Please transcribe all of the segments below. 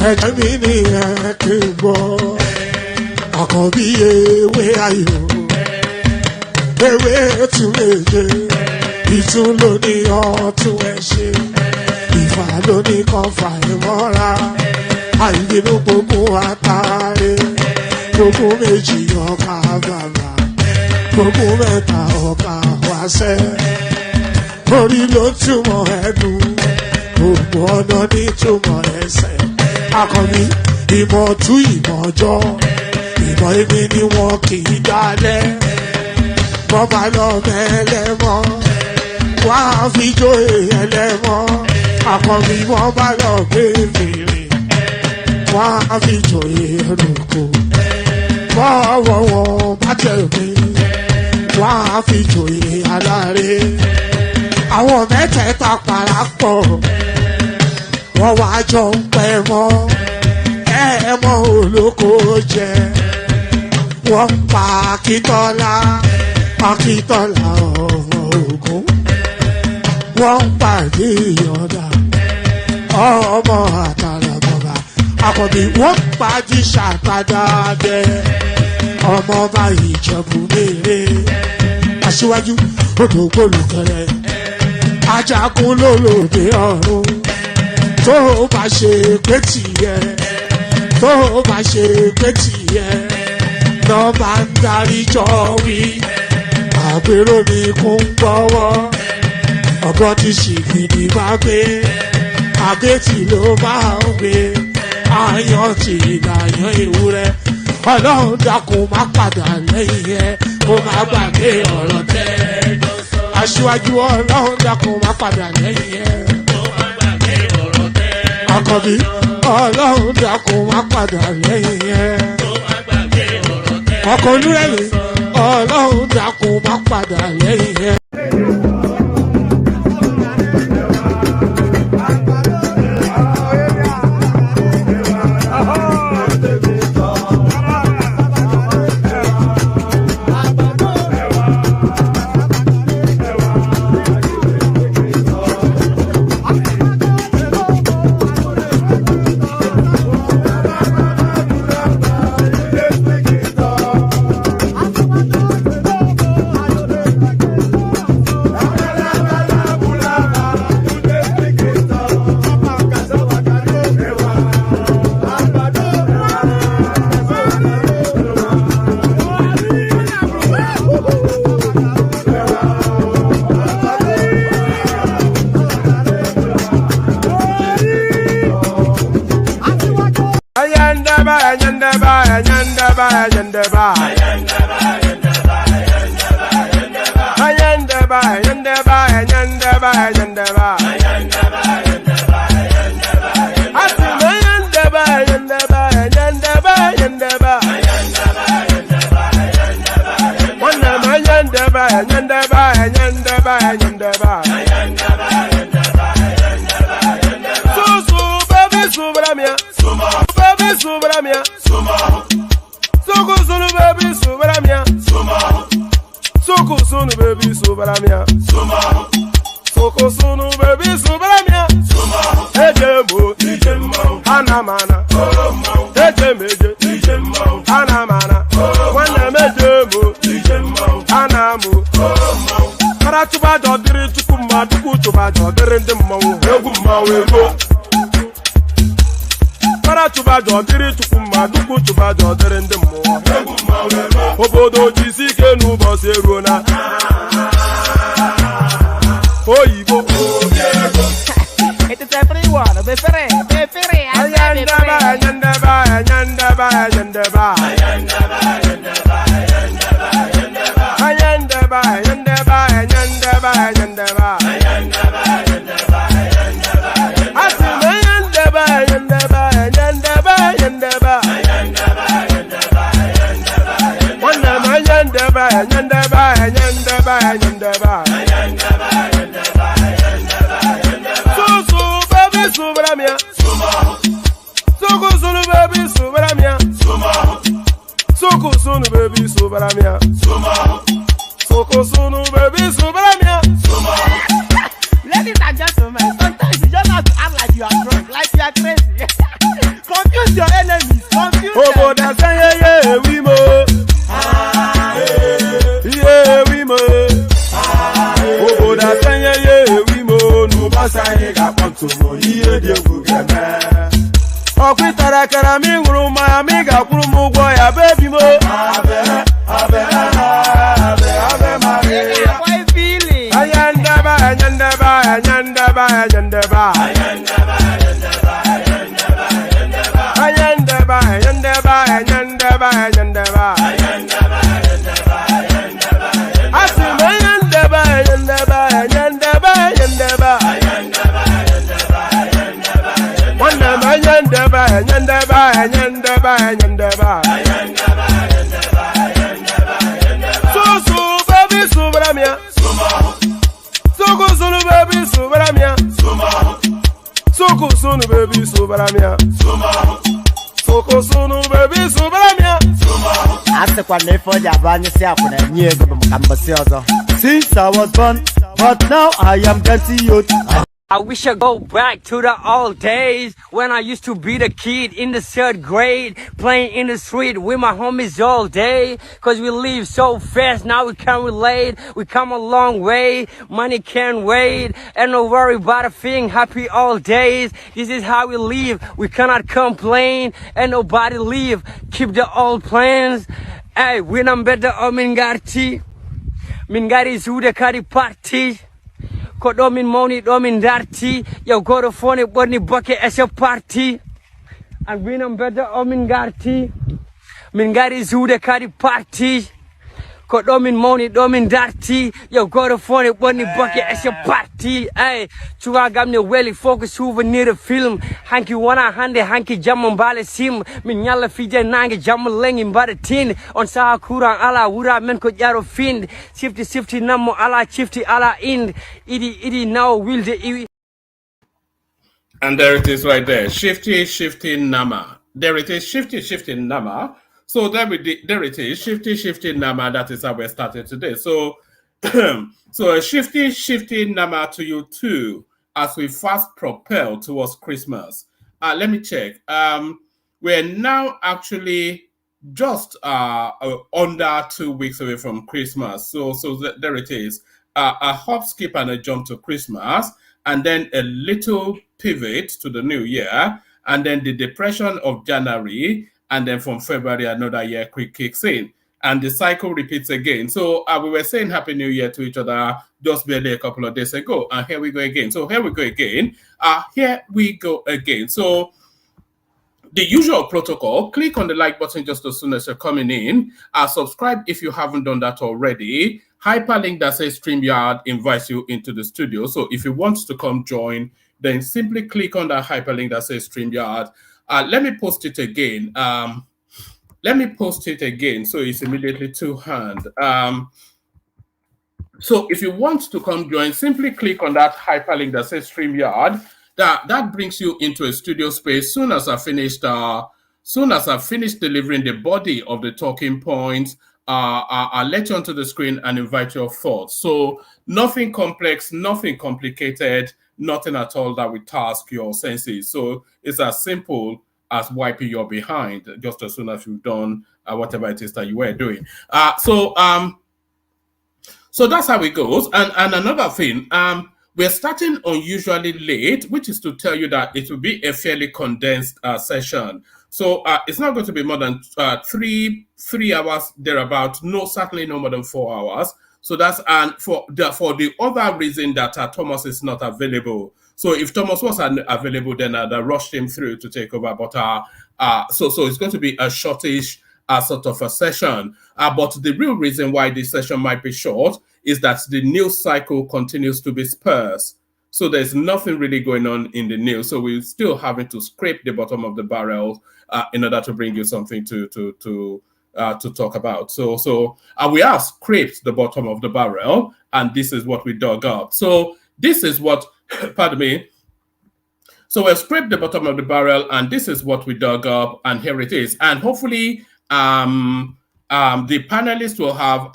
ẹ̀jẹ̀ mi ní ẹ̀kí gbọ́ àkọ́bí ewé ayò ewé tún méje ìtún ló ní ọtún ẹ̀ ṣe ìfà ló ní kan fà ẹ̀ mọ́ra àìbínú gbogbo àtàrẹ gbogbo méjì ọkà bàbà gbogbo mẹ́ta ọkà wáṣẹ́ orí ló túmọ̀ ẹ̀dùn gbogbo ọ̀nà ní túmọ̀ ẹsẹ̀ akọni ìmọ̀ tú ìmọ̀ ọjọ́ ìmọ̀ èmi ni wọn kì í dálẹ̀ bọ́bá lọ mẹ́lẹ́mọ́ wá fi jó ẹlẹ́mọ́ akọni bọ́bá lọ gbé fèrè wá fi jó ẹrùkù bọ́wọ́ wọn bá tẹ̀lé wá fi jó aláre àwọn mẹ́tẹ̀ẹ̀ta parapọ̀ wọ́n wá jọ ń pẹ́ mọ́ ẹ̀ẹ́mọ́ olóko jẹ wọ́n ń pa Akíntọ́lá ọmọ Ògún wọ́n ń pàdé Ìyọ̀dà ọmọ Àtàlàbọ̀bà Àkànbí wọ́n ń pàdé Ṣàtàdàdẹ ọmọ ọba Ìjẹ̀bú Mèrè Aṣíwájú odò gbólùkẹrẹ ajagun lólòdì ọ̀run tó bá ṣe pé tìyẹ tó bá ṣe pé tìyẹ lọ bá ń darí jọ wí àgbèrò mi kún gbọ́wọ́ ọgbọ́n ti ṣìgìdì bá gbé àgẹ́tì ló máa ń gbé àyàn ti ìlàyàn ewúrẹ́ Ọlọ́run dákun má padà lẹ́yìn ẹ kó má gbàgbé ọ̀rọ̀ tẹ́ Aṣíwájú Ọlọ́run dákun má padà lẹ́yìn ẹ Àkànbí Ọlọ́run dákun má padà lẹ́yìn ẹ ọkọ̀ olúrẹ̀mí Ọlọ́run dákun má padà lẹ́yìn ẹ. Obodo jisike n'ụbọchị erona oyibo it is everyone be free ayandaba Ladies and gentlemen, sometimes you just have to act like you are drunk, like you are crazy. kwitara kara mi nguru ma mi ga kwuru mu gwo ya baby mo abe Maria. How you feeling? Ayandaba Sunu baby subaramia Soko sunu baby subaramia Ase kwa nefo jabani si akuna nyego bamkambasi ozo. Since I was born, but now I am getting youth. I wish I go back to the old days when I used to be the kid in the 3rd grade, playing in the street with my homies all day. Cause we live so fast, now we can't relate. We come a long way, money can't wait. And no worry about a thing, happy all days. This is how we live, we cannot complain. And nobody leave, keep the old plans. Hey, when I'm better, Mingari Zuda Kari Party. Ko domin moni domin darti yo goto fone bonni bokke e so parti an winam bedda o min garti min gari zuude kadi parti ko domin moni domin darti yo goto fone bonni bokke e so parti ay tuwa gamne weli focus souvenir film hanki wana hande hanki jammo bale sim min nyalla fije nange jammo lengi mbade tin on saha kuran ala wura men ko jaro find sifti nammo ala chifti ala ind idi now will the And there it is right there. Shifty Nama. There it is. Shifty Nama. So there it is. Shifty Nama. That is how we started today. So so a shifty Nama to you too as we fast propel towards Christmas. Let me check. We're now actually just under 2 weeks away from Christmas. So there it is. A hop, skip, and a jump to Christmas, and then a little pivot to the new year, and then the depression of January, and then from February another year quick kicks in, and the cycle repeats again. So we were saying Happy New Year to each other just barely a couple of days ago, and here we go again. So here we go again. So the usual protocol, click on the like button just as soon as you're coming in. Subscribe if you haven't done that already. Hyperlink that says StreamYard invites you into the studio. So if you want to come join, then simply click on that hyperlink that says StreamYard. Let me post it again. So it's immediately to hand. So if you want to come join, simply click on that hyperlink that says StreamYard. That brings you into a studio space. Soon as I finished delivering the body of the talking points, I'll let you onto the screen and invite your thoughts. So nothing complex, nothing complicated, nothing at all that will task your senses. So it's as simple as wiping your behind just as soon as you've done whatever it is that you were doing. So that's how it goes. And another thing, we're starting unusually late, which is to tell you that it will be a fairly condensed session. So it's not going to be more than 3 hours thereabout. No, certainly no more than 4 hours. So that's for the other reason that Thomas is not available. So if Thomas was available, then I'd rushed him through to take over. But so it's going to be a shortish sort of a session. But the real reason why this session might be short is that the news cycle continues to be sparse. So there's nothing really going on in the news. So we're still having to scrape the bottom of the barrel in order to bring you something to talk about. So we have scraped the bottom of the barrel, and this is what we dug up. So this is what, pardon me. So we scraped the bottom of the barrel, and this is what we dug up, and here it is. And hopefully, the panelists will have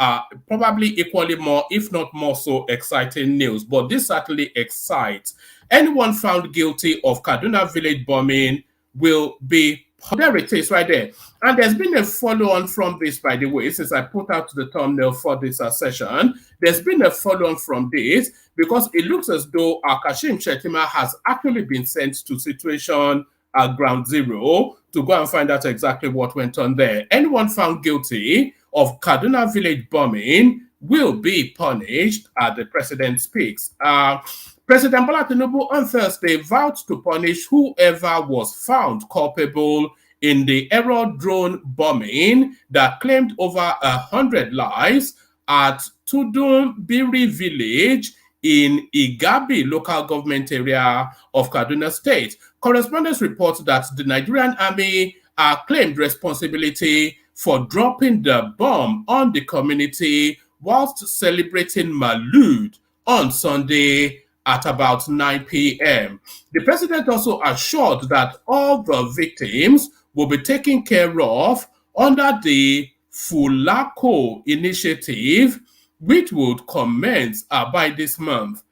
probably equally more, if not more so, exciting news. But this certainly excites. Anyone found guilty of Kaduna village bombing will be... There it is right there. And there's been a follow-on from this, by the way, since I put out the thumbnail for this session. There's been a follow-on from this because it looks as though Kashim Shettima has actually been sent to situation at ground zero to go and find out exactly what went on there. Anyone found guilty of Kaduna village bombing will be punished, the president speaks. President Bola Tinubu on Thursday vowed to punish whoever was found culpable in the error drone bombing that claimed over 100 lives at Tudunbiri village in Igabi local government area of Kaduna State. Correspondents report that the Nigerian army claimed responsibility for dropping the bomb on the community whilst celebrating Maulud on Sunday at about 9 p.m. The president also assured that all the victims will be taken care of under the Fulako initiative, which would commence by this month.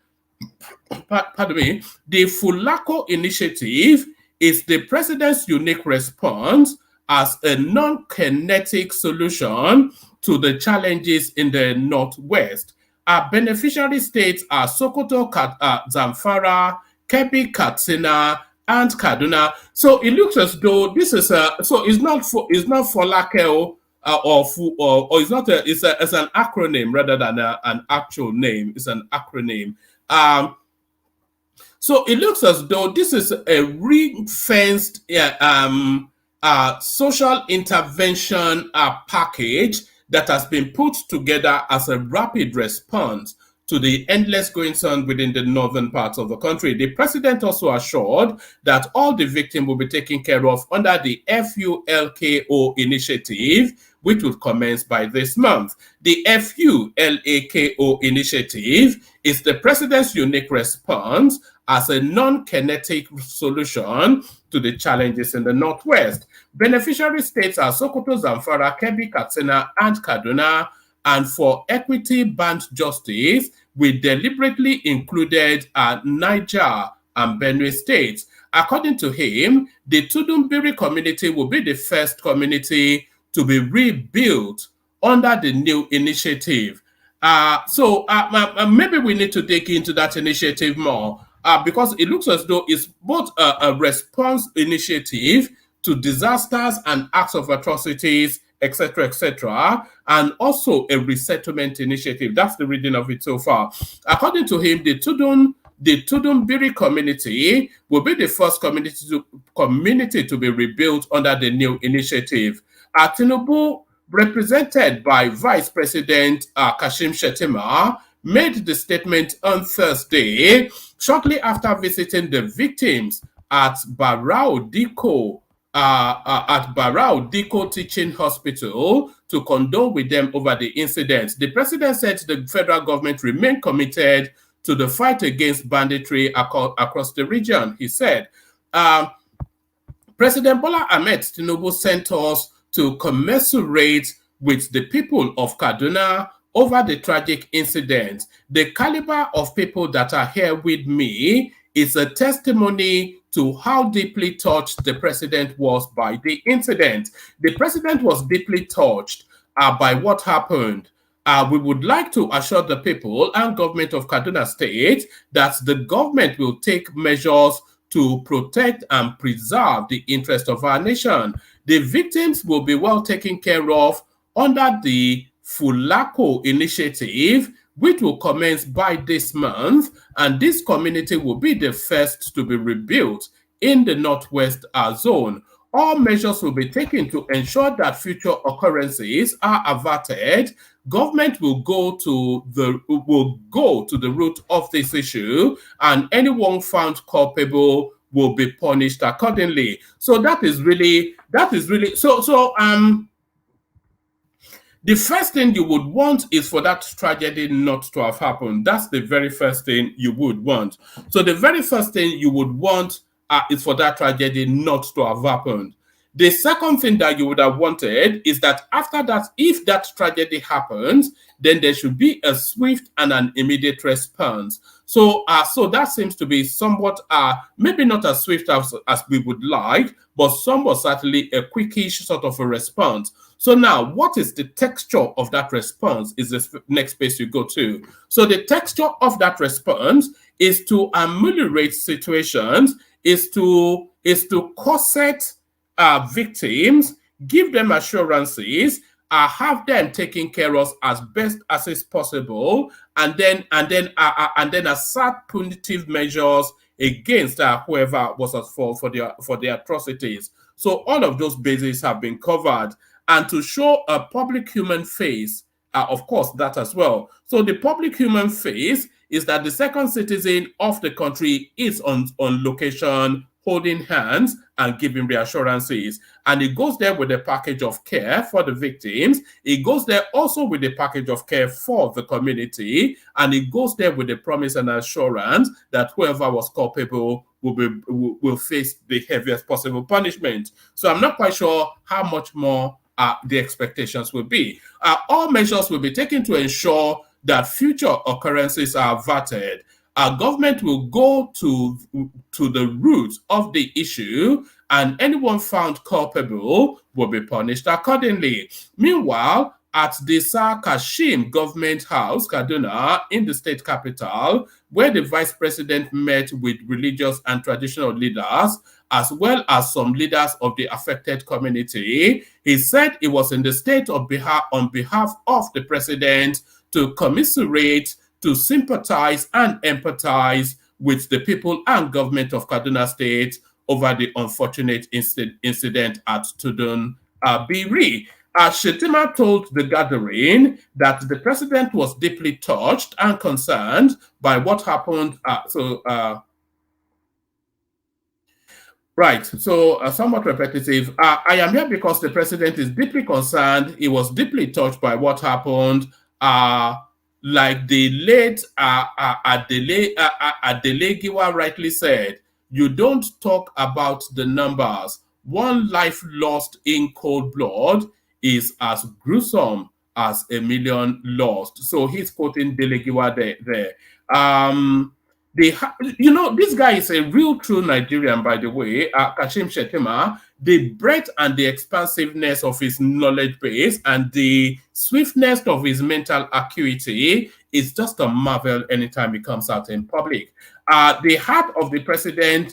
Pardon me. The Fulako initiative is the president's unique response as a non-kinetic solution to the challenges in the Northwest. Our beneficiary states are Sokoto, Zamfara, Kebbi, Katsina, and Kaduna. So it looks as though this is it's not Folakeo or it's not it's an acronym rather than an actual name. It's an acronym. So it looks as though this is a ring-fenced social intervention package that has been put together as a rapid response to the endless goings-on within the northern parts of the country. The president also assured that all the victims will be taken care of under the FULKO initiative, which will commence by this month. The FULAKO initiative is the president's unique response as a non-kinetic solution to the challenges in the Northwest. Beneficiary states are Sokoto, Zamfara, Kebbi, Katsina, and Kaduna. And for equity-bound justice, we deliberately included Niger and Benue states. According to him, the Tudunbiri community will be the first community to be rebuilt under the new initiative. Maybe we need to dig into that initiative more because it looks as though it's both a response initiative to disasters and acts of atrocities, etc., and also a resettlement initiative. That's the reading of it so far. According to him, the Tudunbiri community will be the first community to be rebuilt under the new initiative. Tinubu, represented by Vice President Kashim Shettima, made the statement on Thursday, shortly after visiting the victims at Barao Diko Teaching Hospital to condole with them over the incident. The president said the federal government remained committed to the fight against banditry across the region. He said, President Bola Ahmed Tinubu sent us to commiserate with the people of Kaduna over the tragic incident. The caliber of people that are here with me is a testimony to how deeply touched the president was by the incident. The president was deeply touched by what happened. We would like to assure the people and government of Kaduna State that the government will take measures to protect and preserve the interest of our nation. The victims will be well taken care of under the Fulako initiative, which will commence by this month, and this community will be the first to be rebuilt in the Northwest zone. All measures will be taken to ensure that future occurrences are averted. Government will go to the root of this issue, and anyone found culpable will be punished accordingly. So that is really the first thing you would want is for that tragedy not to have happened. That's the very first thing you would want. So the very first thing you would want is for that tragedy not to have happened. The second thing that you would have wanted is that after that, if that tragedy happens, then there should be a swift and an immediate response. So that seems to be somewhat, maybe not as swift as we would like, but somewhat certainly a quickish sort of a response. So now, what is the texture of that response is the next place you go to. So the texture of that response is to ameliorate situations, is to is to corset victims, give them assurances, have them taken care of as best as is possible, and then assert punitive measures against whoever was at fault for their atrocities. So all of those bases have been covered, and to show a public human face, of course, that as well. So the public human face is that the second citizen of the country is on location, holding hands and giving reassurances. And it goes there with a package of care for the victims. It goes there also with a package of care for the community. And it goes there with a promise and assurance that whoever was culpable will face the heaviest possible punishment. So I'm not quite sure how much more the expectations will be. All measures will be taken to ensure that future occurrences are averted. Our government will go to the root of the issue, and anyone found culpable will be punished accordingly. Meanwhile, at the Sir Kashim Government House, Kaduna, in the state capital, where the vice president met with religious and traditional leaders, as well as some leaders of the affected community, he said he was in the state on behalf of the president to commiserate, to sympathize and empathize with the people and government of Kaduna State over the unfortunate incident at Kaduna B0Mbing. Shetima told the gathering that the president was deeply touched and concerned by what happened. Right, so somewhat repetitive. I am here because the president is deeply concerned. He was deeply touched by what happened. Like the late Adelegiwa rightly said, you don't talk about the numbers. One life lost in cold blood is as gruesome as a million lost. So he's quoting Delegiwa there. This guy is a real true Nigerian, by the way, Kashim Shettima. The breadth and the expansiveness of his knowledge base and the swiftness of his mental acuity is just a marvel anytime he comes out in public. The heart of the president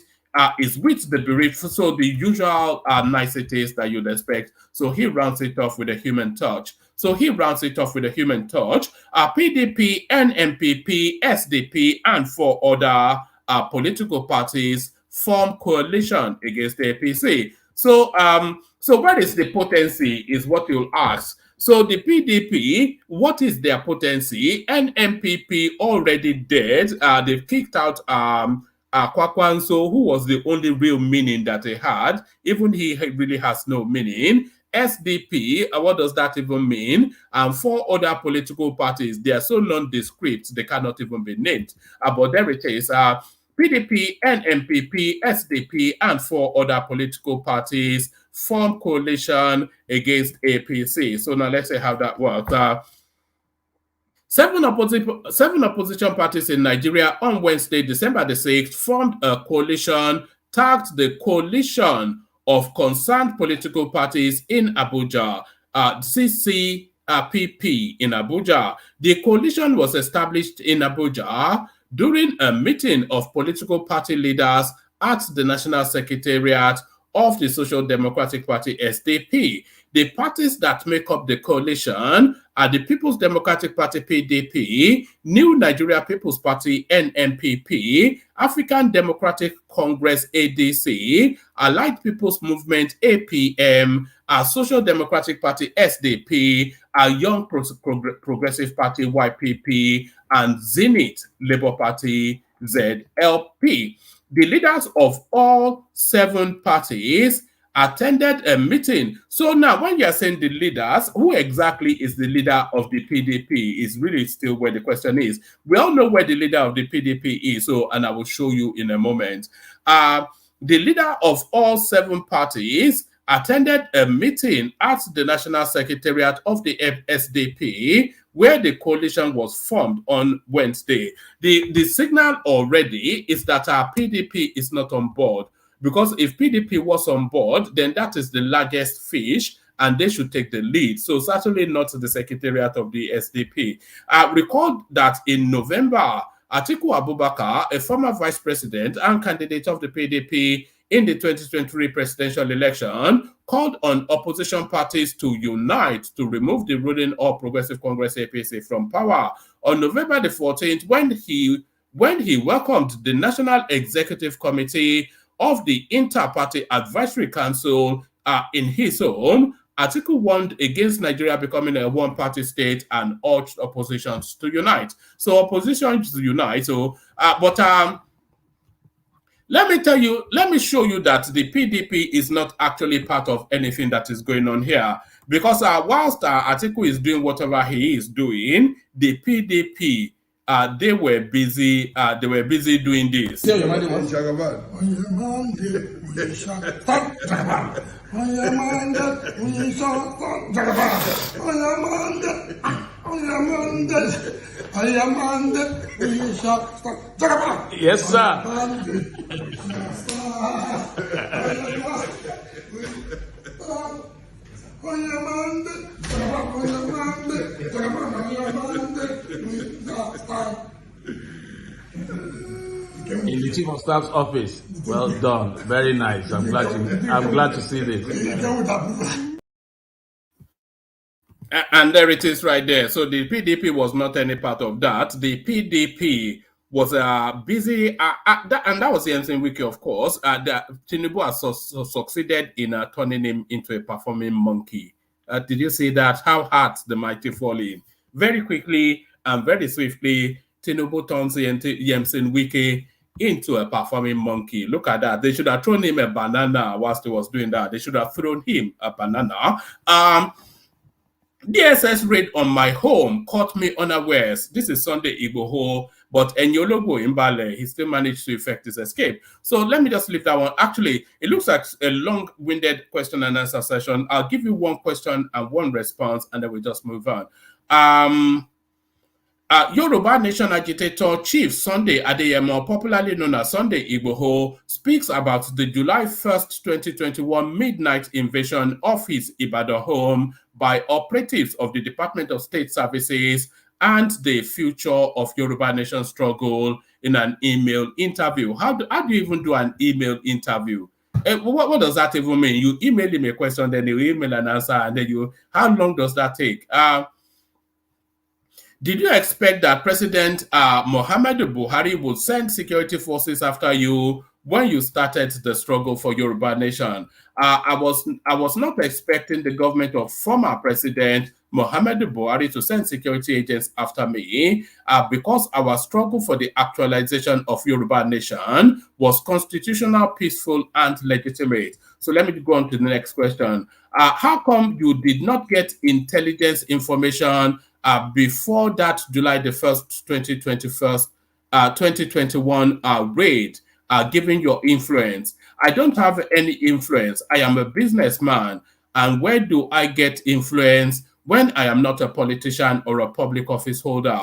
is with the bereaved, so the usual niceties that you'd expect. So he rounds it off with a human touch. PDP, NMPP, SDP, and 4 other political parties form coalition against the APC. So what is the potency is what you'll ask. So the PDP, what is their potency? NMPP already dead. They've kicked out Kwakwanso, who was the only real meaning that he had. Even he really has no meaning. SDP, what does that even mean? 4 other political parties, they are so nondescript, they cannot even be named. But there it is. PDP, NMPP, SDP, and 4 other political parties form coalition against APC. So now let's see how that works. 7 opposition parties in Nigeria on Wednesday, December the 6th, formed a coalition tagged the Coalition of Concerned Political Parties in Abuja, CCPP in Abuja. The coalition was established in Abuja during a meeting of political party leaders at the National Secretariat of the Social Democratic Party, SDP. The parties that make up the coalition are the People's Democratic Party, PDP, New Nigeria People's Party, NMPP, African Democratic Congress, ADC, Allied People's Movement, APM, Social Democratic Party, SDP, Young Progressive Party, YPP, and Zenith Labour Party, ZLP. The leaders of all 7 parties attended a meeting. So now when you're saying the leaders, who exactly is the leader of the PDP is really still where the question is. We all know where the leader of the PDP is, and I will show you in a moment. The leader of all 7 parties attended a meeting at the National Secretariat of the SDP, where the coalition was formed on Wednesday. The signal already is that our PDP is not on board, because if PDP was on board, then that is the largest fish and they should take the lead. So certainly not the Secretariat of the SDP. Recall that in November, Atiku Abubakar, a former vice president and candidate of the PDP in the 2023 presidential election, called on opposition parties to unite to remove the ruling All Progressive Congress APC from power. On November the 14th, when he welcomed the National Executive Committee of the Inter-Party Advisory Council in his home, Atiku warned against Nigeria becoming a one-party state and urged oppositions to unite. So oppositions unite. So, let me show you that the PDP is not actually part of anything that is going on here. Because whilst Atiku is doing whatever he is doing, the PDP, they were busy doing this. Yes, sir. In the Chief of Staff's office. Well done. Very nice. I'm glad to see this. And there it is right there. So the PDP was not any part of that. The PDP was busy, and that was the Ensign Wiki, of course. That Tinubu has succeeded in turning him into a performing monkey. Did you see that? How hard the mighty fall in? Very quickly and very swiftly, Tinubu turns Ensign Wiki into a performing monkey. Look at that. They should have thrown him a banana whilst he was doing that. They should have thrown him a banana. DSS raid on my home caught me unawares. This is Sunday Igboho, but Enyologo Imbale, he still managed to effect his escape. So let me just leave that one. Actually, it looks like a long-winded question and answer session. I'll give you one question and one response, and then we'll just move on. Yoruba Nation agitator Chief Sunday Adeyemo, popularly known as Sunday Igboho, speaks about the July 1st, 2021 midnight invasion of his Ibadan home by operatives of the Department of State Services and the future of Yoruba Nation struggle in an email interview. How do you even do an email interview? What does that even mean? You email him a question, then you email an answer, and then how long does that take? Did you expect that President Muhammadu Buhari would send security forces after you when you started the struggle for Yoruba Nation? I was not expecting the government of former President Muhammadu Buhari to send security agents after me because our struggle for the actualization of Yoruba Nation was constitutional, peaceful, and legitimate. So let me go on to the next question. How come you did not get intelligence information before that July the 1st, 2021 raid, given your influence? I don't have any influence. I am a businessman. And where do I get influence when I am not a politician or a public office holder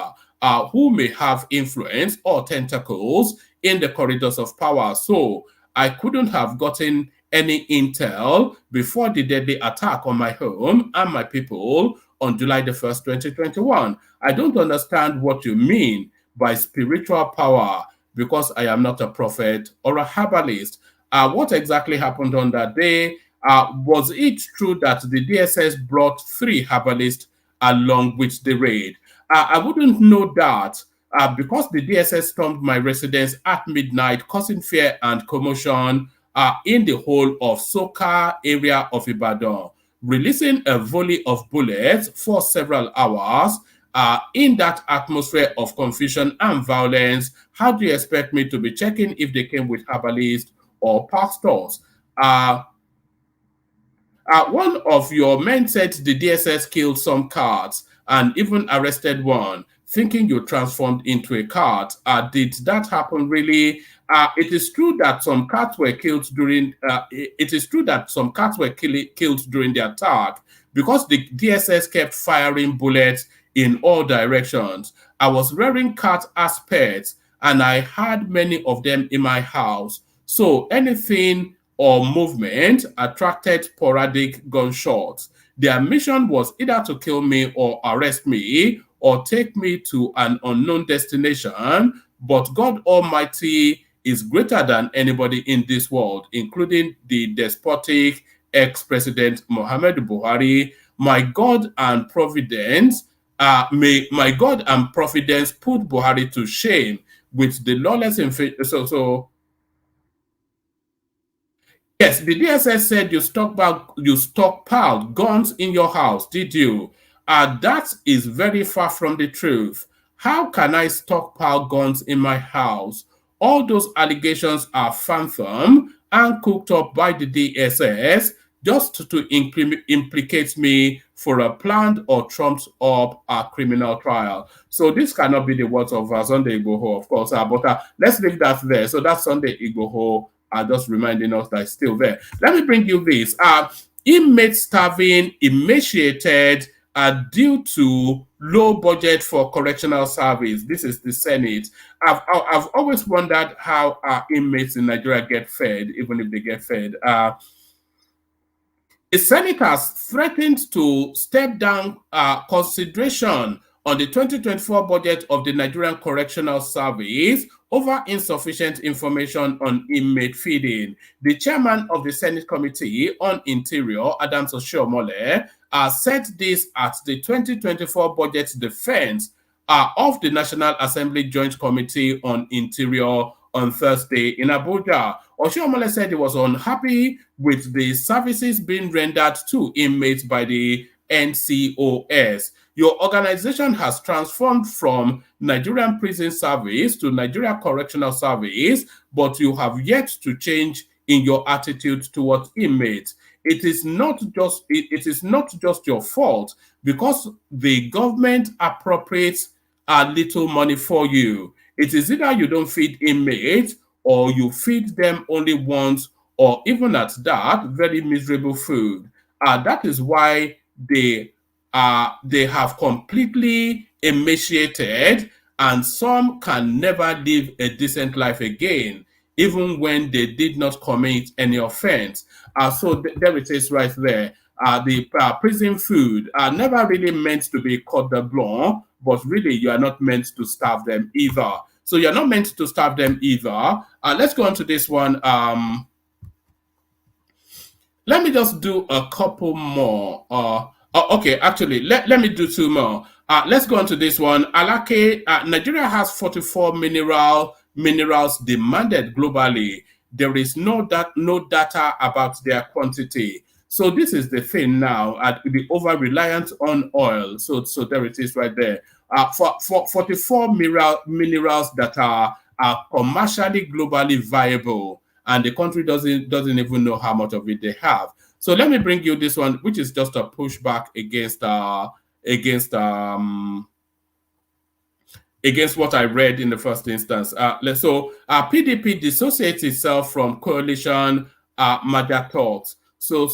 who may have influence or tentacles in the corridors of power? So I couldn't have gotten any intel before the deadly attack on my home and my people on July the 1st, 2021. I don't understand what you mean by spiritual power because I am not a prophet or a herbalist. What exactly happened on that day? Was it true that the DSS brought 3 herbalists along with the raid? I wouldn't know that because the DSS stormed my residence at midnight, causing fear and commotion in the whole of Soka area of Ibadan, releasing a volley of bullets for several hours. In that atmosphere of confusion and violence, how do you expect me to be checking if they came with herbalists or pastors? One of your men said the DSS killed some cards and even arrested one, thinking you transformed into a card. Did that happen really? It is true that some cats were killed during. Killed during the attack because the DSS kept firing bullets in all directions. I was rearing cats as pets, and I had many of them in my house. So anything or movement attracted sporadic gunshots. Their mission was either to kill me or arrest me or take me to an unknown destination. But God Almighty is greater than anybody in this world, including the despotic ex-president Muhammad Buhari. My God and providence, may my God and providence put Buhari to shame with the lawless Yes, the DSS said you stockpiled guns in your house, did you? That is very far from the truth. How can I stockpile guns in my house? All those allegations are phantom and cooked up by the DSS just to implicate me for a planned or trumped up criminal trial. So this cannot be the words of Sunday Igboho, of course, but let's leave that there. So that's Sunday Igboho just reminding us that it's still there. Let me bring you this. Inmates starving, emaciated, due to low budget for correctional service. This is the Senate. I've always wondered how inmates in Nigeria get fed, even if they get fed. The Senate has threatened to step down consideration on the 2024 budget of the Nigerian Correctional Service over insufficient information on inmate feeding. The chairman of the Senate Committee on Interior, Adams Oshiomhole, said this at the 2024 budget defense of the National Assembly Joint Committee on Interior on Thursday in Abuja. Oshiomhole said he was unhappy with the services being rendered to inmates by the NCOS. Your organization has transformed from Nigerian Prison Service to Nigeria Correctional Service, but you have yet to change in your attitude towards inmates. It is not just your fault because the government appropriates a little money for you. It is either you don't feed inmates or you feed them only once, or even at that, very miserable food. That is why they have completely emaciated, and some can never live a decent life again, even when they did not commit any offense. So there it is right there. The prison food are never really meant to be cordon blanc, but really you are not meant to starve them either. So you're not meant to starve them either. Let's go on to this one. Let me just do a couple more. Okay, actually, let me do two more. Let's go on to this one. Alake, Nigeria has 44 minerals demanded globally. There is no data about their quantity. So this is the thing now, the over-reliance on oil. So there it is right there. For 44 minerals that are commercially globally viable, and the country doesn't even know how much of it they have. So let me bring you this one, which is just a pushback against what I read in the first instance. PDP dissociates itself from coalition Maja talks. So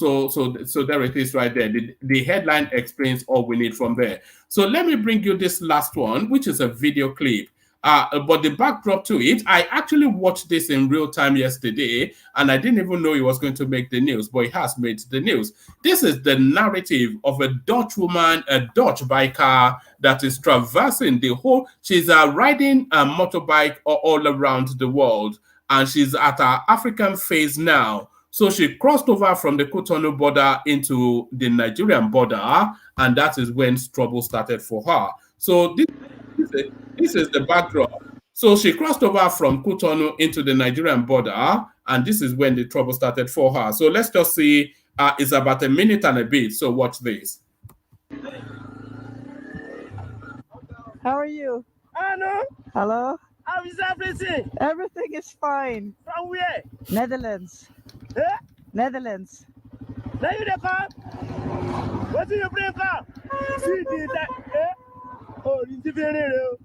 there it is right there. The headline explains all we need from there. So let me bring you this last one, which is a video clip. But the backdrop to it, I actually watched this in real time yesterday, and I didn't even know it was going to make the news, but it has made the news. This is the narrative of a Dutch woman, a Dutch biker that is traversing the whole, she's riding a motorbike all around the world, and she's at her African phase now. So she crossed over from the Cotonou border into the Nigerian border, and that is when trouble started for her. So this is the backdrop. So she crossed over from Cotonou into the Nigerian border, and this is when the trouble started for her. So let's just see. It's about a minute and a bit. So watch this. How are you? Hello. Hello? How is everything? Everything is fine. From where? Netherlands. Eh? Netherlands. Now you dey come? What do you bring come? See the Oh, it's very real.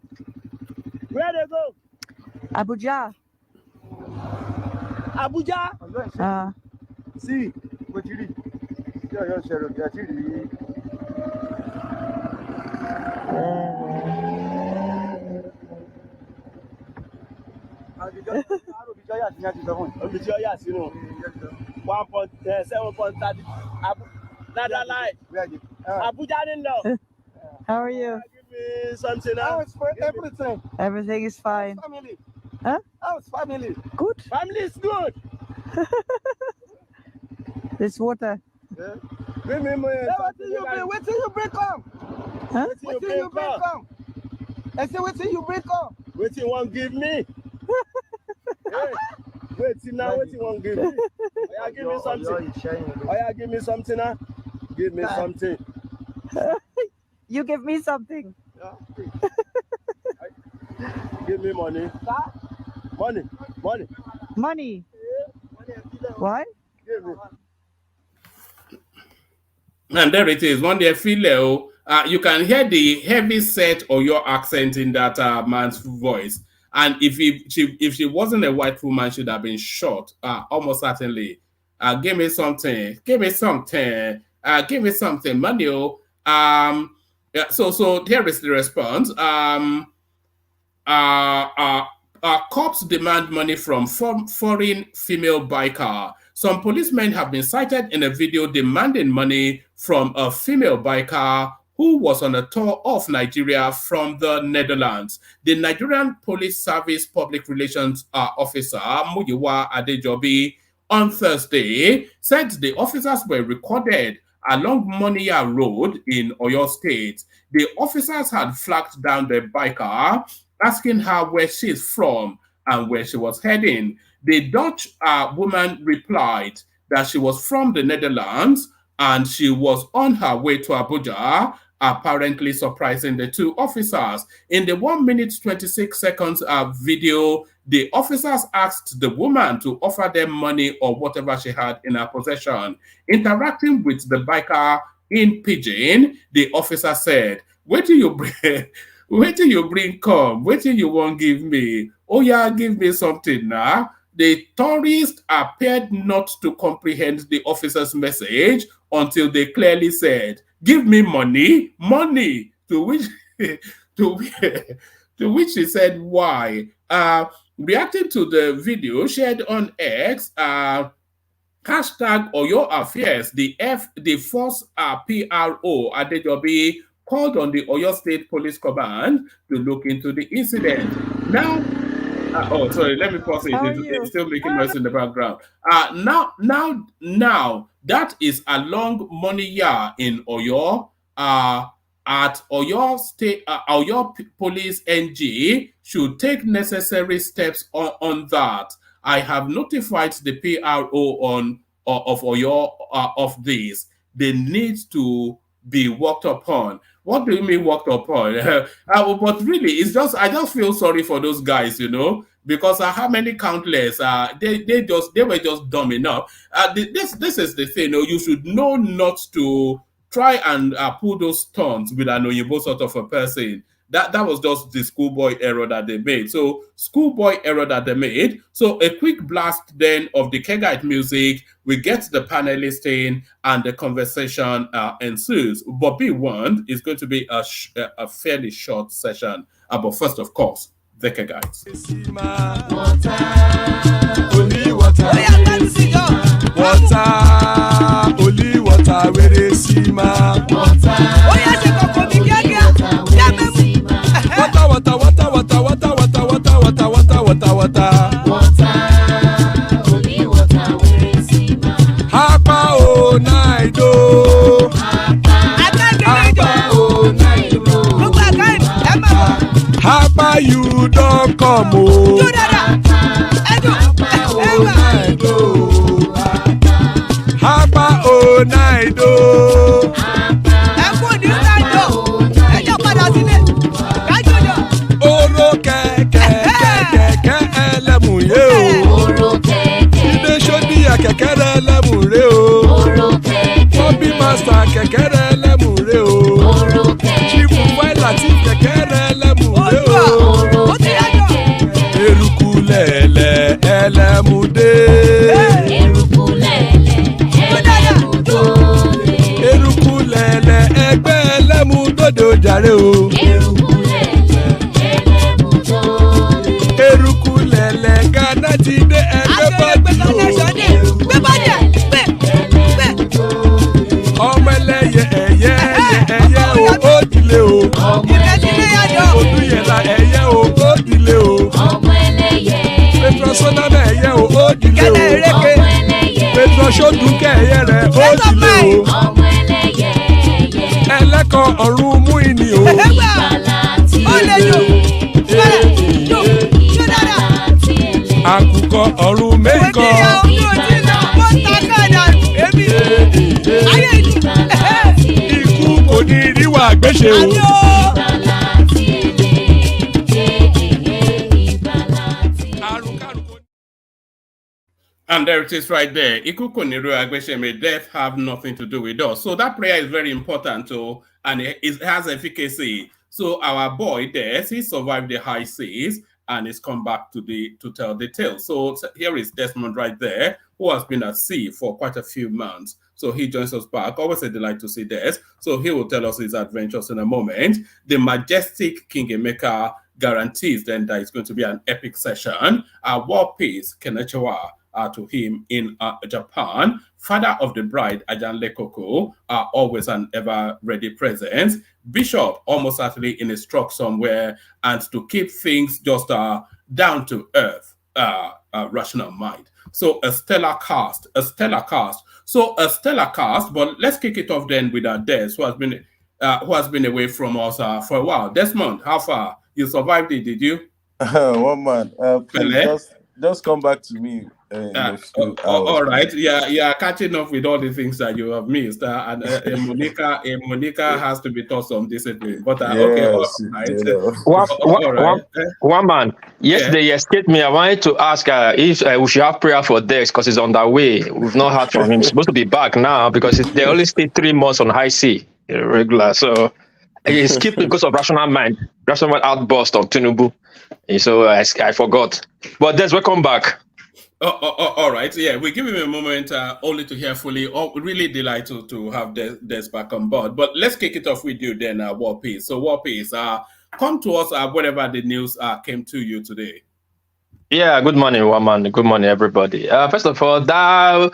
Where they go? Abuja. Abuja? See, what you read? Your share How are you? Give me something else. for everything. Everything is fine. Family. Huh? How's family? Good. Family is good. This water. Yeah. Bring me money. What till you bring come? Huh? What till you bring come? I say what till you bring come? What you want give me? Hey, wait till now. What you want give me? Yeah, give me something. Oh yeah, give me something now. Give me something. You give me something. Yeah. Give me money. Money. Money. Why? Give me. And there it is. One day, Philo, you can hear the heavy set or your accent in that man's voice. And if she wasn't a white woman, she'd have been shot. Almost certainly. Give me something. Give me something. Give me something. Money. Yeah, so here is the response. Cops demand money from foreign female biker. Some policemen have been cited in a video demanding money from a female biker who was on a tour of Nigeria from the Netherlands. The Nigerian Police Service Public Relations Officer, Muyiwa Adejobi, on Thursday, said the officers were recorded along Moniya Road in Oyo State. The officers had flagged down the biker, asking her where she is from and where she was heading. The Dutch woman replied that she was from the Netherlands and she was on her way to Abuja, apparently surprising the two officers. In the 1 minute 26 seconds video, the officers asked the woman to offer them money or whatever she had in her possession. Interacting with the biker in Pidgin, the officer said, "Where do you bring? Where do you bring come? Where do you want give me? Oh yeah, give me something now." The tourist appeared not to comprehend the officer's message until they clearly said, "Give me money, money." To which she said, "Why?" Reacting to the video shared on X, hashtag Oyo Affairs, the force PRO Adejobi called on the Oyo State Police Command to look into the incident. Now, oh, sorry, let me pause it. It's still making noise in the background. Now, that is along Moniya in Oyo. At Oyo State, Oyo Police NG should take necessary steps on that. I have notified the PRO of Oyo of this. They need to be worked upon. What do you mean worked upon? But really, it's just I just feel sorry for those guys, you know, because how many countless they were just dumb enough. This is the thing. You should know not to try and pull those stunts with an Oyinbo sort of a person. That was just the schoolboy error that they made. So schoolboy error that they made. So a quick blast then of the Kegite music. We get the panelists in and the conversation ensues. But be warned, it's going to be a fairly short session. But first, of course, the Kegites. Only water, where they see ma. Water, only water, where they see ma. Hapa o naido. Hapa you don't come o. Hapa o naido. Oro kẹ̀kẹ́ ẹlẹ́mù yé o. Ilé sọ́dí kẹ̀kẹ́ ẹlẹ́mù ré o. Bobby master kẹ̀kẹ́ ẹlẹ́mù ré o. Chifu Waila ti kẹ̀kẹ́ ẹlẹ́mù ré o. Eruku lẹ̀lẹ̀ ẹlẹ́mù dé. Eruku lẹ̀lẹ̀ ẹgbẹ́ ẹlẹ́mù dòde ojàre o. Eruku lẹ̀lẹ̀ Ghana ti dé ẹgbẹ́ bọ́dì o. Ọmọ ẹlẹ́yẹ ẹ̀yẹ o ó dilé o. Odúyẹ̀lá ẹ̀yẹ o ó dilé o. Ọmọ ẹlẹ́yẹ sọ́nà mẹ́yẹ o ó dìlé o pẹ̀tọ́ sódùn kẹ́yẹ rẹ̀ ó dìlé o ẹlẹ́kọ̀ọ́ ọ̀run mú ìní o. àkùkọ ọ̀run mẹ́kọ̀. ikú kò ní ríwà gbèsè o. And there it is right there. Ikukoniru Agbesheme, death have nothing to do with us. So that prayer is very important too, and it has efficacy. So our boy there, he survived the high seas and he's come back to tell the tale. So here is Desmond right there, who has been at sea for quite a few months. So he joins us back. Always a delight to see Des. So he will tell us his adventures in a moment. The majestic King Emeka guarantees then that it's going to be an epic session. Our war peace, Kenechewa, to him in Japan. Father of the bride, Ajan Lekoko, are always an ever-ready presence. Bishop, almost certainly in a stroke somewhere, and to keep things just down to earth, rational mind. So a stellar cast. So a stellar cast, but let's kick it off then with Des, who has been away from us for a while. Desmond, how far? You survived it, did you? One man. Just come back to me. All right. Yeah, catching up with all the things that you have missed. And Monica has to be taught some discipline. But okay, all right. One man. Yesterday, he escaped me. I wanted to ask if we should have prayer for Dex because he's on the way. We've not heard from him. He's supposed to be back now because they only stay 3 months on high sea regular. So he skipped because of rational mind outburst on Tinubu. So I forgot. But Des, welcome back. All right. Yeah, we give him a moment only to hear fully. Really delighted to have Des back on board. But let's kick it off with you then, War Peace. So War Peace, come to us whatever the news came to you today. Yeah, good morning, woman. Good morning, everybody. First of all, that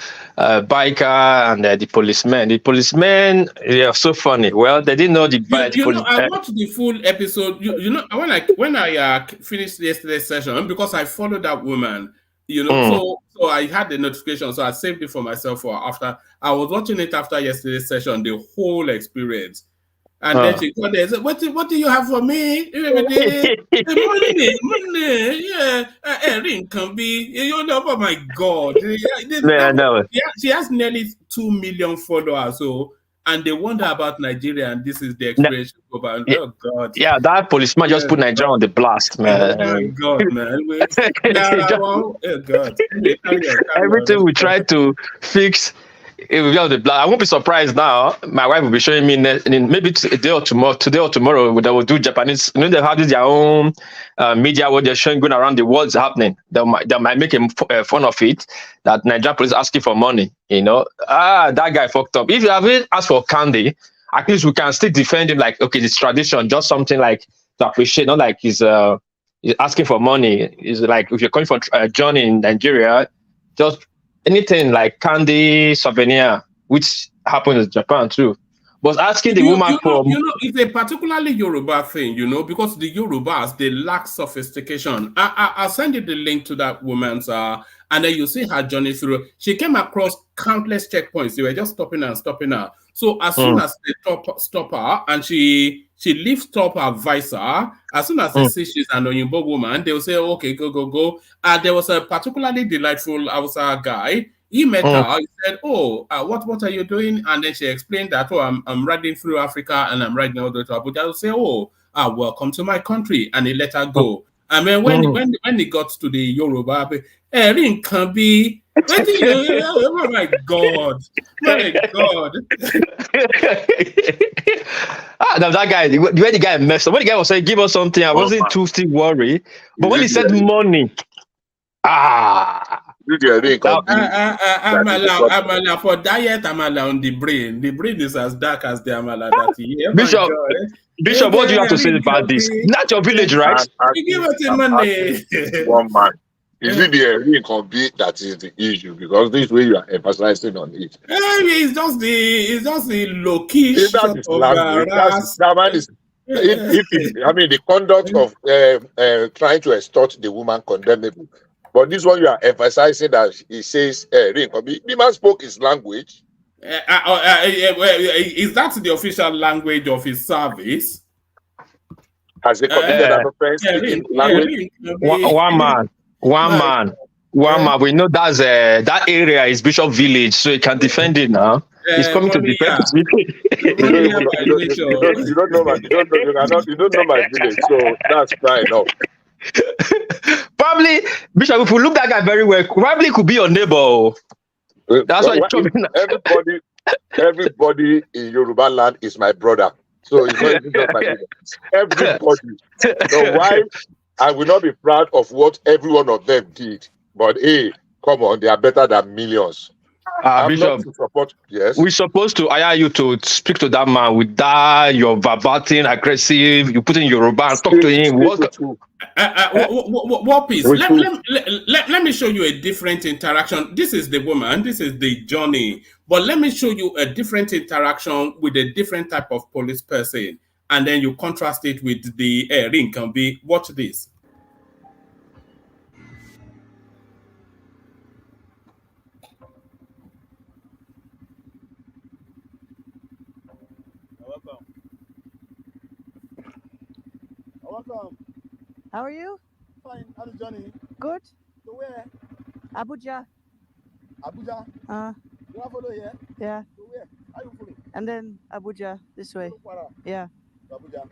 biker and the policeman. The policemen, they are so funny. Well, they didn't know the bike. I watched the full episode. When I finished yesterday's session, because I followed that woman, so I had the notification, so I saved it for myself for after. I was watching it after yesterday's session, the whole experience. And then she got there and said, what do you have for me? Money, yeah. Ring can be, oh my God. She has nearly 2 million followers, and they wonder about Nigeria, and this is the experience. Oh God. Yeah, that policeman just put Nigeria on the blast, man. Oh God, man. Oh God. Everything we try to fix, it will be on the blast. I won't be surprised now. My wife will be showing me maybe today or tomorrow, they will do Japanese. They have their own media where they're showing going around the world is happening. They might make fun of it that Nigerian police asking for money. That guy fucked up. If you haven't asked for candy, at least we can still defend him. Like, okay, it's tradition, just something like to appreciate, not like he's asking for money. It's like if you're coming from a journey in Nigeria, just anything like candy, souvenir, which happens in Japan too. But asking the woman for... it's a particularly Yoruba thing, because the Yorubas, they lack sophistication. I'll send you the link to that woman's, and then you see her journey through. She came across countless checkpoints. They were just stopping her. So as soon as they stop her, and she lifts up her visor, as soon as they see she's an Oyinbo woman, they'll say, okay, go. There was a particularly delightful Hausa guy. He met her. He said, what are you doing? And then she explained that, I'm riding through Africa and I'm riding all the way to Abuja. I'll say, welcome to my country. And he let her go. And then when he got to the Yoruba, Erin can be... Oh my God. That guy, the way the guy messed up. When the guy was saying, give us something, I wasn't too still worried. But when he said money, Amala for diet, Amala on the brain. The brain is as dark as the Amala that he Bishop, what do you have to say about this? Not your village, right? Give us the money. One man. Is it the Erin can be that is the issue? Because this way you are emphasizing on it. It's just the low-key the conduct of trying to extort the woman condemnable. But this one you are emphasizing that he says, the man spoke his language. Is that the official language of his service? Has he committed an offense speaking language? One man. We know that area is Bishop Village, so he can defend it now. He's coming to defend his village. You don't know my village, so that's fine enough. Probably, Bishop, if you look that guy very well, probably could be your neighbor. That's why everybody in Yoruba land is my brother. So it's not even just my village. Everybody. So why I will not be proud of what every one of them did. But hey, come on, they are better than millions. Bishop, yes. We're supposed to hire you to speak to that man with that your verbatim aggressive. You put in Yoruba and talk to him. Please? Let me show you a different interaction. This is the woman. This is the Johnny. But let me show you a different interaction with a different type of police person, and then you contrast it with the ring can be. Watch this. Welcome. How are you? Fine. How's Johnny? Good. So where? Abuja. Abuja? You want to follow here? Yeah. So where? How you following? And then Abuja, this way. Yeah. Abuja.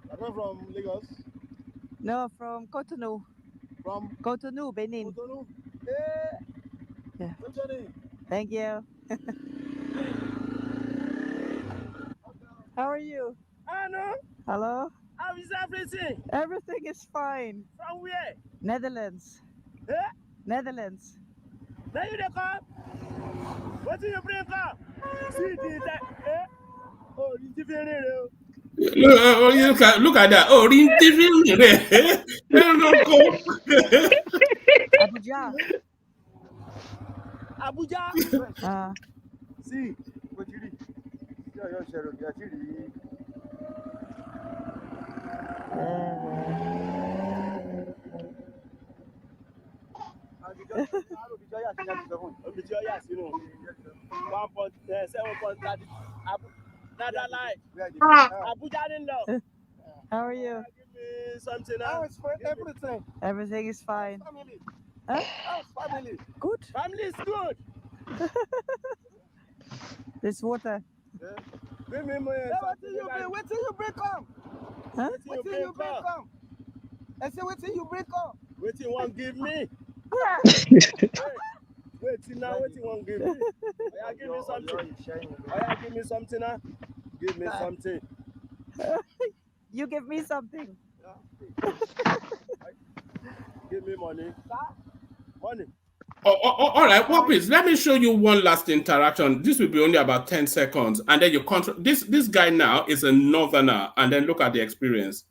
You're coming from Lagos? No, from Cotonou. From? Cotonou, Benin. Cotonou? Yeah. Yeah. Good Johnny. Thank you. How are you? Hello. Hello? How is everything? Everything is fine. From where? Netherlands. Eh? Netherlands. Now you dey come? What do you bring come? See the eh? Oh, you different. Look at that. Oh, Abuja. Abuja. See, what you read? Your share of your How are you? Give me something else. Everything. Everything is fine. Family. Huh? How's family? Good. Family is good. This water. Bring me more. What do you bring? Wait till you bring come. Huh? Wait till you bring come. I say wait till you bring come. Wait till you want give me. Wait till now. Wait till you want give me. Give me something. Give me something now. Give me something. You give me something. Give me money. Money. All right, well, please, let me show you one last interaction. This will be only about 10 seconds. And then you this guy now is a northerner. And then look at the experience.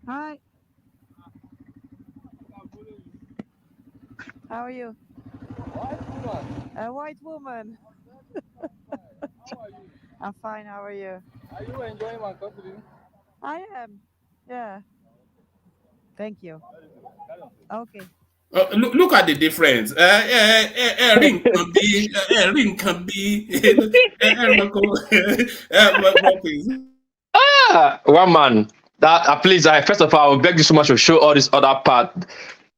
Hi. How are you? A white woman. How are you? I'm fine. How are you? Are you enjoying my company? I am. Yeah. Thank you. Okay. Look at the difference. Ring can be. One man. Please, first of all, I beg you so much to show all this other part.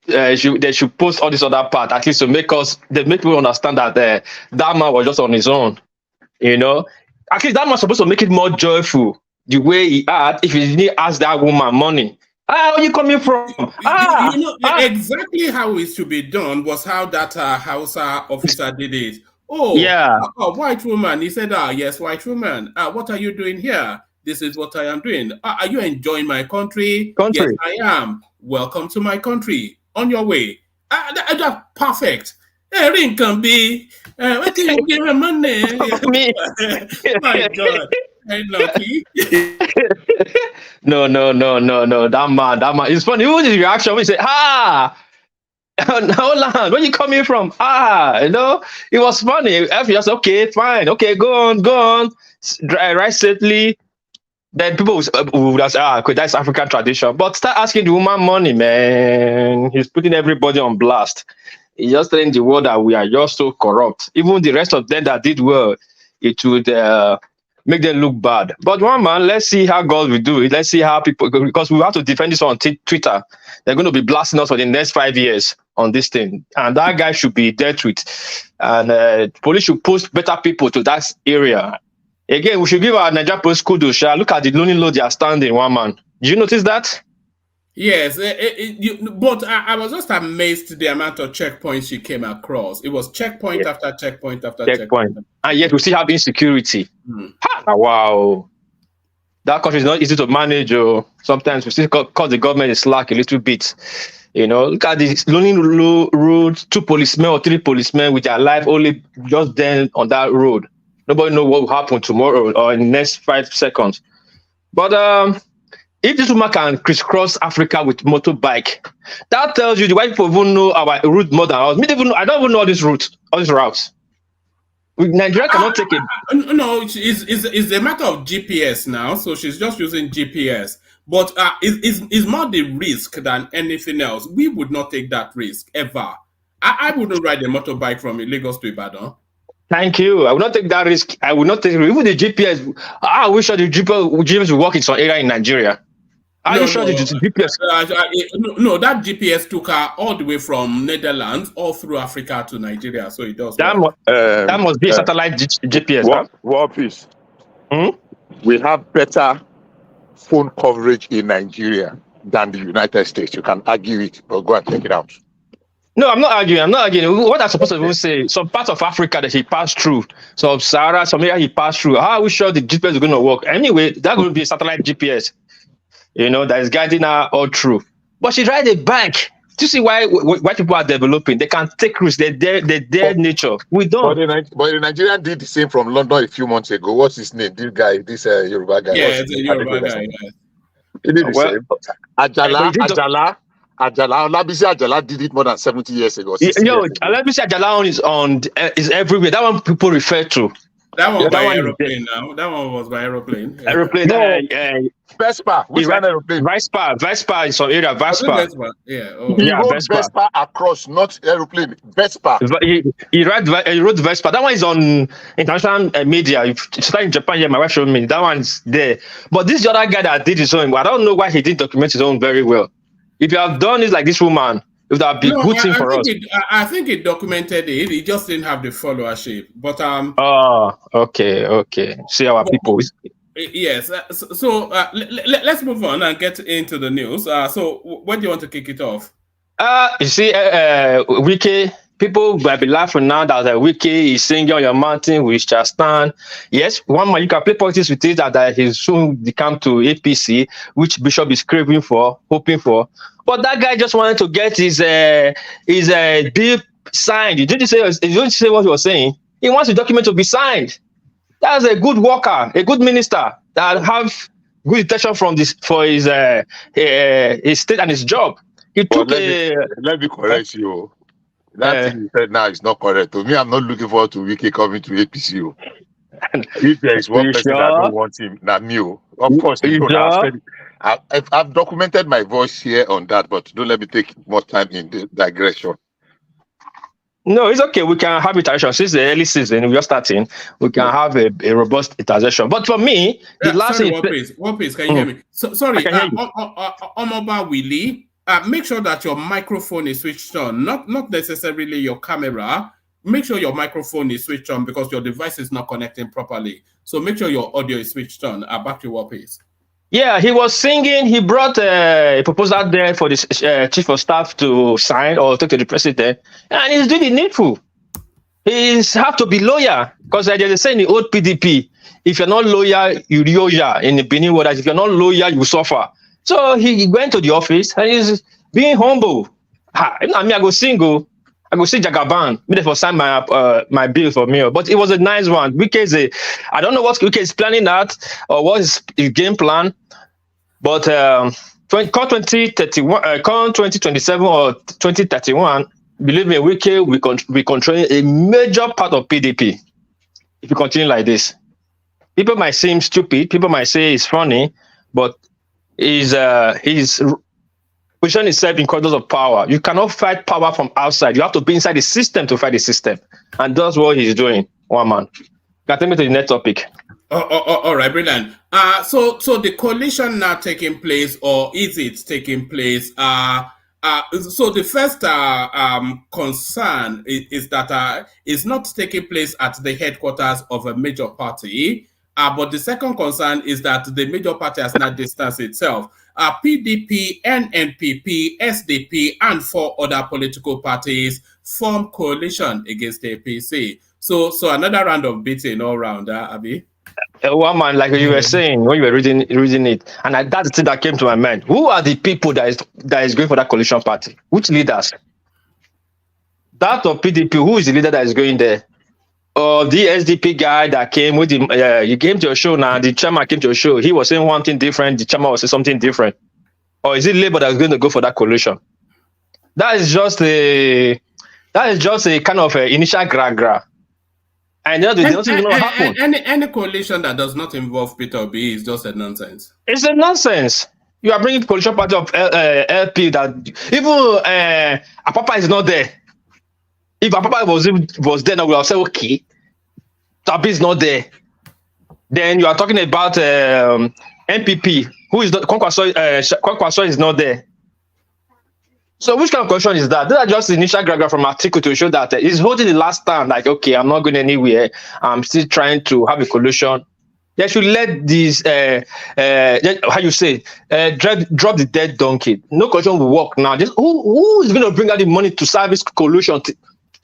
They should post all this other part at least to make people understand that that man was just on his own. You know, at least that man's supposed to make it more joyful. The way he had, if he didn't ask that woman money. Where are you coming from? Exactly how it should be done was how that Hausa officer did it. Oh, yeah. White woman. He said, yes, white woman. What are you doing here? This is what I am doing. Are you enjoying my country? Yes, I am. Welcome to my country. On your way. That's perfect. Ring can be. What do you give him money? My God. Lucky. No. That man. It's funny. Even his reaction when he said, hold on, where you coming from? You know, it was funny. F just okay, fine, okay, go on. Right safely. then people would say, okay, that's African tradition. But start asking the woman money, man. He's putting everybody on blast. He's just telling the world that we are just so corrupt. Even the rest of them that did well, it would make them look bad. But one man, let's see how God will do it. Let's see how people, because we have to defend this on Twitter. They're going to be blasting us for the next 5 years on this thing. And that guy should be dealt with. And police should post better people to that area. Again, we should give our Nigeria Post kudos. Look at the lonely load they are standing, one man. Did you notice that? Yes, but I was just amazed the amount of checkpoints she came across. It was checkpoint after checkpoint after checkpoint. And yet we still have insecurity. Wow. That country is not easy to manage. Sometimes we still cause the government is slack a little bit. You know, look at the lonely road, 2 policemen or 3 policemen with their life only just then on that road. Nobody knows what will happen tomorrow or in the next 5 seconds. But if this woman can crisscross Africa with motorbike, that tells you the white people even know our route more than us. I don't even know all these routes. Nigeria cannot take it. No, it's a matter of GPS now. So she's just using GPS. But it's more the risk than anything else. We would not take that risk ever. I wouldn't ride a motorbike from Lagos to Ibadan. Thank you. I will not take that risk. I will not take even the GPS. I wish the GPS will work in some area in Nigeria. Are you sure the GPS? No, that GPS took her all the way from Netherlands all through Africa to Nigeria. So it does. That must be a satellite GPS. War Peace. We have better phone coverage in Nigeria than the United States. You can argue it, but go and check it out. No, I'm not arguing. What I'm supposed to say, some parts of Africa that he passed through, some Sahara, some area he passed through. How are we sure the GPS is going to work? Anyway, that's going to be a satellite GPS, that is guiding her all through. But she ride a bike. Do you see why people are developing? They can take risks. They're their nature. We don't. But the Nigerian did the same from London a few months ago. What's his name? This guy, Yoruba guy. Yeah, it's a Yoruba guy. He did the same. Olabisi Ajala did it more than 70 years ago. Olabisi Ajala is everywhere. That one people refer to. That one by aeroplane now. That one was by aeroplane. Yeah. Aeroplane. No. Vespa. Which one aeroplane? Vespa is some area. Vespa. Yeah. He rode Vespa across, not aeroplane. Vespa. He rode Vespa. That one is on international media. If you start in Japan, my wife showed me. That one's there. But this other guy that did his own, I don't know why he didn't document his own very well. If you have done it like this woman, it would have been good thing for us. I think it documented it. It just didn't have the followership. But okay. See our people. Yes. So let's move on and get into the news. So when do you want to kick it off? You see, Wiki. People might be laughing now that Wiki is singing on your mountain, we shall stand. Yes, one man you can play politics with it that he's soon come to APC, which Bishop is craving for, hoping for. But that guy just wanted to get his bill signed. You didn't say what he was saying. He wants the document to be signed. That's a good worker, a good minister that have good intention for his state and his job. He took let me correct you. That thing you said now is not correct. To me, I'm not looking forward to Wiki coming to APC. If there is one person that don't want him, not me. Of course, I've documented my voice here on that, but don't let me take more time in the digression. No, it's okay. We can have iteration. Since the early season, we are starting. We can have a robust iteration. But for me, the last thing... One piece, can you hear me? So, sorry, Omoba Willie, make sure that your microphone is switched on, not necessarily your camera. Make sure your microphone is switched on because your device is not connecting properly. So make sure your audio is switched on. Back to what piece? Yeah, he was singing. He brought a proposal there for the chief of staff to sign or take to the president, and he's doing the needful. He have to be loyal because they say in the old PDP, if you're not loyal, you loyal. In the Benin world, if you're not loyal, you suffer. So he went to the office and he's being humble. I go single. I go see Jagaban. Me for sign my bill for me. But it was a nice one. I don't know what Wike is planning at or what is his game plan. But come 2027 or 2031, believe me, Wike will be controlling a major part of PDP if you continue like this. People might seem stupid. People might say it's funny, but his position itself in corridors of power. You cannot fight power from outside. You have to be inside the system to fight the system, and that's what he's doing. One man. Can take me to the next topic. All right, brilliant. So the coalition now taking place, or is it taking place? So the first concern is that it's not taking place at the headquarters of a major party. But the second concern is that the major party has not distanced itself. PDP, NNPP, SDP, and 4 other political parties form coalition against the APC. So another round of beating all round, Abi. One man, like you were saying when you were reading it, and that's the thing that came to my mind. Who are the people that is going for that coalition party? Which leaders? That of PDP, who is the leader that is going there? Or the SDP guy that came with him? He came to your show now. The chairman came to your show. He was saying one thing different. The chairman was saying something different. Or is it Labour that is going to go for that coalition? That is just a kind of initial gra-gra. And they don't even know what happened. Any coalition that does not involve Peter Obi is just a nonsense. It's a nonsense. You are bringing coalition party of LP that even Apapa is not there. If Apapa was there, now we will say okay. Tabi is not there. Then you are talking about NPP, who is not Kwankwaso is not there. So which kind of coalition is that? These are just the initial graph from article to show that he's holding the last stand, like, okay, I'm not going anywhere. I'm still trying to have a coalition. They should let these, how you say, drop the dead donkey. No coalition will work now. Just who is going to bring out the money to service coalition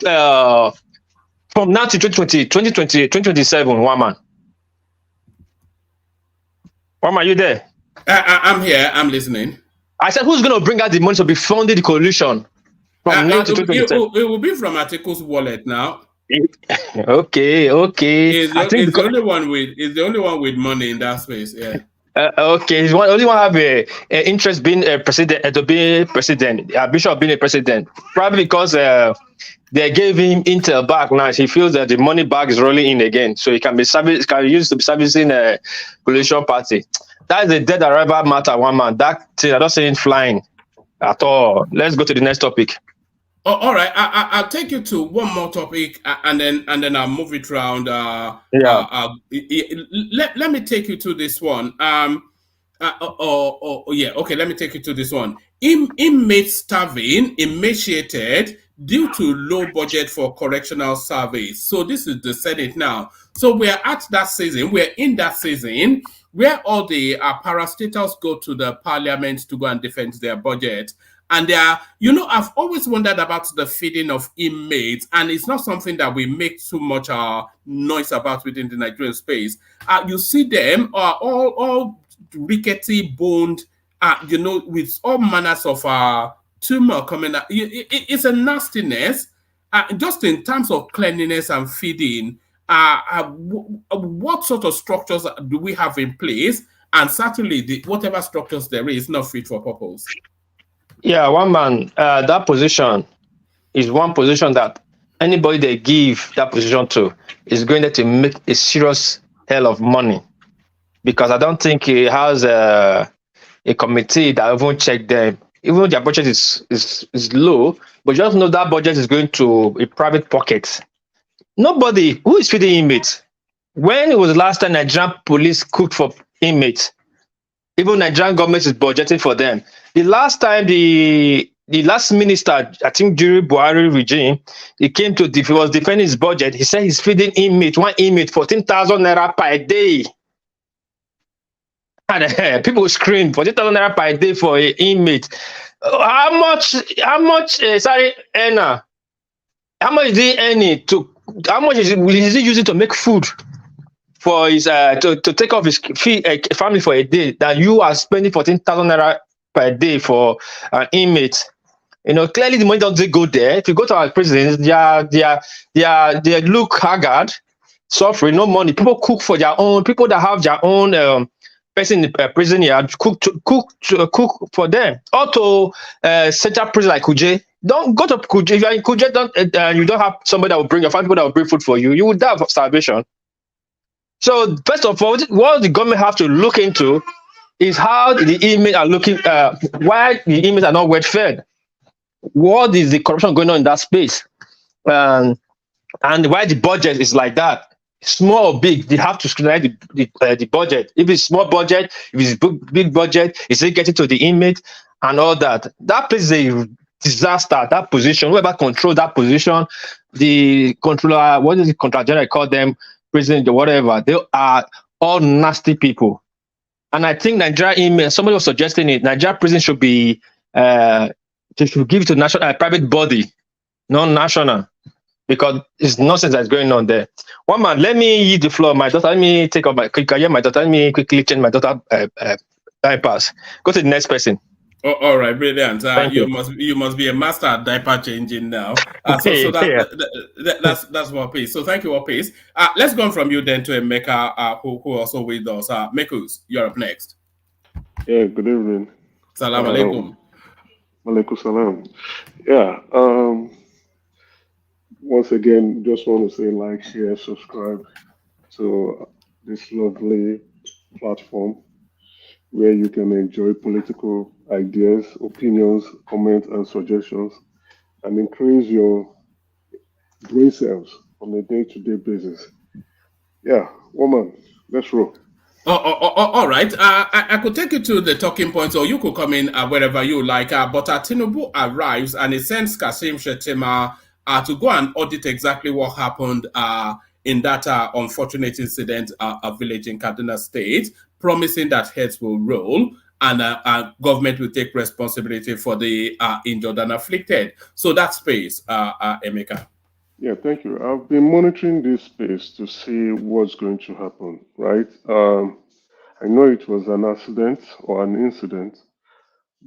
from now to 2027, one man? One man, you there? I'm here. I'm listening. I said, who's going to bring out the money to be funding the coalition from now to 2027? It will be from Atiku's wallet now. Okay. He's the only one with money in that space. Yeah. Okay, he's the only one have a interest being a president, to be a president. Bishop being a president, probably because they gave him intel back now. He feels that the money bag is rolling in again, so he can be used to be servicing a coalition party. That is a dead arrival matter, one man. That thing, I don't say it flying at all. Let's go to the next topic. Oh, all right. I'll take you to one more topic, and then I'll move it around. Let me take you to this one. Okay. Let me take you to this one. Inmates starving, emaciated due to low budget for correctional service. So this is the Senate now. So we're at that season. We're in that season where all the parastatals go to the parliament to go and defend their budget. And they are, I've always wondered about the feeding of inmates, and it's not something that we make too much noise about within the Nigerian space. You see them all rickety boned, with all manners of tumor coming out. It's a nastiness, just in terms of cleanliness and feeding. What sort of structures do we have in place? And certainly, whatever structures there is not fit for purpose. Yeah, one man, that position is one position that anybody they give that position to is going to make a serious hell of money, because I don't think he has a committee that even check them. Even their budget is low, but just know that budget is going to a private pocket. Nobody who is feeding inmates. When it was the last time Nigerian police cooked for inmates? Even Nigerian government is budgeting for them. The last time the last minister, I think during Buhari regime, he was defending his budget. He said he's feeding one inmate 14,000 naira per day. And people scream 14,000 naira per day for an inmate. How much Anna? How much is he earning how much is he using to make food for his to take off his family for a day, that you are spending 14,000 naira per day for an inmate? Clearly the money doesn't go there. If you go to our prisons, they look haggard, suffering, no money. People cook for their own. People that have their own person in the prison here cook for them. Also, central prison like Kuje. Don't go to Kuje. If you are in Kuje, you don't have somebody that will bring your family, people that will bring food for you. You will die of starvation. So first of all, what the government have to look into is how the emails are looking, why the emails are not well fed. What is the corruption going on in that space? And why the budget is like that. Small or big, they have to scrutinize the budget. If it's small budget, if it's big budget, is it getting to the inmate and all that? That place is a disaster. That position, whoever control that position, the controller, what is the controller general call them, president or whatever, they are all nasty people. And I think Nigeria inmate, somebody was suggesting it, Nigeria prison should be they should give it to national private body, non-national, because it's nonsense that's going on there. One man, let me use the floor. My daughter, let me take up my daughter. Let me quickly change my daughter diapers. Go to the next person. Oh, all right, brilliant. You must be a master at diaper changing now. That's what pays. So thank you, what pays. Let's go on from you then to Emeka, who also with us. Mekus, you're up next. Yeah, good evening. Salam alaikum. Alaikum salam. Yeah. Once again, just want to say like, share, subscribe to this lovely platform where you can enjoy political ideas, opinions, comments, and suggestions, and increase your brain cells on a day-to-day basis. Yeah, woman, let's roll. All right. I could take you to the talking points, or you could come in wherever you like. But Tinubu arrives and he sends Kasim Shettima to go and audit exactly what happened in that unfortunate incident, a village in Kaduna State, promising that heads will roll and government will take responsibility for the injured and afflicted. So that space, Emeka. Yeah, thank you. I've been monitoring this space to see what's going to happen, right? I know it was an accident or an incident,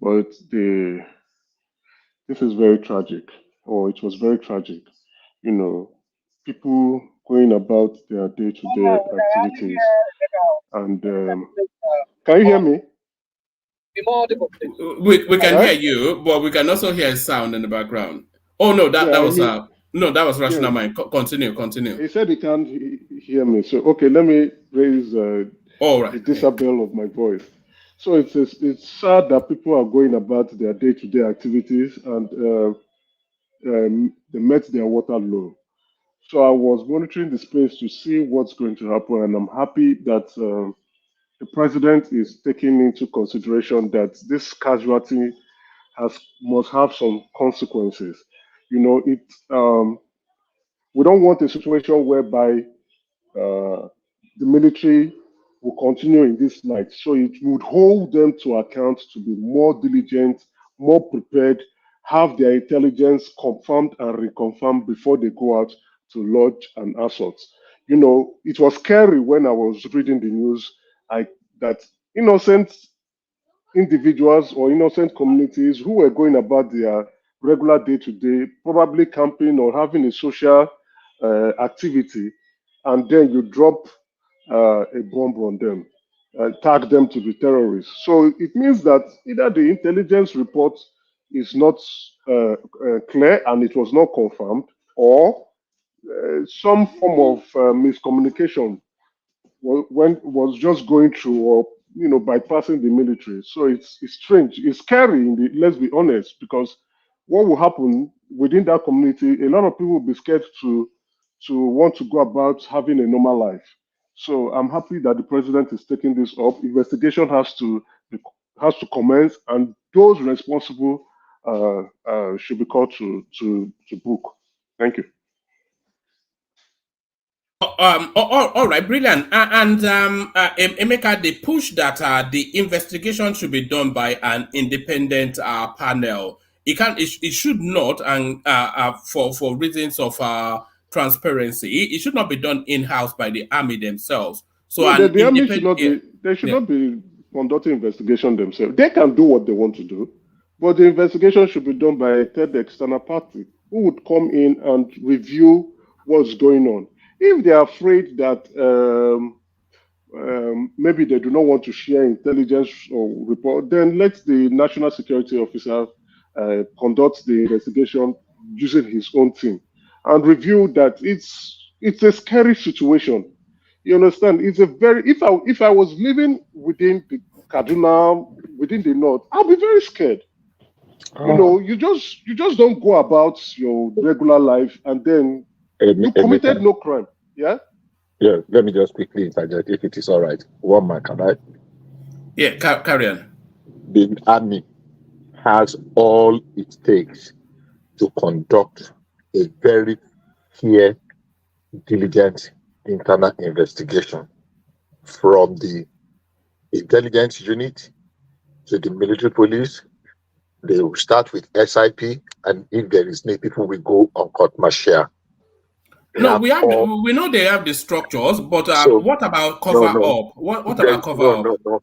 but this is very tragic, or it was very tragic. You know, people going about their day-to-day activities. And can you hear me? We can hear you, but we can also hear sound in the background. Oh no, that was rational mind. Continue. He said he can't hear me. So okay, let me raise the decibel of my voice. So it's sad that people are going about their day-to-day activities and they met their water low. So I was monitoring the space to see what's going to happen, and I'm happy that the president is taking into consideration that this casualty must have some consequences. You know, we don't want a situation whereby the military will continue in this light. So it would hold them to account to be more diligent, more prepared, have their intelligence confirmed and reconfirmed before they go out to lodge an assault. You know, it was scary when I was reading the news that innocent individuals or innocent communities who were going about their regular day-to-day, probably camping or having a social activity, and then you drop a bomb on them, tag them to the terrorists. So it means that either the intelligence report is not clear and it was not confirmed, or some form of miscommunication was just going through, or bypassing the military. So it's strange, it's scary. Let's be honest, because what will happen within that community? A lot of people will be scared to want to go about having a normal life. So I'm happy that the president is taking this up. Investigation has to commence, and those responsible should be called to book. Thank you. All right, brilliant. And Emeka, they push that the investigation should be done by an independent panel. It should not, and for reasons of transparency, it should not be done in-house by the army themselves. So the army should not be. They should not be conducting investigation themselves. They can do what they want to do, but the investigation should be done by a third external party who would come in and review what's going on. If they are afraid that maybe they do not want to share intelligence or report, then let the national security officer conduct the investigation using his own team and review that. It's a scary situation. You understand? It's a very if I was living within the Kaduna, within the north, I'll be very scared. You know, you just don't go about your regular life and then you committed no crime. Yeah? Yeah, let me just quickly interject if it is all right. One man, can I? Yeah, carry on. The army has all it takes to conduct a very fair, diligent internal investigation from the intelligence unit to the military police. They will start with SIP, and if there is need, people will go on court martial. No, we know they have the structures, but what about cover up? What about cover up? No.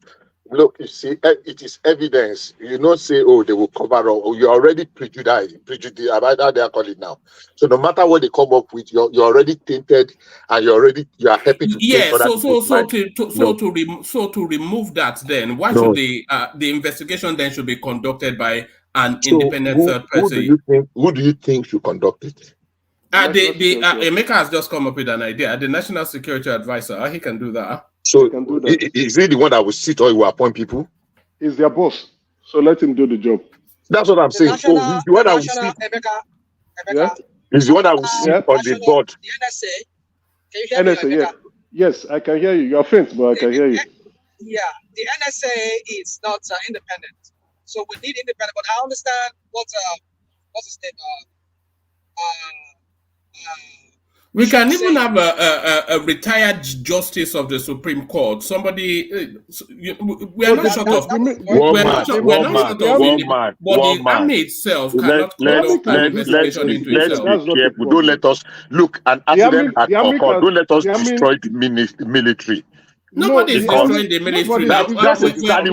Look, you see, it is evidence. You not say, oh, they will cover up. Oh, you're already prejudiced about how they are calling it now. So no matter what they come up with, you're already tainted, and you are happy to. Yeah. So to remove that, then why should the investigation then should be conducted by an independent third party? Who do you think should conduct it? Emeka has just come up with an idea. The National Security Advisor, he can do that. So is he the one that will sit or he will appoint people? He's their boss, so let him do the job. That's what I'm saying. So he's the one that will sit. Yeah? He's the one that will sit on the board. The NSA. Can you hear me? NSA, yeah. Yes, I can hear you. You're faint, but I can hear you. Yeah, the NSA is not independent, so we need independent. But I understand what's his name. We can even have a retired justice of the Supreme Court. Somebody, we are not short of. We're not short of. But the army itself cannot conduct an investigation into itself. Be careful. Don't let us look. An accident had occurred. Don't let us destroy the military. Nobody is destroying the military. That's exactly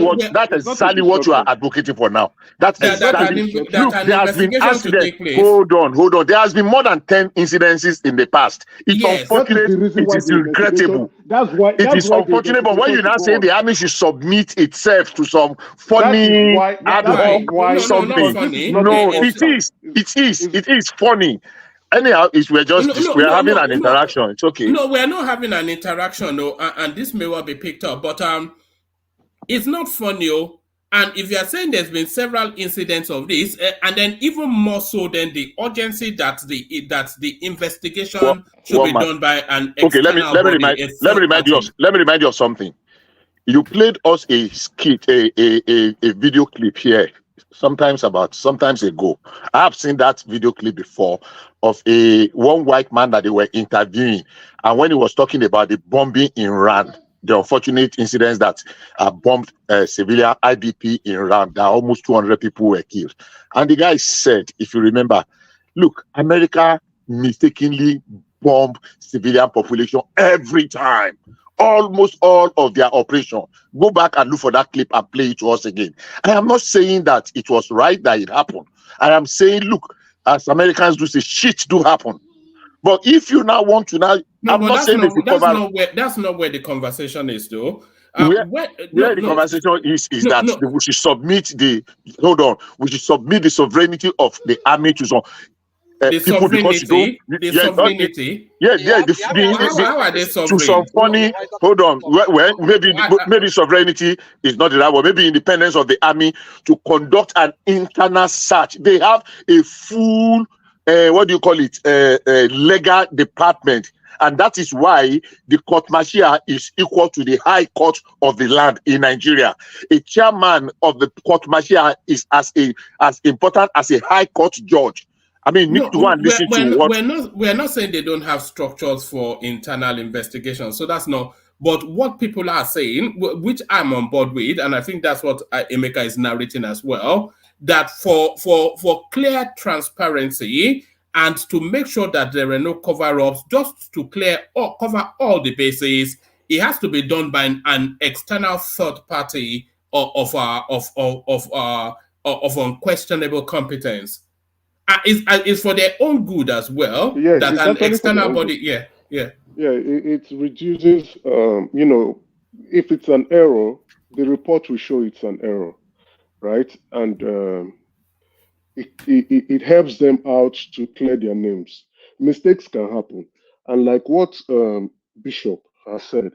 what you are advocating for now. There has been accident. Hold on. There has been more than 10 incidences in the past. It's unfortunate. It is regrettable. It is unfortunate. But when you now say the army should submit itself to some funny ad hoc something, no, it is funny. Anyhow, we're having an interaction. It's okay. No, we're not having an interaction, and this may well be picked up, but it's not funny. And if you are saying there's been several incidents of this, and then even more so than the urgency that the investigation should be done by an external body. Let me remind you of something. You played us a skit, a video clip here. Sometimes ago. I have seen that video clip before of one white man that they were interviewing, and when he was talking about the bombing in Iran, the unfortunate incidents that bombed civilian IDP in Iran, that almost 200 people were killed. And the guy said, if you remember, look, America mistakenly bomb civilian population every time. Almost all of their operation. Go back and look for that clip and play it to us again. I am not saying that it was right that it happened. I am saying, look, as Americans do say, shit do happen. But if you now want to I'm not saying that's not where the conversation is, though. The conversation is that we should submit we should submit the sovereignty of the army to some people because sovereignty. How are they sovereign? To some funny. Hold on. Well, maybe sovereignty is not the right word. Maybe independence of the army to conduct an internal search. They have a full, legal department. And that is why the court martial is equal to the high court of the land in Nigeria. A chairman of the court martial is as important as a high court judge. I mean, we're not saying they don't have structures for internal investigation. So that's not. But what people are saying, which I'm on board with, and I think that's what Emeka is narrating as well, that for clear transparency and to make sure that there are no cover-ups, just to cover all the bases, it has to be done by an external third party of unquestionable competence. It's for their own good as well. Yes, that an external body. Yeah. It reduces. If it's an error, the report will show it's an error, right? And it helps them out to clear their names. Mistakes can happen, and like what Bishop has said,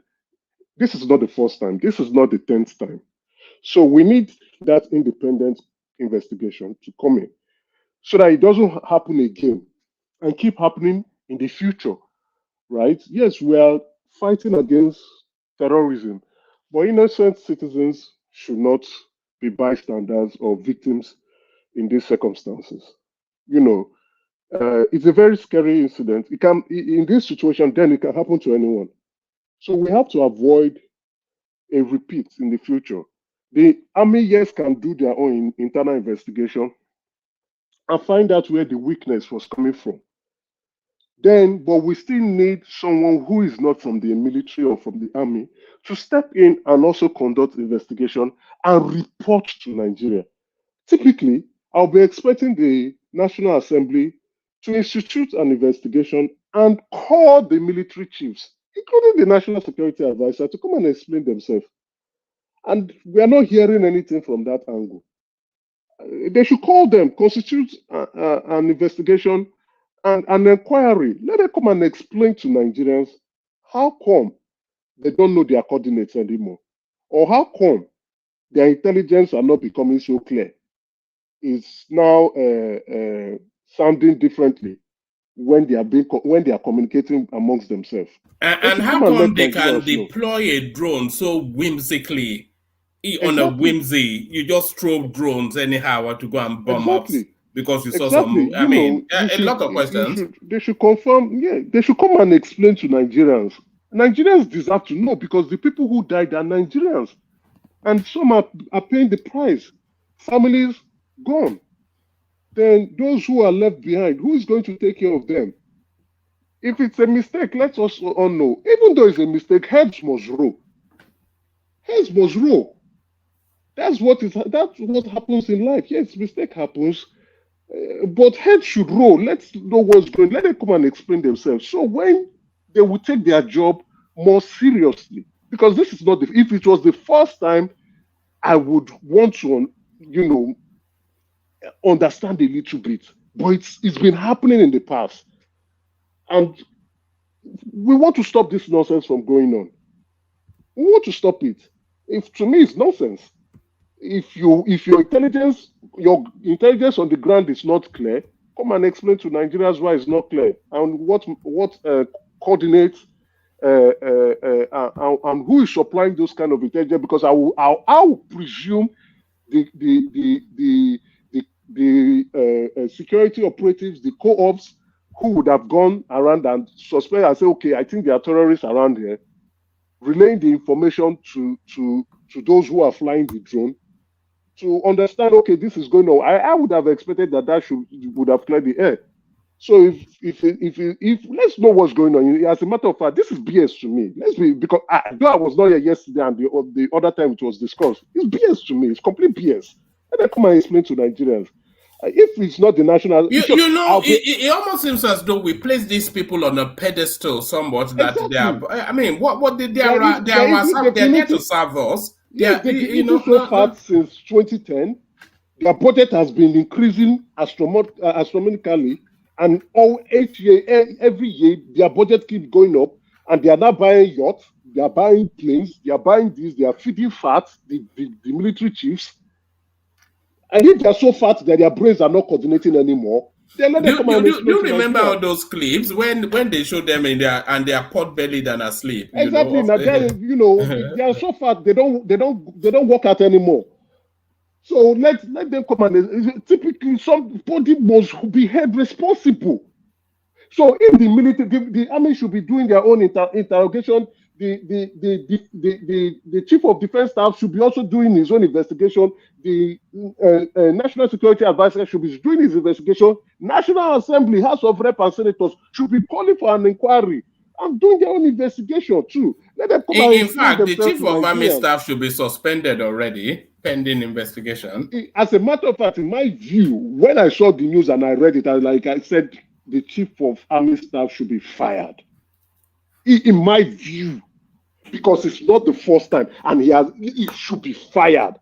this is not the first time. This is not the 10th time. So we need that independent investigation to come in so that it doesn't happen again and keep happening in the future, right? Yes, we are fighting against terrorism, but innocent citizens should not be bystanders or victims in these circumstances. It's a very scary incident. It can, in this situation, then it can happen to anyone. So we have to avoid a repeat in the future. The army, yes, can do their own internal investigation and find out where the weakness was coming from. Then, but we still need someone who is not from the military or from the army to step in and also conduct investigation and report to Nigeria. Typically, I'll be expecting the National Assembly to institute an investigation and call the military chiefs, including the National Security Advisor, to come and explain themselves. And we are not hearing anything from that angle. They should call them, constitute an investigation and an inquiry. Let them come and explain to Nigerians how come they don't know their coordinates anymore, or how come their intelligence are not becoming so clear. It's now sounding differently when they are communicating amongst themselves. And how come they can deploy a drone so whimsically? On a whimsy, you just throw drones anyhow to go and bomb up because you saw some. I mean, a lot of questions. They should confirm. Yeah, they should come and explain to Nigerians. Nigerians deserve to know because the people who died are Nigerians, and some are paying the price. Families gone. Then those who are left behind, who is going to take care of them? If it's a mistake, let us all know. Even though it's a mistake, heads must roll. Heads must roll. That's what happens in life. Yes, mistake happens, but heads should roll. Let's know what's going on. Let them come and explain themselves. So when they will take their job more seriously, because this is not if it was the first time, I would want to, understand a little bit. But it's been happening in the past, and we want to stop this nonsense from going on. We want to stop it. To me, it's nonsense. If your intelligence on the ground is not clear, come and explain to Nigerians why it's not clear and what coordinates and who is supplying those kind of intelligence. Because I will presume the security operatives, the co-ops, who would have gone around and suspect and say, okay, I think there are terrorists around here, relaying the information to those who are flying the drone to understand, okay, this is going on. I would have expected that would have cleared the air. So if let's know what's going on. As a matter of fact, this is BS to me. Because I was not here yesterday and the other time it was discussed. It's BS to me. It's complete BS. And then come and explain to Nigerians. If it's not the national, it almost seems as though we place these people on a pedestal somewhat. That they are. I mean, what did they are there to serve us? Yes, they've been eating so fat since 2010. Their budget has been increasing astronomically, and every year their budget keeps going up, and they are now buying yachts, they are buying planes, they are buying this, they are feeding fat the military chiefs. And if they are so fat that their brains are not coordinating anymore, then let them come and explain. You remember all those clips when they show them in their pot-bellied and asleep? Exactly. Now they are so fat they don't work out anymore. So let them come and typically somebody must be held responsible. So in the military, the army should be doing their own interrogation. The chief of defense staff should be also doing his own investigation. The national security advisor should be doing his investigation. National Assembly, House of Rep and Senators should be calling for an inquiry and doing their own investigation too. Let them come in fact, the chief of army staff should be suspended already, pending investigation. As a matter of fact, in my view, when I saw the news and I read it, I said the chief of army staff should be fired. In my view, because it's not the first time, and he should be fired.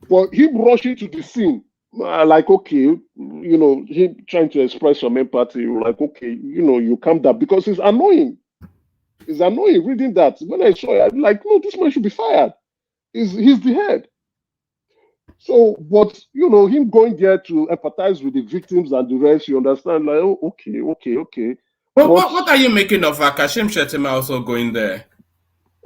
But him rushing to the scene, okay, him trying to express some empathy, okay, you calm down because it's annoying. It's annoying reading that. When I saw it, I'm like, no, this man should be fired. He's the head. So, but him going there to empathize with the victims and the rest, you understand? Like, oh, okay. Well, what are you making of Kashim Shettima also going there?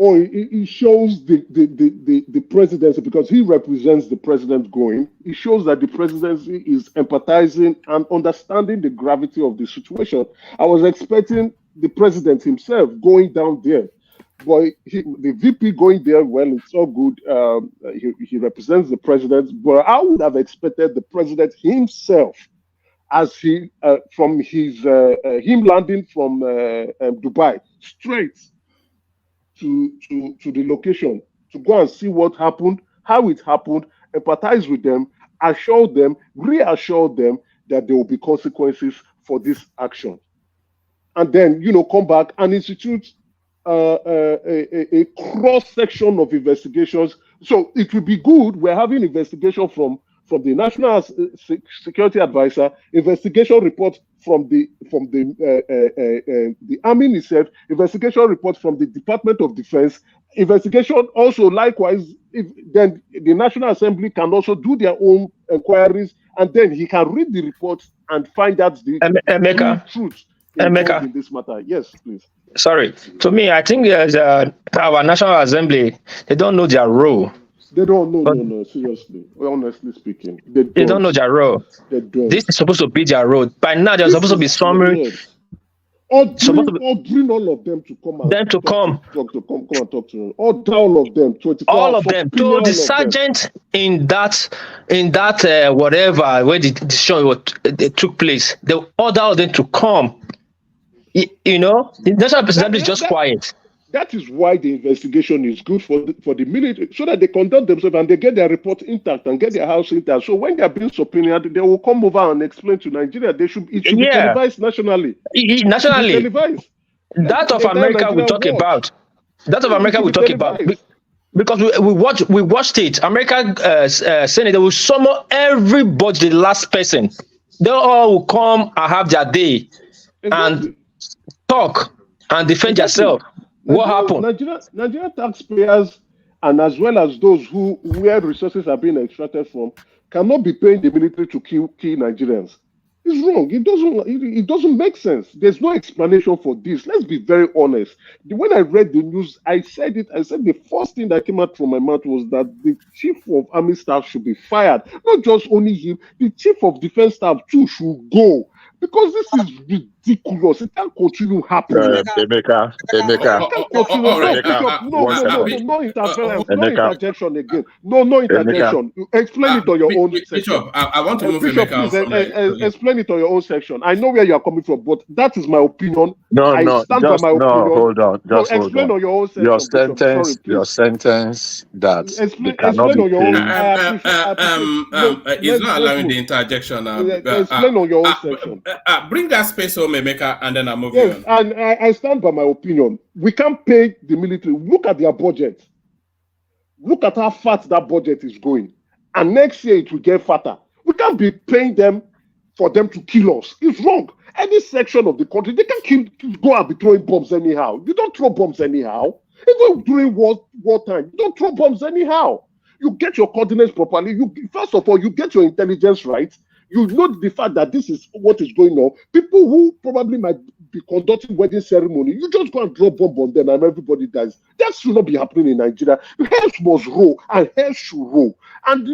Oh, it shows the presidency, because he represents the president going. It shows that the presidency is empathizing and understanding the gravity of the situation. I was expecting the president himself going down there, but the VP going there, well, it's all good. He represents the president, but I would have expected the president himself, as him landing from Dubai straight to the location to go and see what happened, how it happened, empathize with them, reassure them that there will be consequences for this action, and then come back and institute a cross section of investigations. So it would be good. We're having investigation from the National Security Advisor, investigation report from the Army itself, investigation report from the Department of Defense, investigation also likewise. Then the National Assembly can also do their own inquiries, and then he can read the reports and find out the truth in this matter. Yes, please. Sorry. To me, I think our National Assembly, they don't know their role. They don't know, no, seriously. Honestly speaking. They don't know their role. They don't. This is supposed to be their role. By now, they're supposed to be summary. Ordering all of them to come out. Come and talk to them. All of them. 24 all of them. So the sergeant in that whatever where the show took place, they order all of them to come. The National Assembly is just quiet. That is why the investigation is good for the military, so that they conduct themselves and they get their report intact and get their house intact. So when they are being subpoenaed, they will come over and explain to Nigeria. It should be televised nationally. Nationally, televised. That of America we talk about. That of America we talk about. Because we watched it. America Senate, they will summon everybody, the last person. They all will come and have their day and talk and defend yourself. What happened? Nigerian taxpayers, and as well as those where resources are being extracted from, cannot be paying the military to kill Nigerians. It's wrong. It doesn't make sense. There's no explanation for this. Let's be very honest. When I read the news, I said the first thing that came out from my mouth was that the chief of army staff should be fired. Not just only him, the chief of defense staff too should go. Because this is ridiculous. It can't continue happening. Emeka. No interjection again. No interjection. Explain it on your own section. Bishop, I want to move Bishop, please, explain it on your own section. I know where you are coming from, but that is my opinion. No, stand by my opinion. Hold on. Just explain hold on. on your own section. Your sentence that explain cannot on your own. It's not allowing the interjection. Explain on your own section. Bring that space home, Emeka, and then I'll move on. And I stand by my opinion. We can't pay the military. Look at their budget. Look at how fat that budget is going. And next year it will get fatter. We can't be paying them for them to kill us. It's wrong. Any section of the country, they can't go and be throwing bombs anyhow. You don't throw bombs anyhow. Even during wartime, you don't throw bombs anyhow. You get your coordinates properly. First of all, you get your intelligence right. You know the fact that this is what is going on. People who probably might be conducting wedding ceremony, you just go and drop bomb on them and everybody dies. That should not be happening in Nigeria. Heads must roll and heads should roll. And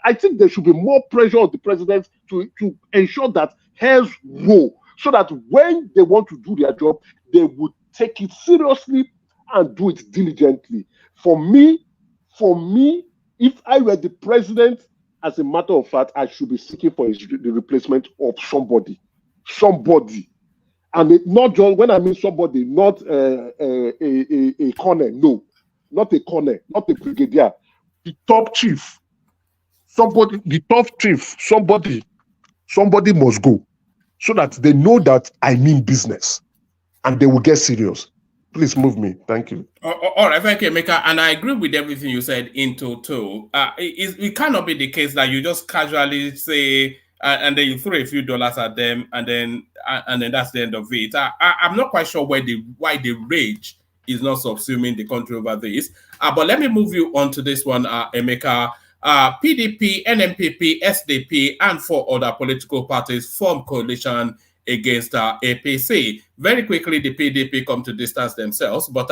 I think there should be more pressure on the president to ensure that heads roll, so that when they want to do their job, they would take it seriously and do it diligently. For me, if I were the president, as a matter of fact, I should be seeking for the replacement of somebody. And not just, when I mean somebody, not a colonel, no. Not a colonel, not a brigadier. The top chief. Somebody must go. So that they know that I mean business. And they will get serious. Please move me. Thank you. All right, thank you, Emeka. And I agree with everything you said in total. It cannot be the case that you just casually say, and then you throw a few dollars at them, and then that's the end of it. I'm not quite sure why the rage is not subsuming the country over this. But let me move you on to this one, Emeka. PDP, NMPP, SDP, and 4 other political parties form coalition against APC. Very quickly, the PDP come to distance themselves, but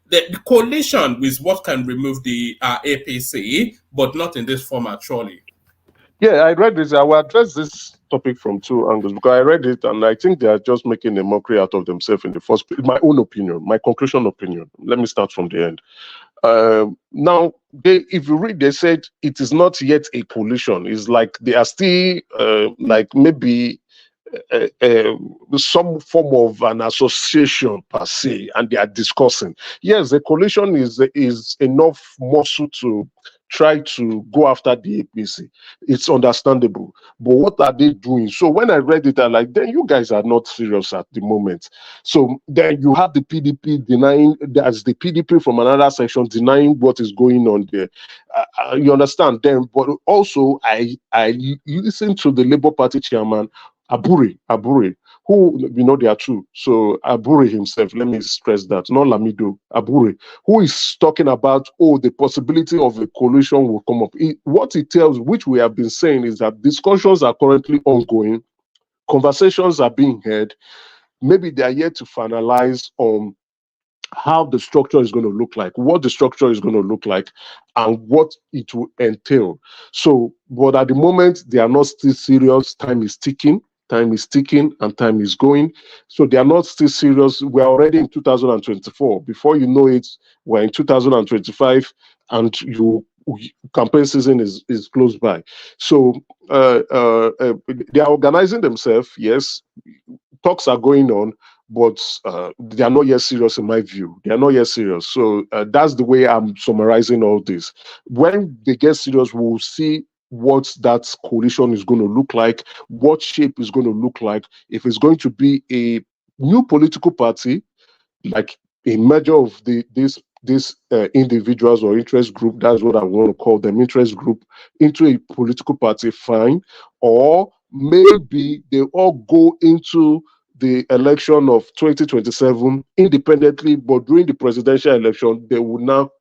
the coalition is what can remove the APC, but not in this format, surely. Yeah, I read this. I will address this topic from 2 angles because I read it and I think they are just making a mockery out of themselves in the first place. My own opinion, my conclusion opinion. Let me start from the end. Now, if you read, they said it is not yet a coalition. It's like they are still like maybe some form of an association per se, and they are discussing. Yes, the coalition is enough muscle to try to go after the APC. It's understandable. But what are they doing? So when I read it, I like, then you guys are not serious at the moment. So then you have the PDP denying, that's the PDP from another section denying what is going on there. You understand them? But also, I listened to the Labour Party chairman, Abure, who, you know, they are two. So Abure himself, let me stress that, not Lamido, Abure, who is talking about, the possibility of a coalition will come up. What it tells, which we have been saying, is that discussions are currently ongoing, conversations are being had, maybe they are yet to finalize on how the structure is going to look like, what the structure is going to look like, and what it will entail. So, but at the moment, they are not still serious. Time is ticking and time is going. So they are not still serious. We're already in 2024. Before you know it, we're in 2025 and campaign season is close by. So they are organizing themselves, yes. Talks are going on, but they are not yet serious in my view. They are not yet serious. So that's the way I'm summarizing all this. When they get serious, we'll see what that coalition is going to look like, what shape is going to look like, if it's going to be a new political party, like a merger of these individuals or interest group, that's what I want to call them, interest group, into a political party, fine. Or maybe they all go into the election of 2027 independently, but during the presidential election, they will now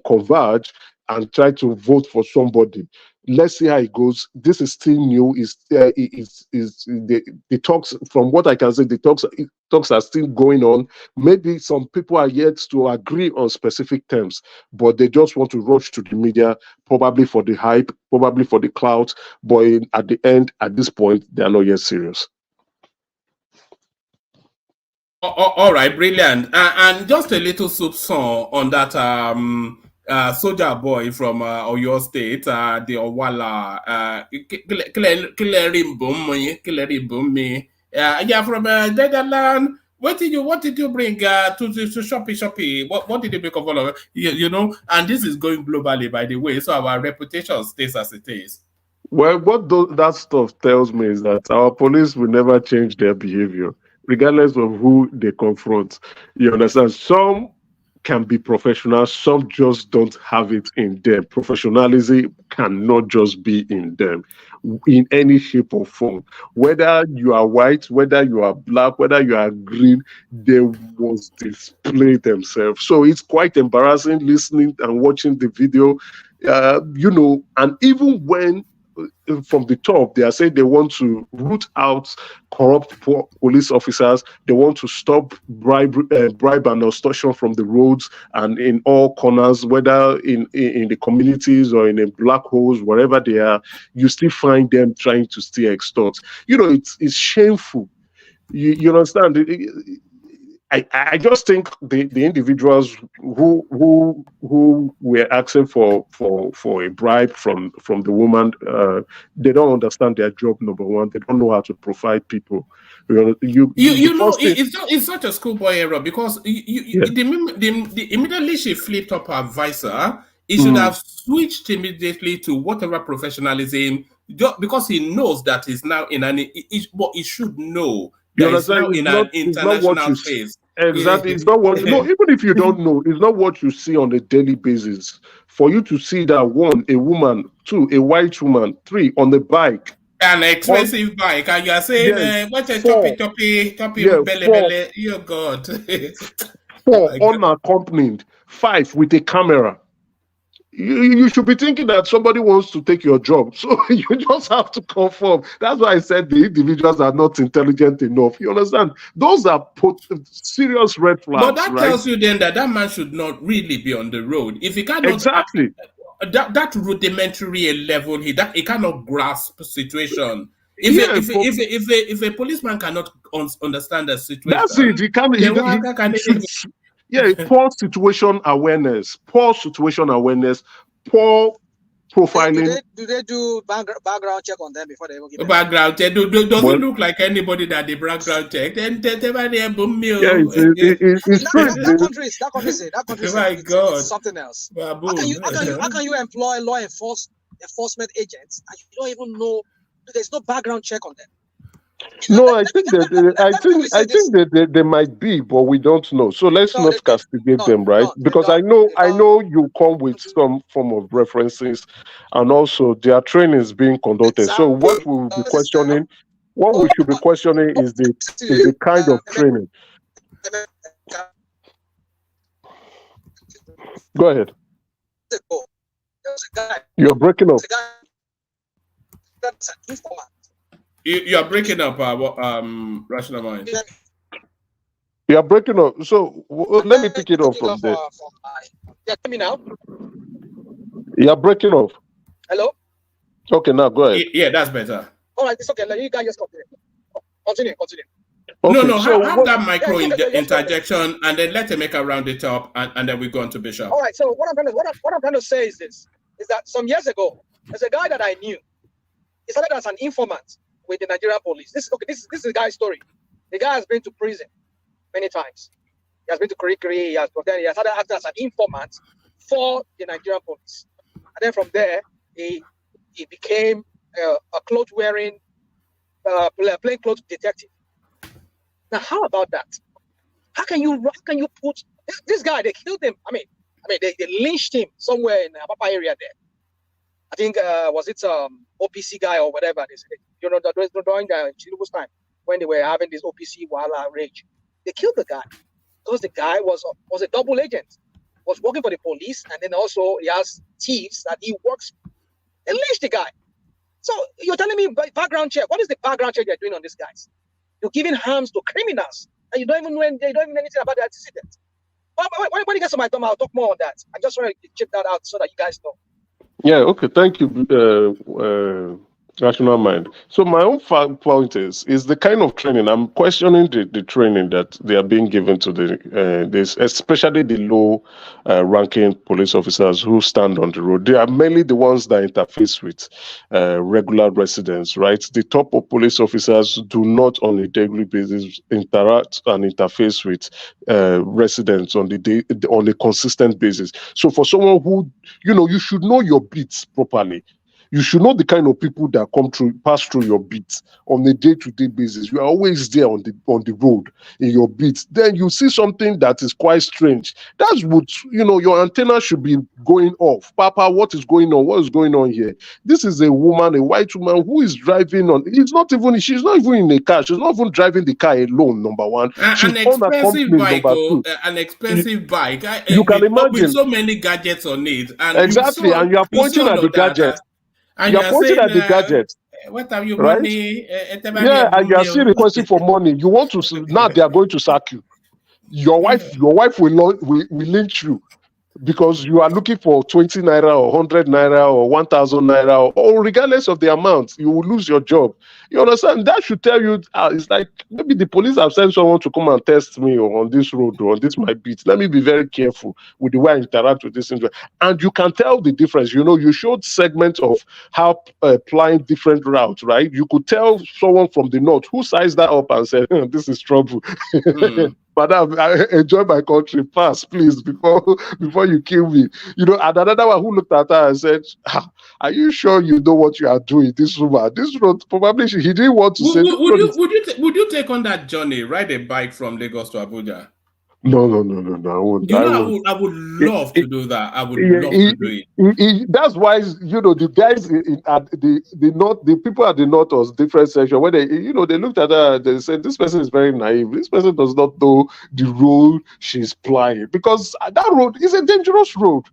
converge and try to vote for somebody. Let's see how it goes. This is still new. The talks, from what I can say, the talks are still going on. Maybe some people are yet to agree on specific terms, but they just want to rush to the media, probably for the hype, probably for the clout. But at the end, at this point, they are not yet serious. All right, brilliant. And just a little soup song on that soldier boy from Oyo State, the Owala, Kaduna B0Mbing. Yeah, from Netherlands. What did you bring to Shopee? What did you make of all of it? You know, and this is going globally, by the way, so our reputation stays as it is. Well, what that stuff tells me is that our police will never change their behavior, regardless of who they confront. You understand? Some can be professional, some just don't have it in them. Professionalism cannot just be in them in any shape or form. Whether you are white, whether you are black, whether you are green, they must display themselves. So it's quite embarrassing listening and watching the video, you know, and even when from the top, they are saying they want to root out corrupt police officers. They want to stop bribe and extortion from the roads and in all corners, whether in the communities or in the black holes, wherever they are. You still find them trying to still extort. You know, it's shameful. You understand? I just think the individuals who were asking for a bribe from the woman, they don't understand their job. Number one, they don't know how to provide people. It's such a schoolboy error because immediately she flipped up her visor, he should have switched immediately to whatever professionalism, just because he knows that he's now in he should know. You understand? In an international phase. Exactly. It's not what no, even if you don't know, it's not what you see on a daily basis. For you to see that, one, a woman, two, a white woman, three, on the bike. An expensive bike, and you are saying, what's a choppy, belle, oh God. 4 unaccompanied, 5 with a camera. You should be thinking that somebody wants to take your job. So you just have to confirm. That's why I said the individuals are not intelligent enough. You understand? Those are serious red flags. But that tells you then that man should not really be on the road. If he cannot exactly that rudimentary level, he cannot grasp the situation. If a policeman cannot understand the situation, that's it. He can't. Poor situation awareness, poor profiling. Do they do background check on them before they even give background check? Doesn't look like anybody that they background check. Then it's true. That country. Oh my God, it's something else. How can you employ law enforcement agents and you don't even know? There's no background check on them. No, I think that they might be, but we don't know. So let's not castigate them, right? Because I know you come with some form of references, and also their training is being conducted. So what we will be questioning, what we should be questioning is the kind of training. Go ahead. You're breaking up. You are breaking up, Rational Mind. You are breaking up. So let me pick it up from there. Yeah, tell me now. You are breaking up. Hello? Okay, now go ahead. Yeah, that's better. All right, it's okay. You guys just continue. Okay, no. Have that micro interjection, and then let Emeka round it up, and then we go on to Bishop. All right. So what I'm trying to say is this: is that some years ago, there's a guy that I knew. He started as an informant with the Nigerian police. This is the guy's story. The guy has been to prison many times. He has been to Kirikiri. He has started acting as an informant for the Nigerian police. And then from there, he became a clothes-wearing, plainclothes detective. Now, how about that? How can you put this guy? They killed him. I mean, they lynched him somewhere in the Apapa area there. I think was it OPC guy or whatever they said. You know, during the Tinubu's time when they were having this OPC Wala rage, they killed the guy because the guy was a double agent, was working for the police, and then also he has thieves that he works. They lynched the guy. So you're telling me background check? What is the background check they're doing on these guys? You're giving harms to criminals, and you don't even know anything about the antecedent. But when you get to my time, I'll talk more on that. I just want to check that out so that you guys know. Yeah, okay, thank you, Rational Mind. So my own point is the kind of training, I'm questioning the training that they are being given to this, especially the low ranking police officers who stand on the road. They are mainly the ones that interface with regular residents, right? The top of police officers do not on a daily basis interact and interface with residents on a consistent basis. So for someone who, you should know your beats properly. You should know the kind of people that pass through your beats on a day-to-day basis. You are always there on the road in your beats. Then you see something that is quite strange. That's what, your antenna should be going off. Papa, what is going on? What is going on here? This is a woman, a white woman who is driving she's not even in a car. She's not even driving the car alone, number one. An expensive bike, an expensive bike. You can imagine. With so many gadgets on it. And exactly, and you are pointing at the gadget. And you're pointing at the gadget. What have you right? money? Yeah, and you are still requesting for money. You want to now they are going to sack you. Your wife will lynch you because you are looking for 20 naira or 100 naira or 1,000 naira or regardless of the amount, you will lose your job. You understand? That should tell you it's like maybe the police have sent someone to come and test me or on this road or on this my beat. Let me be very careful with the way I interact with this individual. And you can tell the difference. You showed segments of how applying different routes, right? You could tell someone from the north who sized that up and said, this is trouble. Madam, I enjoy my country. Pass, please, before you kill me. And another one who looked at her and said, are you sure you know what you are doing? This woman, this road, probably he didn't want to say. Would you take on that journey, ride a bike from Lagos to Abuja? No. I won't. I would love to do that. I would love to do it. That's why the guys at the people at the north was different section. When they they looked at her, they said this person is very naive. This person does not know the role she's playing, because that road is a dangerous road.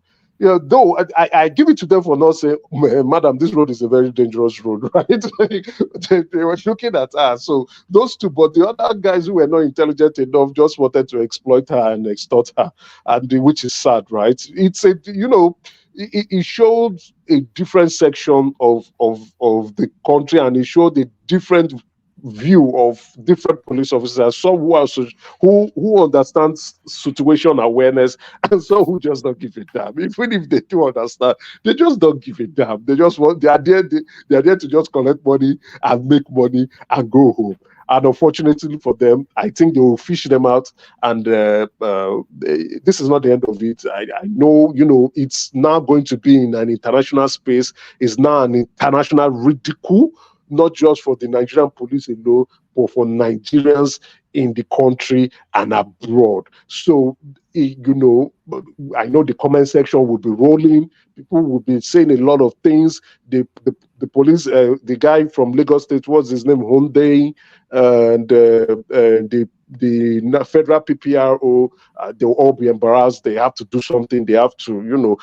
Though I give it to them for not saying, madam, this road is a very dangerous road, right? they were looking at her. So those two, but the other guys who were not intelligent enough just wanted to exploit her and extort her, and which is sad, right? It's it showed a different section of the country, and it showed a different view of different police officers, some who understands situation awareness, and some who just don't give a damn. Even if they do understand, they just don't give a damn. They are there to just collect money and make money and go home. And unfortunately for them, I think they will fish them out. And this is not the end of it. I know, it's now going to be in an international space. It's now an international ridicule, not just for the Nigerian police alone, but for Nigerians in the country and abroad. So, I know the comment section will be rolling. People will be saying a lot of things. The police, the guy from Lagos State, what's his name, B0Mbing, and the federal PPRO, they'll all be embarrassed. They have to do something. They have to,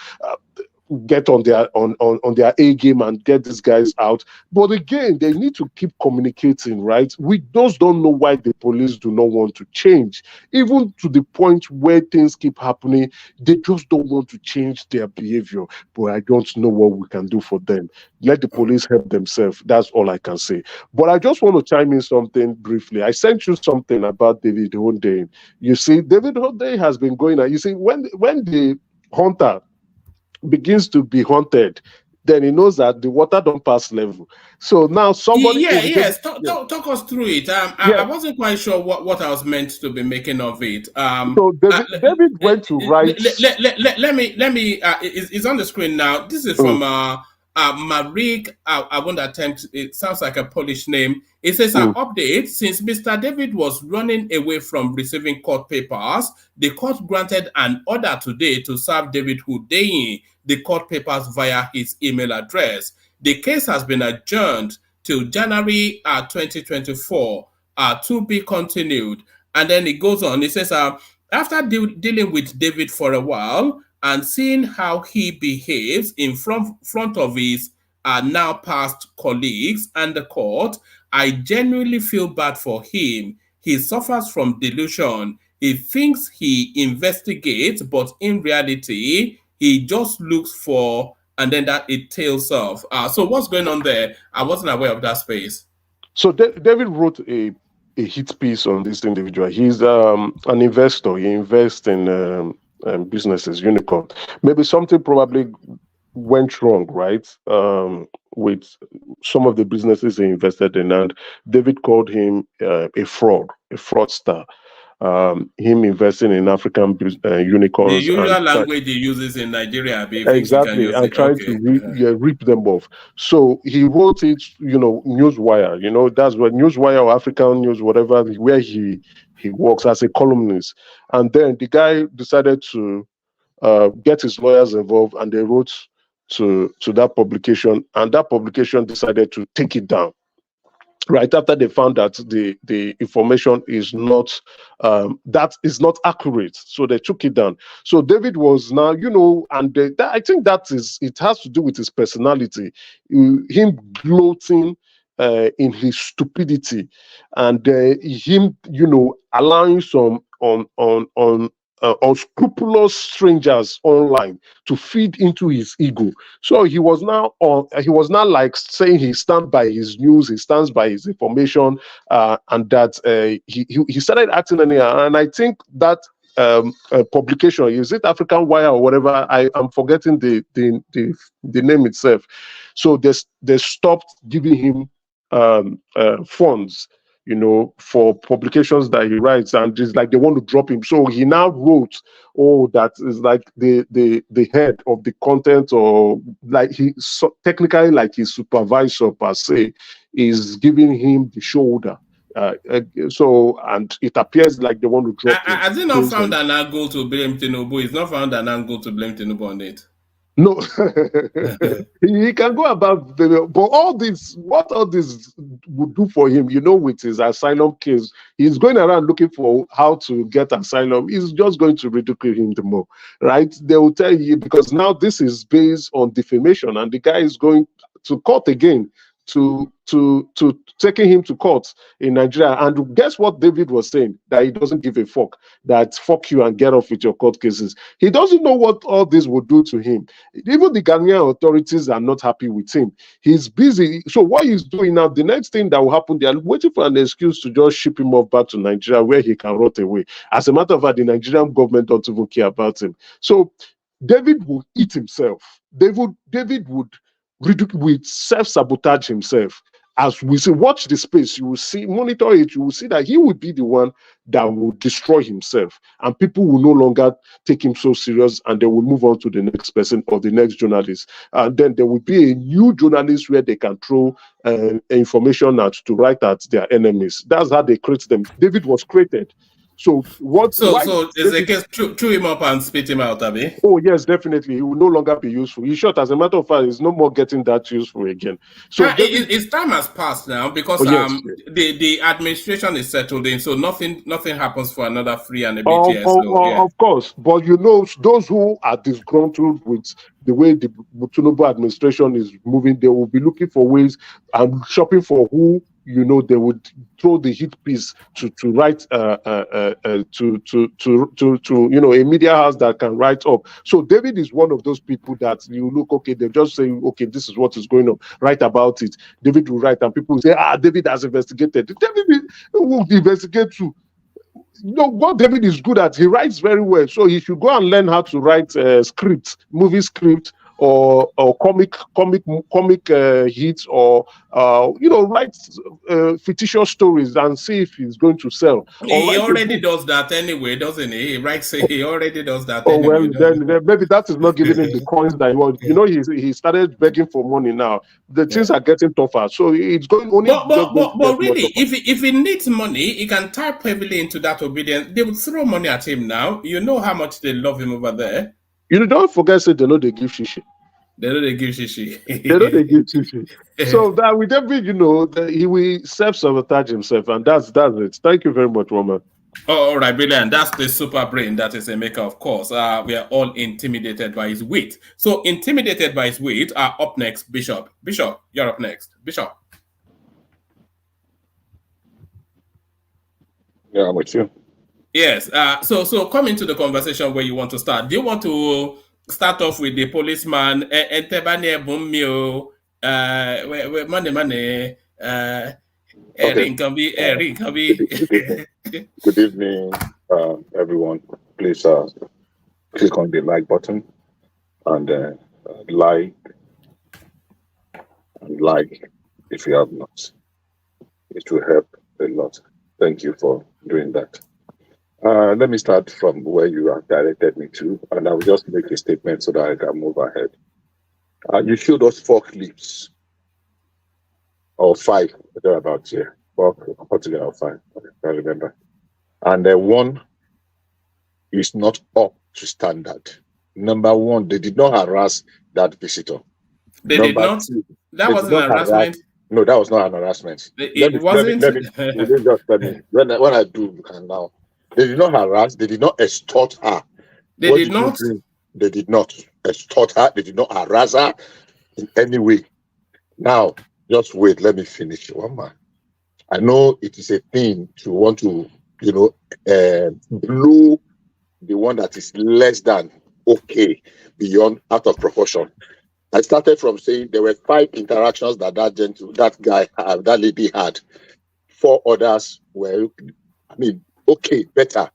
get on their A game and get these guys out. But again, they need to keep communicating, right? We just don't know why the police do not want to change, even to the point where things keep happening. They just don't want to change their behavior. But I don't know what we can do for them. Let the police help themselves. That's all I can say. But I just want to chime in something briefly. I sent you something about David B0Mbing. You see, David B0Mbing has been going on. You see, when the hunter begins to be haunted, then he knows that the water don't pass level. So now somebody... Talk us through it. I wasn't quite sure what I was meant to be making of it. So David went to write... Let me. It's on the screen now. This is from Marik. I won't attempt. It sounds like a Polish name. It says an update. Since Mr. David was running away from receiving court papers, the court granted an order today to serve David B0Mbing the court papers via his email address. The case has been adjourned till January 2024 to be continued. And then it goes on. It says, after dealing with David for a while and seeing how he behaves in front of his now past colleagues and the court, I genuinely feel bad for him. He suffers from delusion. He thinks he investigates, but in reality, he just looks for, and then that it tails off. So what's going on there? I wasn't aware of that space. So David wrote a hit piece on this individual. He's an investor. He invests in businesses, unicorn. Maybe something probably went wrong, right? With some of the businesses he invested in, and David called him a fraudster. Him investing in African unicorns. The usual language he uses in Nigeria. Exactly, and trying to rip them off. So he wrote it, Newswire. That's what Newswire or African News, whatever, where he works as a columnist. And then the guy decided to get his lawyers involved, and they wrote to that publication, and that publication decided to take it down. Right after they found that the information is not accurate, so they took it down. So David was now, and I think it has to do with his personality, him gloating in his stupidity, and him, allowing some unscrupulous strangers online to feed into his ego. So he was now like saying he stands by his news, he stands by his information, and that he started acting anyhow. And I think that publication, is it African Wire or whatever? I'm forgetting the name itself. So they stopped giving him funds, for publications that he writes, and it's like they want to drop him. So he now wrote, that is like the head of the content, or like technically like his supervisor per se, is giving him the shoulder. So, and it appears like they want to drop him. Has it not found an angle to blame Tinubu? It's not found an angle to blame Tinubu on it. No, he can go about but what all this would do for him, with his asylum case, he's going around looking for how to get asylum. He's just going to ridicule him the more, right? They will tell you, because now this is based on defamation, and the guy is going to court again to taking him to court in Nigeria. And guess what David was saying? That he doesn't give a fuck, that fuck you and get off with your court cases. He doesn't know what all this would do to him. Even the Ghanaian authorities are not happy with him. He's busy. So what he's doing now, the next thing that will happen, they are waiting for an excuse to just ship him off back to Nigeria where he can rot away. As a matter of fact, the Nigerian government don't even care about him. So David will eat himself. David would self-sabotage himself. As we see, watch the space, you will see, monitor it, you will see that he will be the one that will destroy himself, and people will no longer take him so serious, and they will move on to the next person or the next journalist. And then there will be a new journalist where they can throw information out to write at their enemies. That's how they create them. David was created. So what? So is the case chew him up and spit him out, Abi? Oh yes, definitely. He will no longer be useful. He's short. As a matter of fact, he's no more getting that useful again. So his time has passed now because the administration is settled in, so nothing happens for another 3 and a bit years. Of course, but those who are disgruntled with the way the Tinubu administration is moving, they will be looking for ways and shopping for who they would throw the hit piece to write to a media house that can write up. So David is one of those people that you look, okay, they just say, okay, this is what is going on, write about it. David will write, and people will say, David has investigated. David will investigate too. What David is good at, he writes very well. So he should go and learn how to write scripts, movie script, or comic hits, or write fictitious stories and see if he's going to sell. He already does that anyway, doesn't he? He writes. He already does that. Oh anyway, well, then maybe that is not giving him the coins that he wants. He started begging for money now. The things are getting tougher, so it's going only. But really, if he needs money, he can type heavily into that obedience. They would throw money at him now. You know how much they love him over there. Don't forget, say they know they give shishi. They know they give shishi. So that with every, he will self-sabotage himself, and that's it. Thank you very much, woman. Oh, all right, brilliant. That's the super brain that is a maker, of course. We are all intimidated by his wit. So, intimidated by his wit, up next, Bishop. Bishop, you're up next. Bishop. Yeah, I'm with you. Yes. So come into the conversation where you want to start. Do you want to start off with the policeman? Kaduna B0Mbing. Good evening, everyone. Please click on the like button and like if you have not. It will help a lot. Thank you for doing that. Let me start from where you have directed me to, and I'll just make a statement so that I can move ahead. You showed us 4 clips, or 5, thereabouts here. 4 altogether, or 5, I can't remember. And one is not up to standard. Number 1, they did not harass that visitor. They did not? That wasn't an harassment? No, that was not an harassment. It wasn't? Let me when I do now. They did not harass, they did not extort her. They did not extort her, they did not harass her in any way. Now, just wait, let me finish one man. I know it is a thing to want to, blow the one that is less than okay, beyond out of proportion. I started from saying there were 5 interactions that that lady had. 4 others were, okay, better.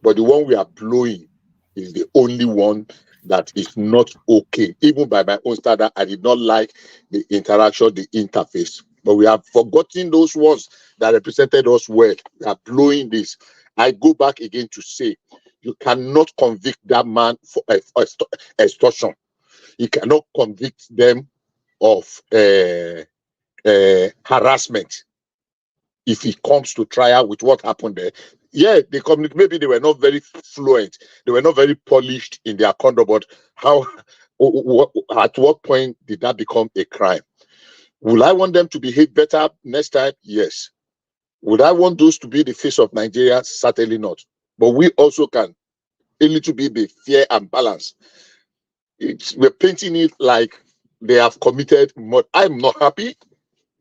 But the one we are blowing is the only one that is not okay. Even by my own standard, I did not like the interaction, the interface. But we have forgotten those ones that represented us well. We are blowing this. I go back again to say, you cannot convict that man for extortion. You cannot convict them of harassment. if it comes to trial with what happened there. Yeah, they communicate. Maybe they were not very fluent, they were not very polished in their conduct. But how? At what point did that become a crime? Will I want them to behave better next time? Yes. Would I want those to be the face of Nigeria? Certainly not. But we also can a little bit be fair and balanced. We're painting it like they have committed more. I'm not happy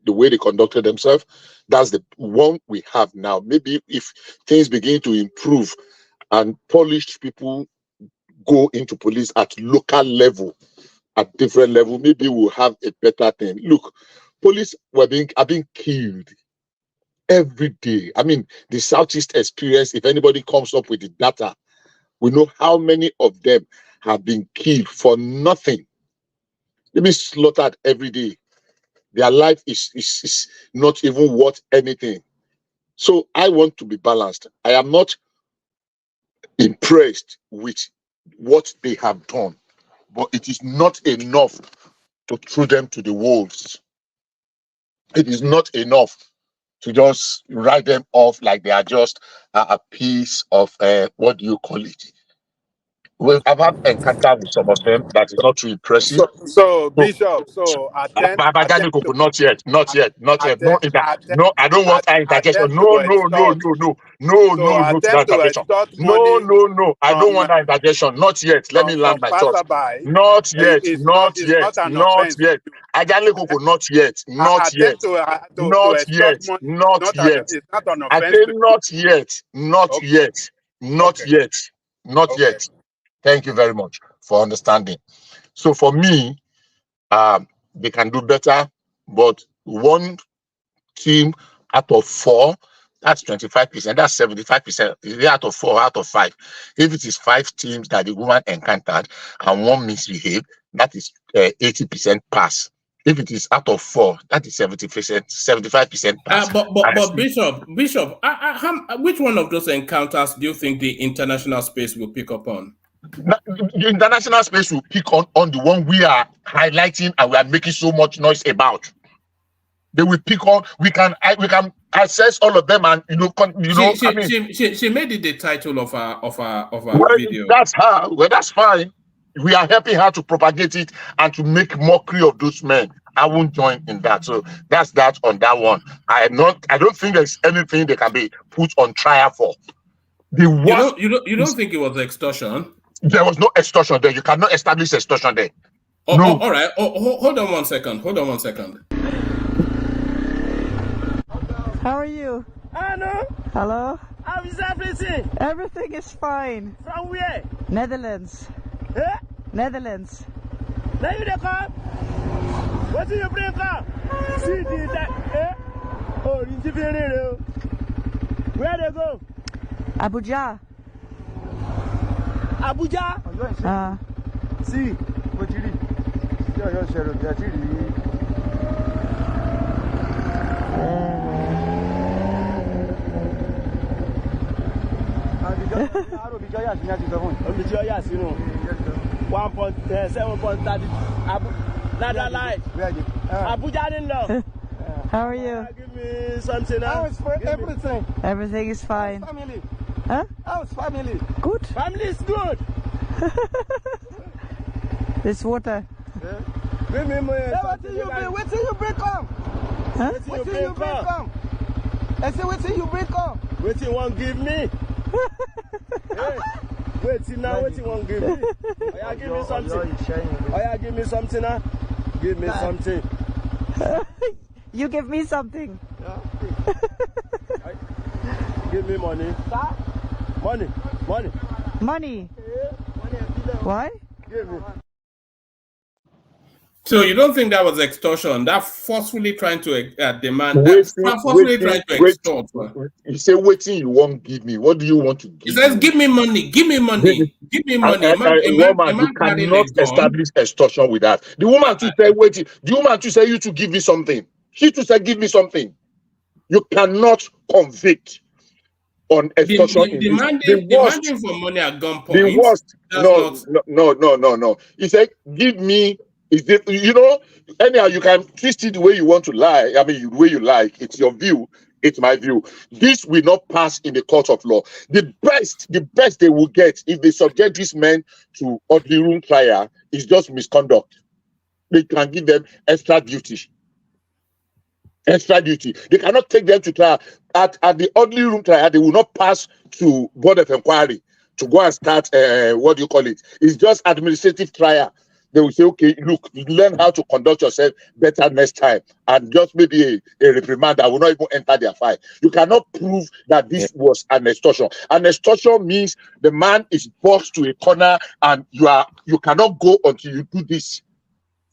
the way they conducted themselves. That's the one we have now. Maybe if things begin to improve and polished people go into police at local level, at different level, maybe we'll have a better thing. Look, police are being killed every day. I mean, the Southeast experience, if anybody comes up with the data, we know how many of them have been killed for nothing. They've been slaughtered every day. Their life is not even worth anything. So I want to be balanced. I am not impressed with what they have done, but it is not enough to throw them to the wolves. It is not enough to just write them off like they are just a piece of, what do you call it? Well, I've had encounter with some of them that is not too impressive. So Bishop, attend not yet. No, I don't want that interjection. No, attempt to extort no, money. I don't want that interjection. Not yet. Let me land my thoughts. Not yet. Not yet. Not yet. Ajale Koko, not yet. Not yet. Not yet. Not yet. I say not yet. Not yet. Not yet. Not yet. Thank you very much for understanding. So for me, they can do better, but one team out of 4, that's 25%, that's 75%. Out of 4, out of 5. If it is 5 teams that the woman encountered and one misbehaved, that is 80% pass. If it is out of 4, that is 70%, 75% pass. But Bishop, which one of those encounters do you think the international space will pick up on? The international space will pick on the one we are highlighting and we are making so much noise about. They will pick on. We can assess all of them, and she made it the title of our video. That's her. Well, that's fine. We are helping her to propagate it and to make mockery of those men. I won't join in that. So that's that on that one. I don't think there's anything they can be put on trial for. You don't think it was extortion? There was no extortion there. You cannot establish extortion there. No. All right. Hold on one second. How are you? Hello. Hello. How is everything? Everything is fine. From where? Netherlands. Netherlands. Now you come? What do you bring up? See that? Oh, where they go? Abuja. Abuja? See, what you did. You're shadow. How are you? Give me something else. Everything. Everything is fine. Family. Huh? How's family? Good. Family is good. This water. Give me money. Wait till you bring come. Huh? Wait till you bring come. I say wait till you bring come. Wait till you won't give me. Wait till now. Wait till you won't give me. Give me something. Give me something now. Give me something. You give me something. Give me money. Money. Why? Give me. So you don't think that was extortion? That forcefully trying to demand, forcefully trying to extort. You say waiting, you won't give me. What do you want to give? He says, "Give me money. Give me money. Give me money." You cannot establish extortion with that. The woman to say waiting. The woman to say you to give me something. She to say give me something. You cannot convict on extortion. Demanding for money at gunpoint. The worst. No. He said, "Give me." Is it, anyhow, you can twist it the way you want to lie. I mean, the way you like. It's your view. It's my view. This will not pass in the court of law. The best they will get if they subject these men to ordinary room trial is just misconduct. They can give them extra duty. Extra duty. They cannot take them to trial. At the ordinary room trial, they will not pass to board of inquiry to go and start, what do you call it? It's just administrative trial. They will say, okay, look, learn how to conduct yourself better next time, and just maybe a reprimand that will not even enter their file. You cannot prove that this was an extortion. An extortion means the man is forced to a corner, and you cannot go until you do this.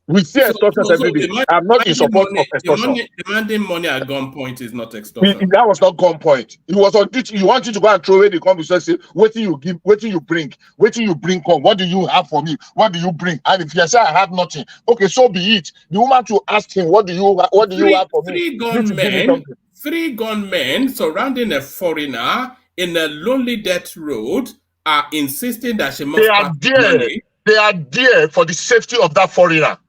We see extortions every day. I'm not in support of extortion. Demanding money at gunpoint is not extortion. That was not gunpoint. It was on duty. You want you to go and throw away the conversation, say, what do you give, what do you bring, come? What do you have for me? What do you bring? And if you say I have nothing, okay, so be it. The woman to ask him, what do you have for me? Three gunmen surrounding a foreigner in a lonely death road are insisting that she must pay money. They are there for the safety of that foreigner.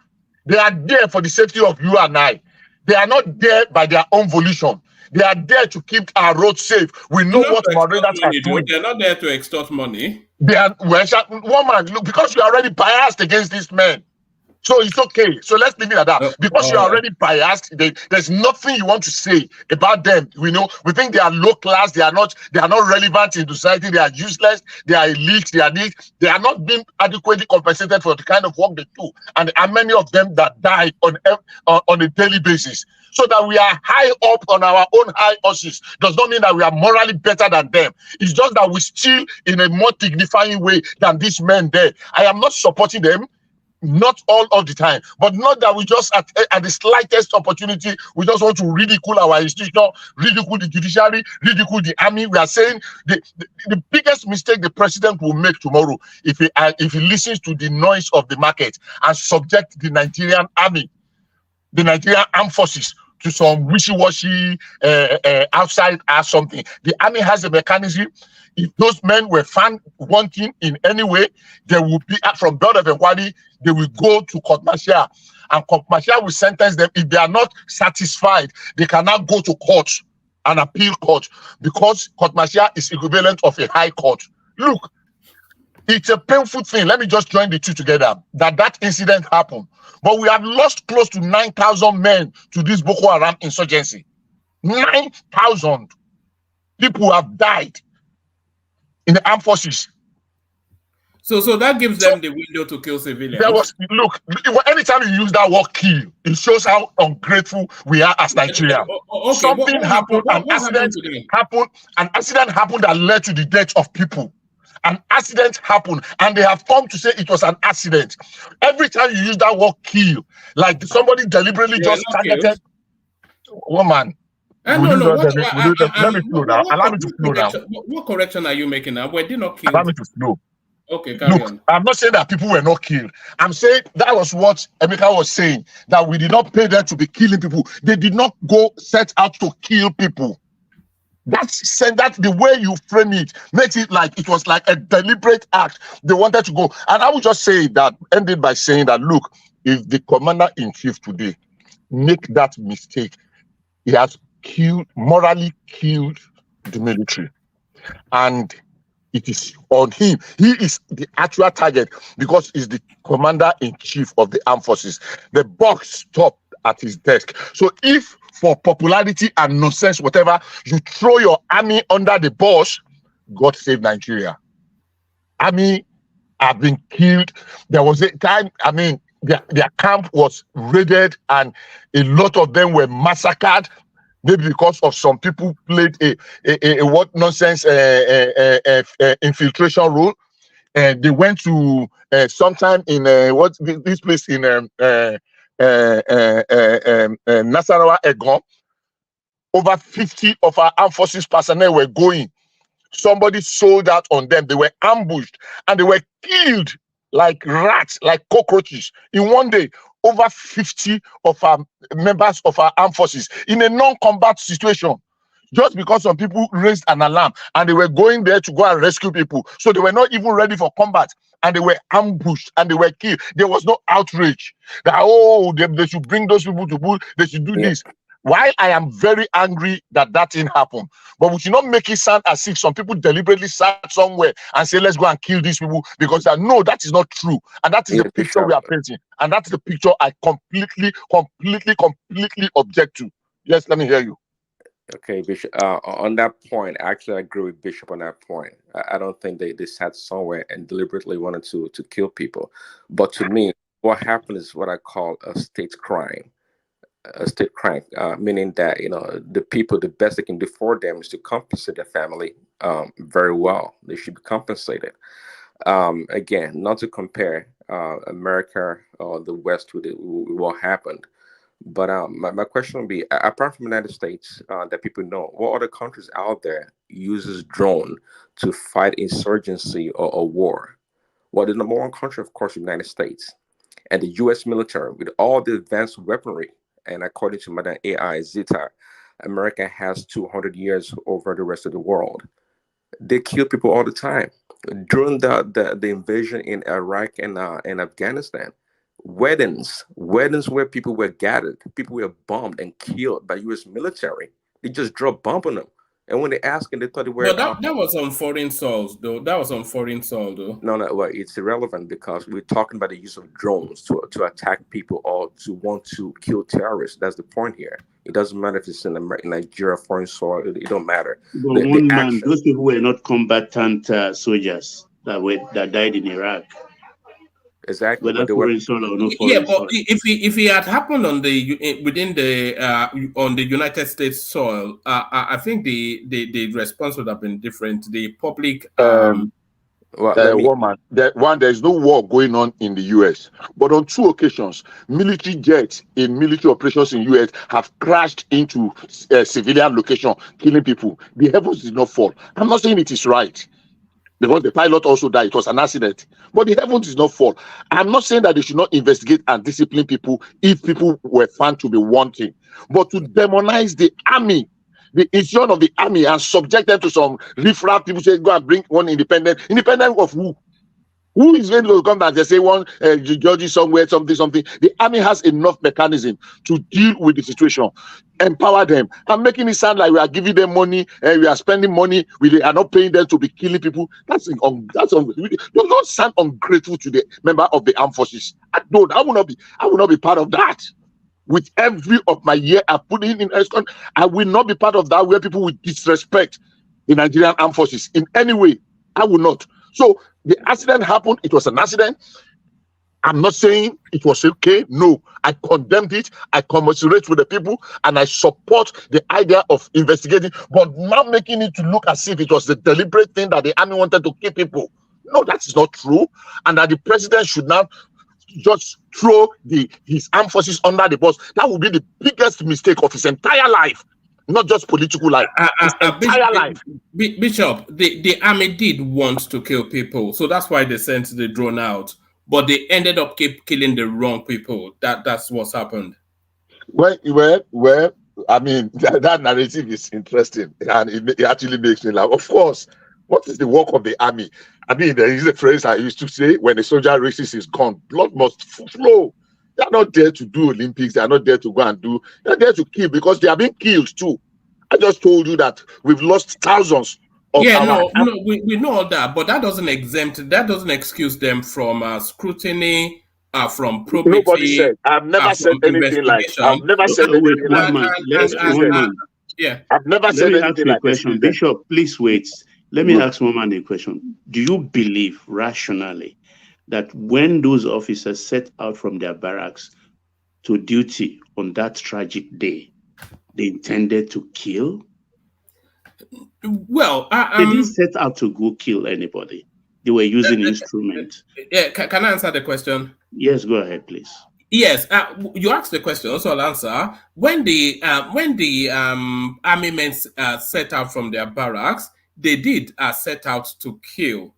They are there for the safety of you and I. They are not there by their own volition. They are there to keep our roads safe. We know what moderators are doing. They're not there to extort money. They are, woman, look, because you're already biased against these men. So it's okay. So let's leave it at that. Because you're already biased, there's nothing you want to say about them. We think they are low class, they are not relevant in society, they are useless, they are elite, they are not being adequately compensated for the kind of work they do. And there are many of them that die on a daily basis. So that we are high up on our own high horses does not mean that we are morally better than them. It's just that we steal in a more dignifying way than these men there. I am not supporting them. Not all of the time, but not that we just at the slightest opportunity, we just want to ridicule our institution, ridicule the judiciary, ridicule the army. We are saying the biggest mistake the president will make tomorrow if he listens to the noise of the market and subject the Nigerian army, the Nigerian armed forces, to some wishy-washy outside or something. The army has a mechanism. If those men were found wanting in any way, they will be from board of inquiry. They will go to court martial, and court martial will sentence them. If they are not satisfied, they cannot go to court, an appeal court, because court martial is equivalent of a high court. Look, it's a painful thing. Let me just join the two together. That incident happened, but we have lost close to 9,000 men to this Boko Haram insurgency. 9,000 people have died in the armed forces. So that gives them the window to kill civilians. Look, anytime you use that word kill, it shows how ungrateful we are as Nigeria. Something happened, an accident happened that led to the death of people. An accident happened, and they have come to say it was an accident. Every time you use that word kill, like somebody deliberately just targeted woman. Let me flow now. Allow me to flow now. What correction are you making now? We did not kill. Allow me to flow. Okay, carry on. I'm not saying that people were not killed. I'm saying that was what Emeka was saying, that we did not pay them to be killing people. They did not go set out to kill people. That's the way you frame it makes it like it was like a deliberate act. They wanted to go. And I would just say that, ended by saying that, look, if the commander-in-chief today make that mistake, he has morally killed the military. And it is on him. He is the actual target because he's the commander-in-chief of the armed forces. The buck stopped at his desk. So if for popularity and nonsense, whatever, you throw your army under the bus, God save Nigeria. Army have been killed. There was a time, their camp was raided and a lot of them were massacred. Maybe because of some people played a what nonsense infiltration role, and they went to sometime in this place in Nasarawa Egon. Over 50 of our armed forces personnel were going. Somebody sold out on them. They were ambushed and they were killed like rats, like cockroaches in one day. Over 50 of our members of our armed forces in a non-combat situation, just because some people raised an alarm and they were going there to go and rescue people. So they were not even ready for combat and they were ambushed and they were killed. There was no outrage that, they should bring those people to bull, they should do this. While I am very angry that that thing happened, but we should not make it sound as if some people deliberately sat somewhere and say, let's go and kill these people, because no, that is not true. And that is the picture we are painting. And that's the picture I completely object to. Yes, let me hear you. Okay, Bishop. On that point, actually, I agree with Bishop on that point. I don't think they sat somewhere and deliberately wanted to kill people. But to me, what happened is what I call a state crime. A state crime, meaning that the people, the best they can do for them is to compensate their family very well. They should be compensated. Again, not to compare America or the West with what happened. But my question would be, apart from the United States, that people know, what other countries out there uses drone to fight insurgency or war? Well, the number one country, of course, the United States. And the U.S. military, with all the advanced weaponry, and according to Madam AI Zita, America has 200 years over the rest of the world. They kill people all the time. During the invasion in Iraq and Afghanistan, weddings where people were gathered, people were bombed and killed by U.S. military. They just dropped bomb on them. And when they asked, and they thought they were. But that was on foreign soil, though. That was on foreign soil, though. No, well, it's irrelevant because we're talking about the use of drones to attack people or to want to kill terrorists. That's the point here. It doesn't matter if it's in Nigeria, foreign soil. It don't matter. But those people were not combatant soldiers that died in Iraq. Exactly. Whether foreign soil or no Yeah, foreign but soil. if it had happened on the United States soil, I think the response would have been different. The public Woman, there's no war going on in the US, but on 2 occasions, military jets in military operations in US have crashed into a civilian location, killing people. The heavens did not fall. I'm not saying it is right, because the pilot also died. It was an accident. But the heavens did not fall. I'm not saying that they should not investigate and discipline people if people were found to be wanting. But to demonize the army, the institution of the army, and subject them to some riffraff, people say, go and bring one independent of who? Who is going to come back? They say one judge somewhere, something. The army has enough mechanism to deal with the situation. Empower them. I'm making it sound like we are giving them money and we are spending money. We are not paying them to be killing people. Don't sound ungrateful to the member of the armed forces. I will not be part of that. With every of my year I put in ESCON, I will not be part of that where people will disrespect the Nigerian armed forces in any way. I will not. So the accident happened. It was an accident. I'm not saying it was okay. No, I condemned it. I commiserate with the people, and I support the idea of investigating, but not making it to look as if it was the deliberate thing that the army wanted to kill people. No, that is not true. And that the president should not just throw his armed forces under the bus. That would be the biggest mistake of his entire life. Not just political life, his entire life. Bishop, the army did want to kill people, so that's why they sent the drone out. But they ended up killing the wrong people. That's what's happened. Well, I mean, that narrative is interesting, and it actually makes me laugh. Of course, what is the work of the army? I mean, there is a phrase I used to say: when a soldier raises his gun, blood must flow. They are not there to do Olympics. They are not there to go and do. They are there to kill because they are being killed too. I just told you that we've lost thousands. We know all that, but that doesn't excuse them from scrutiny, from probity. Nobody said. I've never said anything like. I've never said anything like. Yeah. I've never said anything like. Question, Bishop, please wait. Let me ask one man a question. Do you believe rationally that when those officers set out from their barracks to duty on that tragic day, they intended to kill? Well, they didn't set out to go kill anybody. They were using instruments. Yeah, can I answer the question? Yes, go ahead, please. Yes, you asked the question, so I'll answer. When the army men set out from their barracks, they did set out to kill.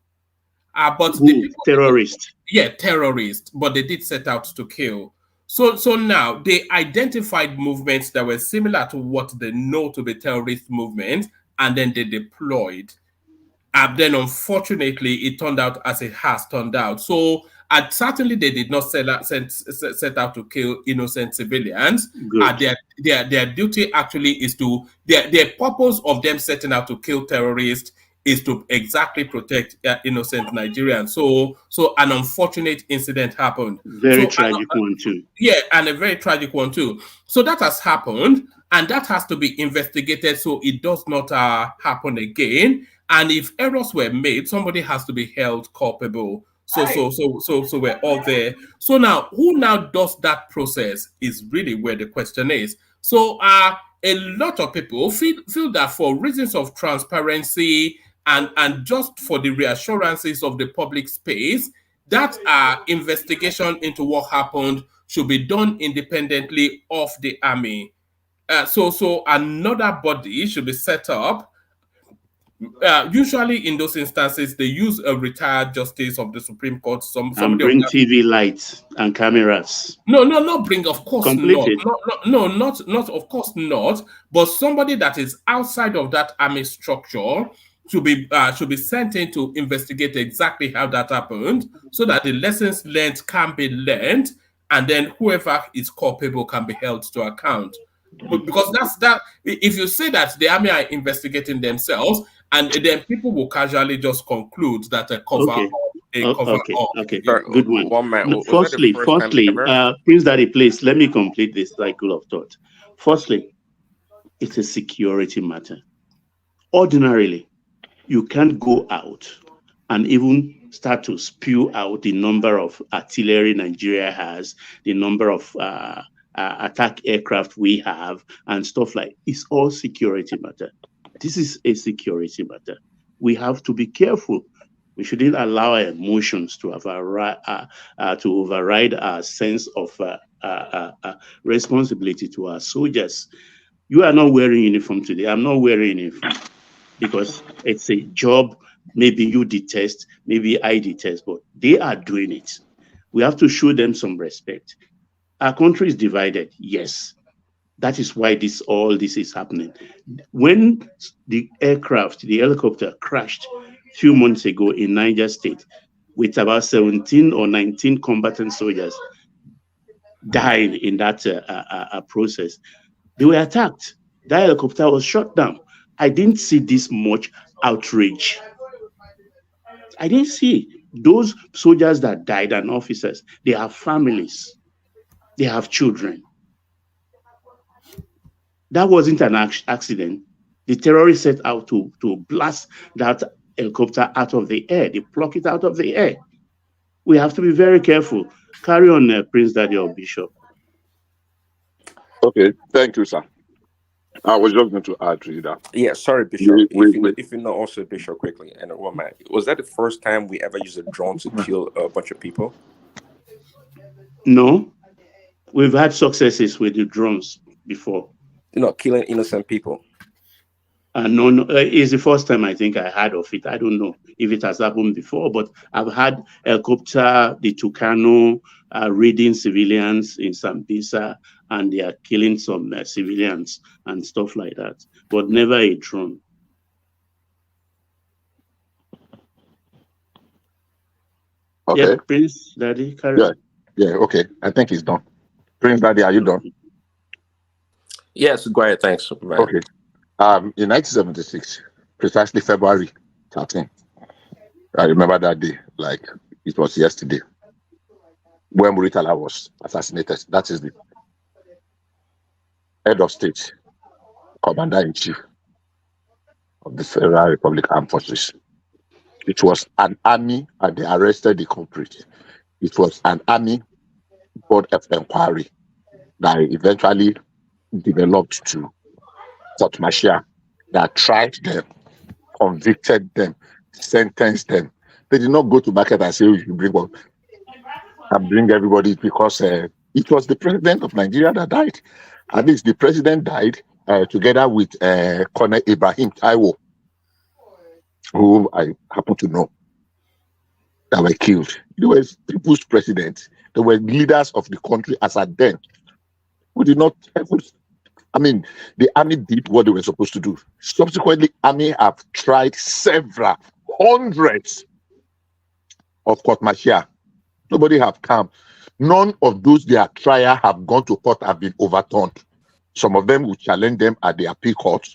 But terrorists. Yeah, terrorists. But they did set out to kill. So now they identified movements that were similar to what they know to be terrorist movements, and then they deployed. And then unfortunately, it turned out as it has turned out. So And certainly they did not set out to kill innocent civilians. Their duty actually is to, their purpose of them setting out to kill terrorists is to exactly protect innocent Nigerians. So an unfortunate incident happened. Very tragic one too. Yeah, and a very tragic one too. So that has happened, and that has to be investigated so it does not happen again. And if errors were made, somebody has to be held culpable. So we're all there. So now, who now does that process is really where the question is. So a lot of people feel that for reasons of transparency and just for the reassurances of the public space, that investigation into what happened should be done independently of the army. So another body should be set up. Usually in those instances, they use a retired justice of the Supreme Court. And bring TV lights and cameras. No, not bring, of course Completed. not, of course not. But somebody that is outside of that army structure should be sent in to investigate exactly how that happened, so that the lessons learned can be learned, and then whoever is culpable can be held to account. Because that. If you say that the army are investigating themselves, and then people will casually just conclude that a cover up. Okay. Good one. Firstly, Prince Daddy, please let me complete this cycle of thought. Firstly, it's a security matter. Ordinarily, you can't go out and even start to spew out the number of artillery Nigeria has, the number of attack aircraft we have, and stuff like. It's all security matter. This is a security matter. We have to be careful. We shouldn't allow our emotions to override our sense of responsibility to our soldiers. You are not wearing uniform today. I'm not wearing uniform because it's a job. Maybe you detest, maybe I detest, but they are doing it. We have to show them some respect. Our country is divided, yes. That is why all this is happening. When the helicopter crashed a few months ago in Niger State, with about 17 or 19 combatant soldiers died in that process, they were attacked. That helicopter was shot down. I didn't see this much outrage. I didn't see. Those soldiers that died and officers, they have families. They have children. That wasn't an accident. The terrorists set out to blast that helicopter out of the air. They pluck it out of the air. We have to be very careful. Carry on, Prince Daddy or Bishop. Okay, thank you, sir. I was just going to add to that. Yeah, sorry, Bishop. If you know also, Bishop, quickly, and Roman, was that the first time we ever used a drone to kill a bunch of people? No. We've had successes with the drones before. Killing innocent people. No, it's the first time I think I heard of it. I don't know if it has happened before, but I've had helicopter, the Tucano, raiding civilians in Sambisa, and they are killing some civilians and stuff like that, but never a drone. Okay. Yeah, Prince Daddy, carry on. Yeah, okay. I think he's done. Prince Daddy, are you done? Yes, go ahead. Thanks. Man. Okay. In 1976, precisely February 13, I remember that day like it was yesterday, when Muritala was assassinated. That is the head of state, commander-in-chief of the Federal Republic Armed Forces. It was an army, and they arrested the culprit. It was an army board of inquiry that eventually developed to court martial that tried them, convicted them, sentenced them. They did not go to market and say, you bring everybody, because it was the president of Nigeria that died. At least the president died together with Colonel Ibrahim Taiwo, whom I happen to know, that were killed. There were people's presidents. There were leaders of the country as at then who did not. I mean, the army did what they were supposed to do. Subsequently, army have tried several hundreds of court martial Nobody have come. None of those their trial have gone to court have been overturned. Some of them will challenge them at the appeal court.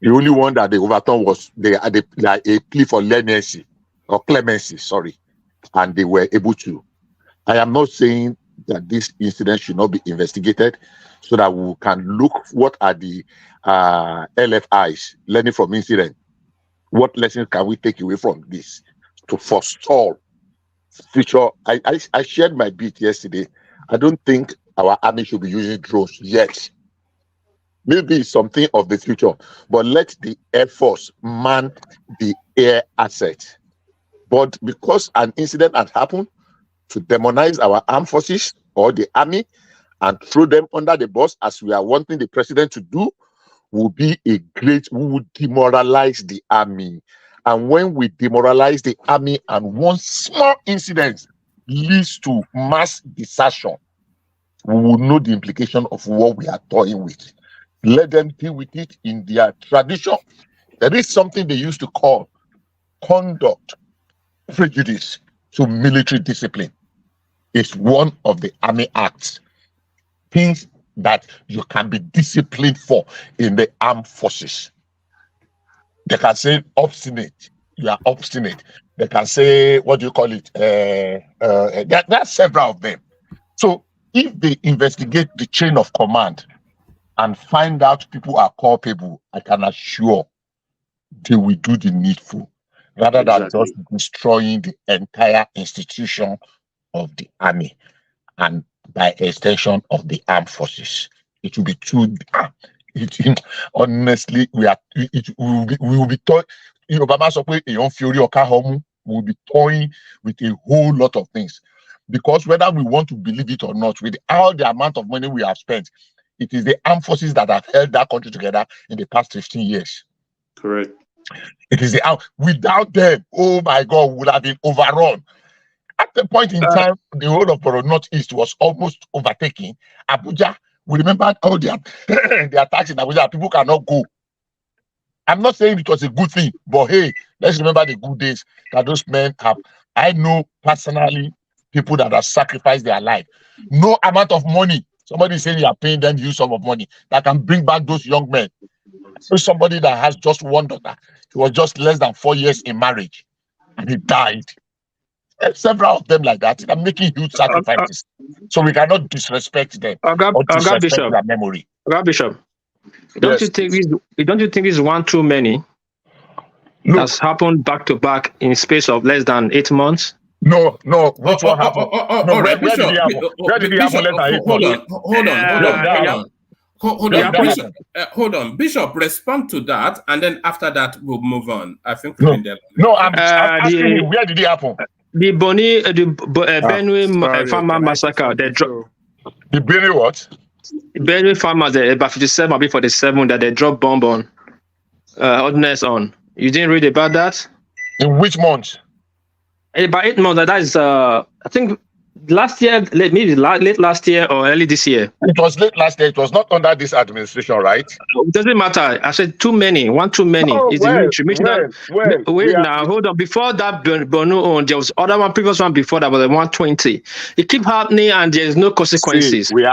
The only one that they overturned was like a plea for leniency or clemency, sorry, and they were able to. I am not saying that this incident should not be investigated so that we can look what are the LFIs, learning from incident. What lessons can we take away from this to forestall future? I shared my beat yesterday. I don't think our army should be using drones yet. Maybe something of the future, but let the Air Force man the air asset. But because an incident had happened, to demonize our armed forces or the army and throw them under the bus as we are wanting the president to do, will be we would demoralize the army. And when we demoralize the army and one small incident leads to mass desertion, we will know the implication of what we are toying with. Let them deal with it in their tradition. There is something they used to call conduct prejudice to military discipline. It's one of the army acts. Things that you can be disciplined for in the armed forces. They can say obstinate. You are obstinate. They can say, what do you call it? There are several of them. So if they investigate the chain of command and find out people are culpable, I can assure they will do the needful rather than just destroying the entire institution of the army and by extension of the armed forces. It will be too honestly, we will be toying. You know, Baba Sokwe, Eyon Fiori or Kahomu will be toying with a whole lot of things. Because whether we want to believe it or not, with all the amount of money we have spent, it is the armed forces that have held that country together in the past 15 years. Correct. It is without them, oh my God, we would have been overrun. At the point in time, the whole of Borough Northeast was almost overtaken. Abuja, we remember all the attacks in Abuja, people cannot go. I'm not saying it was a good thing, but hey, let's remember the good days that those men have. I know personally people that have sacrificed their life. No amount of money. Somebody saying you are paying them huge sum of money that can bring back those young men. So somebody that has just one daughter, he was just less than 4 years in marriage, and he died. Several of them like that. They're making huge sacrifices. So we cannot disrespect them or disrespect their memory. Bishop, don't you think this is one too many? Look, that's happened back to back in space of less than 8 months? No. Which one happened? Where did it happen? Where did it happen less than 8 months? Hold on. Bishop, respond to that, and then after that we'll move on. I think I'm asking you, where did it happen? The Benue farmer massacre. The Benue what? Benue farmers, about 57 or 47 that they dropped bomb on, ordnance on. You didn't read about that? In which month? About 8 months. That is, I think, last year, maybe late last year or early this year. It was late last year. It was not under this administration, right? It doesn't matter. I said too many. One too many. It's wait now, hold on. Before that, Bono, there was other one, previous one before that was 120. It keep happening, and there's no consequences. See, we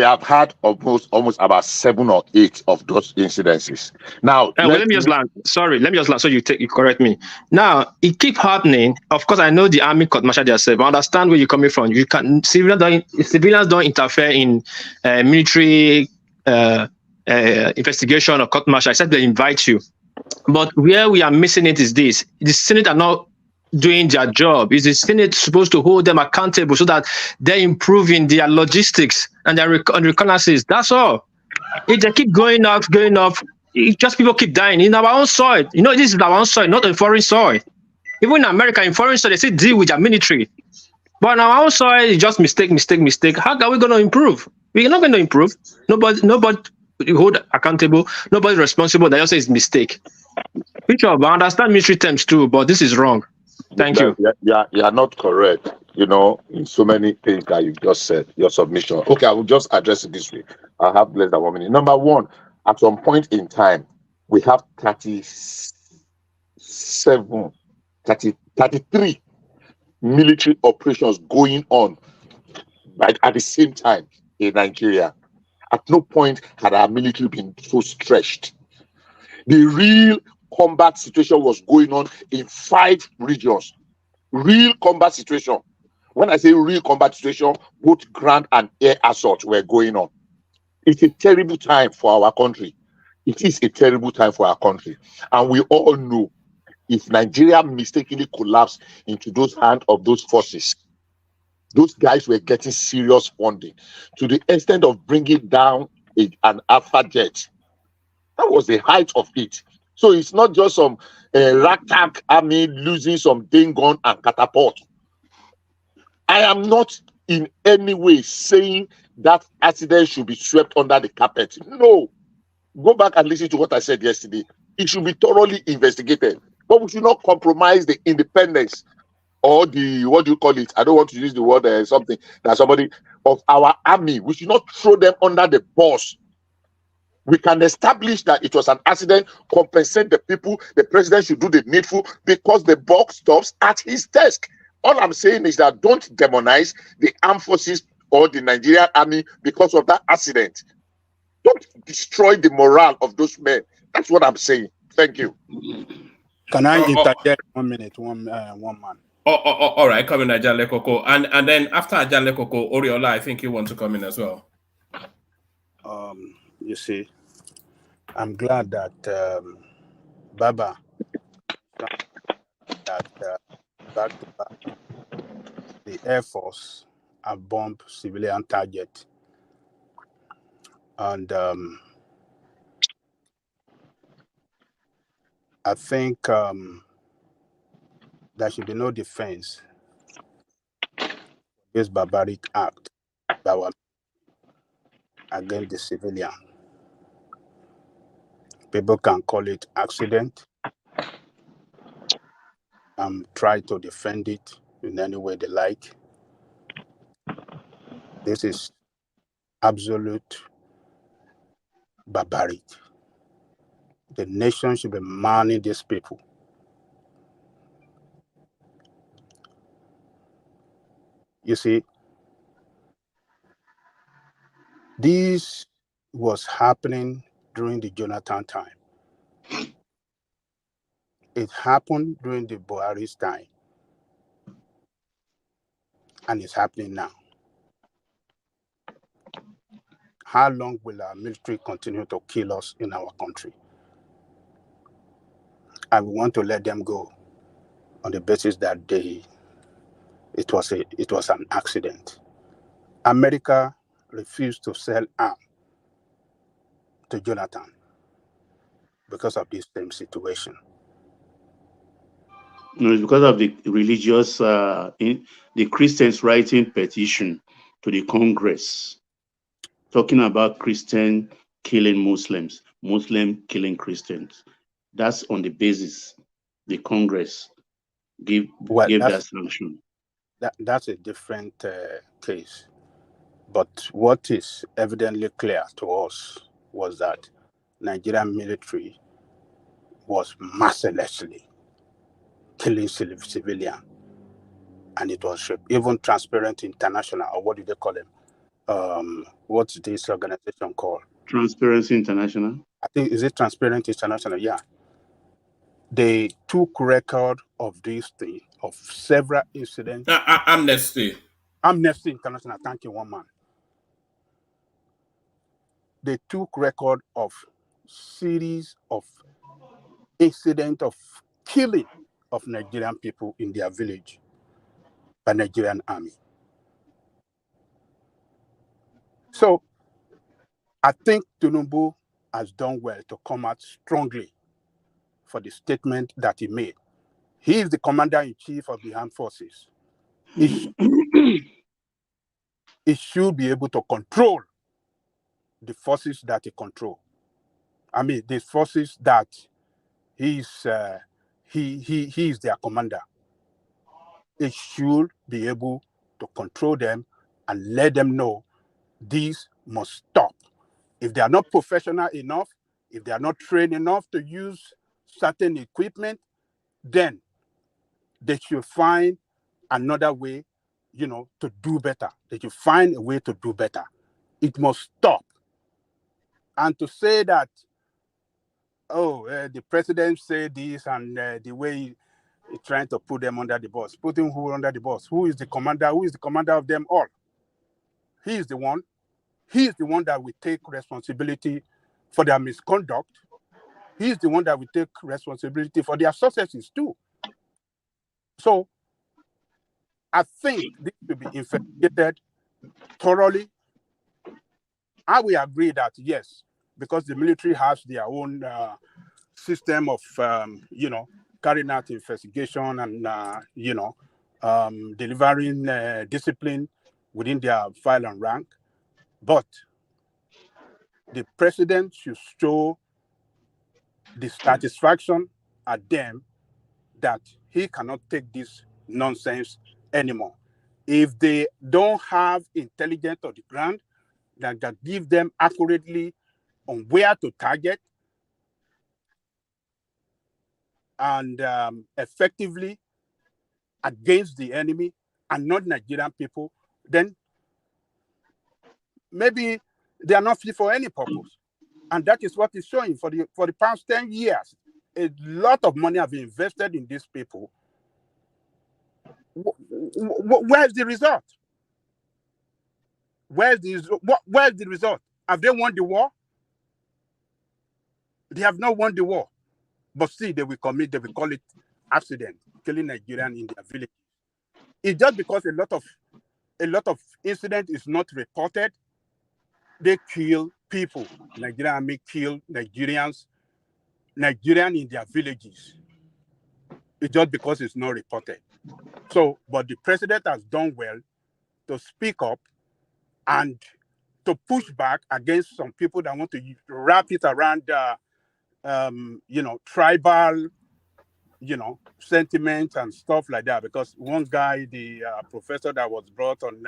have had almost about 7 or 8 of those incidences. Now, let me just land. Sorry, let me just land. So you correct me. Now it keep happening. Of course, I know the army court martial themselves. I understand where you coming from. You can civilians don't interfere in military investigation or court martial except they invite you. But where we are missing it is this: the Senate are not doing their job. Is the Senate supposed to hold them accountable so that they're improving their logistics and their reconnaissance? That's all. If they keep going up, just people keep dying in our own soil. You know, this is our own soil, not a foreign soil. Even in America, in foreign soil, they still deal with their military. But on our own side, it's just mistake. How are we going to improve? We're not going to improve. Nobody hold accountable. Nobody responsible. They just say it's mistake. Bishop, I understand military terms too, but this is wrong. Thank you. You are not correct. You know, in so many things that you just said, your submission. Okay, I will just address it this way. I have less than 1 minute. Number one, at some point in time, we have 33 military operations going on at the same time in Nigeria. At no point had our military been so stretched. The real combat situation was going on in 5 regions. Real combat situation. When I say real combat situation, both ground and air assault were going on. It's a terrible time for our country. It is a terrible time for our country. And we all know if Nigeria mistakenly collapsed into those hands of those forces, those guys were getting serious funding to the extent of bringing down an Alpha jet. That was the height of it. So it's not just some ragtag army losing some ding gun and catapult. I am not in any way saying that accident should be swept under the carpet. No. Go back and listen to what I said yesterday. It should be thoroughly investigated. But we should not compromise the independence or the, what do you call it? I don't want to use the word something that somebody of our army. We should not throw them under the bus. We can establish that it was an accident, compensate the people. The president should do the needful because the buck stops at his desk. All I'm saying is that don't demonize the armed forces or the Nigerian army because of that accident. Don't destroy the morale of those men. That's what I'm saying. Thank you. Can I interject 1 minute, one man? All right, come in, Ajale Koko. And then after Ajale Koko, Oriola, I think you want to come in as well. You see, I'm glad that Baba, that back to back, the Air Force have bombed civilian target. And I think there should be no defense this barbaric act that was against the civilian. People can call it accident and try to defend it in any way they like. This is absolute barbarity. The nation should be manning these people. You see, this was happening during the Jonathan time. It happened during the Buhari's time. And it's happening now. How long will our military continue to kill us in our country? And we want to let them go on the basis that it was an accident. America refused to sell arms to Jonathan because of this same situation. No, it's because of the religious, the Christians writing petition to the Congress, talking about Christian killing Muslims, Muslim killing Christians. That's on the basis the Congress gave that sanction. That's a different case. But what is evidently clear to us was that Nigerian military was mercilessly killing civilians. And it was even Transparent International, or what do they call them? What's this organization called? Transparency International. I think, is it Transparent International? Yeah. They took record of this thing, of several incidents. Amnesty International, thank you, one man. They took record of series of incidents of killing of Nigerian people in their village by Nigerian army. So I think Tinubu has done well to come out strongly for the statement that he made. He is the commander-in-chief of the armed forces. He should be able to control the forces that he controls. I mean, the forces that he is their commander. He should be able to control them and let them know this must stop. If they are not professional enough, if they are not trained enough to use certain equipment, then they should find another way, to do better. They should find a way to do better. It must stop. And to say that, the president said this, and the way he's trying to put them under the bus. Putting who under the bus? Who is the commander? Who is the commander of them all? He is the one. He is the one that will take responsibility for their misconduct. He is the one that will take responsibility for their successes too. So I think this should be investigated thoroughly. I will agree that yes, because the military has their own system of carrying out investigation and delivering discipline within their file and rank, but the president should show the satisfaction at them that he cannot take this nonsense anymore. If they don't have intelligence on the ground that give them accurately on where to target and effectively against the enemy and not Nigerian people, then maybe they are not fit for any purpose. And that is what is showing for the past 10 years. A lot of money have been invested in these people. Where's the result? Where's the result? Have they won the war? They have not won the war. But see, they will call it accident, killing Nigerians in their village. It's just because a lot of incident is not reported. They kill people. Nigerian army kill Nigerians in their villages. It's just because it's not reported. So, but the president has done well to speak up and to push back against some people that want to wrap it around, tribal, sentiment and stuff like that. Because one guy, the professor that was brought on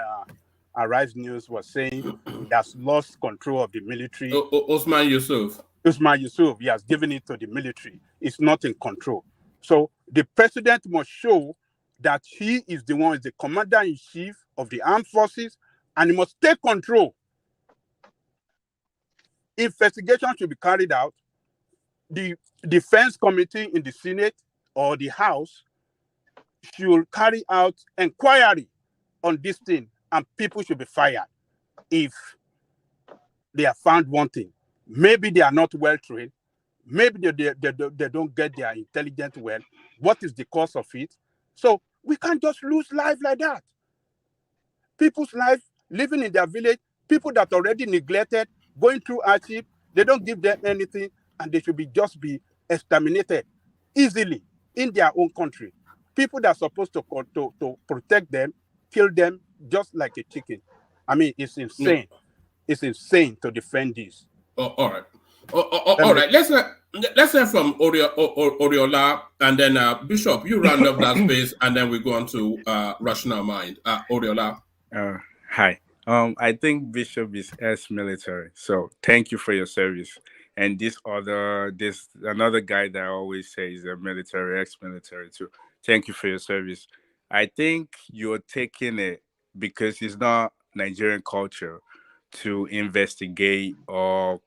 Arise News, was saying he has lost control of the military. Osman Yusuf. Usman Yusuf, he has given it to the military. It's not in control. So the president must show that he is the commander-in-chief of the armed forces, and he must take control. Investigation should be carried out. The defense committee in the Senate or the House should carry out inquiry on this thing, and people should be fired if they are found wanting. Maybe they are not well trained. Maybe they don't get their intelligence well. What is the cause of it? So we can't just lose life like that. People's life, living in their village, people that already neglected, going through hardship, they don't give them anything, and they should just be exterminated easily in their own country. People that are supposed to protect them, kill them just like a chicken. I mean, it's insane. No. It's insane to defend this. All right. All right. Let's hear from Oriola, and then Bishop, you round up that space, and then we go on to Rational Mind. Oriola. Hi. I think Bishop is ex-military, so thank you for your service. And this another guy that I always say is a military, ex-military too. Thank you for your service. I think you're taking it because it's not Nigerian culture to investigate or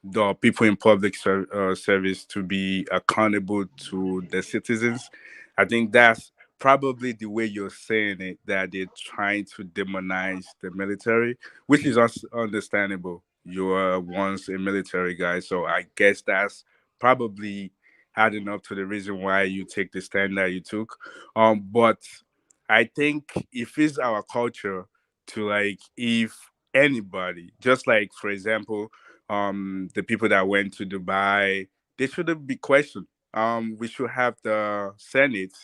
the people in public service to be accountable to the citizens. I think that's probably the way you're saying it, that they're trying to demonize the military, which is understandable. You were once a military guy, so I guess that's probably adding up to the reason why you take the stand that you took. But I think if it's our culture to if anybody, just like for example, the people that went to Dubai, they shouldn't be questioned. We should have the Senate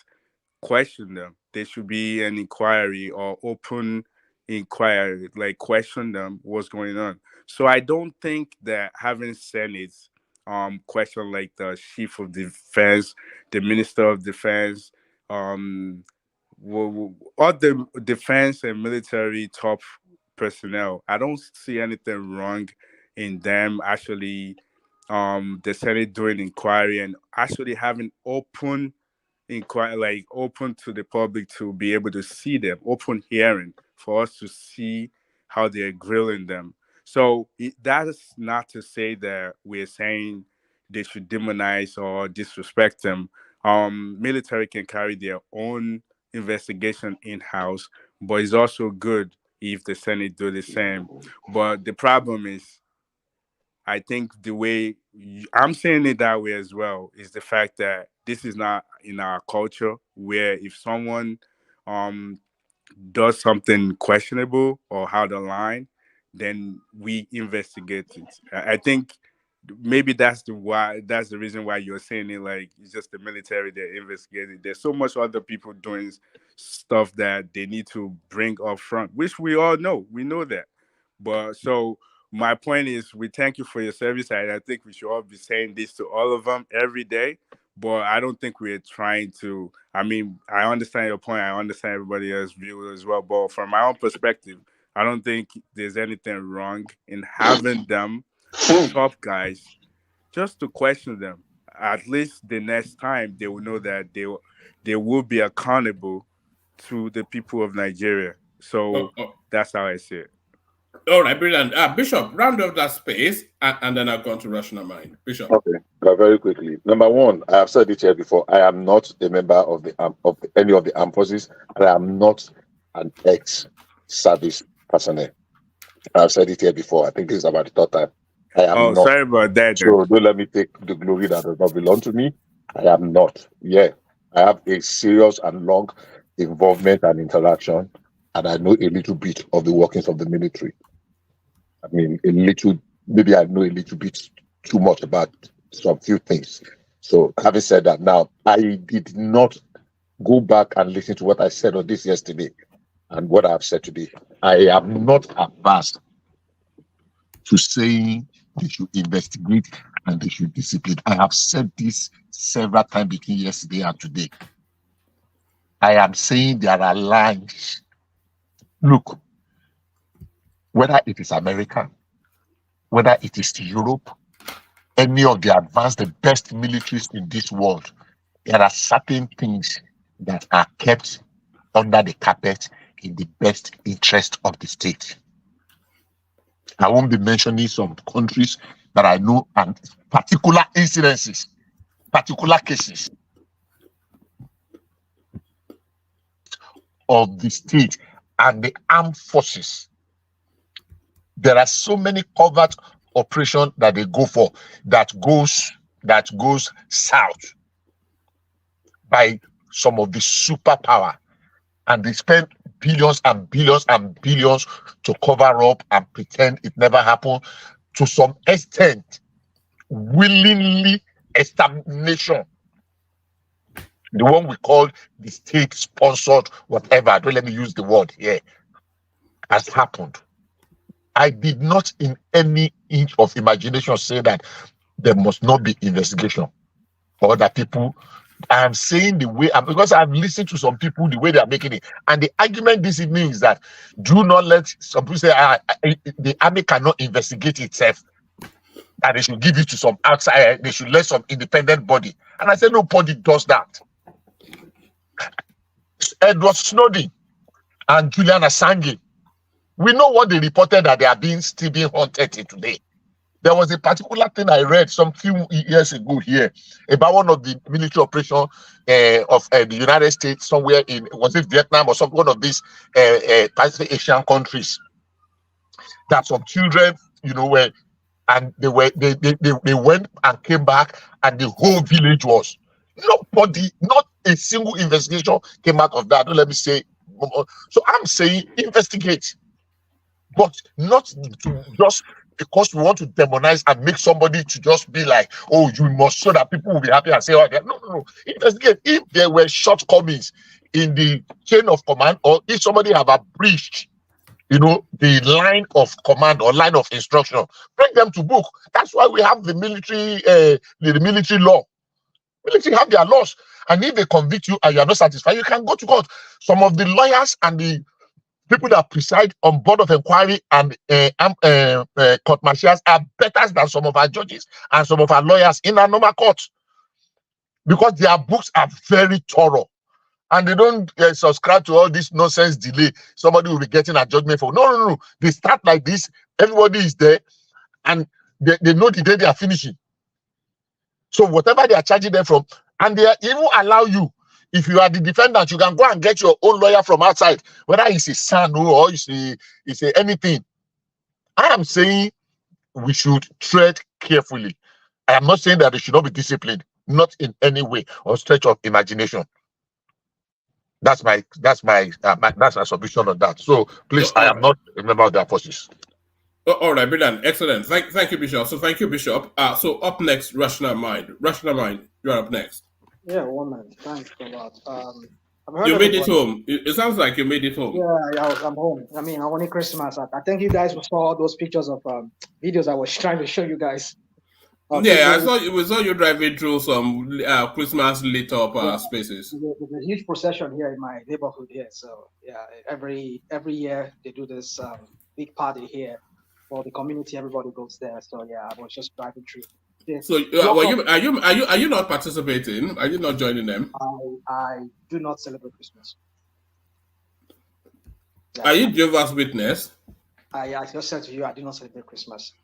question them. There should be an inquiry or open inquiry, question them what's going on. So I don't think that having Senate question the chief of defense, the minister of defense, all the defense and military top personnel, I don't see anything wrong in them actually the Senate doing inquiry and actually having open like open to the public to be able to see them, open hearing for us to see how they're grilling them. So that is not to say that we're saying they should demonize or disrespect them. Military can carry their own investigation in-house, but it's also good if the Senate do the same. But the problem is, I think the way I'm saying it that way as well is the fact that this is not in our culture, where if someone does something questionable or out of line, then we investigate it. I think maybe that's the reason why you're saying it, like it's just the military they're investigating. There's so much other people doing stuff that they need to bring up front, which we all know. We know that. But so my point is, we thank you for your service. I think we should all be saying this to all of them every day. But I don't think we're trying to. I mean, I understand your point. I understand everybody else's view as well. But from my own perspective, I don't think there's anything wrong in having them, the top guys, just to question them. At least the next time they will know that they will be accountable to the people of Nigeria. So that's how I see it. All right, brilliant. Bishop, round up that space, and then I'll go on to Rational Mind. Bishop. Okay, very quickly. Number one, I have said it here before. I am not a member of any of the armed forces, and I am not an ex-service personnel. I have said it here before. I think this is about the third time. I am not. Sorry about that. So don't let me take the glory that does not belong to me. I am not. Yeah, I have a serious and long involvement and interaction, and I know a little bit of the workings of the military. I mean, maybe I know a little bit too much about some few things. So having said that, now, I did not go back and listen to what I said on this yesterday and what I've said today. I am not averse to saying they should investigate and they should discipline. I have said this several times between yesterday and today. I am saying there are lines. Look, whether it is America, whether it is Europe, any of the advanced, the best militaries in this world, there are certain things that are kept under the carpet in the best interest of the state. I won't be mentioning some countries that I know and particular incidences, particular cases of the state and the armed forces. There are so many covert operations that they go for that goes south by some of the superpower, and they spend billions and billions and billions to cover up and pretend it never happened. To some extent, willingly extermination, the one we call the state-sponsored whatever, don't let me use the word here, has happened. I did not in any inch of imagination say that there must not be investigation or that people. I am saying the way, because I've listened to some people, the way they are making it. And the argument this evening is that do not let some people say the army cannot investigate itself, and they should give it to some outside, they should let some independent body. And I said, nobody does that. Edward Snowden and Julian Assange, we know what they reported, that they are still being hunted today. There was a particular thing I read some few years ago here about one of the military operations of the United States somewhere in, was it Vietnam or some one of these Pacific Asian countries, that some children, were, and they went and came back, and the whole village was, nobody, not a single investigation came out of that. Don't let me say. So I'm saying investigate, but not to just because we want to demonize and make somebody to just be like, oh, you must, so that people will be happy and say, oh, no. Investigate. If there were shortcomings in the chain of command, or if somebody have breached, the line of command or line of instruction, bring them to book. That's why we have the military, the military law. Military have their laws, and if they convict you and you are not satisfied, you can go to court. Some of the lawyers and the people that preside on board of inquiry and court martials are better than some of our judges and some of our lawyers in our normal courts. because their books are very thorough. And they don't subscribe to all this nonsense delay. Somebody will be getting a judgment for. No. They start like this. Everybody is there. And they know the day they are finishing. So whatever they are charging them from, and they even allow you, if you are the defendant, you can go and get your own lawyer from outside, whether it's a son or it's a anything. I am saying we should tread carefully. I am not saying that they should not be disciplined, not in any way or stretch of imagination. That's my submission on that. So please, I am not a member of the forces. All right, brilliant, excellent. Thank you, Bishop. So thank you, Bishop. So up next, Rational Mind. Rational Mind, you're up next. Yeah, woman. Thanks a lot. You made it home. It sounds like you made it home. Yeah, I'm home. I mean, only Christmas. I think you guys saw those pictures of videos I was trying to show you guys. Yeah, we saw you driving through some Christmas lit up spaces. There's a huge procession here in my neighborhood here. So yeah, every year they do this big party here for the community. Everybody goes there. So yeah, I was just driving through. So are you not participating? Are you not joining them? I do not celebrate Christmas. Are you Jehovah's Witness? I just said to you, I do not celebrate Christmas.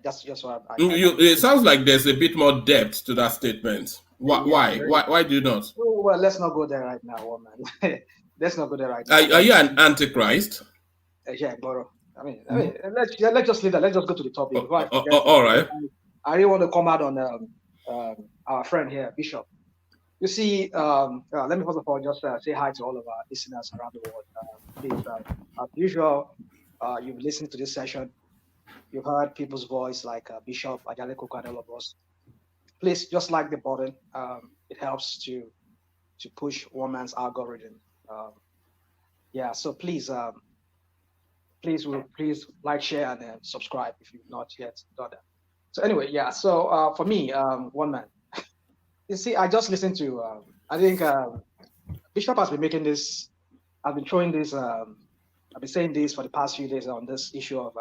That's just what it sounds like there's a bit more depth to that statement. Why do you not? Well, let's not go there right now, woman. Let's not go there right now. Are you an antichrist? Yeah, Goro. I mean, let's just leave that. Let's just go to the topic. All right. I really want to come out on our friend here, Bishop. You see, let me first of all just say hi to all of our listeners around the world. Please, as usual, you've listened to this session. You've heard people's voice like Bishop, Ajale Koko, and all of us. Please just like the button. It helps to push one man's algorithm. Yeah, so please like, share, and subscribe if you've not yet done that. So anyway, yeah. So for me, one man. You see, I just listened to. I think Bishop has been making this. I've been showing this. I've been saying this for the past few days on this issue of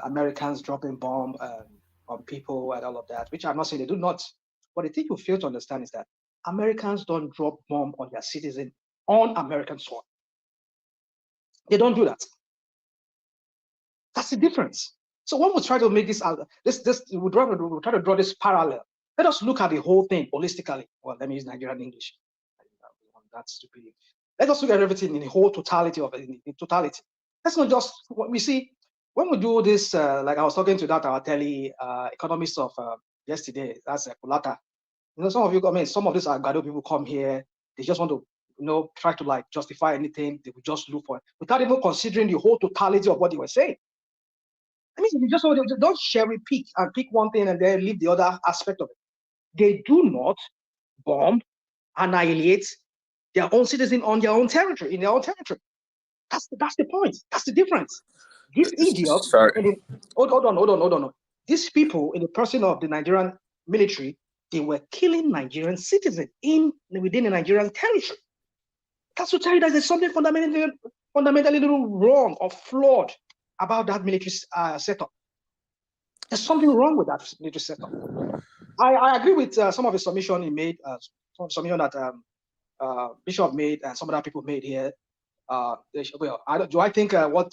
Americans dropping bomb on people and all of that, which I'm not saying they do not. But the thing you fail to understand is that Americans don't drop bomb on their citizens on American soil. They don't do that. That's the difference. So when we try to make this we try to draw this parallel. Let us look at the whole thing holistically. Well, let me use Nigerian English. That's stupid. Let us look at everything in the whole totality of it, in totality. Let's not just what we see when we do this. Like I was talking to our economist of yesterday. That's Kulata. Some of you, some of these Agado people come here. They just want to, try to like justify anything. They will just look for it without even considering the whole totality of what they were saying. I mean, you just don't cherry pick and pick one thing and then leave the other aspect of it. They do not bomb, annihilate their own citizens on their own territory, in their own territory. That's the point. That's the difference. These idiots. Hold on. These people, in the person of the Nigerian military, they were killing Nigerian citizens within the Nigerian territory. That's to tell you that there's something fundamentally wrong or flawed about that military setup. There's something wrong with that military setup. I agree with some of the submission he made, some submission that Bishop made and some other people made here. Do I think what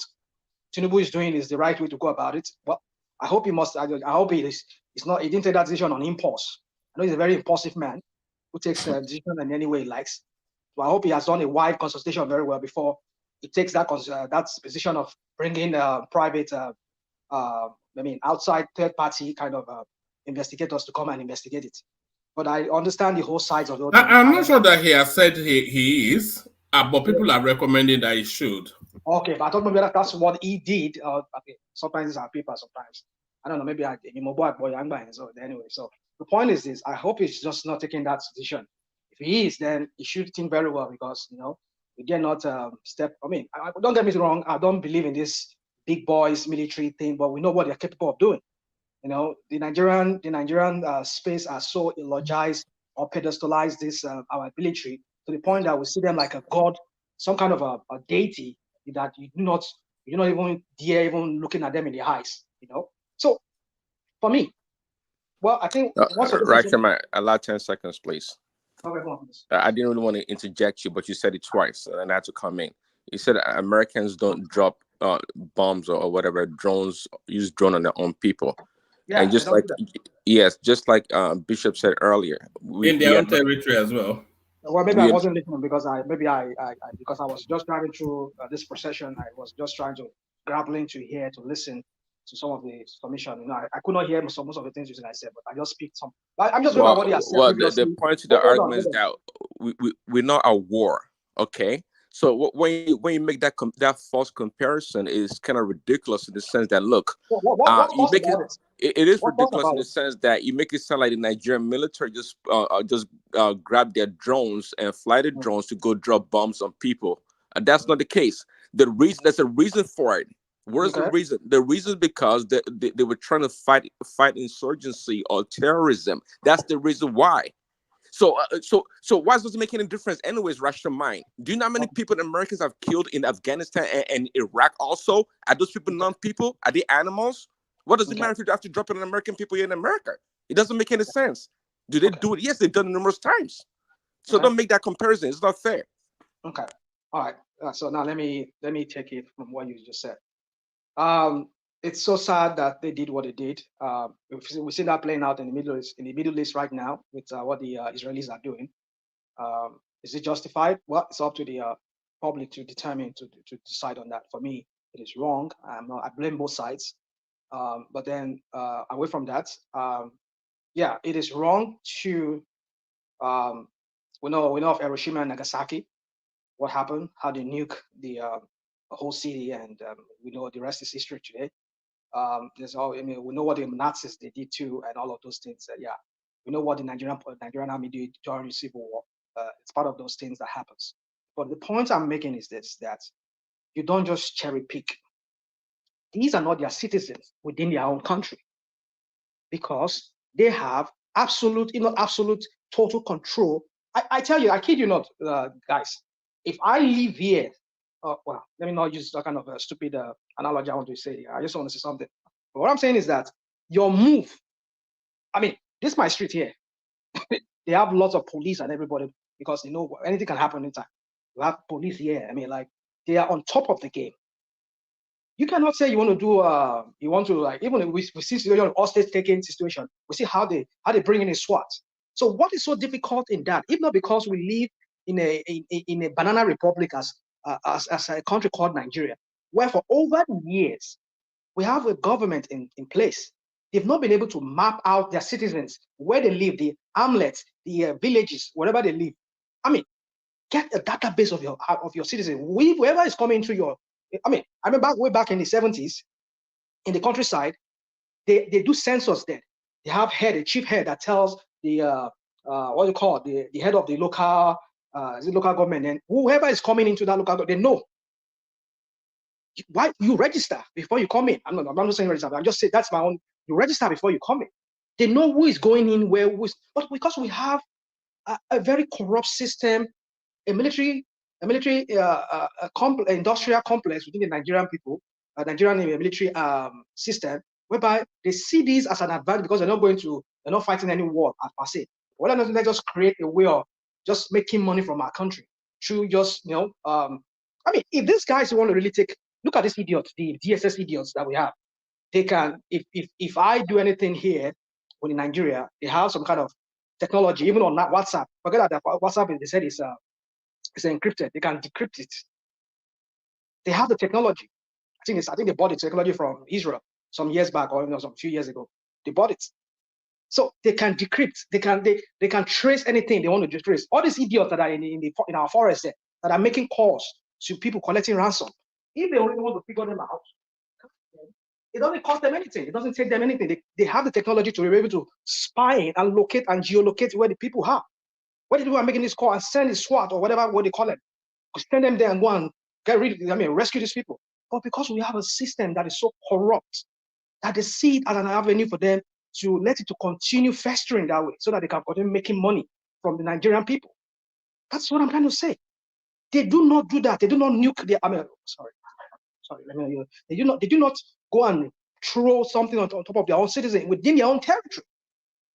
Tinubu is doing is the right way to go about it? Well, I hope he must. I hope he didn't take that decision on impulse. I know he's a very impulsive man who takes a decision in any way he likes. So I hope he has done a wide consultation very well before he takes that position of bringing private, outside third party kind of investigators to come and investigate it. But I understand the whole sides of the. I'm not sure that he has said he is, but people are recommending that he should. Okay, but I don't know whether that's what he did. Okay, sometimes it's our paper, sometimes I don't know. Maybe so anyway. So the point is this: I hope he's just not taking that decision. If he is, then he should think very well because we dare not step. I mean, don't get me wrong. I don't believe in this big boys military thing, but we know what they're capable of doing. The Nigerian space are so eulogized or pedestalized this our military to the point that we see them like a god, some kind of a deity that you do not even dare even looking at them in the eyes. So for me, Well, I think Rashima, allow 10 seconds, please. Okay, go on, please. I didn't really want to interject you, but you said it twice, and I had to come in. You said Americans don't drop bombs or whatever, use drone on their own people. Yeah, and just like Bishop said earlier, in their own territory as well. Well, maybe I wasn't listening because I was just driving through this procession. I was just trying to grappling to hear, to listen to some of the submission. You know, I could not hear most of the things you said, but I just speak some. I'm just going by what you said. Well, the point to the argument is that we're not at war, okay? So when you make that false comparison, is kind of ridiculous in the sense that look, you make it is ridiculous in the sense that you make it sound like the Nigerian military just grab their drones and fly the drones to go drop bombs on people, and that's not the case. There's a reason for it. What is the reason? The reason is because they were trying to fight insurgency or terrorism. That's the reason why. So why does it make any difference anyways, Russian mind? Do you know how many people the Americans have killed in Afghanistan and Iraq also? Are those people non-people? Are they animals? What does it matter if you have to drop it on American people here in America? It doesn't make any sense. Do they do it? Yes, they've done it numerous times. So don't make that comparison. It's not fair. Okay. All right. So now let me take it from what you just said. It's so sad that they did what they did. We see that playing out in the Middle East right now with what the Israelis are doing. Is it justified? Well, it's up to the public to determine to decide on that. For me, it is wrong. I blame both sides. But then away from that, yeah, it is wrong to. We know of Hiroshima and Nagasaki. What happened? How they nuke the whole city, and we know the rest is history today. We know what the Nazis they did too, and all of those things. Yeah, we know what the Nigerian army did during the Civil War. It's part of those things that happens. But the point I'm making is this: that you don't just cherry pick. These are not their citizens within their own country, because they have absolute total control. I tell you, I kid you not, guys. If I live here, well, let me not use that kind of a stupid analogy I want to say. I just want to say something. But what I'm saying is that your move, I mean, this is my street here. They have lots of police and everybody because they know anything can happen anytime. You have police here. I mean, like, they are on top of the game. You cannot say you want to like, even if we see situation of hostage taking situation, we see how they bring in a SWAT. So what is so difficult in that? If not because we live in a banana republic as a country called Nigeria, where for over years we have a government in place. They've not been able to map out their citizens, where they live, the hamlets, the villages, wherever they live. I mean, get a database of your citizens. Whoever is coming into your, I mean, I remember way back in the 70s, in the countryside, they do census there. They have a chief head that tells the what you call the head of the local government, and whoever is coming into that local government, they know. Why you register before you come in? I'm not saying register. I'm just saying that's my own. You register before you come in. They know who is going in where. But because we have a very corrupt system, a military industrial complex within the Nigerian people, Nigerian military system, whereby they see this as an advantage because they're not fighting any war per se. Why not they just create a way of just making money from our country through just I mean, if these guys want to really look at these idiots, the DSS idiots that we have, they can, if I do anything here in Nigeria, they have some kind of technology, even on WhatsApp. Forget that WhatsApp, they said it's encrypted. They can decrypt it. They have the technology. I think they bought the technology from Israel some years back, or some few years ago. They bought it. So they can decrypt. They can trace anything they want to trace. All these idiots that are in our forest there, that are making calls to people collecting ransom, if they only want to figure them out, it doesn't cost them anything. It doesn't take them anything. They have the technology to be able to spy and locate and geolocate where the people are. Where the people are making this call and send the SWAT or whatever what they call it, send them there and go and rescue these people. But because we have a system that is so corrupt that they see it as an avenue for them to let it to continue festering that way, so that they can continue making money from the Nigerian people. That's what I'm trying to say. They do not do that. They do not nuke their. They do not go and throw something on top of their own citizen within their own territory.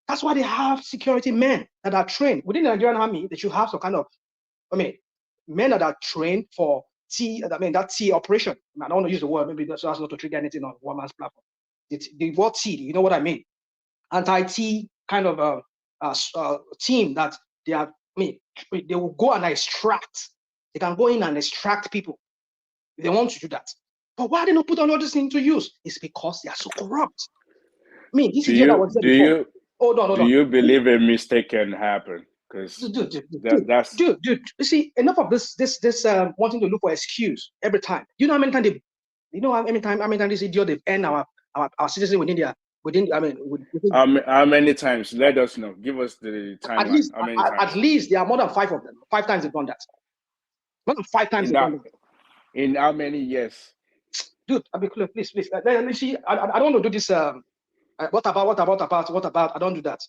That's why they have security men that are trained within the Nigerian army. They should have some kind of, men that are trained for that T operation. I don't want to use the word, maybe that's not to trigger anything on one man's platform. The word T, you know what I mean? Anti-T kind of team that they are. They will go and extract. They can go in and extract people if they want to do that. But why they not put on all these things to use? It's because they are so corrupt. This do is you what I was saying before. Hold on. Do you believe a mistake can happen? Because dude, you see, enough of this wanting to look for excuse every time. You know how many times this idiot they've earned our citizens how many times? Let us know. Give us the timeline. At least there are more than 5 of them. 5 times they've done that. More than 5 times they've done that. In how many years? Dude, please. Let me see. I don't want to do this. What about? I don't do that.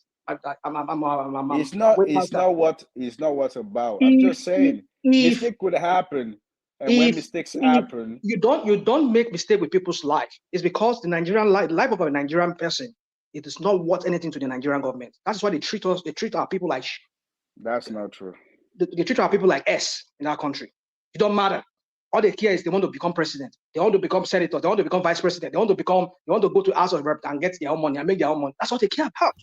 It's not what's about. I'm just saying mistake could happen, and when mistakes happen, you don't make mistake with people's life. It's because the Nigerian life of a Nigerian person, it is not worth anything to the Nigerian government. That's why they treat our people like. That's not true. They treat our people like S in our country. It don't matter. All they care is they want to become president. They want to become senator. They want to become vice president. They want to go to House of Rep and get their own money and make their own money. That's what they care about.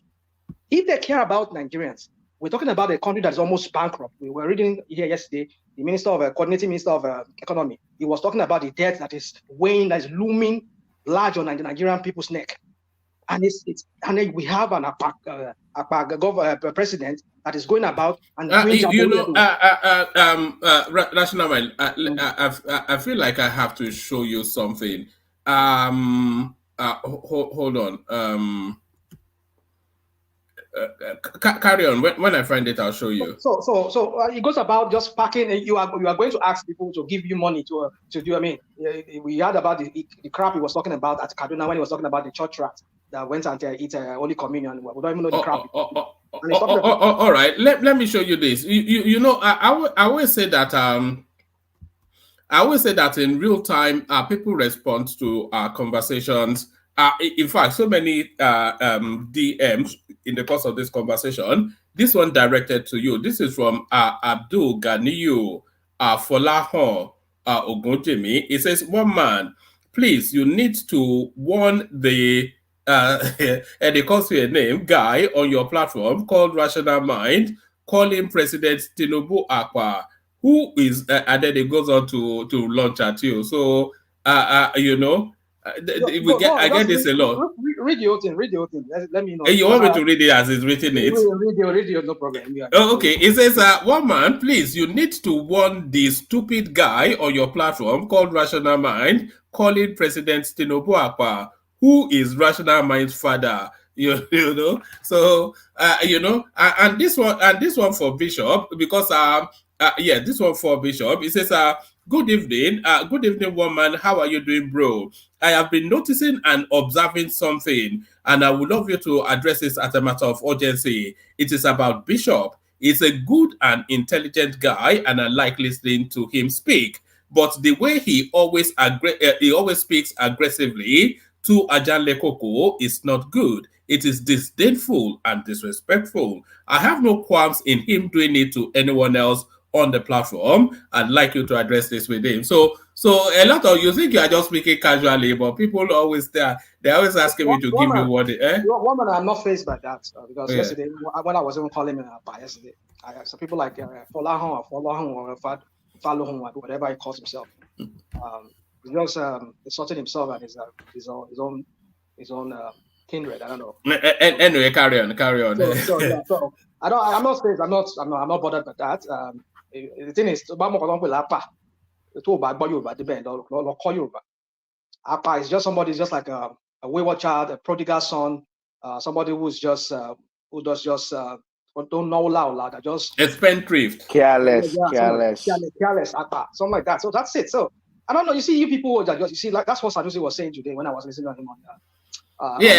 If they care about Nigerians, we're talking about a country that is almost bankrupt. We were reading here yesterday, the coordinating minister of economy. He was talking about the debt that is looming large on the Nigerian people's neck. And we have an president that is going about and doing Rational Man, I feel like I have to show you something. Hold on. Carry on. When I find it, I'll show you. So it goes about just packing. You are going to ask people to give you money to do. We heard about the crap he was talking about at Kaduna when he was talking about the church rat that went and eat Holy Communion. We don't even know the crap. All right. Let me show you this. You know, I always say that in real time, people respond to our conversations. In fact, so many DMs in the course of this conversation. This one directed to you. This is from Abdul Ganiyu Folahon Ogunjimi. It says, "One man, please, you need to warn the and it calls you a name guy on your platform called Rational Mind. Call him President Tinubu Akwa, who is and then it goes on to launch at you. So you know." I get this a lot. Read the whole thing. Let me know. Hey, you want me to read it as it's written it? Read it, no problem. Okay, it says, "One man, please, you need to warn the stupid guy on your platform called Rational Mind, calling President Tinubu Akwa, who is Rational Mind's father." You know, so you know, and this one for Bishop, because this one for Bishop. It says, good evening, woman. How are you doing, bro? I have been noticing and observing something, and I would love you to address this as a matter of urgency. It is about Bishop. He's a good and intelligent guy, and I like listening to him speak. But the way he always speaks aggressively to Ajanle Koko is not good. It is disdainful and disrespectful. I have no qualms in him doing it to anyone else on the platform. I'd like you to address this with him. So a lot of you think you are just speaking casually, but people always they're always asking me to give you what Woman, I'm not faced by that because yesterday when I was even calling him by yesterday, some people like Folahon or Falohon, whatever he calls himself. He's just insulting himself and his own kindred. I don't know. Anyway, carry on. So I'm not faced. I'm not bothered by that. The thing is, Apa is just somebody, just like a wayward child, a prodigal son, somebody who's just don't know loud, that just a spendthrift, careless, Apa, something like that. So that's it. So I don't know. You see, you people that you see, like that's what Sanusi was saying today when I was listening to him on that.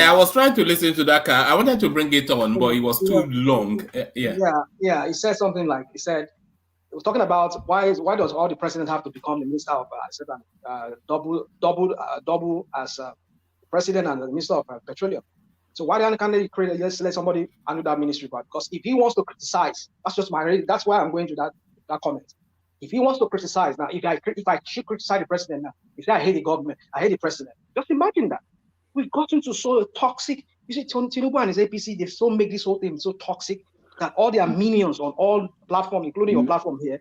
I was trying to listen to that. I wanted to bring it on, but it was too long. He said something like, he was talking about why does all the president have to become the minister of double as president and the minister of petroleum. So why can't they create? Let's let somebody handle that ministry part? Because if he wants to criticize, that's why I'm going to that comment. If he wants to criticize now, if I should criticize the president now, if I hate the government, I hate the president. Just imagine that. We've gotten to so toxic. You see, Tinubu and his APC, they so make this whole thing so toxic that all their minions on all platforms, including your platform here,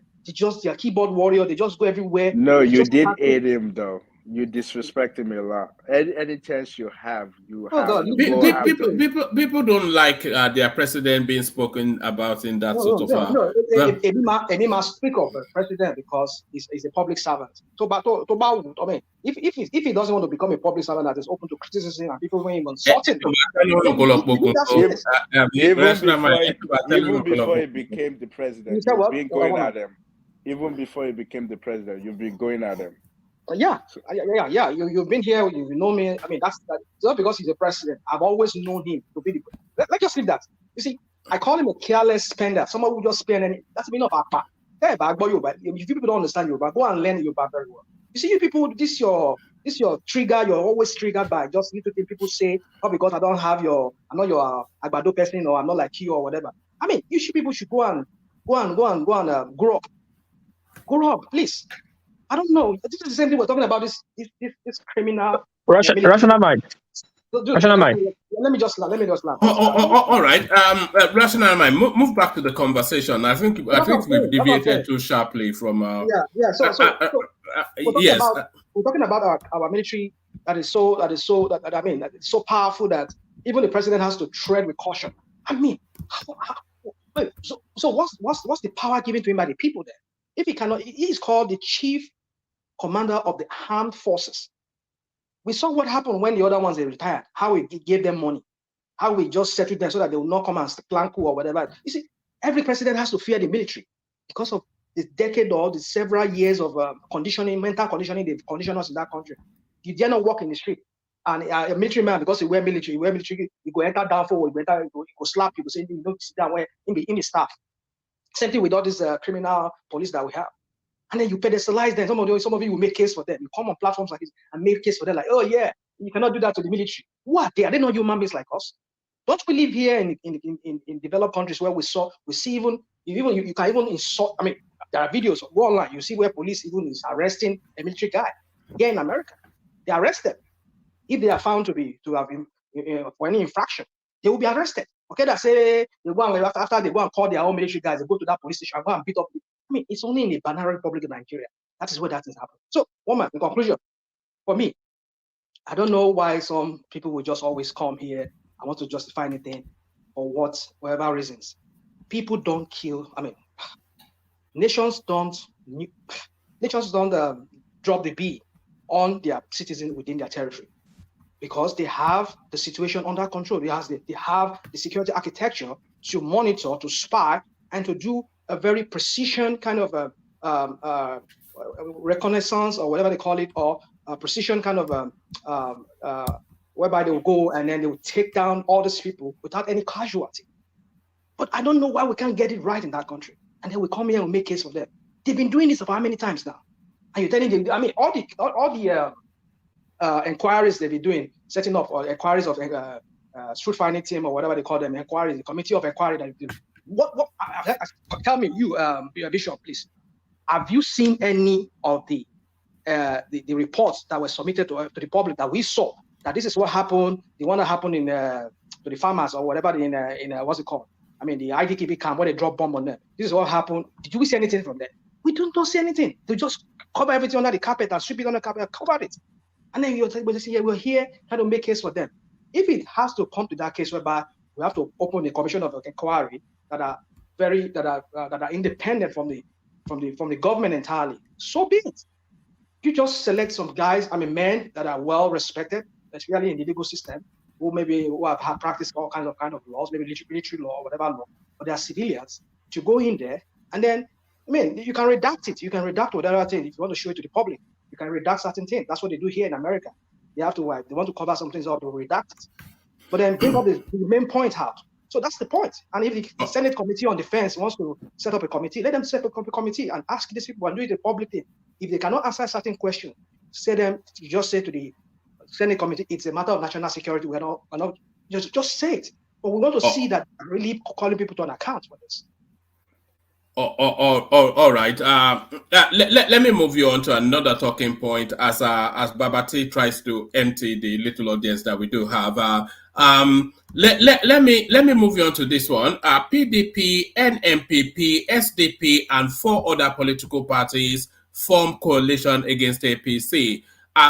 they're keyboard warrior. They just go everywhere. No, you did aid him though. You disrespect him a lot. Any chance you have, people don't like their president being spoken about in that Emima speak of the president because he's a public servant. I mean, if he doesn't want to become a public servant that is open to criticism and people won't even insult him. Even before he became the president, you've been going at him. Even before he became the president, you've been going at him. Yeah. You've been here. You know me. I mean, that's not because he's a president. I've always known him to be the. Let's just leave that. You see, I call him a careless spender. Someone who just spend any. That's meaning of our part. Hey, but if people don't understand Yoruba, go and learn Yoruba very well. You see, you people, this your trigger. You're always triggered by just little things people say. Oh, because I'm not your agbado person, or I'm not like you, or whatever. I mean, people should go and grow up. Grow up, please. I don't know. This is the same thing we're talking about. This criminal. Rational mind. Rational mind. Let me just land. All right. Rational mind. Move back to the conversation. I think we've deviated too sharply from. So we're talking about our military that is so powerful that even the president has to tread with caution. I mean, so what's the power given to him by the people there? If he cannot, he is called the chief commander of the armed forces. We saw what happened when the other ones they retired, how he gave them money, how we just settled them so that they will not come and plan coup or whatever. You see, every president has to fear the military because of this decade or the several years of conditioning, mental conditioning they've conditioned us in that country. You dare not walk in the street. And a military man, because he wear military, he go enter down forward, he go slap you, say, you don't sit down where in the staff. Same thing with all these criminal police that we have. And then you pedestalize them. Some of you will make case for them. You come on platforms like this and make case for them like, oh yeah, you cannot do that to the military. What? Are they not human beings like us? Don't we live here in developed countries where we see you can even insult. I mean, there are videos, go online, you see where police even is arresting a military guy. Here in America, they arrest them. If they are found to have for any infraction, they will be arrested. Okay, that say they go and after they go and call their own military guys, they go to that police station and go and beat up. I mean, it's only in the Banana Republic of Nigeria. That is where that is happening. So, in conclusion, for me, I don't know why some people will just always come here. I want to justify anything or whatever reasons. People don't kill. I mean, nations don't drop the B on their citizens within their territory because they have the situation under control. They have the security architecture to monitor, to spy, and to do a very precision kind of reconnaissance or whatever they call it, or a precision kind of whereby they will go and then they will take down all these people without any casualty. But I don't know why we can't get it right in that country. And then we come here and make case for them. They've been doing this for how many times now? And you're telling them, I mean, all the inquiries they've been doing, setting up or inquiries of truth finding team or whatever they call them, inquiries, the committee of inquiry that they do. Tell me, you, Bishop, please. Have you seen any of the reports that were submitted to the public that we saw that this is what happened, the one that happened to the farmers or whatever in what's it called? I mean, the IDKB camp where they drop bomb on them. This is what happened. Did we see anything from them? We don't see anything. They just cover everything under the carpet and sweep it under the carpet and cover it. And then you're saying, yeah, we're here trying to make case for them. If it has to come to that case whereby we have to open a commission of inquiry that are independent from the government entirely, so be it. You just select some guys, I mean, men that are well respected, especially in the legal system, who have practiced all kinds of laws, maybe military law, whatever law, but they are civilians, to go in there and then, I mean, you can redact it. You can redact whatever thing if you want to show it to the public. You can redact certain things. That's what they do here in America. They have to they want to cover some things up to redact it, but then bring up the main point out. So that's the point. And if the Senate Committee on Defense wants to set up a committee, let them set up a committee and ask these people and do it a public thing. If they cannot answer a certain question, just say to the Senate Committee, it's a matter of national security. We're not Just say it. But we want to see that really calling people to an account for this. All right. Let me move you on to another talking point as Babati tries to empty the little audience that we do have. Let me move you on to this one. PDP, NMPP, SDP, and 4 other political parties form coalition against APC.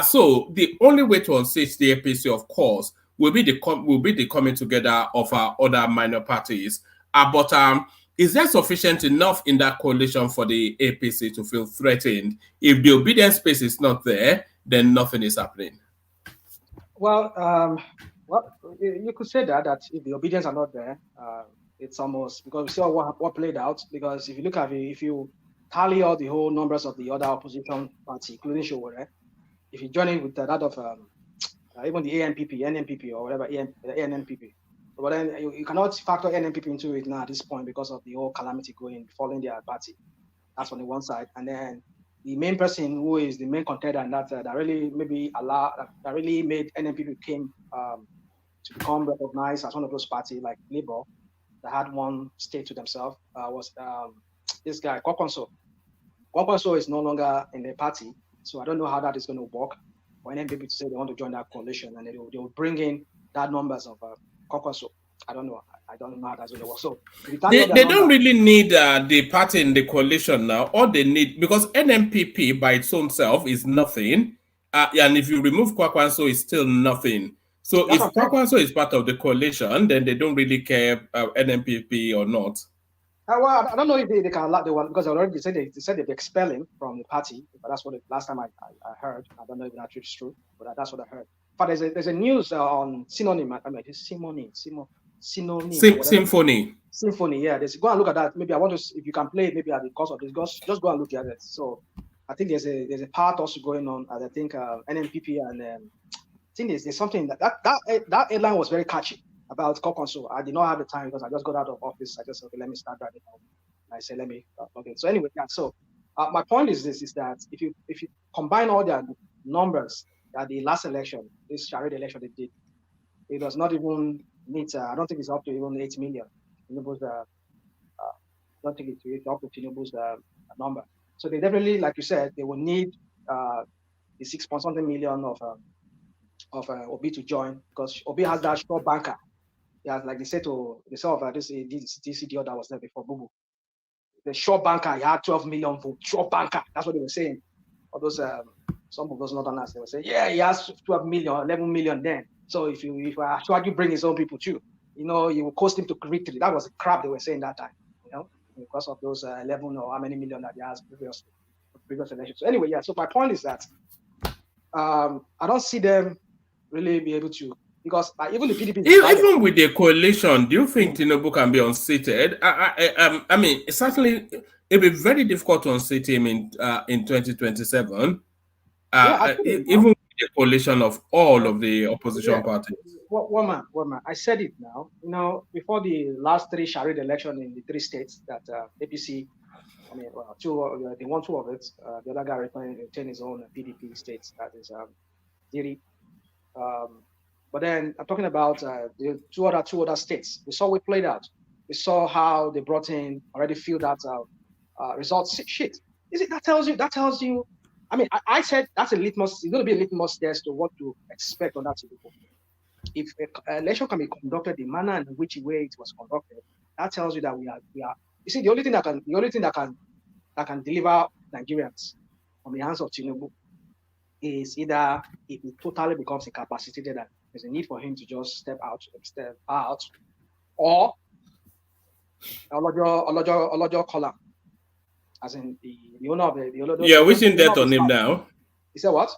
So the only way to unseat the APC, of course, will be the coming together of other minor parties. But is there sufficient enough in that coalition for the APC to feel threatened? If the obedience space is not there, then nothing is happening. Well, you could say that if the obedience are not there, it's almost, because we saw what played out. Because if you look at it, if you tally all the whole numbers of the other opposition party, including Showore, if you join in with that of even the ANPP, NMPP, or whatever, ANNPP, but then you cannot factor NMPP into it now at this point because of the whole calamity following their party. That's on the one side. And then the main person who is the main contender and that really maybe that really made NMPP came to become recognized as one of those parties like Labour that had one state to themselves was this guy, Kwankwaso. Kwankwaso is no longer in the party, so I don't know how that is going to work for NMPP to say they want to join that coalition, and they will bring in that numbers of Kwankwaso. I don't know how that's going to work. So they don't really need the party in the coalition now. All they need, because NMPP by its own self is nothing, and if you remove Kwankwaso, it's still nothing. So if Kwankwaso is part of the coalition, then they don't really care NMPP or not. Well, I don't know if they can allow the one, because they said they're expelling from the party. But that's what last time I heard. I don't know if that is true, but that's what I heard. But there's a news on synonym. I mean, it's synonym. Symphony. Yeah, go and look at that. Maybe I want to, if you can play it, maybe at the cost of this, just go and look at it. So I think there's a part also going on. I think NMPP and I think there's something that headline was very catchy about Kwankwaso. I did not have the time because I just got out of office. I just said, okay, let me start writing down. I said, let me okay. So anyway, yeah. So my point is that if you combine all their numbers at the last election, this charade election they did, it does not even meet. I don't think it's up to even 8 million. Tinubu's I don't think it's up to Tinubu's number. So they definitely, like you said, they will need the 6-point-something million of Obi to join, because Obi has that short banker. Yeah, like they said of this DCDO that was there before Bubu. The short banker, he had 12 million votes. Short banker, that's what they were saying. All those some of those northerners, they were saying, yeah, he has 12 million, 11 million then. So if you bring his own people too, you will cost him to victory. That was the crap they were saying that time, because of those 11 or how many million that he has previous elections. So anyway, yeah. So my point is that I don't see them really be able to, because even the PDP. Even with the coalition, do you think Tinubu can be unseated? I mean, certainly it'll be very difficult to unseat him in 2027. Even with the coalition of all of the opposition parties. One man. I said it now. Before the last 3 charade election in the 3 states that APC, I mean, they won 2 of it. The other guy retained his own PDP states. That is Diri. But then I'm talking about the two other states. We saw it played out. We saw how they brought in, already filled out results shit. That tells you. I mean, I said that's a litmus. It's going to be a litmus test to what to expect on that level. If an election can be conducted the manner in which way it was conducted, that tells you that we are. You see, the only thing that can deliver Nigerians from the hands of Tinubu is either if it totally becomes incapacitated and there's a need for him to just step out, or Olojo Kola, as in the owner of the. Yeah, wishing death on him now. He said what?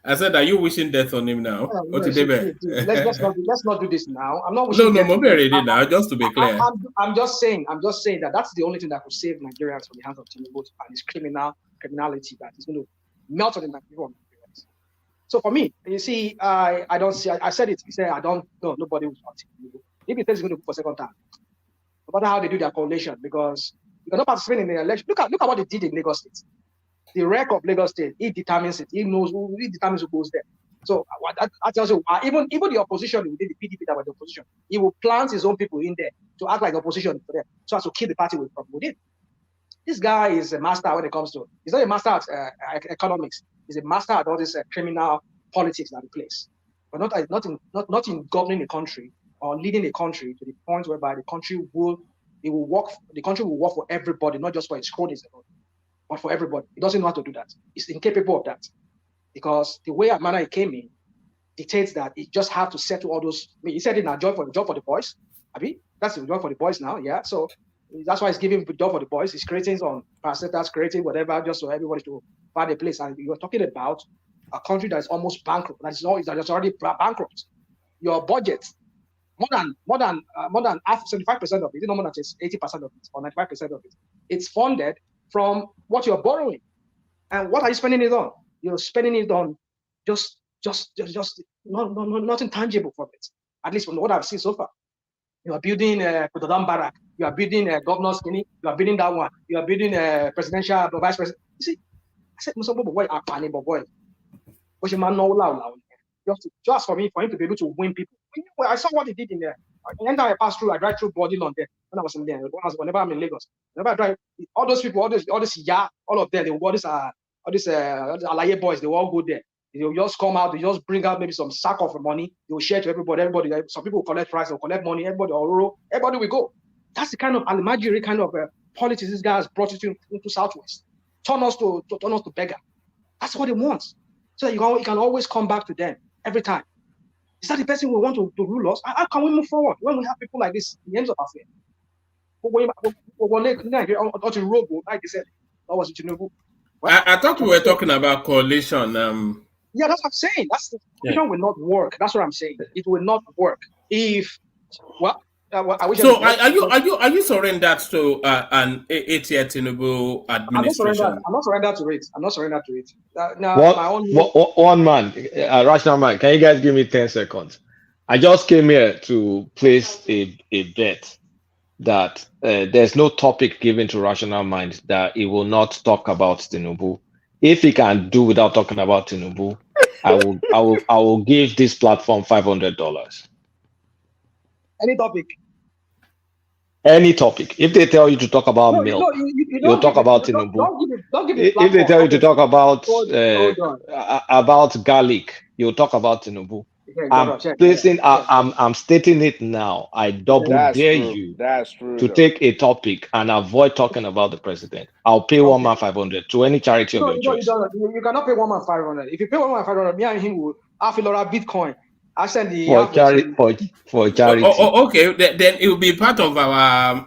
I said, are you wishing death on him now? Let's not do this now. I'm not wishing death. No, already now. Just to be clear, I'm just saying that that's the only thing that could save Nigerians from the hands of Tinubu and his criminality that is going to melt on the Nigerians. So for me, you see, I don't see. I said it. He said, I don't know. Nobody will want Tinubu. If he says he's going to go for second time, no matter how they do their coalition, because you cannot participate in the election. Look at what they did in Lagos State. The rec of Lagos State, he determines it. He determines who goes there. So that tells you, even the opposition within the PDP that were the opposition, he will plant his own people in there to act like opposition for them, so as to keep the party from within. This guy is a master when it comes to. He's not a master at economics. He's a master at all this criminal politics that he plays, but not in governing a country or leading a country to the point whereby the country will work for everybody, not just for its cronies alone, but for everybody. He doesn't know how to do that. He's incapable of that, because the way manner he came in dictates that he just have to settle all those. I mean, he said it now, job for the boys. I mean, that's the job for the boys now, yeah. So that's why he's giving the job for the boys. He's creating some parastatals, creating whatever, just so everybody to find a place. And you're talking about a country that is almost bankrupt. That's already bankrupt. Your budget, more than 75% of it, no more than 80% of it or 95% of it, it's funded from what you're borrowing. And what are you spending it on? You're spending it on just nothing tangible from it. At least from what I've seen so far. You are building Kaduna Barrack. You are building governor's clinic. You are building that one. You are building presidential vice president. You see, I said, boy, but you man know loud. Just for him to be able to win people. I saw what he did in there. Anytime I pass through, I drive through Body London when I was in there. Whenever I'm in Lagos, whenever I drive, all those people, all of them, all these Alaye boys, they will all go there. They will just come out, they just bring out maybe some sack of money, they will share to everybody. Some people will collect price, will collect money, everybody will go. That's the kind of Alimajiri kind of politics this guy has brought into Southwest. Turn us to beggar. That's what he wants. So that you can always come back to them every time. Is that the person we want to rule us? How can we move forward when we have people like this in the ends of our faith? I thought we were talking about coalition. Yeah, that's what I'm saying. That's the coalition will not work. That's what I'm saying. It will not work if I wish. So are you surrendered to an 8-year Tinubu administration? I'm not surrendered to it. Now, one man, rational man. Can you guys give me 10 seconds? I just came here to place a bet that there's no topic given to rational mind that he will not talk about Tinubu. If he can do without talking about Tinubu, I will give this platform $500. Any topic. Any topic. If they tell you to talk about milk, you'll talk about Tinubu. Don't give it if they tell you to talk about garlic, you'll talk about Tinubu. I'm stating it now. I dare you to take a topic and avoid talking about the president. I'll pay one man $500 to any charity of your choice. You cannot pay one man $500. If you pay one man $500, me and him will half a lot of Bitcoin. I send the for charity. Okay, then it will be part of our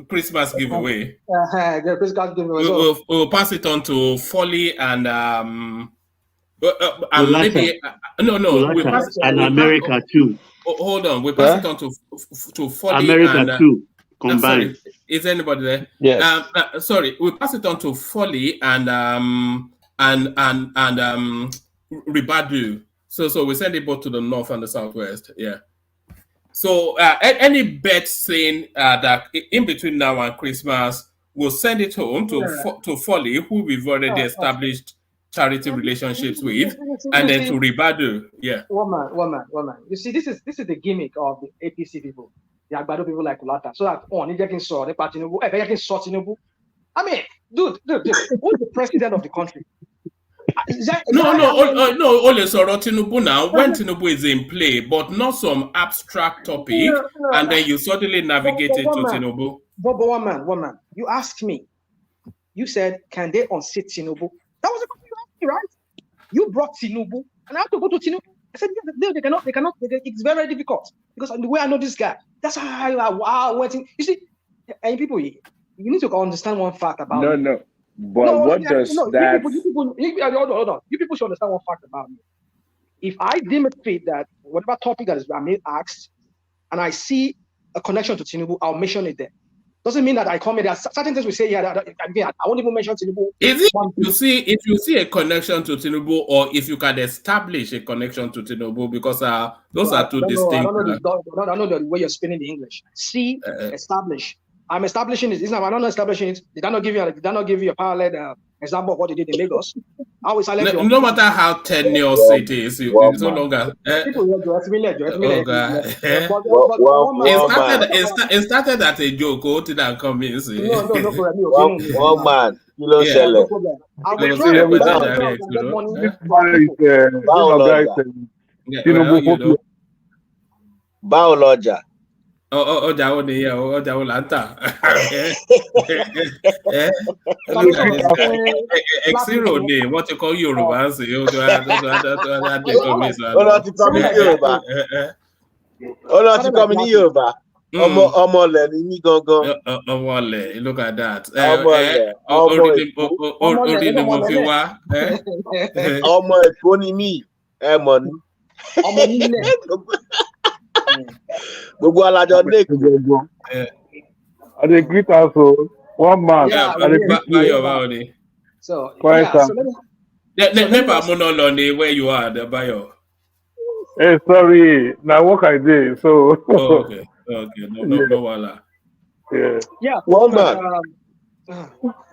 Christmas giveaway. Christmas giveaway. We'll pass it on to Folly and maybe we pass it and America too. Hold on, we pass it on to Folly America and too. Combined. Sorry, is anybody there? Yes. Sorry, we pass it on to Folly and Ribadu. So we send it both to the north and the southwest. Yeah. So any bet saying that in between now and Christmas, we'll send it home to Folly, who we've already established charity relationships with, and then to Ribadu. Yeah. Woman. You see, this is the gimmick of the APC people, the Agbado people like Kulata. So that Tinubu. I mean, dude, who's the president of the country? No, only Soro Tinubu now. When Tinubu is in play, but not some abstract topic, and then you suddenly navigate it to Tinubu. But one man, you asked me. You said, can they unseat Tinubu? That was the question you asked me, right? You brought Tinubu, and I have to go to Tinubu. I said, yeah, they cannot. It's very, very difficult because the way I know this guy, that's how I went in. You see, and people, you need to understand one fact about me. No. But what does that? Hold on. You people should understand one fact about me. If I deem it fit that whatever topic that is asked, and I see a connection to Tinubu, I'll mention it there. Doesn't mean that I come in. There are certain things we say here that I won't even mention Tinubu. Is it if you see a connection to Tinubu, or if you can establish a connection to Tinubu, because those are two distinct. I don't know the way you're spinning the English. See, establish. I'm establishing it. I'm not establishing it. They cannot give you a parallel example of what they did in Lagos. I will silence you. No matter how tenuous it is, it's no longer. People here, Oh God! It started at a joke. What did I come in? No problem. One man, kilo Yeah, no shele. problem. I They will will try say to with get that money. This man is, Tinubu, hope you Biology. Ọjà wo ni ọjà wo là ń tà? Look at this guy. X0 ni wọ́n ti kọ́ Yorùbá sí i. Ó ti kọ́ mi sọ. Ọlọ́ ti kọ́ mi ní Yorùbá. Ọlọ́ ti kọ́ mi ní Yorùbá. Ọmọ ọ̀lẹ̀ ni mí gangan. Ọmọ ọ̀lẹ̀, look at that. Ọmọ ọ̀lẹ̀, ọmọ orí ni mo fi wá. Ọmọ Èkó ni mí, ẹ mọ̀ ní. Ọmọ nílẹ̀. Gbogbo alájọ ní Èkó. I dey greet also one man. So quiet so Never mono loni where you are, the Bayo. Hey, sorry, now work I did. So okay, no wala. Yeah. One man.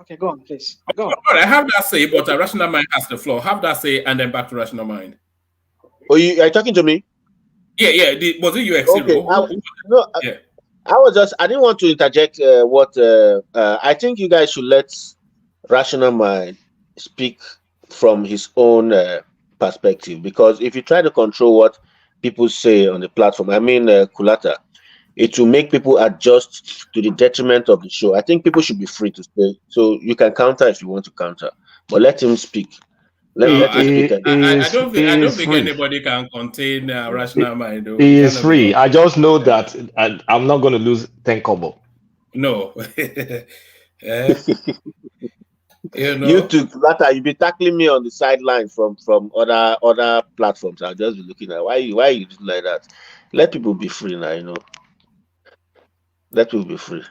Okay, go on, please. Go on. All right, have that say, but a rational mind has the floor. Have that say, and then back to rational mind. Oh, you are you talking to me? Yeah. Was it you? Okay. I didn't want to interject I think you guys should let rational mind speak from his own perspective, because if you try to control what people say on the platform, I mean, Kulata, it will make people adjust to the detriment of the show. I think people should be free to say, so you can counter if you want to counter, but let him speak. Let him speak. I don't think anybody can contain rational mind. He is free. I just know that I'm not going to lose 10 kobo. No. You too, Lata, you be tackling me on the sidelines from other platforms. I'll just be looking at why you do like that. Let people be free now, Let people be free.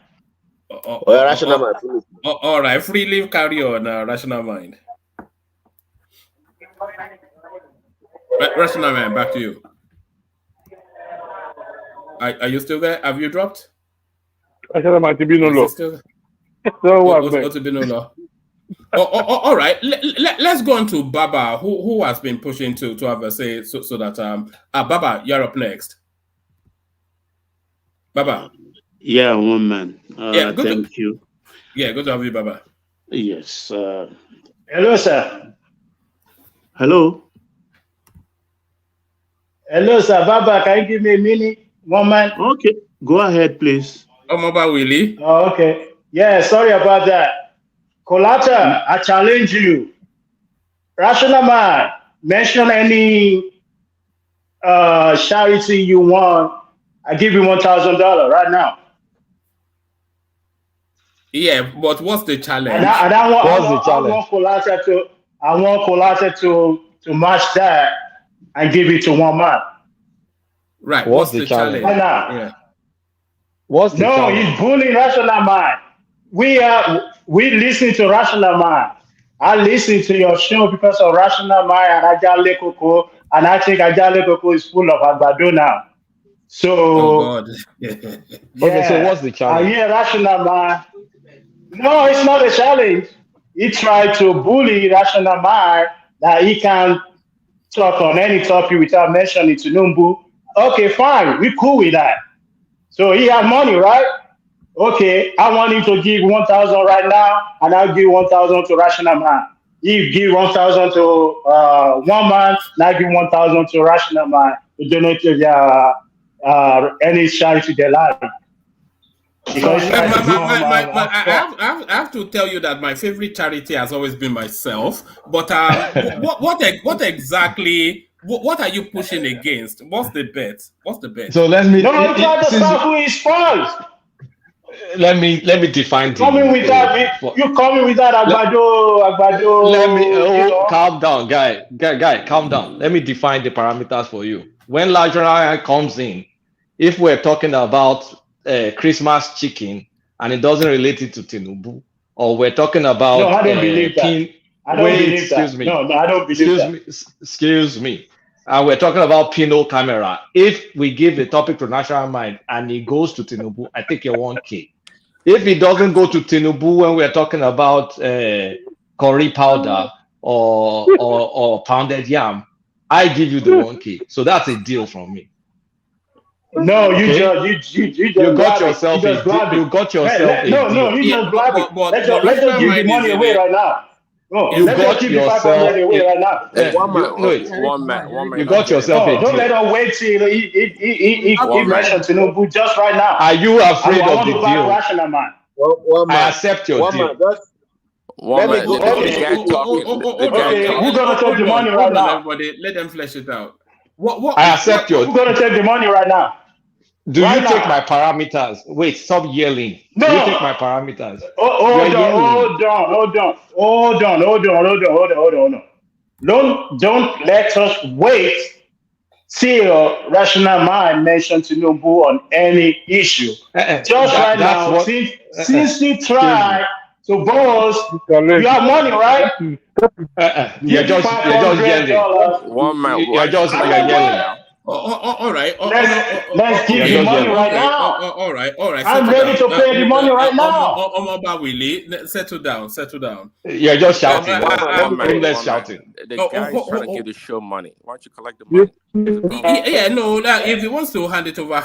Rational mind. All right, freely carry on, rational mind. Rational mind, back to you. Are you still there? Have you dropped? Rational mind to be no law. All right. Let's go on to Baba, who has been pushing to have a say, so that Baba, you're up next. Baba. Yeah, one man. Thank you. Yeah, good to have you, Baba. Yes. Hello, sir. Hello. Hello, sir. Baba, can you give me a minute? One man. Okay. Go ahead, please. Baba Willie. Oh, okay. Yeah, sorry about that. Kolata, I challenge you. Rational man, mention any charity you want. I give you $1,000 right now. Yeah, but what's the challenge? And I want Kolata to match that and give it to one man. Right. What's the challenge? Right now. Yeah. What's the challenge? He's bullying rational mind. We listen to rational mind. I listen to your show because of rational mind and Ajale Koko, and I think Ajale Koko is full of agbado now. So, God. Okay, so what's the challenge? I hear rational mind. No, it's not a challenge. He tried to bully rational mind that he can talk on any topic without mentioning Tinubu. Okay, fine. We cool with that. So he has money, right? Okay, I want him to give 1,000 right now, and I'll give 1,000 to rational man. He give 1,000 to one man, and I give 1,000 to rational man to donate to their any charity they like. I have to tell you that my favorite charity has always been myself. But what exactly? What are you pushing against? What's the bet? So let me. No, I'm trying to stop who is first. Let me define. You coming with that agbado. Let me calm down, guy, calm down. Let me define the parameters for you. When Nigeria comes in, if we're talking about Christmas chicken and it doesn't relate it to Tinubu, or we're talking about no, I don't believe that. I don't believe that. No, I don't believe that. Excuse me. We're talking about Pinot camera. If we give the topic to National Mind and it goes to Tinubu, I take a 1K. If it doesn't go to Tinubu when we're talking about curry powder or pounded yam, I give you the 1K. So that's a deal from me. No, you Okay? just you just You got grab it. yourself You just grab it. you got yourself a No, deal. you just grab it. Let's just rational give the mind money is in away it. right now. No, You let's just got give the yourself 500 away right now. One man. You got yourself a Don't let deal. her wait till he mentioned Tinubu just right now. Are you afraid I of want the to back deal? rational man. I accept your deal. One man. The guy talking. The guy Okay, talking. who's gonna take the money right now? Everybody, let them flesh it out. What? I accept your Who's gonna take the money right now? Do right you take now. my parameters? Wait, stop yelling. No. Do you take my parameters? Hold on. Don't let us wait till rational mind mention Tinubu on any issue. Just right now, since you try to boss, you have money, right? You're just yelling. One man. You're yelling. All right. Let's give the money right now. All right. I'm ready to pay the money right now. Omaba Willie, settle down. You're just shouting. One shouting. The guy is trying to give the show money. Why don't you collect the money? If he wants to hand it over.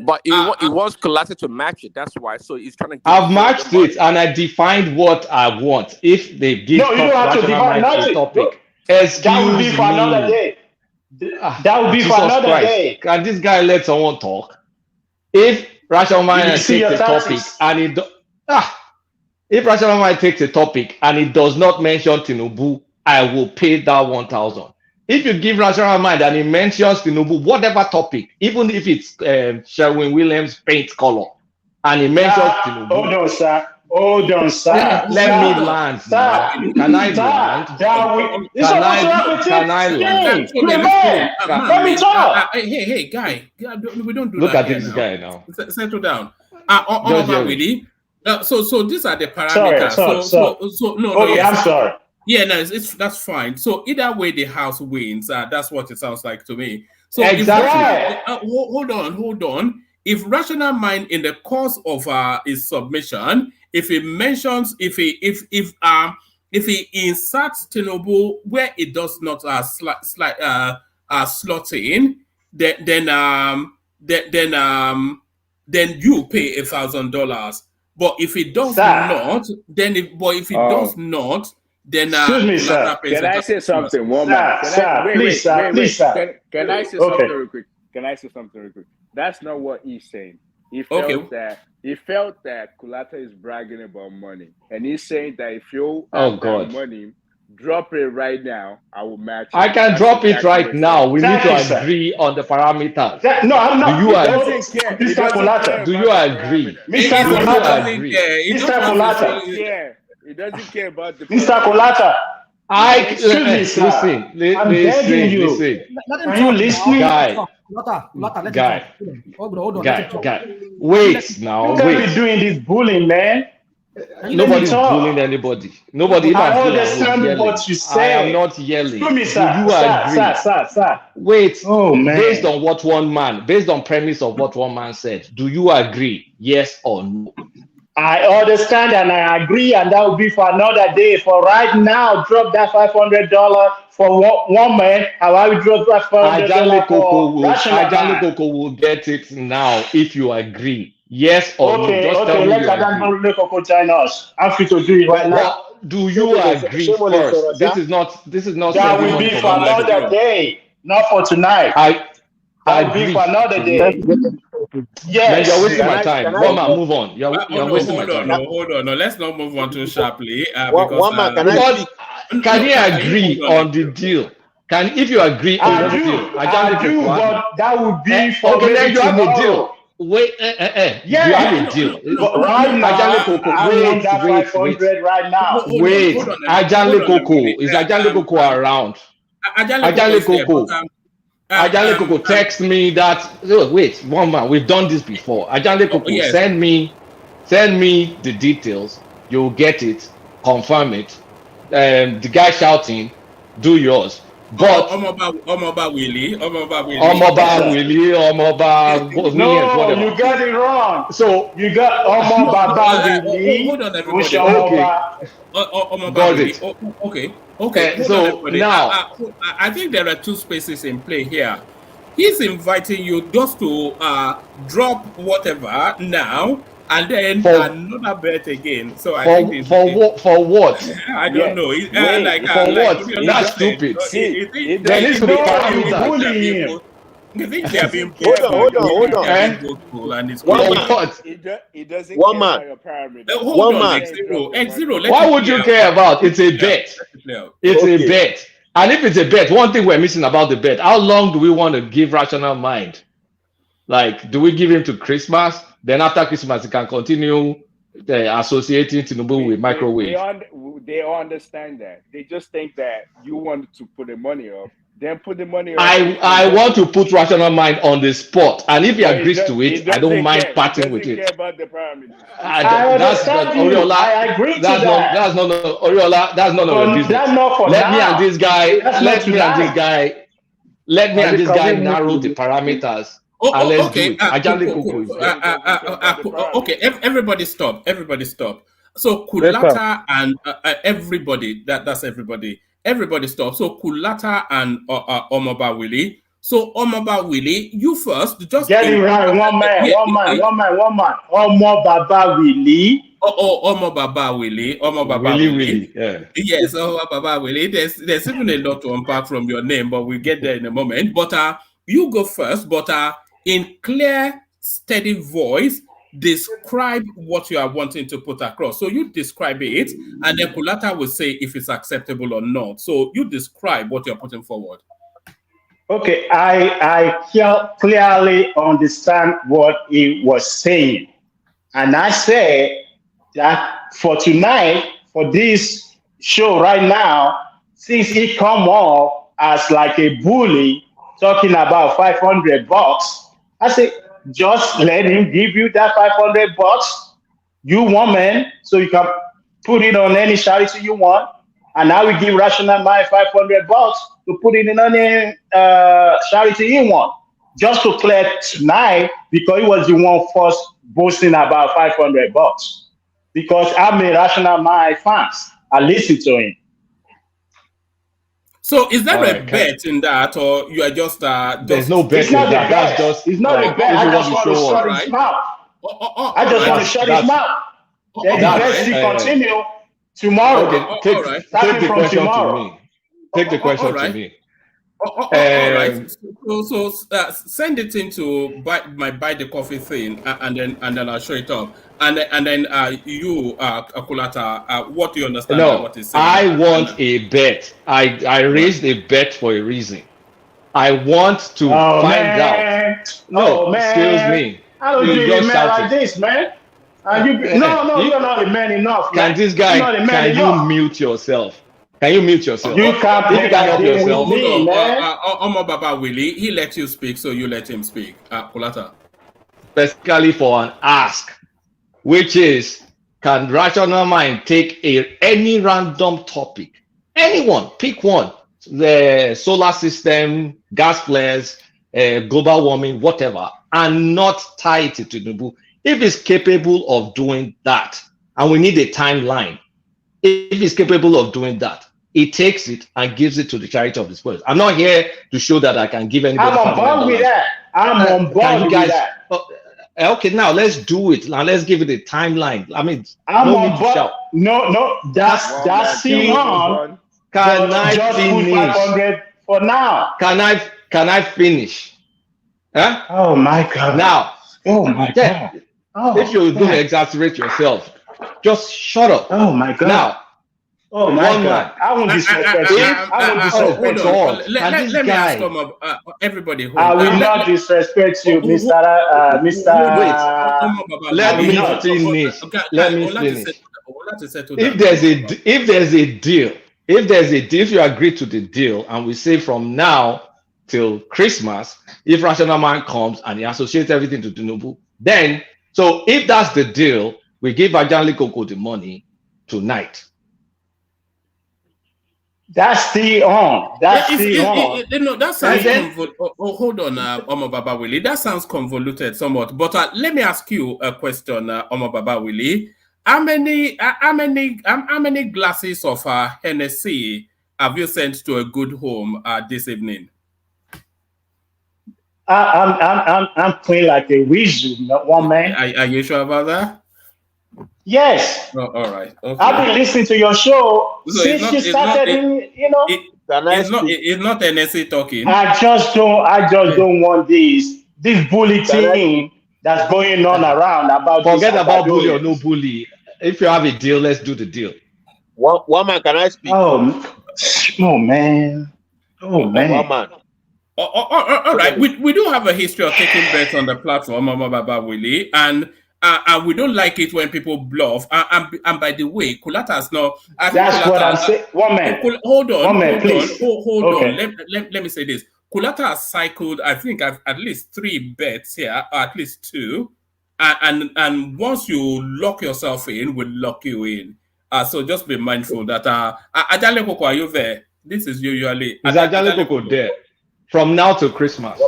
But he wants Colata to match it. That's why. So he's trying to. I've matched it, and I defined what I want. If they give no, you don't have to define nothing. Topic, that would be for another day. That would be for another day. Can this guy let someone talk? If Rational Mind takes a topic and if Rational Mind takes a topic and it does not mention Tinubu, I will pay that 1,000. If you give Rational Mind and it mentions Tinubu, whatever topic, even if it's Sherwin Williams paint color, and it mentions Tinubu. Hold on, sir. Let me land. Can I land? Can I land? Let me talk. Hey, guy. We don't do Look that. Look at this guy now. Settle down. Really? So these are the parameters. Okay, I'm sorry. Yeah, no, that's fine. So either way, the house wins. That's what it sounds like to me. So exactly. Hold on. If Rational Mind, in the course of his submission, if he mentions, if he inserts Tinubu where it does not slot in, then you pay $1,000. But if it does not, then does not, then excuse me, sir. Can I say something? One minute. Please, sir. Can I say something real quick? That's not what he's saying. He felt that Kulata is bragging about money, and he's saying that if you have that money, drop it right now. I will match it. I can drop it right now. We need to agree on the parameters. No, I'm not. Do you agree? Mr. Kulata. Do you agree? Mr. Kulata. Mr. Kulata. He doesn't care about the. Mr. Kulata. Listen. I'm begging you. Are you listening? Guy. Wait now. You can't be doing this bullying, man. Nobody's bullying anybody. Nobody. I understand what you say. I am not yelling. Do me, sir. Do you agree? Sir. Wait. Oh, man. Based on premise of what one man said, do you agree? Yes or no? I understand and I agree, and that will be for another day. For right now, drop that $500 for one man. How I will drop that $500 for Ajale Koko will get it now if you agree. Yes or no? Just tell me let Ajale Koko join us. I'm free to do it right now. Do you agree first? This is not. That will be for another day, not for tonight. I will be for another day. Yes. You're wasting my time. One man, move on. You're wasting my time. Hold on. No, let's not move on too sharply. Can you agree on the deal? If you agree on the deal, I do, but that would be for okay. Then you have a deal. Wait, yeah, you have a deal. Right now, I want that 500 right now. Wait, Ajale Koko is Ajale Koko around? Ajale Koko text me that. Wait, one man, we've done this before. Ajale Koko, send me the details. You'll get it. Confirm it. The guy shouting, do yours. But Omoba Willie, Omoba Willie, Omoba No, whatever. you got it wrong. So you got Baba Willie. Hold on, everybody. Got Willie. it. Okay. Hold on, So everybody. now, I think there are two spaces in play here. He's inviting you just to drop whatever now, and then another bet again. So I think for what? I don't know. For what? That's stupid. There needs to be parameters. You think they are being Hold on. And it's It doesn't care about your parameters. Hold on, X0. Why would you care about? It's a bet. It's a bet. And if it's a bet, one thing we're missing about the bet, how long do we want to give Rational Mind? Like, do we give him to Christmas? Then after Christmas, he can continue associating Tinubu with microwave. They all understand that. They just think that you want to put the money up. Then put the money up. I want to put Rational Mind on the spot. And if he agrees to it, I don't mind parting with it. Care about the parameters. I understand you. I agree to that. That's not Oriola. That's not our business. That's not for Let me now. and this guy. Let me and this guy narrow the parameters. And let's do it. Okay, everybody stop. So Kulata and everybody, that's everybody. Everybody stop. So Kulata and Omoba Willie. So Omoba Willie, you first. Just get it right. One man. Omo Baba Willie. Omo Baba Willie. Yeah. Yes, Omo Baba Willie. There's even a lot to unpack from your name, but we'll get there in a moment. But you go first. But in clear, steady voice, describe what you are wanting to put across. So you describe it, and then Kulata will say if it's acceptable or not. So you describe what you're putting forward. Okay, I clearly understand what he was saying. And I say that for tonight, for this show right now, since he come off as like a bully, talking about $500, I say, just let him give you that $500, you woman, so you can put it on any charity you want. And I will give Rational Mind $500 to put it in any charity he want. Just to clear tonight, because he was the one first boasting about $500. Because I'm a Rational Mind fan. I listen to him. So is there a bet in that, or you are just there's no bet in that. That's just it's not a bet. I just want to shut his mouth. I just want to shut his mouth. Then the bet still continue tomorrow. Okay, take the question to me. Take the question to me. All right. So send it into buy the coffee thing, and then I'll show it up. And then you, Kulata, what do you understand? No, what he's saying? I want a bet. I raised a bet for a reason. I want to find out. No, excuse me. I don't do a man like this, man. You're not a man enough. Can this guy? Can you mute yourself? Can you mute yourself? You can't help yourself. Omo Baba Willie, he let you speak, so you let him speak. Kulata. Specifically for an ask, which is, can Rational Mind take any random topic? Anyone, pick one. The solar system, gas flares, global warming, whatever, and not tie it to Tinubu. If it's capable of doing that, and we need a timeline, if it's capable of doing that, he takes it and gives it to the charity of his words. I'm not here to show that I can give anybody. I'm on board with that. I'm on board with that. Okay, now let's do it. Now let's give it a timeline. I mean, I'm on board. No, that's C1. Can I finish? 500 for now. Can I finish? Huh? Oh my God. Now. Oh my God. If you're going to exaggerate yourself, just shut up. Oh my God. Now. Oh my God. I won't disrespect you. I won't disrespect you. Let me ask some everybody. I will not disrespect you, Mr. Let me finish. Let me finish. If there's a deal, if you agree to the deal, and we say from now till Christmas, if Rational Mind comes and he associates everything to Tinubu, then, so if that's the deal, we give Ajanli Koko the money tonight. That's still on. That's still on. That sounds convoluted. Hold on, Omo Baba Willie. That sounds convoluted somewhat. But let me ask you a question, Omo Baba Willie. How many glasses of Hennessy have you sent to a good home this evening? I'm playing like a wizard, not one man. Are you sure about that? Yes. Oh, all right. Okay. I've been listening to your show since you started. It's not NSA talking. I just don't want this bulletin that's going on around about. Forget about bully or no bully. If you have a deal, let's do the deal. One man, can I speak? Oh man. One man. All right. We do have a history of taking bets on the platform, Mama Baba Willie, and we don't like it when people bluff. And by the way, Kulata has not. That's what I'm saying. One man. Hold on. One man, please. Hold on. Let me say this. Kulata has cycled, I think, at least 3 bets here, or at least 2. And once you lock yourself in, we'll lock you in. So just be mindful that Ajale Koko, are you there? This is usually. Is Ajale Koko there? From now to Christmas.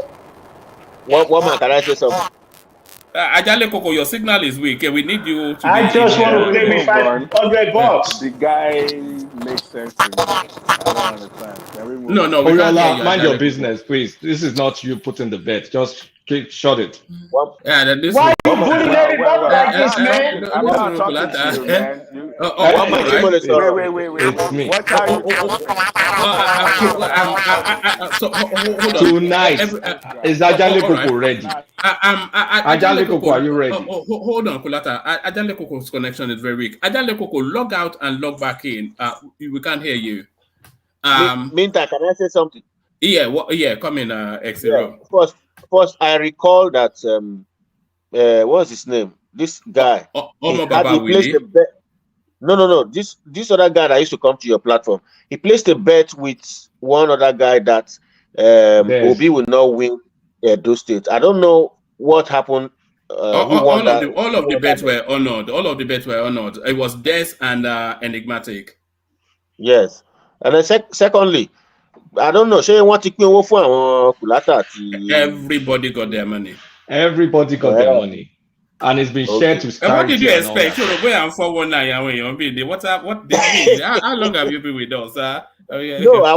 One man, can I say something? Ajale Koko, your signal is weak. We need you to. I just want to pay me $500. The guy makes sense to me. I don't understand. Can we move No, Oyala, mind your business, please. This is not you putting the bet. Just shut it. Why are you bullying everybody like this, man? I'm not talking to you, man. Wait. It's me. What are you? Hold on. Tonight, is Ajale Koko ready? Ajale Koko, are you ready? Hold on, Kulata. Ajale Koko's connection is very weak. Ajale Koko, log out and log back in. We can't hear you. Minta, can I say something? Yeah, come in, X0. Yeah, first, I recall that what's his name? This guy. Omo Baba Willie. No. This other guy that used to come to your platform. He placed a bet with one other guy that Obi will not win those states. I don't know what happened. All of the bets were honored. All of the bets were honored. It was Des and Enigmatic. Yes, and then secondly, I don't know. Everybody got their money. Everybody got their money. And it's been shared to start. What did you expect? Where 419 what this means? How long have you been with us? No, I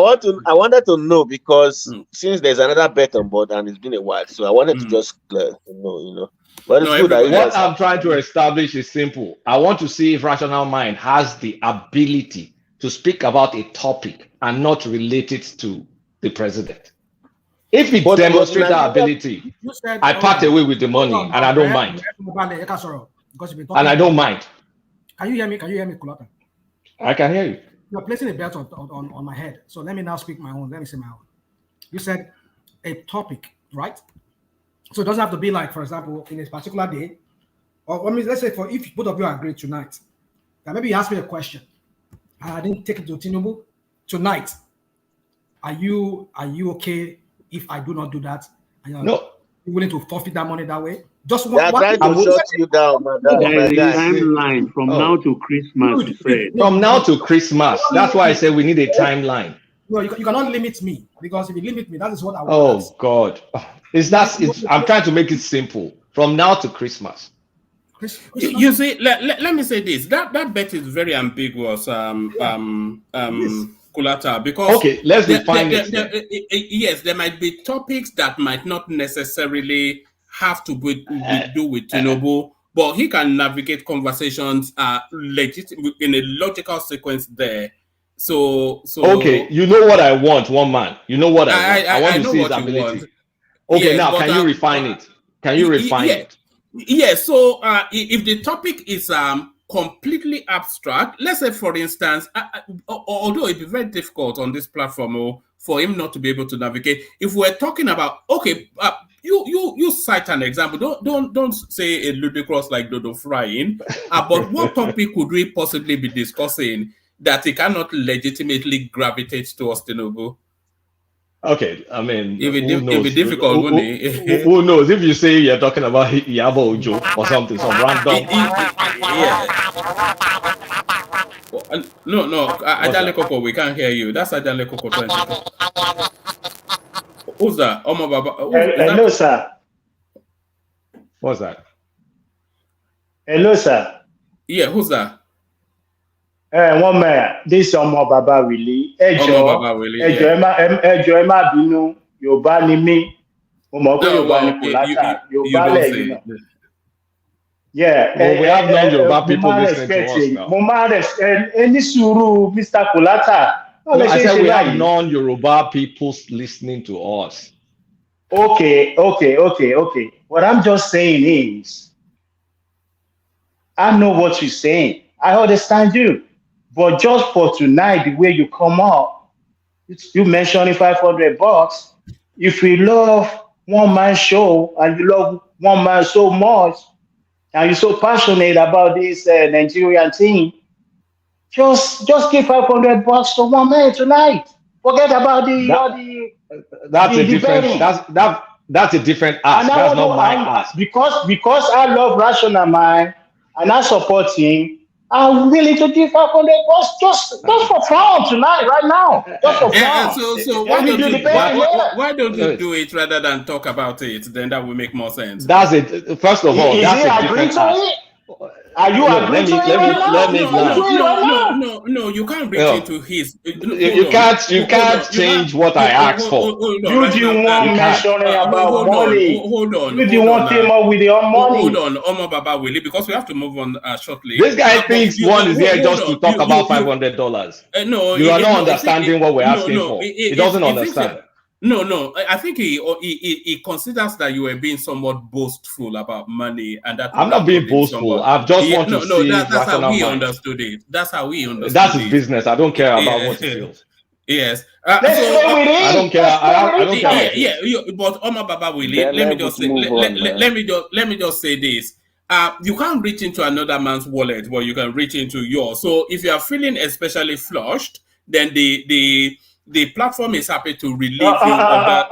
wanted to know because since there's another bet on board and it's been a while, so I wanted to just know. But it's good what I'm trying to establish is simple. I want to see if Rational Mind has the ability to speak about a topic and not relate it to the president. If it demonstrates that ability, I part away with the money and I don't mind. And I don't mind. Can you hear me? Kulata? I can hear you. You're placing a bet on my head. So let me now speak my own. Let me say my own. You said a topic, right? So it doesn't have to be like, for example, in a particular day. Or let's say if both of you agree tonight, that maybe you ask me a question and I didn't take it to Tinubu tonight. Are you okay if I do not do that? No. You're willing to forfeit that money that way? Just one. Trying to shut you down, madam. There is a timeline from now to Christmas. From now to Christmas. That's why I say we need a timeline. No, you cannot limit me, because if you limit me, that is what I want. Oh God, I'm trying to make it simple. From now to Christmas. You see, let me say this. That bet is very ambiguous. Kulata, because okay, let's define it. Yes, there might be topics that might not necessarily have to do with Tinubu, but he can navigate conversations in a logical sequence there. So okay, you know what I want, one man. You know what I want to see his ability. Okay, now can you refine it? Can you refine it? Yes. So if the topic is completely abstract, let's say, for instance, although it'd be very difficult on this platform for him not to be able to navigate, if we're talking about you cite an example, don't say a ludicrous like dodo frying, but what topic could we possibly be discussing that he cannot legitimately gravitate towards Tinubu? Okay, I mean, it'd be difficult, wouldn't it? Who knows? If you say you're talking about Yabo Ojo or something, some random. No, Ajale Koko, we can't hear you. That's Ajale Koko 22. Who's that? Omo Baba. Hello, sir. What's that? Hello, sir. Yeah, who's that? One man. This is Omo Baba Willie. Omo Baba Willie. Ẹ má bínú. Yorùbá ni mí. Mo mọ̀ pé Yorùbá ni Kulata. Yorùbá lẹ́yìn náà. Yeah, well, we have non-Yoruba people listening to us now. Any sùúrù, Mr. Kulata. No, I said we have non-Yoruba people listening to us. Okay. What I'm just saying is, I know what you're saying. I understand you. But just for tonight, the way you come up, you mentioning $500. If we love one man show and you love one man so much, and you're so passionate about this Nigerian team, just give $500 to one man tonight. Forget about That's a different ask. That's not my ask. Because I love Rational Mind and I support him, I'm willing to give $500 just for fun tonight, right now. Just for fun. So why don't you do it rather than talk about it? Then that will make more sense. That's it. First of all, that's a different ask. Are you agreeing to it? No, you can't reach into his. You can't change what I asked for. You didn't want mentioning about money. Hold on. You didn't want him up with your money. Hold on, Omo Baba Willie, because we have to move on shortly. This guy thinks one is here just to talk about $500. No, you are not understanding what we're asking for. He doesn't understand. No. I think he considers that you were being somewhat boastful about money, and that I'm not being boastful. I just want to see. That's how he understood it. That's how he understood it. That's his business. I don't care about what he feels. Yes. I don't care. I don't care. Yeah. But Omo Baba Willie, let me just say this. You can't reach into another man's wallet, but you can reach into yours. So if you are feeling especially flushed, then the platform is happy to relieve you of that.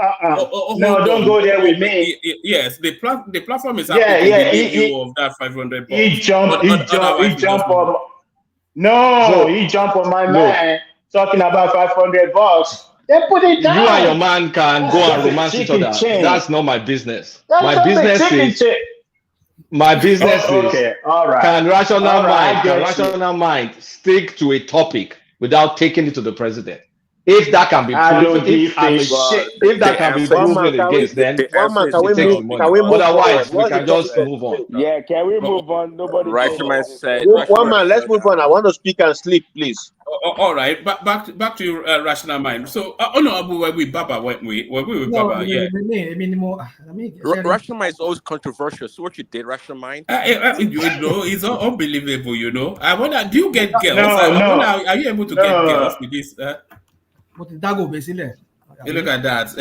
No, don't go there with me. Yes, the platform is happy to relieve you of that $500. He jumped on. No, he jumped on my man talking about $500. Then put it down. You and your man can go and romance each other. That's not my business. My business is. Okay, all right. Can rational mind stick to a topic without taking it to the president? If that can be proven, if that can be proven against, then it takes money. Otherwise, we can just move on. Yeah, can we move on? Nobody. Rational said. One man, let's move on. I want to speak and sleep, please. All right, back to your Rational Mind. So, were we Baba? Weren't we? Were we with Baba? Yeah. Rational Mind is always controversial. So what you did, Rational Mind? It's unbelievable. I wonder, do you get girls? Are you able to get girls with this? Look at that.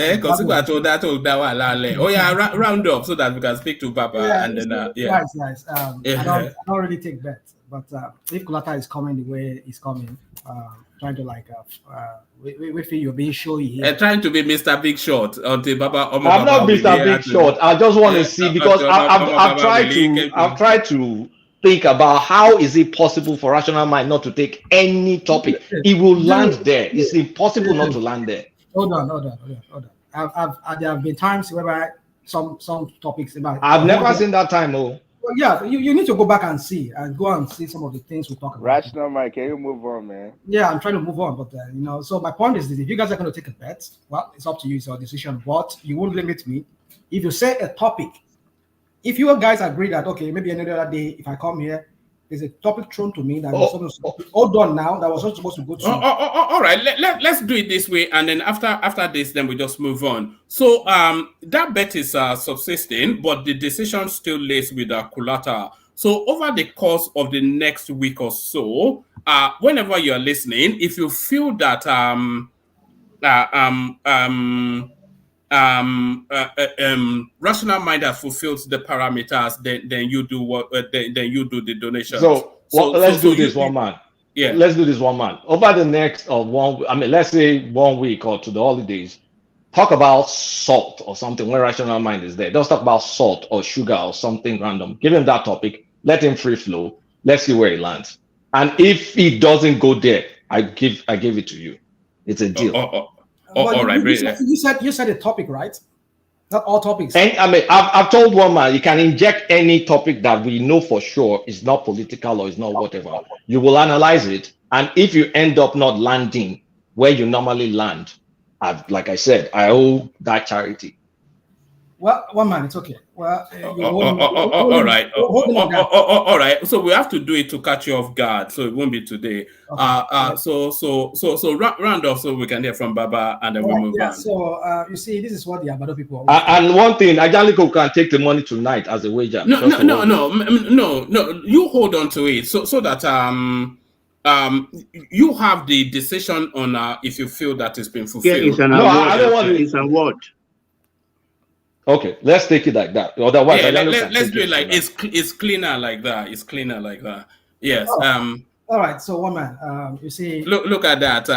Oh yeah, round up so that we can speak to Baba and then Guys. I don't really take bets, but if Kulata is coming the way he's coming, trying to we feel you're being showy here. Trying to be Mr. Big Shot until Baba. I'm not Mr. Big Shot. I just want to see because I've tried to think about how is it possible for Rational Mind not to take any topic. It will land there. It's impossible not to land there. Hold on. There have been times where some topics about. I've never seen that time. Well, yeah, you need to go back and see some of the things we talk about. Rational Mind, can you move on, man? Yeah, I'm trying to move on, but so my point is this: if you guys are going to take a bet, well, it's up to you. It's your decision. But you won't limit me. If you say a topic. If you guys agree that, okay, maybe another other day, if I come here, there's a topic thrown to me that hold on now, that was not supposed to go to. All right, let's do it this way, and then after this, then we just move on. So that bet is subsisting, but the decision still lays with Kulata. So over the course of the next week or so, whenever you are listening, if you feel that Rational Mind has fulfilled the parameters, then you do the donation. So let's do this one man. Yeah, let's do this one man. Over the next let's say 1 week or to the holidays, talk about salt or something when Rational Mind is there. Don't talk about salt or sugar or something random. Give him that topic. Let him free flow. Let's see where he lands. And if it doesn't go there, I give it to you. It's a deal. All right. You said a topic, right? Not all topics. And I mean, I've told one man, you can inject any topic that we know for sure is not political or is not whatever. You will analyze it, and if you end up not landing where you normally land, like I said, I owe that charity. Well, one man, it's okay. Well, all right. All right. So we have to do it to catch you off guard. So it won't be today. Okay. So round off so we can hear from Baba and then we'll move on. So you see, this is what the Abado people are. And one thing, Ajaliko can take the money tonight as a wager. No. You hold on to it so that you have the decision on if you feel that it's been fulfilled. Yeah, it's an award. I don't want it's an award. Okay, let's take it like that. Otherwise, let's do it like it's cleaner like that. It's cleaner like that. Yes. All right. So, one man, you see. Look at that.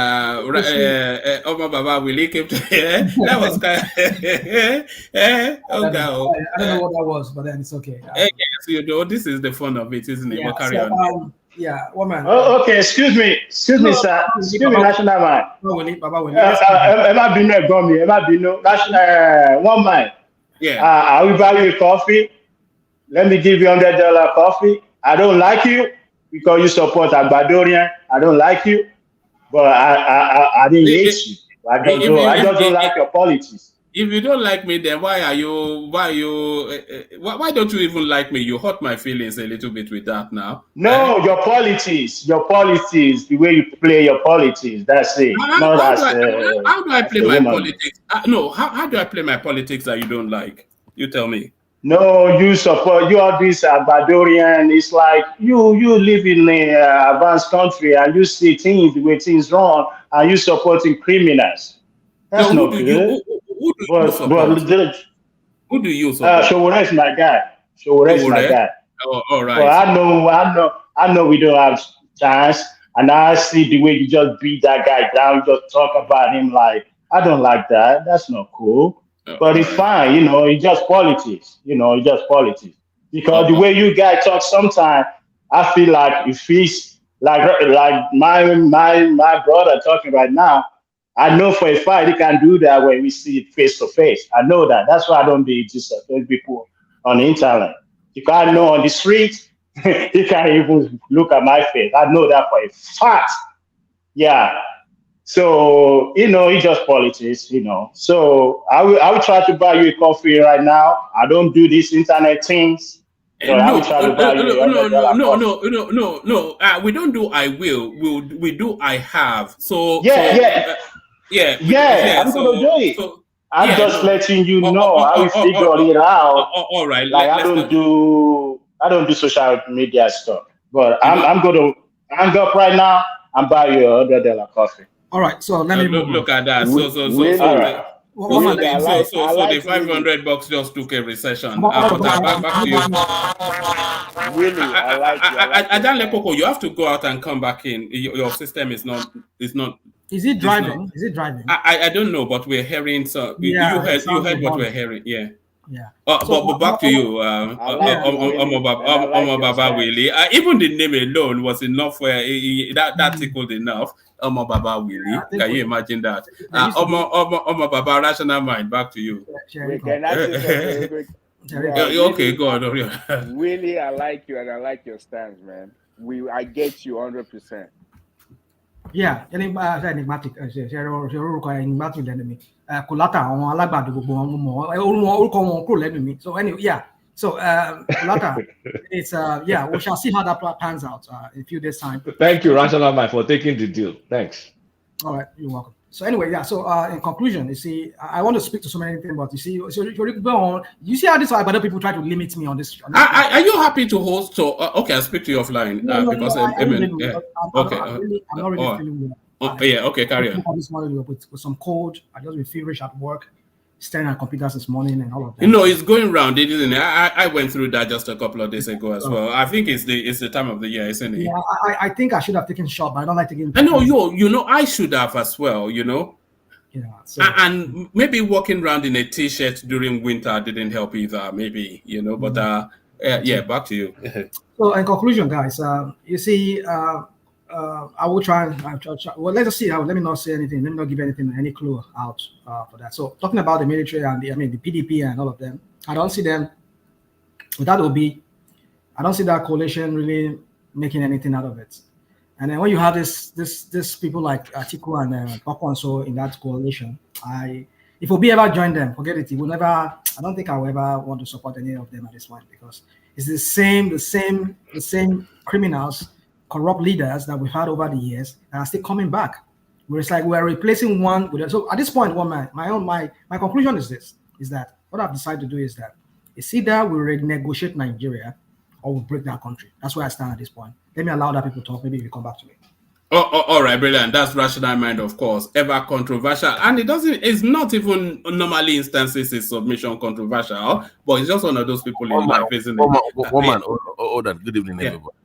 Omar Baba Willie came to that was kind of. I don't know what that was, but then it's okay. Yes, you know, this is the fun of it, isn't it? Yeah, we'll carry on. Yeah, one man. Oh, okay. Excuse me, sir. Excuse me, national man. Baba Willie. One man. Yeah. I will buy you a coffee. Let me give you $100 coffee. I don't like you because you support Agbadorian. I don't like you, but I didn't hate you. I just don't like your politics. If you don't like me, then why don't you even like me? You hurt my feelings a little bit with that now. No, your politics, the way you play your politics. That's it. How do I play my politics? How do I play my politics that you don't like? You tell me. No, you support. You are this Agbadorian. It's like you live in an advanced country and you see things the way things run, and you supporting criminals. That's not good. Who do you support? Showore is my guy. Showore is my guy. Oh, all right. Well, I know we don't have chance, and I see the way you just beat that guy down. You just talk about him like, I don't like that. That's not cool. But it's fine, it's just politics. It's just politics. Because the way you guys talk, sometimes I feel like if he's like my brother talking right now. I know for a fact he can do that when we see it face to face. I know that. That's why I don't be disappointed people on the internet. You can't know on the street, he can't even look at my face. I know that for a fact. Yeah. So, it's just politics, So I will try to buy you a coffee right now. I don't do these internet things. So no. We don't do I will. We do I have. So I'm gonna do it. I'm just letting you know how we figure it out. All right. Like I don't do social media stuff. But I'm gonna hang up right now and buy you $100 coffee. All right. So let me look at that. So the $500 just took a recession. Back to you. Really, I like you. You have to go out and come back in. Your system is not. Is it driving? Is it driving? I don't know, but we're hearing. So you heard what we're hearing. Yeah. Yeah. But back to you, Baba Willie. Even the name alone was enough. That tickled enough. Baba Willie. Can you imagine that? Baba Rational Mind. Back to you. Can I say something real quick? Okay, go on. Willie, I like you and I like your stance, man. I get you 100%. Yeah, enigmatic. Enigmatic enemy. Kulata àwọn alágbàdo gbogbo wọn mọ̀ orúkọ wọn kúrò lẹ́nu mi. So anyway, yeah. So Kulata, it's we shall see how that pans out in a few days time. Thank you, Rational Mind, for taking the deal. Thanks. All right, you're welcome. So anyway, yeah. So in conclusion, you see, I want to speak to so many things, but you see, you see how this other people try to limit me on this. Are you happy to host? So okay, I'll speak to you offline because I'm not really feeling well. Okay, carry on. This morning with some cold. I just been feverish at work, staring at computers this morning and all of that. It's going around, isn't it? I went through that just a couple of days ago as well. I think it's the time of the year, isn't it? Yeah, I think I should have taken shot, but I don't like taking. I know, I should have as well. Yeah. So, and maybe walking around in a t-shirt during winter didn't help either. Maybe but Yeah, back to you. So, in conclusion, guys, you see, I will try and well, let's just see. Let me not say anything. Let me not give any clue out for that. So, talking about the military and the PDP and all of them, I don't see them. That will be. I don't see that coalition really making anything out of it. And then when you have this people like Atiku and Papa and so in that coalition, if Obi ever join them, forget it. He will never. I don't think I will ever want to support any of them at this point because it's the same criminals, corrupt leaders that we've had over the years that are still coming back. Where it's like we're replacing one with so at this point, my conclusion is this: is that what I've decided to do is that it's either we renegotiate Nigeria or we break that country. That's where I stand at this point. Let me allow that people talk. Maybe you come back to me. All right, brilliant. That's rational mind, of course, ever controversial, and it's not even normally instances is submission controversial, but it's just one of those people in life, isn't it? Hold on. Good evening, everybody.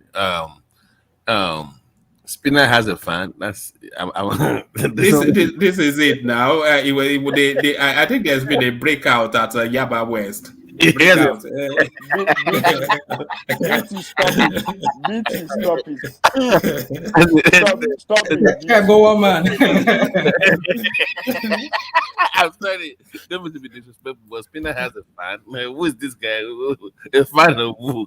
Spinner has a fan. That's this is it now. I think there's been a breakout at Yaba West. Yes. Stop it. Yeah, go on, man. I'm sorry. Don't mean to be disrespectful, but Spinner has a fan. Man, who is this guy? A fan of who?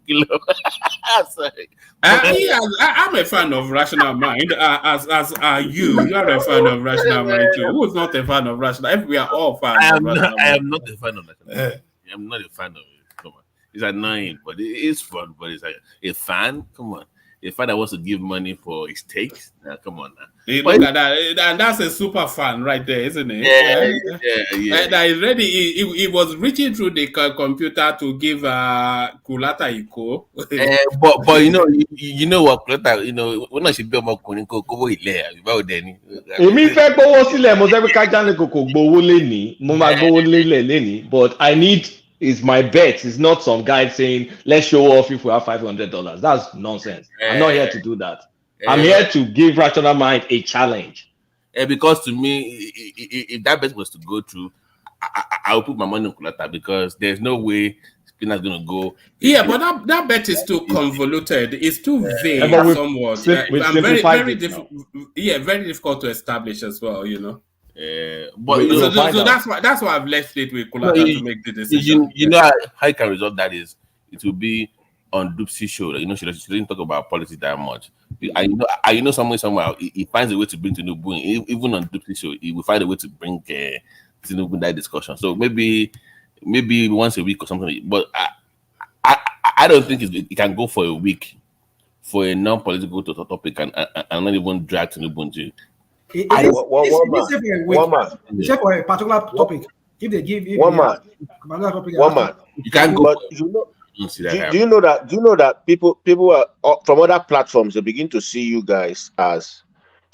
I'm sorry. I'm a fan of Rational Mind. As are you. You are a fan of Rational Mind too. Who is not a fan of Rational? We are all fans of Rational Mind. I am not a fan of Rational Mind. I'm not a fan of it. Come on. It's annoying, but it is fun. But it's like a fan. Come on. A fan that wants to give money for his takes. Come on now. Look at that. And that's a super fan right there, isn't it? Yeah. That is ready. He was reaching through the computer to give Kulata Iko. But you know what, Kulata, when I should be more Koniko, about Denny. Èmi fẹ́ gbowó sílẹ̀ mo fẹ́ ká jáde kòkò gbowó lénìí mo máa gbowó lélẹ̀ lénìí but I need is my bet. It's not some guy saying let's show off if we have $500. That's nonsense. I'm not here to do that. I'm here to give Rational Mind a challenge. Because to me, if that bet was to go through, I will put my money on Kulata because there's no way Spinner's going to go. Yeah, but that bet is too convoluted. It's too vague somewhat. Very difficult to establish as well, you know. But so that's why I've left it with Kulata to make the decision. You know how you can resolve that is it will be on Dupsy show. You know, she didn't talk about politics that much. I know somewhere he finds a way to bring Tinubu in. Even on Dupsy show, he will find a way to bring Tinubu in that discussion. So maybe once a week or something. But I don't think it can go for a week for a non-political topic and not even drag Tinubu into. One man. For a particular topic. If they give one man, you can't go. Do you know that people are from other platforms, they begin to see you guys as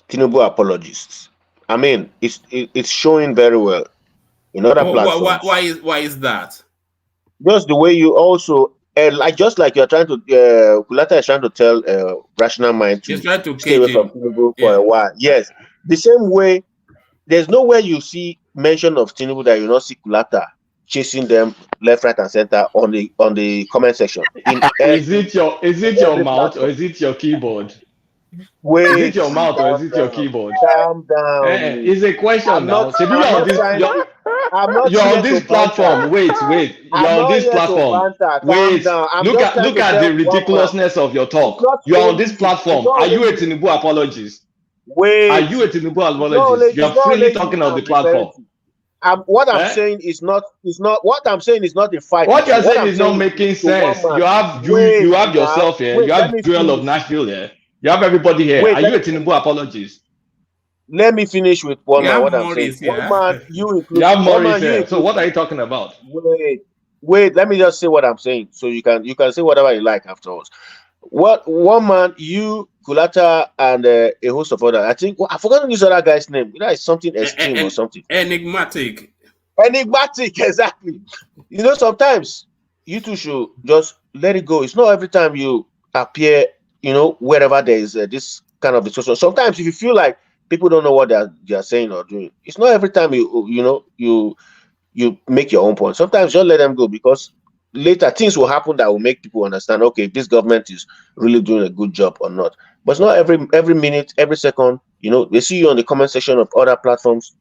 Tinubu apologists? I mean, it's showing very well in other platforms. Why is that? Just the way you also just like you're trying to Kulata is trying to tell Rational Mind to stay away from Tinubu for a while. Yes. The same way, there's nowhere you see mention of Tinubu that you not see Kulata chasing them left, right, and center on the comment section. Is it your mouth or is it your keyboard? Wait, is it your mouth or is it your keyboard? Calm down. It's a question now. You're on this platform. Wait. You're on this platform. Wait. Look at the ridiculousness of your talk. You're on this platform. Are you a Tinubu apologist? Wait. Are you a Tinubu apologist? You're freely talking on the platform. What I'm saying is not a fight. What you're saying is not making sense. You have yourself here. You have Duel of Nashville here. You have everybody here. Are you a Tinubu apologist? Let me finish with one man. What I'm saying. One man, you have Maurice here. So what are you talking about? Wait. Let me just say what I'm saying. So you can say whatever you like afterwards. What one man, you, Kulata, and a host of others. I think I forgot this other guy's name. You know, it's something extreme or something. Enigmatic, exactly. You know, sometimes you two should just let it go. It's not every time you appear, you know, wherever there is this kind of discussion. Sometimes if you feel like people don't know what they are saying or doing, it's not every time you make your own point. Sometimes just let them go because later things will happen that will make people understand, okay, if this government is really doing a good job or not. But it's not every minute, every second, they see you on the comment section of other platforms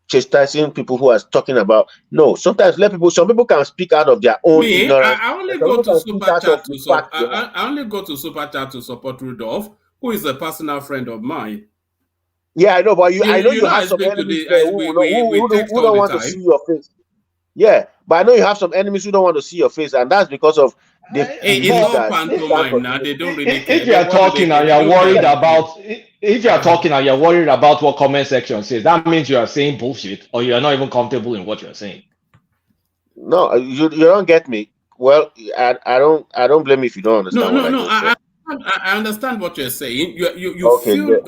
chastising people who are talking about. No, sometimes some people can speak out of their own ignorance. I only Some go people to can speak super out chat of the fact they have. I only go to super chat to support Rudolph, who is a personal friend of mine. Yeah, I know, but I know you I have some speak to enemies there we text who all don't the want to time. see your face. Yeah, but I know you have some enemies who don't want to see your face, and that's because of the It's all pantomime now. They don't really care. If you are talking and you're worried about, if you are talking and you're worried about what comment section says, that means you are saying bullshit, or you are not even comfortable in what you're saying. No, you don't get me. Well, I don't blame you if you don't understand what I just said. I understand what you're saying. You Okay, feel.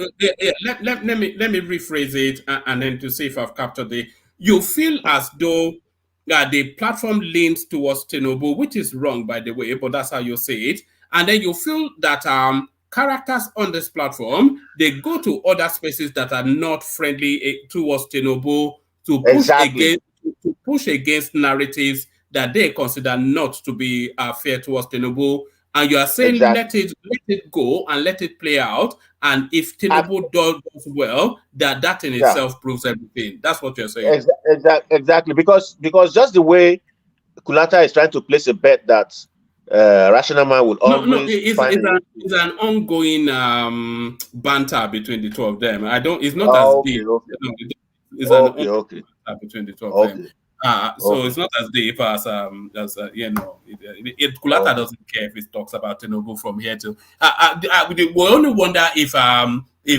Let me rephrase it and then to see if I've captured it. You feel as though the platform leans towards Tinubu, which is wrong, by the way, but that's how you say it. And then you feel that characters on this platform, they go to other spaces that are not friendly towards Tinubu to push against narratives that they consider not to be fair towards Tinubu. And you are saying let it go and let it play out. And if Tinubu does well, that in itself proves everything. That's what you're saying. Exactly, because just the way Kulata is trying to place a bet that Rational Man will always it's an ongoing banter between the two of them. It's not as deep. It's an ongoing banter between the two of them. So it's not as deep as Kulata doesn't care if it talks about Tinubu from here to. We only wonder if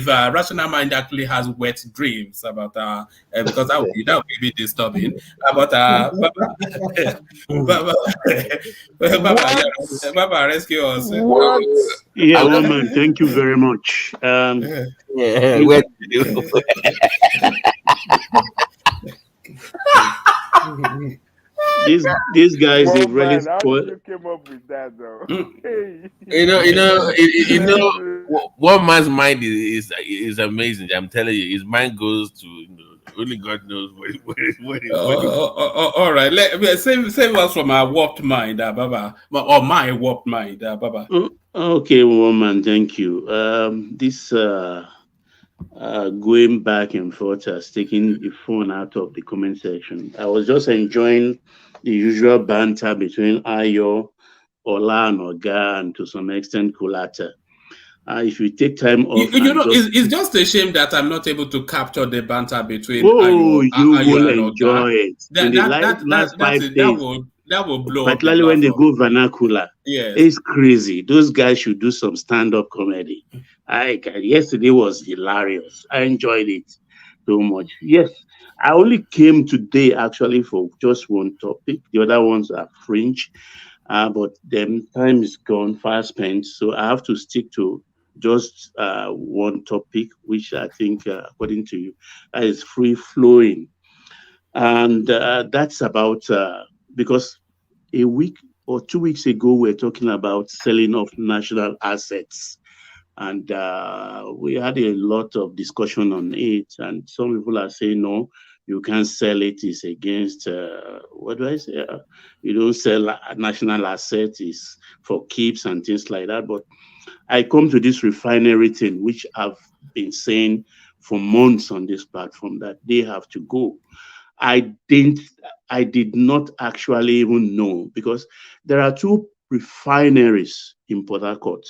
Rational Mind actually has wet dreams about because that would be a bit disturbing. Baba, rescue us. Yeah, woman, thank you very much. These guys, they've really spoiled. You came up with that, though. One man's mind is amazing. I'm telling you, his mind goes to only God knows what. All right, save us from our warped mind, Baba, or my warped mind, Baba. Okay, woman, thank you. This going back and forth has taken the phone out of the comment section. I was just enjoying the usual banter between Ayo, Ola, and Oga, and to some extent Kulata. If you take time off, it's just a shame that I'm not able to capture the banter between. You will enjoy it. In the last 5 days, that will blow particularly up when they go vernacular. Yes. It's crazy. Those guys should do some stand-up comedy. Yesterday was hilarious. I enjoyed it so much. Yes, I only came today actually for just one topic. The other ones are fringe, but then time is gone, fast spent. So I have to stick to just one topic, which I think, according to you, is free flowing. And that's about, because a week or 2 weeks ago, we were talking about selling of national assets. And we had a lot of discussion on it. And some people are saying, no, you can't sell it. It's against, what do I say? You don't sell national assets. It's for keeps and things like that. But I come to this refinery thing, which I've been saying for months on this platform, that they have to go. I did not actually even know, because there are two refineries in Port Harcourt.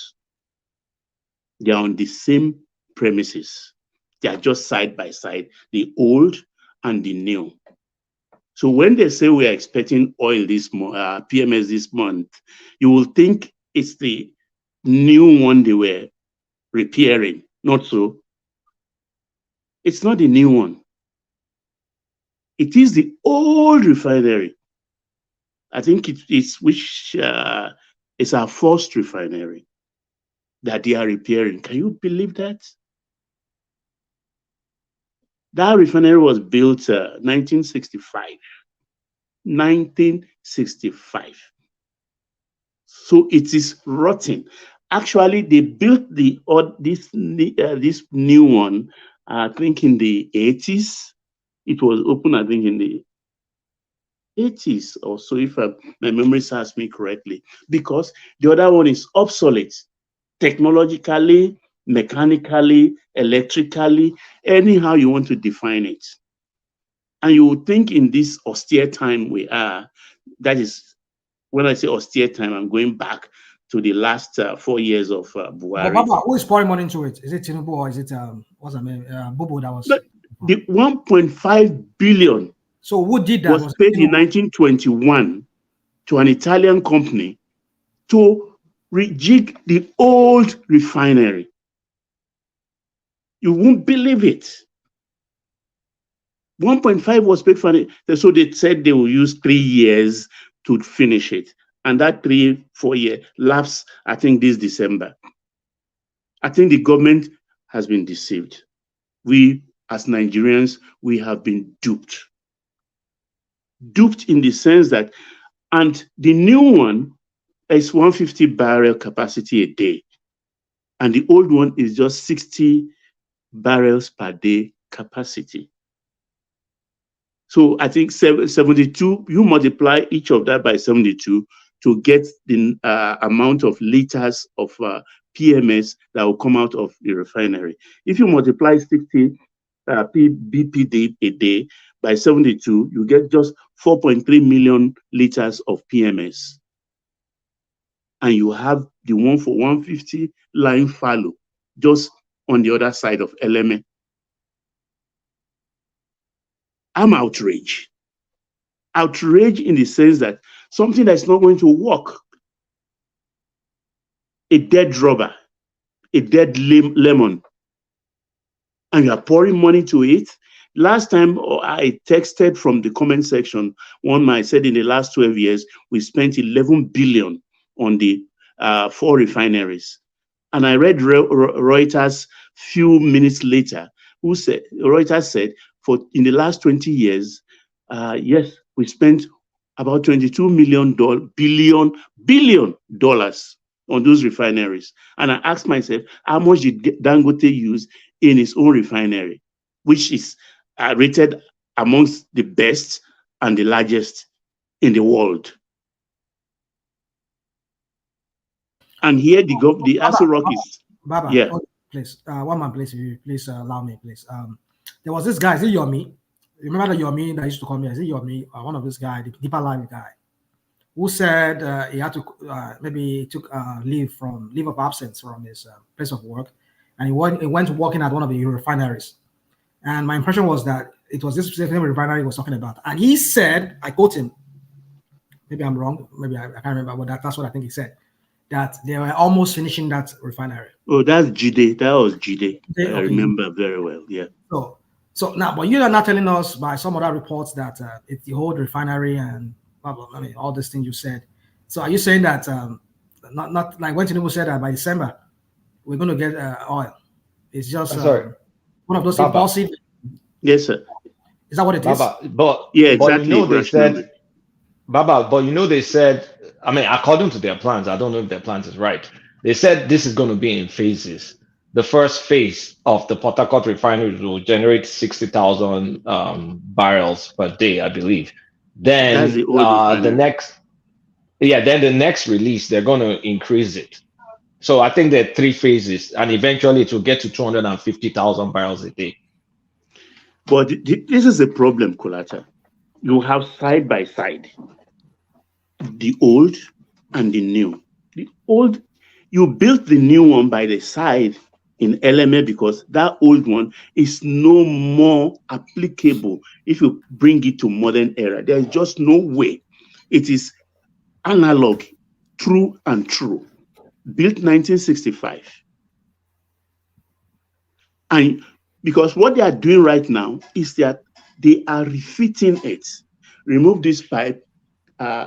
They are on the same premises. They are just side by side, the old and the new. So when they say we are expecting oil this month, PMS this month, you will think it's the new one they were repairing. Not so. It's not the new one. It is the old refinery. I think it's our first refinery that they are repairing. Can you believe that? That refinery was built 1965. 1965. So it is rotten. Actually, they built this new one, I think in the 80s. It was open, I think, in the 80s or so, if my memory serves me correctly, because the other one is obsolete technologically, mechanically, electrically, anyhow you want to define it. And you would think in this austere time we are, that is, when I say austere time, I'm going back to the last 4 years of Buhari. But Baba, who is pouring money into it? Is it Tinubu or is it what's her name? Bobo that was. But the 1.5 billion. So who did that? Was paid in 1921 to an Italian company to rejig the old refinery. You won't believe it. 1.5 was paid for it. So they said they will use 3 years to finish it. And that 3-4 year lapse, I think this December. I think the government has been deceived. We, as Nigerians, we have been duped. Duped in the sense that, and the new one is 150 barrel capacity a day. And the old one is just 60 barrels per day capacity. So I think 72, you multiply each of that by 72 to get the amount of liters of PMS that will come out of the refinery. If you multiply 60 BPD a day by 72, you get just 4.3 million liters of PMS. And you have the one for 150 lying fallow just on the other side of LMA. I'm outraged. Outraged in the sense that something that's not going to work, a dead rubber, a dead lemon, and you are pouring money to it. Last time I texted from the comment section, one man said in the last 12 years, we spent 11 billion on the 4 refineries. And I read Reuters few minutes later, Reuters said, in the last 20 years, yes, we spent about $22 billion on those refineries. And I asked myself, how much did Dangote use in his own refinery, which is rated amongst the best and the largest in the world? And here the Aso Rock is. Baba, yeah. Oh, please, one man, please, please allow me, please. There was this guy, is it Yomi? Remember the Yomi that used to come here? Is it Yomi? One of this guy, the deeper life guy, who said he had to maybe took leave of absence from his place of work, and he went working at one of the refineries. And my impression was that it was this same refinery he was talking about. And he said, I quote him, maybe I'm wrong, maybe I can't remember, but that's what I think he said, that they were almost finishing that refinery. Oh, that's Jide. That was Jide. Okay. I remember very well. Yeah. So now, but you're not telling us by some other reports that it's the whole refinery and blah, blah, I mean, all these things you said. So are you saying that not like when Tinubu said that by December we're going to get oil? It's just one of those impulsive. Yes, sir. Is that what it Baba, is? But yeah, exactly. But you know they said, Baba, but you know they said, I mean, according to their plans, I don't know if their plans is right. They said this is going to be in phases. The first phase of the Port Harcourt refinery will generate 60,000 barrels per day, I believe. Then the next release, they're going to increase it. So I think there are 3 phases, and eventually it will get to 250,000 barrels a day. But this is a problem, Kulata. You have side by side the old and the new. The old, you built the new one by the side in LMA because that old one is no more applicable if you bring it to modern era. There's just no way. It is analog, true and true. Built 1965. And because what they are doing right now is that they are refitting it. Remove this pipe, dub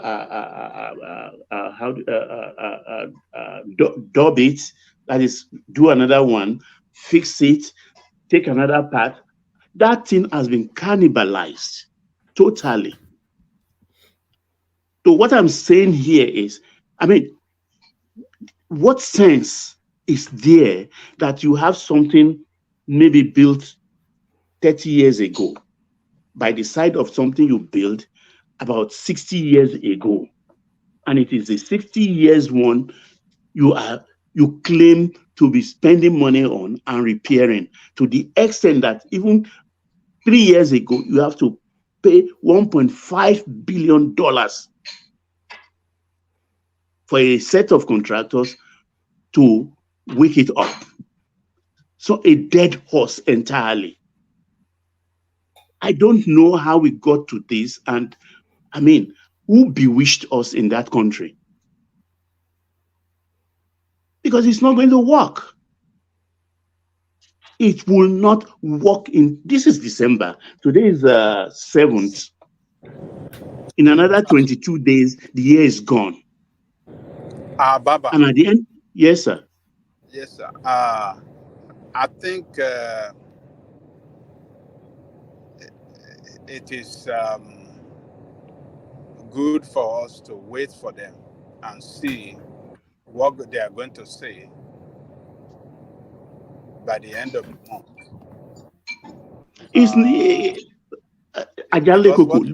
it, that is, do another one, fix it, take another part. That thing has been cannibalized totally. So what I'm saying here is, I mean, what sense is there that you have something maybe built 30 years ago by the side of something you built about 60 years ago, and it is the 60 years one you claim to be spending money on and repairing, to the extent that even 3 years ago you have to pay $1.5 billion for a set of contractors to wake it up. So a dead horse entirely. I don't know how we got to this, and I mean, who bewitched us in that country? Because it's not going to work. It will not work this is December. Today is 7th. In another 22 days, the year is gone. Baba. And at the end, yes, sir. Yes, sir. I think it is good for us to wait for them and see what they are going to say by the end of the month.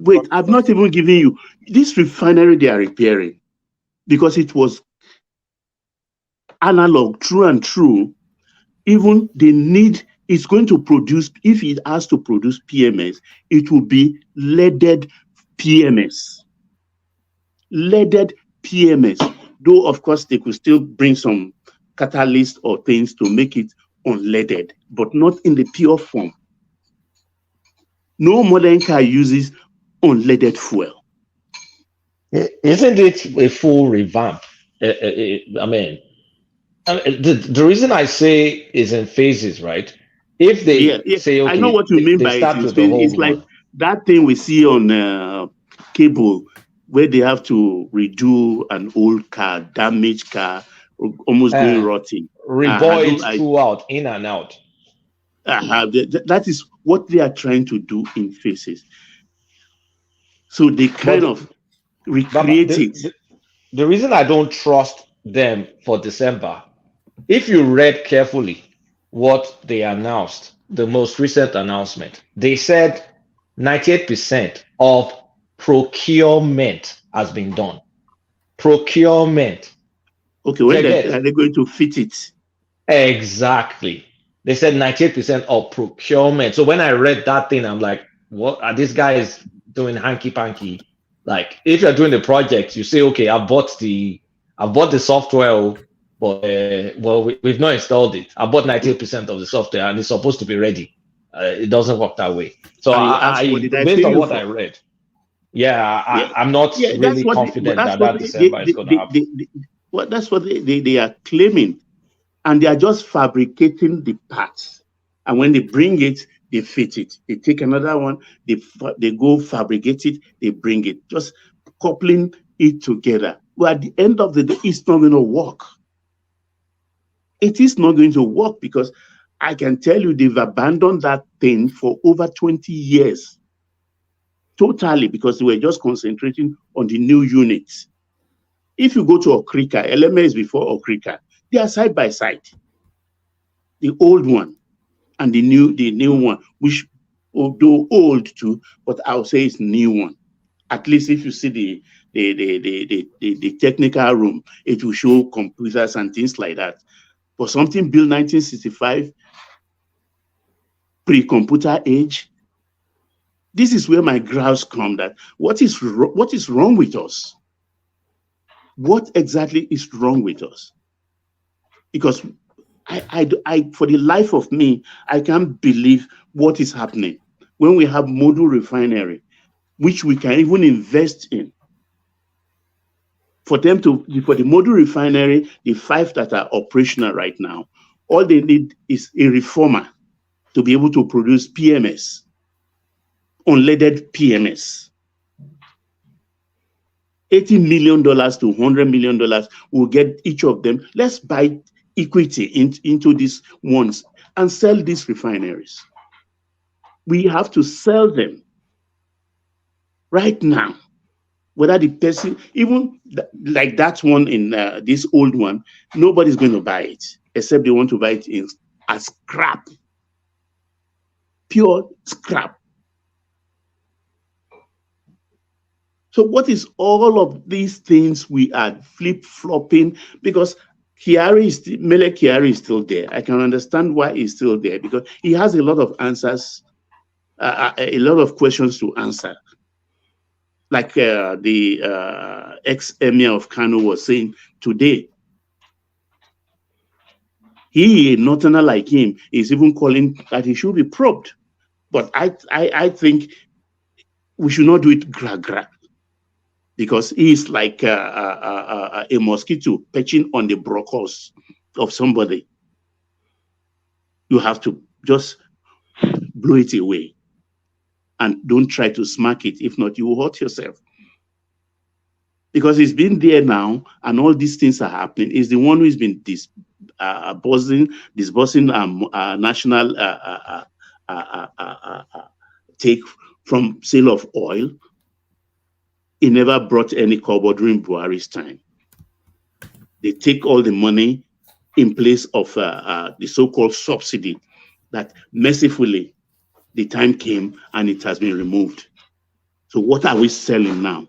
Wait, I've not even given you this refinery they are repairing, because it was analog, true and true. Even they need, it's going to produce, if it has to produce PMS, it will be leaded PMS. Leaded PMS. Though, of course, they could still bring some catalyst or things to make it unleaded, but not in the pure form. No modern car uses unleaded fuel. Isn't it a full revamp? I mean, the reason I say is in phases, right? If they say, okay, I know what you mean by start it. with the whole It's like that thing we see on cable where they have to redo an old car, damaged car, almost going rotten. Revoid throughout, in and out. That is what they are trying to do in phases. So they kind of recreate it. The reason I don't trust them for December, if you read carefully what they announced, the most recent announcement, they said 98% of procurement has been done. Procurement. Okay, when are they going to fit it? Exactly. They said 98% of procurement. So when I read that thing, I'm like, what are these guys doing hanky-panky? Like, if you're doing the project, you say, okay, I bought the software, but we've not installed it. I bought 98% of the software and it's supposed to be ready. It doesn't work that way. So based on what I read, I'm not really confident that December is going to happen. That's what they are claiming. And they are just fabricating the parts. And when they bring it, they fit it. They take another one, they go fabricate it, they bring it. Just coupling it together. Well, at the end of the day, it's not going to work. It is not going to work because I can tell you they've abandoned that thing for over 20 years. Totally, because they were just concentrating on the new units. If you go to Okrika, LMA is before Okrika, they are side by side. The old one and the new one, which although old too, but I'll say it's new one. At least if you see the technical room, it will show computers and things like that. But something built 1965, pre-computer age, this is where my grouse come that what is wrong with us? What exactly is wrong with us? Because I for the life of me, I can't believe what is happening when we have module refinery, which we can even invest in. For the module refinery, the 5 that are operational right now, all they need is a reformer to be able to produce PMS, unleaded PMS. $80 million to $100 million will get each of them. Let's buy equity into these ones and sell these refineries. We have to sell them right now. Whether the person, even like that one in this old one, nobody's going to buy it except they want to buy it as scrap, pure scrap. So what is all of these things we are flip-flopping? Because Mele Kyari is still there. I can understand why he's still there, because he has a lot of answers, a lot of questions to answer. Like the ex-emir of Kano was saying today. He, a northerner like him, is even calling that he should be probed. But I think we should not do it gra-gra, because he's like a mosquito perching on the broccoli of somebody. You have to just blow it away and don't try to smack it. If not, you will hurt yourself. Because it's been there now and all these things are happening. He's the one who's been disbursing national take from sale of oil. He never brought any kobo during Buhari's time. They take all the money in place of the so-called subsidy that mercifully the time came and it has been removed. So what are we selling now?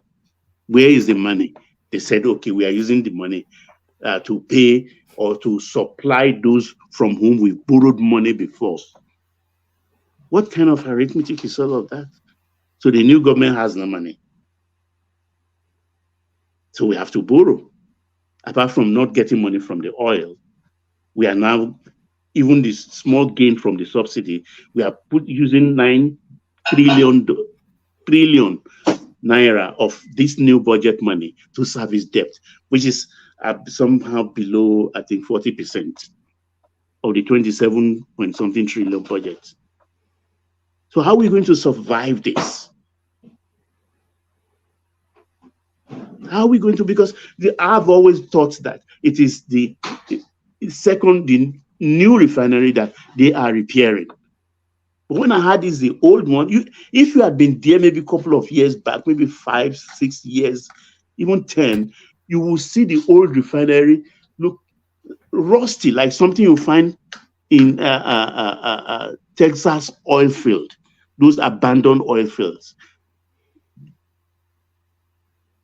Where is the money? They said, okay, we are using the money to pay or to supply those from whom we borrowed money before. What kind of arithmetic is all of that? So the new government has no money. So we have to borrow. Apart from not getting money from the oil, we are now, even this small gain from the subsidy, we are using 9 trillion naira of this new budget money to service debt, which is somehow below, I think, 40% of the 27-point-something trillion budget. So how are we going to survive this? How are we going to? Because I've always thought that it is the new refinery that they are repairing. But when I had is the old one, if you had been there maybe a couple of years back, maybe 5, 6 years, even 10, you will see the old refinery look rusty, like something you find in Texas oil field, those abandoned oil fields.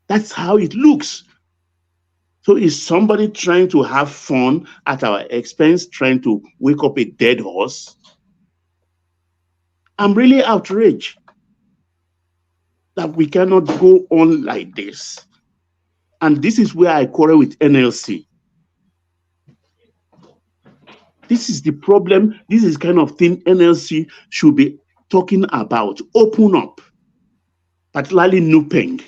That's how it looks. So is somebody trying to have fun at our expense, trying to wake up a dead horse? I'm really outraged that we cannot go on like this. And this is where I quarrel with NLC. This is the problem. This is kind of thing NLC should be talking about. Open up, particularly Nupeng.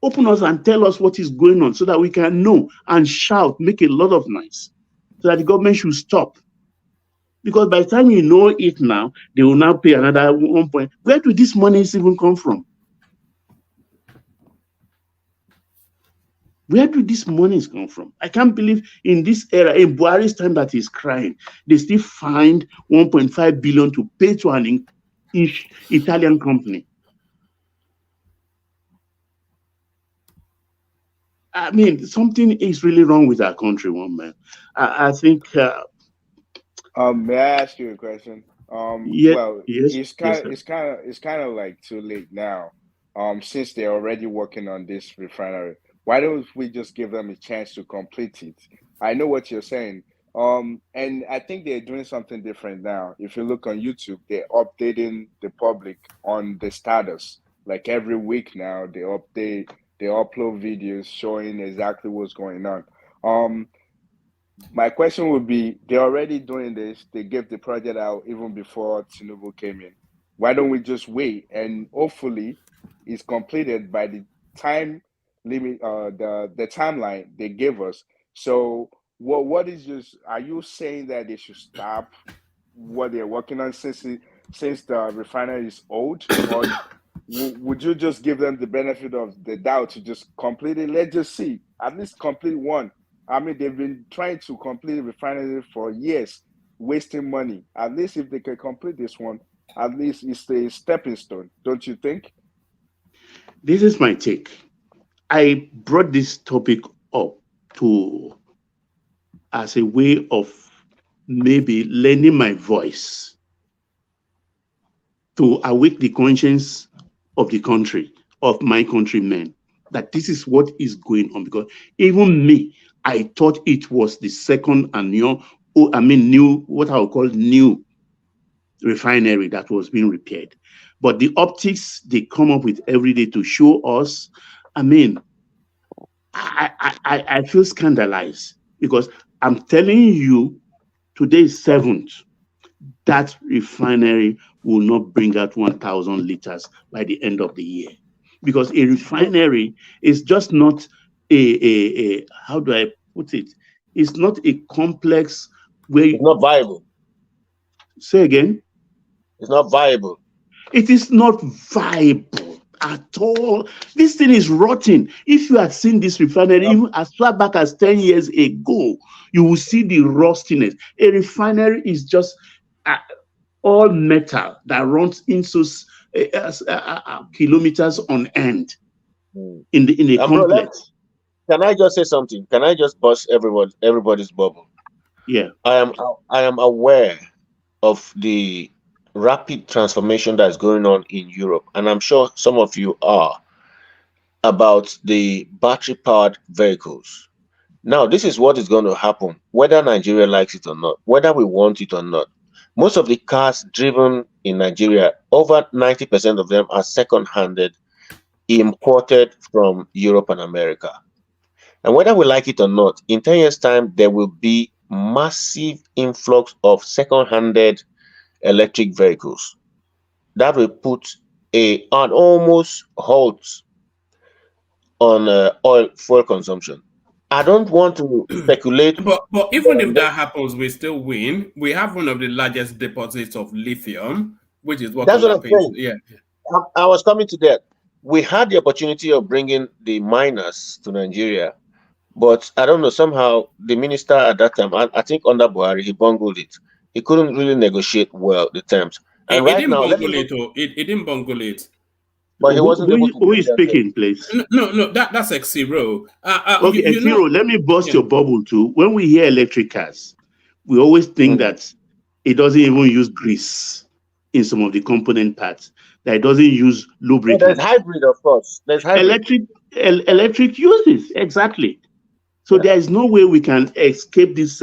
Open us and tell us what is going on so that we can know and shout, make a lot of noise, so that the government should stop. Because by the time you know it now, they will now pay another 1 point. Where do these monies even come from? Where do these monies come from? I can't believe in this era, in Buhari's time that he's crying, they still find 1.5 billion to pay to an Italian company. I mean, something is really wrong with our country, one man. I think. May I ask you a question? Yes, well, yes, it's kind of like too late now. Since they're already working on this refinery, why don't we just give them a chance to complete it? I know what you're saying. And I think they're doing something different now. If you look on YouTube, they're updating the public on the status. Like every week now, they upload videos showing exactly what's going on. My question would be, they're already doing this. They gave the project out even before Tinubu came in. Why don't we just wait and hopefully it's completed by the time limit, the timeline they gave us. So what is just, are you saying that they should stop what they're working on since the refinery is old, or would you just give them the benefit of the doubt to just complete it? Let's just see, at least complete one. I mean, they've been trying to complete the refinery for years, wasting money. At least if they can complete this one, at least it's a stepping stone, don't you think? This is my take. I brought this topic up as a way of maybe lending my voice to awake the conscience of the country, of my countrymen, that this is what is going on. Because even me, I thought it was the second and new, what I would call new refinery that was being repaired. But the optics they come up with every day to show us, I feel scandalized, because I'm telling you, today is 7th. That refinery will not bring out 1,000 liters by the end of the year. Because a refinery is just not a how do I put it? It's not a complex where it's not viable. Say again? It's not viable. It is not viable at all. This thing is rotten. If you had seen this refinery even as far back as 10 years ago, you will see the rustiness. A refinery is just all metal that runs into kilometers on end in a complex. Can I just say something? Can I just bust everybody's bubble? Yeah. I am aware of the rapid transformation that's going on in Europe, and I'm sure some of you are, about the battery-powered vehicles. Now, this is what is going to happen, whether Nigeria likes it or not, whether we want it or not. Most of the cars driven in Nigeria, over 90% of them are second-handed, imported from Europe and America. And whether we like it or not, in 10 years' time, there will be massive influx of second-handed electric vehicles. That will put an almost halt on fuel consumption. I don't want to speculate. But even if that happens, we still win. We have one of the largest deposits of lithium, which is what That's what I'm saying. Yeah. I was coming to that. We had the opportunity of bringing the miners to Nigeria, but I don't know, somehow the minister at that time, I think under Buhari, he bungled it. He couldn't really negotiate well the terms. And It didn't bungle it. But he wasn't able to. Who is speaking, please? No, that's X0. Okay, X0, let me bust your bubble too. When we hear electric cars, we always think that it doesn't even use grease in some of the component parts, that it doesn't use lubricant. There's hybrid, of course. There's hybrid. Electric uses, exactly. So there is no way we can escape this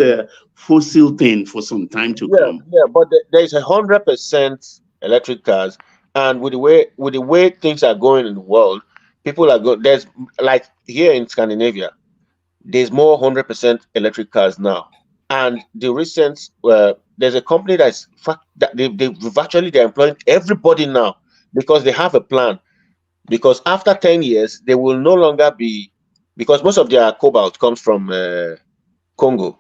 fossil thing for some time to come. Yeah, but there's 100% electric cars. And with the way things are going in the world, people are going. There's, like here in Scandinavia, there's more 100% electric cars now. And the recent there's a company they're employing everybody now because they have a plan. Because after 10 years, they will no longer be, because most of their cobalt comes from Congo,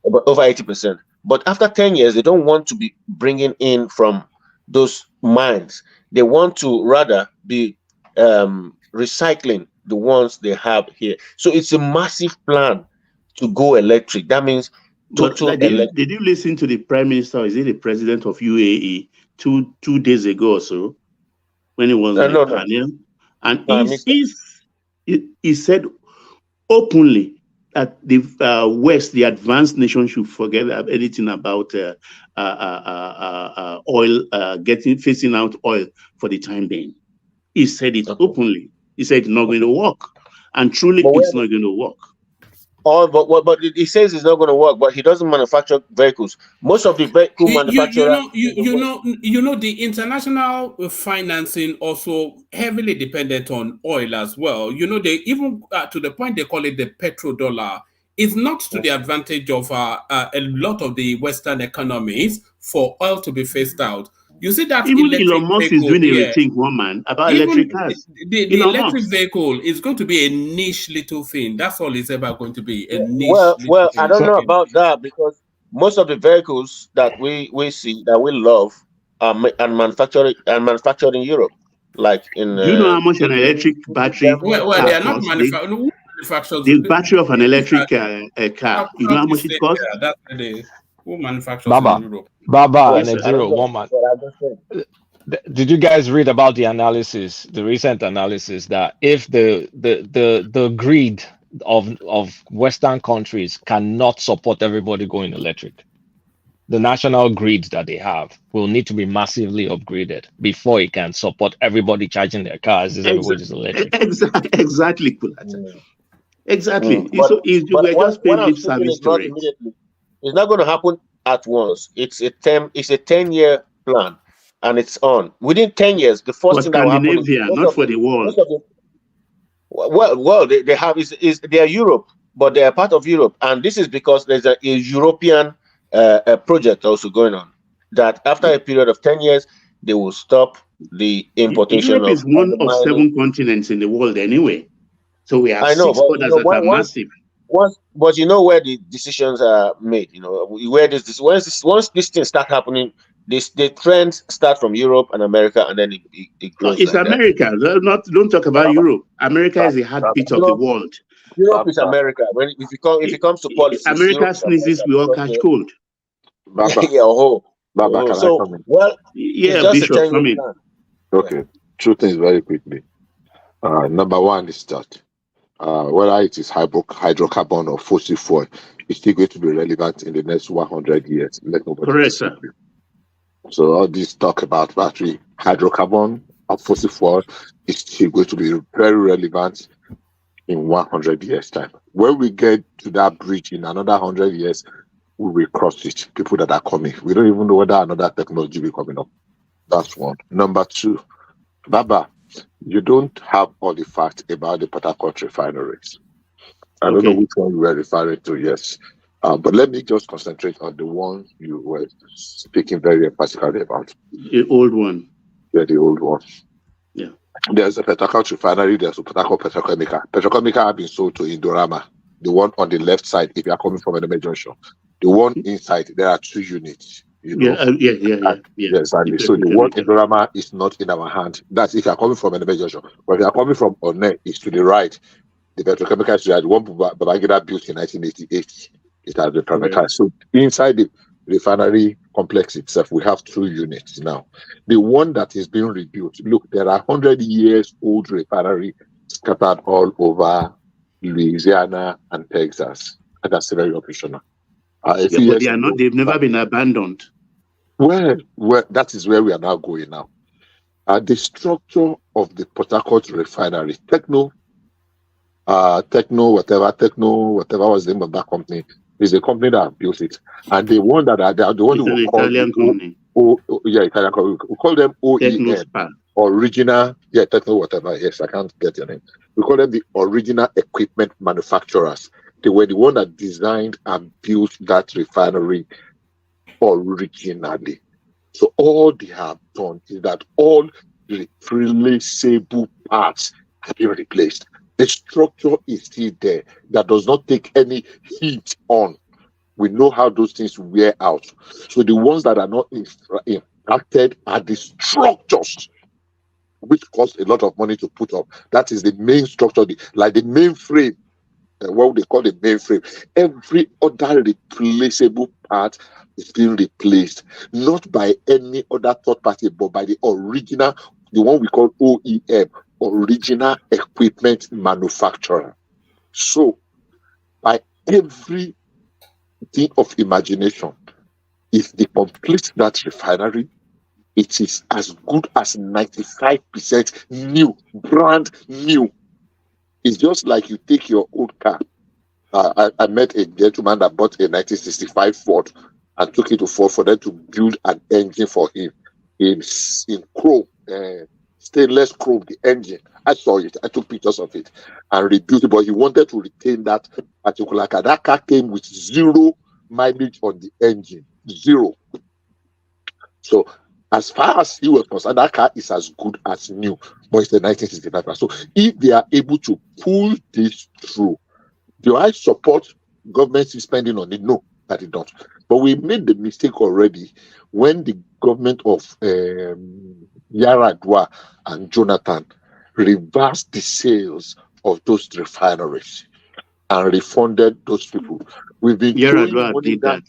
about over 80%. But after 10 years, they don't want to be bringing in from those mines. They want to rather be recycling the ones they have here. So it's a massive plan to go electric. That means total electric. Did you listen to the Prime Minister, is it the President of UAE, two days ago or so, when he was on the panel? And he said openly that the West, the advanced nation, should forget anything about oil, phasing out oil for the time being. He said it openly. He said it's not going to work, and truly, it's not going to work. But he says it's not going to work. But he doesn't manufacture vehicles. Most of the vehicle manufacturers, the international financing also heavily dependent on oil as well. They even to the point they call it the petrodollar. It's not to the advantage of a lot of the Western economies for oil to be phased out. You see that even Elon Musk is doing a rethink, one man, about electric cars. The electric vehicle is going to be a niche little thing. That's all it's ever going to be. A niche. Well, I don't know about that, because most of the vehicles that we see that we love are manufactured in Europe. Like in. Do you know how much an electric battery? Well, they are not manufactured. The battery of an electric car. You know how much it costs? Yeah, that's who manufactures in Europe? Baba and X0, one man. Did you guys read about the analysis, the recent analysis, that if the greed of Western countries cannot support everybody going electric? the national grid that they have will need to be massively upgraded before it can support everybody charging their cars as everybody's electric. Exactly, Kulata. Exactly. But We're what just paying I'm lip speaking service is to not it. immediately. It's not going to happen at once. It's a 10-year plan, and it's on. Within 10 years, the first For thing that will happen is Scandinavia, not for the world. they have is they are Europe, but they are part of Europe, and this is because there's a European a project also going on. That after a period of 10 years, they will stop the importation Europe is one the of mining. 7 continents in the world anyway. So we have I know, 6 but others that are massive. But you know where the decisions are made. You know where once this thing start happening, the trends start from Europe and America, and then it grows. It's like America. Don't talk about Europe. America is the heartbeat of the world. Europe is America. If it comes to policies, America sneezes, we all catch cold. Baba, can I come in? Yeah, it's just Bishop, a 10-year come in. plan. Okay, two things very quickly. Number one is that whether it is hydrocarbon or fossil fuel, it's still going to be relevant in the next 100 years. Let nobody Correct, sir. So all this talk about battery, hydrocarbon, or fossil fuel is still going to be very relevant in 100 years' time. When we get to that bridge in another 100 years, we will cross it. People that are coming, we don't even know whether another technology will be coming up. That's one. Number two, Baba, you don't have all the facts about the Port Harcourt refineries. I don't know which one you were referring to, yes. But let me just concentrate on the one you were speaking very emphatically about. The old one. Yeah, the old one. Yeah. There's a Port Harcourt refinery, there's a Port Harcourt Petrochemical. Petrochemical have been sold to Indorama. The one on the left side, if you are coming from Eneme Junction. The one inside, there are 2 units. You know? Yeah. Exactly. So the one in Indorama is not in our hand. That's if you are coming from Eneme Junction. But if you are coming from One, it's to the right. The petrochemical is the one Babangida built in 1988. It has been privatized. So inside the refinery complex itself, we have 2 units now. The one that is being rebuilt, look, there are 100 years old refinery scattered all over Louisiana and Texas, and that's very operational. But they are not. They've never been abandoned. Well, that is where we are now going now. The structure of the Port Harcourt refinery, Techno, whatever was the name of that company, is a company that built it, and the one that are the one who will call Italian company. Italian company. We call them OEM, original, Techno, whatever. Yes, I can't get your name. We call them the original equipment manufacturers. They were the one that designed and built that refinery originally. So all they have done is that all replaceable parts have been replaced. The structure is still there. That does not take any heat on. We know how those things wear out. So the ones that are not impacted are the structures, which cost a lot of money to put up. That is the main structure, like the main frame, what they call the main frame. Every other replaceable part is being replaced, not by any other third party, but by the original, the one we call OEM, original equipment manufacturer. So, by every thing of imagination, if they complete that refinery, it is as good as 95% new, brand new. It's just like you take your old car. I met a gentleman that bought a 1965 Ford and took it to Ford for them to build an engine for him in chrome, stainless chrome, the engine. I saw it. I took pictures of it and rebuilt it, but he wanted to retain that particular car. That car came with 0 mileage on the engine, 0. So as far as he was concerned, that car is as good as new, but it's the 1965 car. So if they are able to pull this through, do I support government spending on it? No, that it don't. But we made the mistake already when the government of Yaradua and Jonathan reversed the sales of those refineries and refunded those people. We've been Yaradua did that.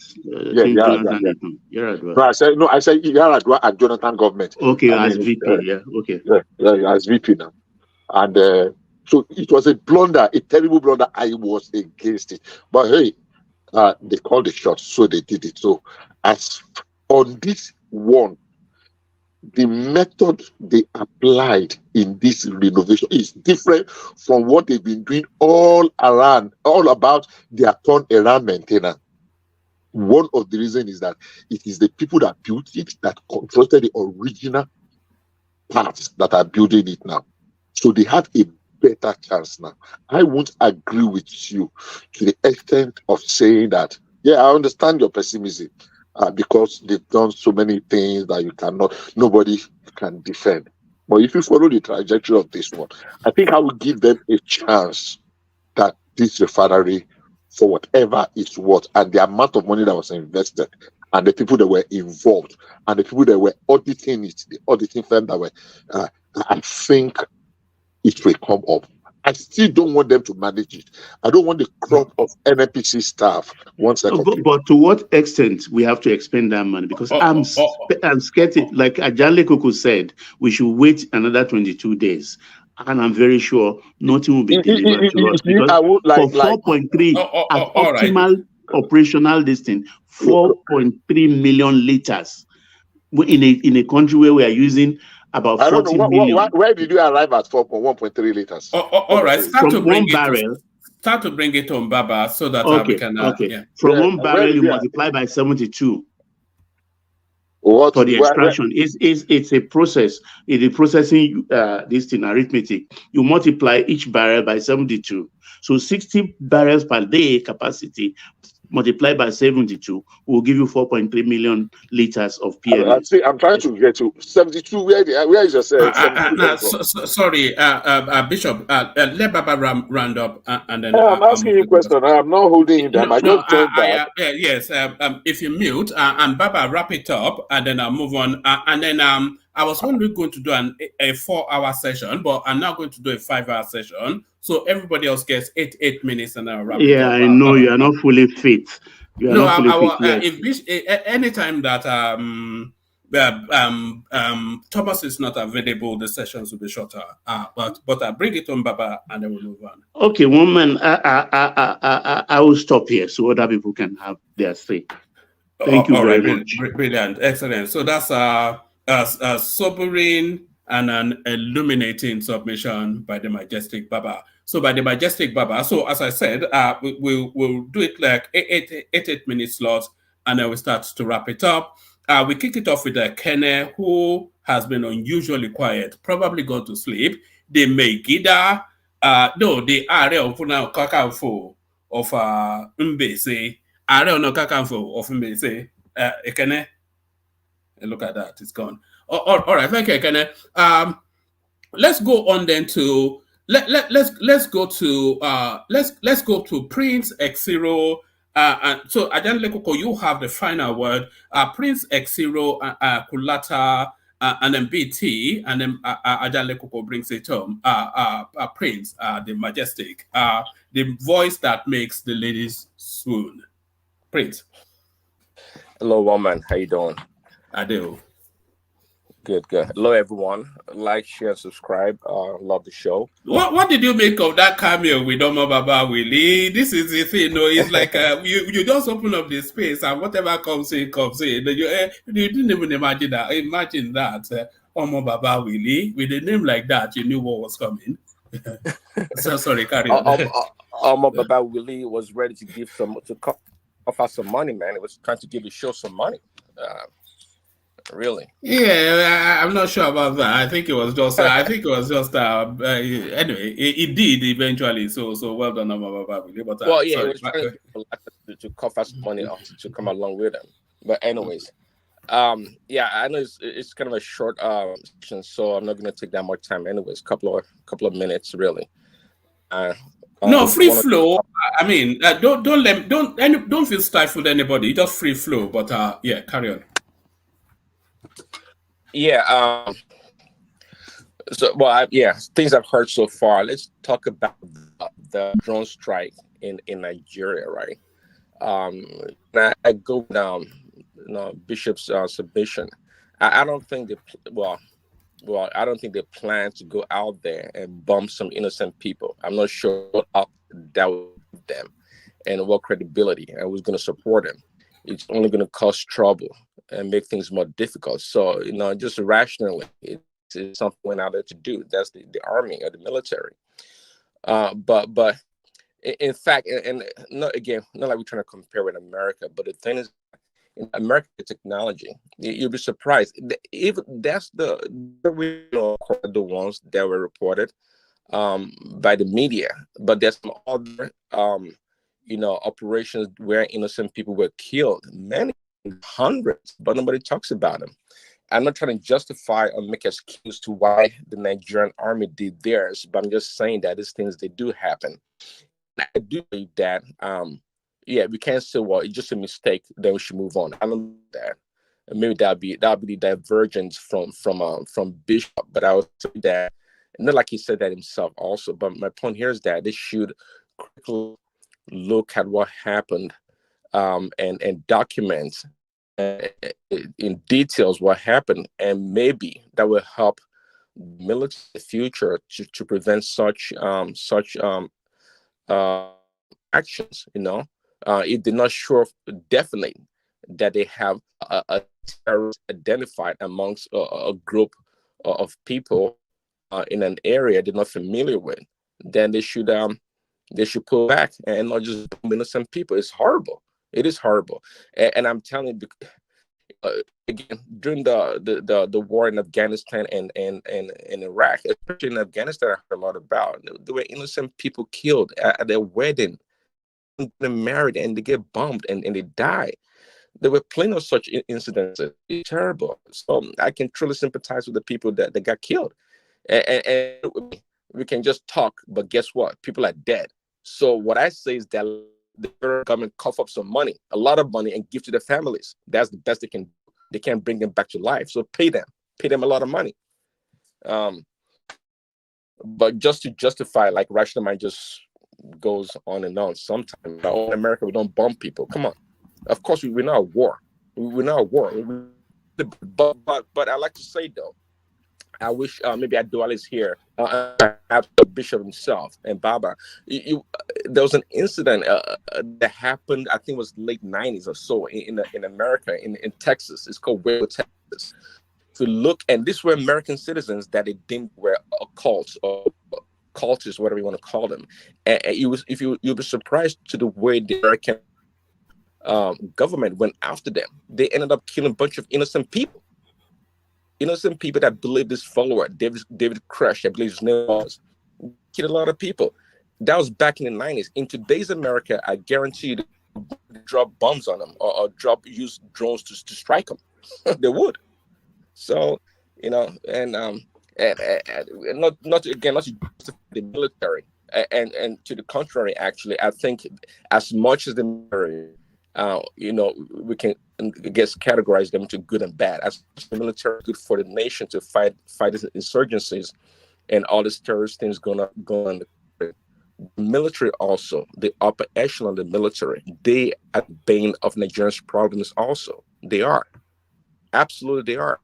Yaradua. No, I said Yaradua and Jonathan government. Okay, as VP, okay. As VP now. And so it was a blunder, a terrible blunder. I was against it. But hey, they called the shots, so they did it. So as on this one, the method they applied in this renovation is different from what they've been doing all about their turnaround maintenance. One of the reasons is that it is the people that built it that constructed the original parts that are building it now. So they have a better chance now. I won't agree with you to the extent of saying that, yeah, I understand your pessimism because they've done so many things that nobody can defend. But if you follow the trajectory of this one, I think I will give them a chance that this refinery, for whatever it's worth, and the amount of money that was invested, and the people that were involved, and the people that were auditing it, the auditing firm that were, I think it will come up. I still don't want them to manage it. I don't want the crop of NNPC staff once they complete. But to what extent we have to expend that money? Because I'm scared, like Ajale Koko said, we should wait another 22 days. And I'm very sure nothing will be delivered to us. Because for 4.3 at optimal operational distance, 4.3 million liters in a country where we are using about 40 million. Where did you arrive at 1.3 liters? All right, start to bring it on, Baba, so that we can. From one barrel, you multiply by 72. For the extraction, it's a process. It is processing this thing, arithmetic. You multiply each barrel by 72. So 60 barrels per day capacity multiplied by 72 will give you 4.3 million liters of PLA. I'm trying to get to 72. Where is your sorry, Bishop. Let Baba round up, and then I'm asking you a question. I'm not holding you down. Yes. If you mute and Baba wrap it up, and then I'll move on. And then I was only going to do a 4-hour session, but I'm now going to do a 5-hour session. So everybody else gets 8 minutes, and I'll wrap it up. Yeah, I know you are not fully fit. Anytime that Thomas is not available, the sessions will be shorter. But I bring it on, Baba, and then we'll move on. Okay, woman, I will stop here so other people can have their say. Thank you very much. Brilliant, excellent. So that's a sobering and an illuminating submission by the Majestic Baba. So by the Majestic Baba, so as I said, we'll do it like 8 minute slots, and then we start to wrap it up. We kick it off with Kene, who has been unusually quiet, probably gone to sleep. The Megida, the Are of Kakanfo of Mbese, Are no Kakanfo of Mbese, Kene. Look at that, it's gone. All right, thank you, Kene. Let's go on then to let's go to Prince X0. And so Ajahn Lekoko, you have the final word. Prince X0, Kulata, and then BT, and then Ajahn Lekoko brings it home. Prince, the Majestic, the voice that makes the ladies swoon. Prince. Hello, woman. How you doing? I do. Good. Hello, everyone. Like, share, subscribe. Love the show. What did you make of that cameo with Omo Baba Willie? This is the thing, it's like you just open up the space and whatever comes in. You didn't even imagine that. Imagine that Omo Baba Willie with a name like that, you knew what was coming. So sorry, carry on. Omo Baba Willie was ready to give offer some money, man. It was trying to give the show some money. Really? Yeah, I'm not sure about that. I think it was just. Anyway, it did eventually. So well done, Baba. But it was trying to cover some money to come along with them. But anyways, I know it's kind of a short session, so I'm not going to take that much time. Anyways, couple of minutes really. No, free flow. I mean, don't feel stifled anybody. Just free flow. But carry on. Yeah. Things I've heard so far. Let's talk about the drone strike in Nigeria, right? I go down, Bishop's submission. I don't think I don't think they plan to go out there and bomb some innocent people. I'm not sure what that would give them and what credibility I was going to support them. it's only going to cause trouble and make things more difficult. So, just rationally, it's something out there to do. That's the army or the military. But in fact, and not like we're trying to compare with America, but the thing is, in American technology, you'll be surprised. Even that's the ones that were reported by the media, but there's some other operations where innocent people were killed, many hundreds, but nobody talks about them. I'm not trying to justify or make excuse to why the Nigerian army did theirs, but I'm just saying that these things, they do happen. I do believe that we can't say, well, it's just a mistake, then we should move on. I don't know that. Maybe that'll be the divergence from Bishop, but I would say that, not like he said that himself also, but my point here is that they should quickly look at what happened and document in details what happened, and maybe that will help the military in the future to prevent such actions. If they're not sure definitely that they have a terrorist identified amongst a group of people in an area they're not familiar with, then they should pull back and not just bomb innocent people. It's horrible. It is horrible, and I'm telling you, again, during the war in Afghanistan and Iraq, especially in Afghanistan, I heard a lot about. There were innocent people killed at their wedding, they're married, and they get bombed and they die. There were plenty of such incidents. It's terrible. So I can truly sympathize with the people that got killed. And we can just talk, but guess what? People are dead. So what I say is that the federal government cough up some money, a lot of money, and give to the families. That's the best they can do. They can't bring them back to life. So pay them a lot of money. But just to justify, like, rational mind just goes on and on. Sometimes in America, we don't bomb people. Come on. Of course, we're not at war. We're not at war. But I like to say, though, I wish maybe Adual is here, perhaps the bishop himself and Baba. There was an incident that happened, I think it was late 90s or so in America, in Texas. It's called Waco, Texas. If you look, and these were American citizens that they deemed were occults or cultists, whatever you want to call them. And you'll be surprised to the way the American government went after them. They ended up killing a bunch of innocent people. Innocent people that believe this follower, David Crush, I believe his name was, killed a lot of people. That was back in the 90s. In today's America, I guarantee you, they drop bombs on them or use drones to strike them. They would. So, and not to justify the military, and to the contrary, actually, I think as much as the military, we can, I guess, categorize them into good and bad. As the military is good for the nation to fight these insurgencies and all these terrorist things going on. The military also, the upper echelon of the military, they are the bane of Nigeria's problems also. They are. Absolutely, they are.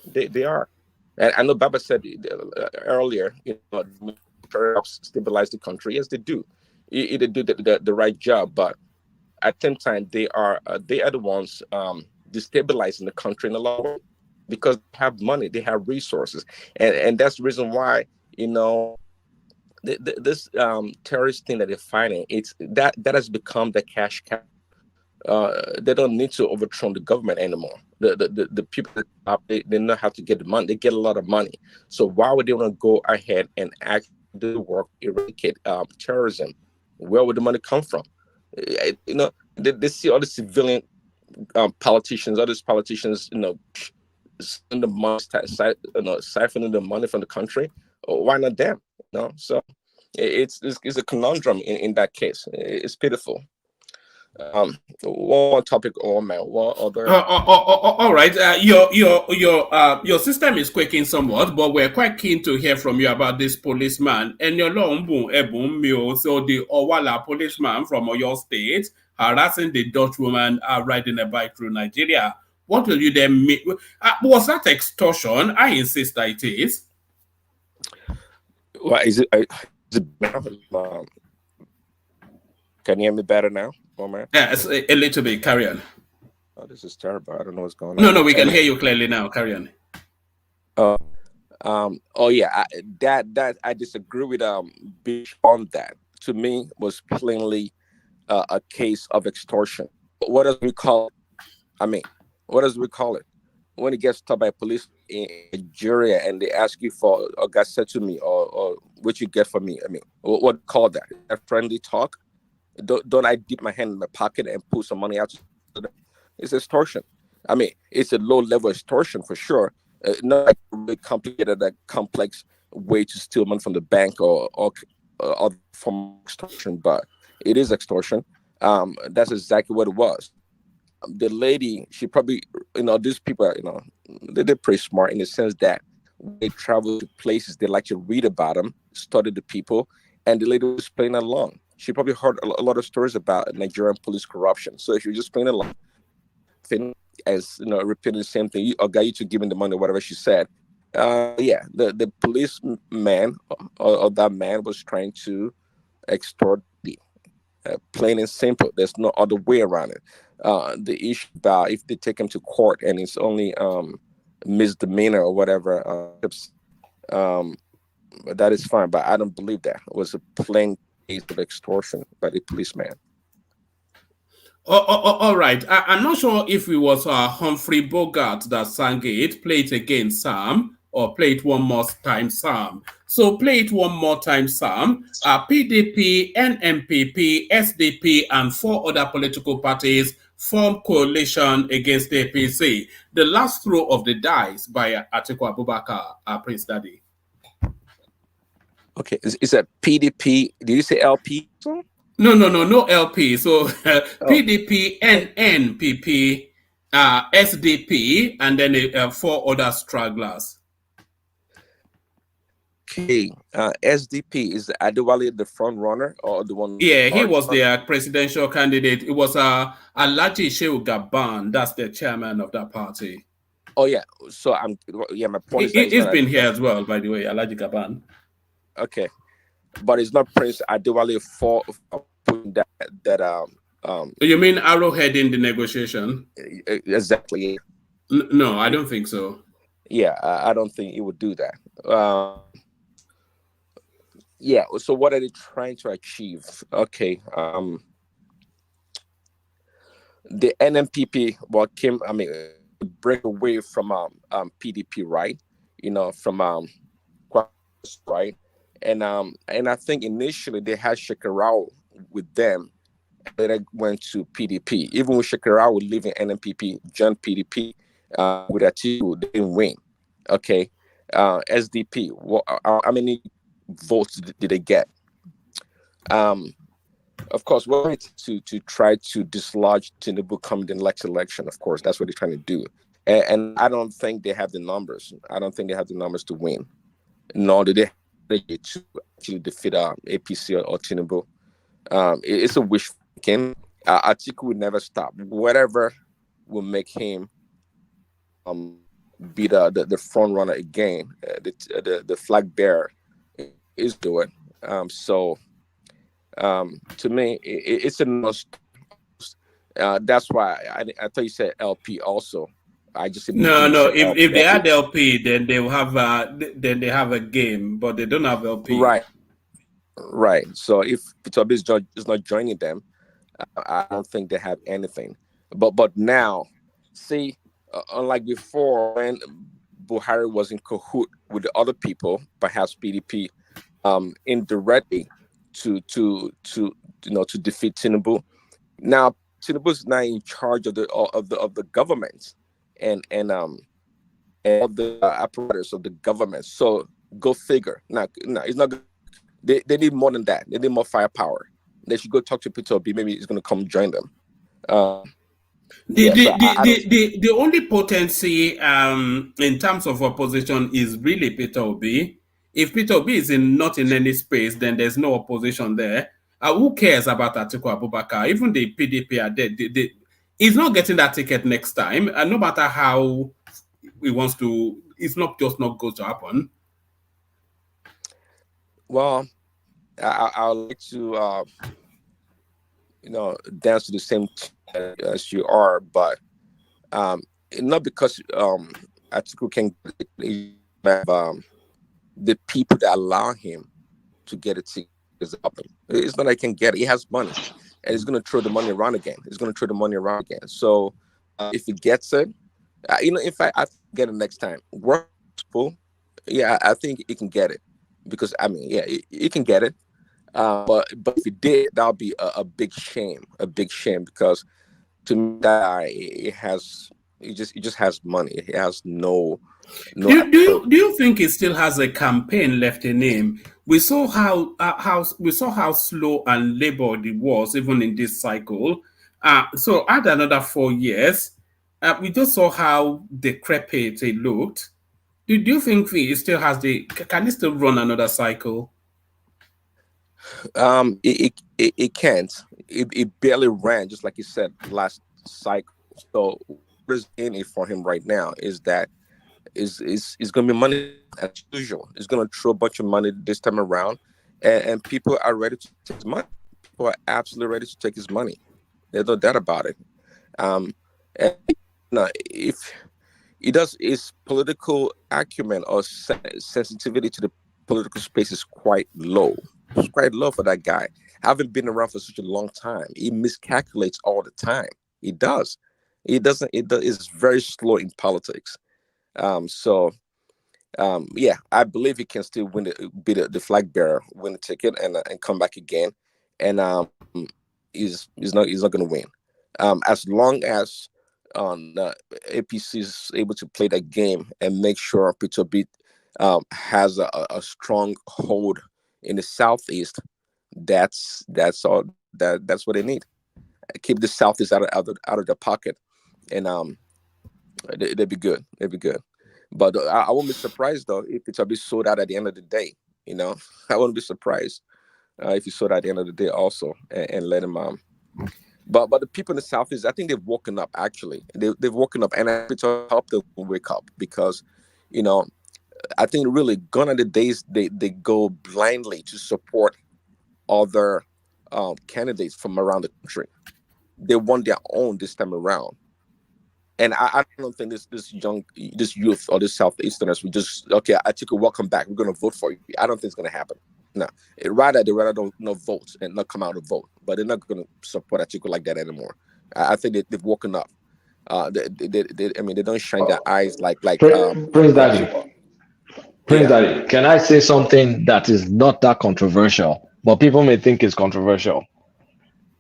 They are. And I know Baba said earlier, helps stabilize the country. Yes, they do. They do the right job, but at the same time, they are the ones destabilizing the country in a lot of ways because they have money, they have resources, and that's the reason why this terrorist thing that they're fighting, it's that has become the cash cow. They don't need to overthrow the government anymore. The people they know how to get the money. They get a lot of money. So why would they want to go ahead and actually do the work, eradicate terrorism? Where would the money come from? They see all the civilian politicians, other politicians, siphoning the money from the country. Why not them? So it's a conundrum in that case. It's pitiful. One topic or one other. All right. Your system is quaking somewhat, but we're quite keen to hear from you about this policeman. And your so the Owala policeman from Oyo State harassing the Dutch woman riding a bike through Nigeria. What will you then make? Was that extortion? I insist that it is. Well, is it can you hear me better now? Moment. Yeah, it's a little bit. Carry on. Oh, this is terrible. I don't know what's going No, on. no, we can hear you clearly now. Carry on. Oh yeah, that I disagree with Bish on that. To me, was plainly a case of extortion. What does we call it? I mean, what does we call it when it gets stopped by police in Nigeria and they ask you for, or God said to me, or what you get for me? I mean, what call that? A friendly talk? Don't I dip my hand in my pocket and pull some money out? It's extortion. I mean, it's a low level extortion for sure. Not like really complicated, like complex way to steal money from the bank or from extortion, but it is extortion. That's exactly what it was. The lady, she probably, these people, they're pretty smart in the sense that when they travel to places, they like to read about them, study the people, and the lady was playing along. She probably heard a lot of stories about Nigerian police corruption. So if you're just playing along, as repeating the same thing, or got you to give him the money, whatever she said. The policeman or that man was trying to extort the plain and simple. There's no other way around it. The issue about if they take him to court and it's only misdemeanor or whatever, that is fine. But I don't believe that it was a plain case of extortion by the policeman. All right. I'm not sure if it was Humphrey Bogart that sang it. Play it again, Sam, or play it one more time, Sam. So play it one more time, Sam. PDP, NMPP, SDP, and 4 other political parties form coalition against the APC. The last throw of the dice by Atiku Abubakar, Prince Daddy. Okay, is that PDP? Did you say LP? No LP. So PDP, NNPP, SDP, and then 4 other stragglers. Okay, SDP, is Adewale the front runner or the one? Yeah, he was the presidential candidate. It was Alhaji Shehu Gaban. That's the chairman of that party. Oh yeah, so my point is that he's been here as well, by the way, Alhaji Gaban. Okay, but it's not Prince Adewale for putting that. You mean Arrowhead in the negotiation? Exactly. No, I don't think so. Yeah, I don't think he would do that. Yeah. So what are they trying to achieve? Okay. The NMPP break away from PDP, right? From right, and I think initially they had Shekarau with them. Later went to PDP. Even with Shekarau leaving NMPP, joined PDP with Atiku, they didn't win. Okay. SDP, how many votes did they get? Of course, we're to try to dislodge Tinubu coming in the next election. Of course, that's what they're trying to do. And I don't think they have the numbers. I don't think they have the numbers to win. Nor do they have to actually defeat APC or Tinubu. It's a wish thinking. Atiku will never stop. Whatever will make him be the front runner again. The flag bearer is doing. To me, it's a must. That's why I thought you said LP also. I just no. If they had LP, then they will have they have a game, but they don't have LP. Right. So if Peter is not joining them, I don't think they have anything. But now, see, unlike before when Buhari was in cahoot with the other people, perhaps PDP, indirectly to defeat Tinubu. Now Tinubu is now in charge of the government and of the apparatus of the government. So go figure. No, it's not. They need more than that. They need more firepower. They should go talk to Peter Obi. Maybe he's going to come join them. The only potency in terms of opposition is really Peter Obi. If Peter Obi is not in any space, then there's no opposition there. Who cares about Atiku Abubakar? Even the PDP are dead. He's not getting that ticket next time, and no matter how he wants to, it's not just not going to happen. Well, I'd like to dance to the same tune as you are, but not because Atiku can have the people that allow him to get a ticket is up. It's not like he can get it. He has money, and he's going to throw the money around again. So if he gets it, in fact, I get it next time. I think he can get it because he can get it. But if he did, that would be a big shame. Because to me, that guy, he just has money. He has no. Do you think he still has a campaign left in him? We saw how slow and labored it was even in this cycle. So add another 4 years. We just saw how decrepit it looked. Do you think he still has can he still run another cycle? It can't. It barely ran, just like you said last cycle. So what is in it for him right now is that is going to be money as usual. It's going to throw a bunch of money this time around, and people are ready to take his money. People are absolutely ready to take his money. There's no doubt about it. And if he does, his political acumen or sensitivity to the political space is quite low. It's quite low for that guy. Having been around for such a long time, he miscalculates all the time. He does. It's very slow in politics. I believe he can still be the flag bearer, win the ticket, and come back again. And he's not going to win. As long as APC is able to play that game and make sure Peter Obi has a strong hold in the southeast, that's all. That's what they need. Keep the southeast out of their pocket, and they'd be good. But I won't be surprised though if Peter Obi sold out at the end of the day. I wouldn't be surprised if he sold out at the end of the day also and let him. But the people in the southeast, I think they've woken up. Actually, they've woken up, and I to help them wake up because, I think really gone are the days they go blindly to support other candidates from around the country. They want their own this time around. And I don't think this youth or this Southeasterners will just, okay, Atiku, welcome back. We're going to vote for you. I don't think it's going to happen. No. They rather don't vote and not come out and vote. But they're not going to support Atiku like that anymore. I think they've woken up. They don't shine their eyes like Prince Daddy. Prince Daddy, can I say something that is not that controversial, but people may think is controversial?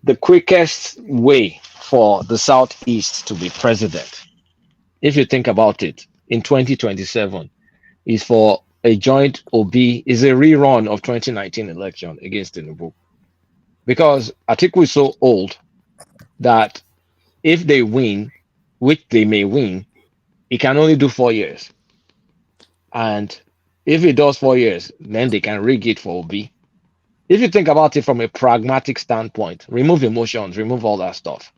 The quickest way for the Southeast to be president, if you think about it, in 2027, is for a joint Obi, is a rerun of 2019 election against Tinubu. Because Atiku is so old that if they win, which they may win, he can only do 4 years. And if he does 4 years, then they can rig it for Obi. If you think about it from a pragmatic standpoint, remove emotions, remove all that stuff.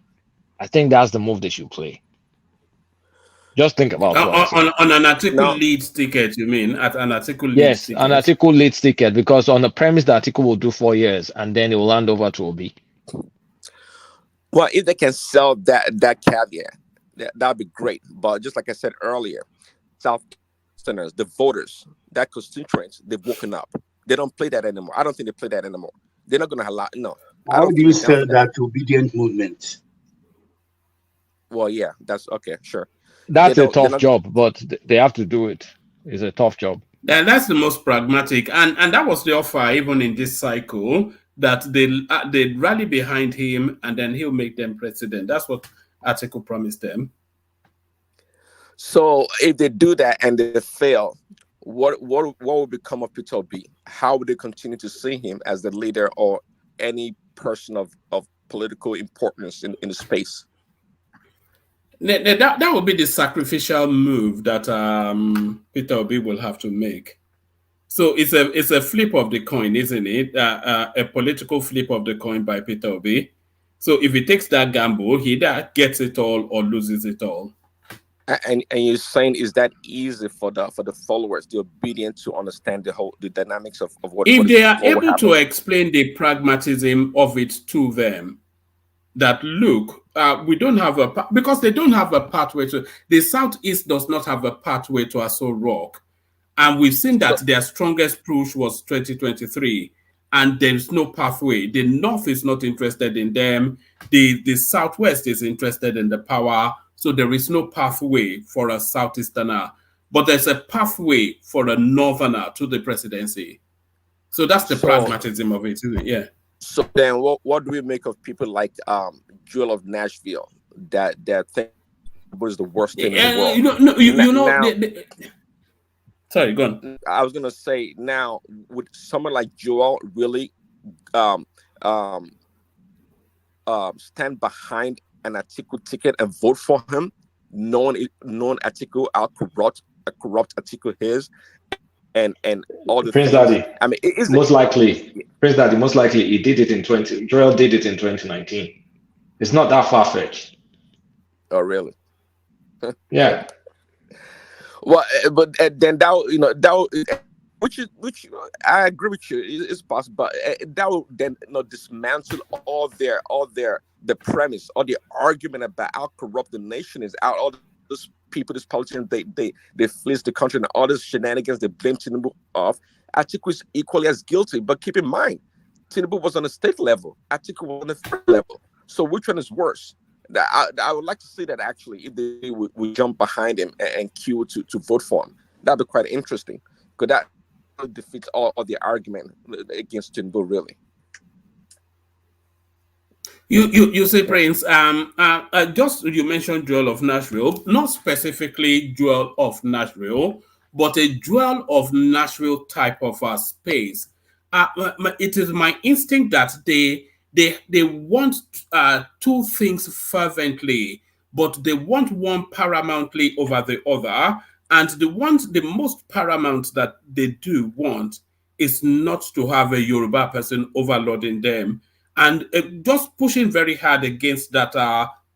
I think that's the move they should play. Just think about on an Atiku leads ticket, you mean? At an Atiku leads ticket? Yes, an Atiku leads ticket, because on the premise that Atiku will do 4 years and then it will hand over to Obi. Well, if they can sell that caveat, that'd be great. But just like I said earlier, Southerners, the voters, that constituents, they've woken up. They don't play that anymore. I don't think they play that anymore. They're not going to allow. No. How do you sell that to obedient movement? Well, yeah, that's okay. Sure. That's a tough job, but they have to do it. It's a tough job. And that's the most pragmatic, and that was the offer even in this cycle, that they rally behind him and then he'll make them president. That's what Atiku promised them. So if they do that and they fail, what will become of Peter Obi? How would they continue to see him as the leader or any person of political importance in the space? That would be the sacrificial move that Peter Obi will have to make. So it's a flip of the coin, isn't it? A political flip of the coin by Peter Obi. So if he takes that gamble, he either gets it all or loses it all. And you're saying, is that easy for the followers, the obedient, to understand the dynamics of what? If they are able to explain the pragmatism of it to them, that look, we don't have because they don't have a pathway to the Southeast does not have a pathway to Aso Rock, and we've seen that their strongest push was 2023, and there is no pathway. The North is not interested in them. The Southwest is interested in the power, so there is no pathway for a Southeasterner, but there's a pathway for a Northerner to the presidency. So that's the pragmatism of it, isn't it? Yeah. So then, what do we make of people like Joel of Nashville that think was the worst thing in the world? Sorry, go on. I was gonna say now, would someone like Joel really stand behind an Atiku ticket and vote for him, knowing Atiku out corrupt Atiku is, and all the Prince things? Daddy. I mean, most likely he did it in Joel did it in 2019. It's not that far fetched. Oh, really? Yeah. Well, but then that which I agree with you, it's possible, but that will then dismantle all the premise or the argument about how corrupt the nation is. Out all those people, these politicians, they fleece the country and all these shenanigans they blame Tinubu off. Atiku is equally as guilty, but keep in mind, Tinubu was on a state level, Atiku was on a federal level. So which one is worse? I would like to see that actually, if they would jump behind him and queue to vote for him. That'd be quite interesting, because that defeats all the argument against Tinubu, really. You say, Prince, just you mentioned Joel of Nashville, not specifically Joel of Nashville, but a Joel of Nashville type of space. It is my instinct that they want two things fervently, but they want one paramountly over the other. And the most paramount that they do want is not to have a Yoruba person overloading them. And just pushing very hard against that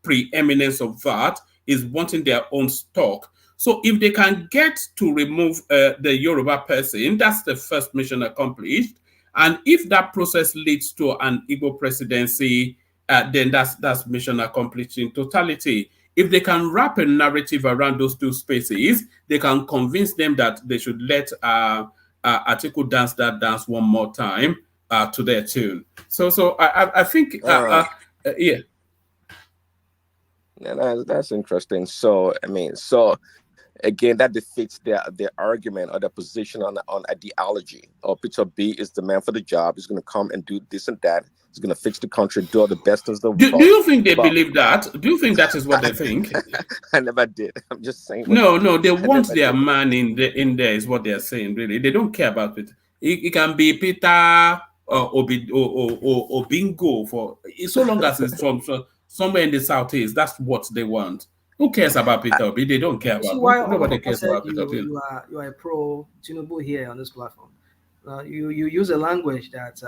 preeminence of that is wanting their own stock. So if they can get to remove the Yoruba person, that's the first mission accomplished. And if that process leads to an Igbo presidency, then that's mission accomplished in totality. If they can wrap a narrative around those two spaces, they can convince them that they should let Atiku dance that dance one more time to their tune. So I think, yeah. Yeah, that's interesting. So I mean, again, that defeats their argument or their position on ideology. Or Peter B is the man for the job. He's going to come and do this and that. He's going to fix the country, do all the best as the world. Do you think they believe that? Do you think that is what they think? I never did. I'm just saying. No, they want their man in there is what they are saying, really. They don't care about it. It can be Peter or Bingo, for so long as it's from somewhere in the Southeast. That's what they want. Who cares about Peter Obi? They don't care about it. Nobody cares about Peter Obi. You are a pro Tinubu here on this platform. You use a language that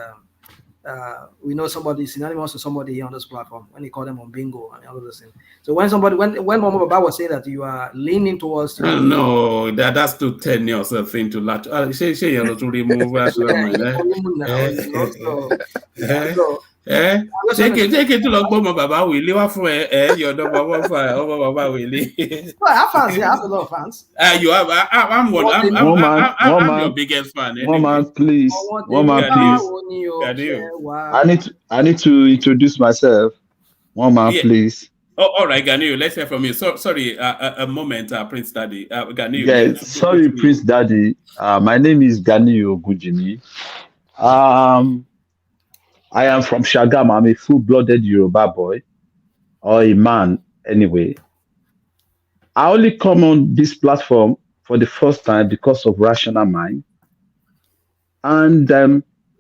we know somebody is synonymous to somebody here on this platform when you call them on bingo and all of those things. So when Mama Baba was saying that you are leaning towards Tinubu, no, that's to turn yourself into that. Say you to remove take it to Mama Baba will leave for your number 1 fire. Mama Baba will leave. Well, I have fans. Yeah, I have a lot of fans. You have. I'm one. I'm your biggest fan. Anyway. Woman, please. I need to introduce myself. Woman, please. Oh, all right, Ganiyu, let's hear from you. So, sorry, a moment, Prince Daddy. Ganiyu. Yeah, sorry, Prince Daddy. My name is Ganiyu Ogujimi. I am from Shagam. I'm a full-blooded Yoruba boy, or a man, anyway. I only come on this platform for the first time because of Rational Mind. And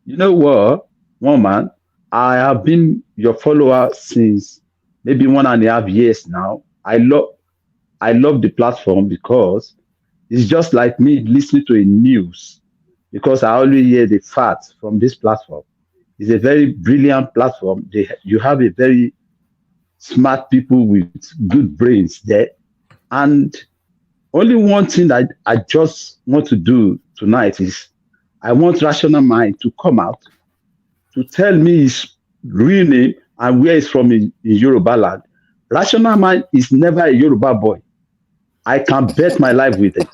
you know what, woman, I have been your follower since maybe 1.5 years now. I love the platform because it's just like me listening to a news, because I always hear the facts from this platform. It's a very brilliant platform. You have a very smart people with good brains there. And only one thing I just want to do tonight is I want Rational Mind to come out to tell me his real name and where he's from in Yoruba land, Rational Mind is never a Yoruba boy. I can bet my life with it.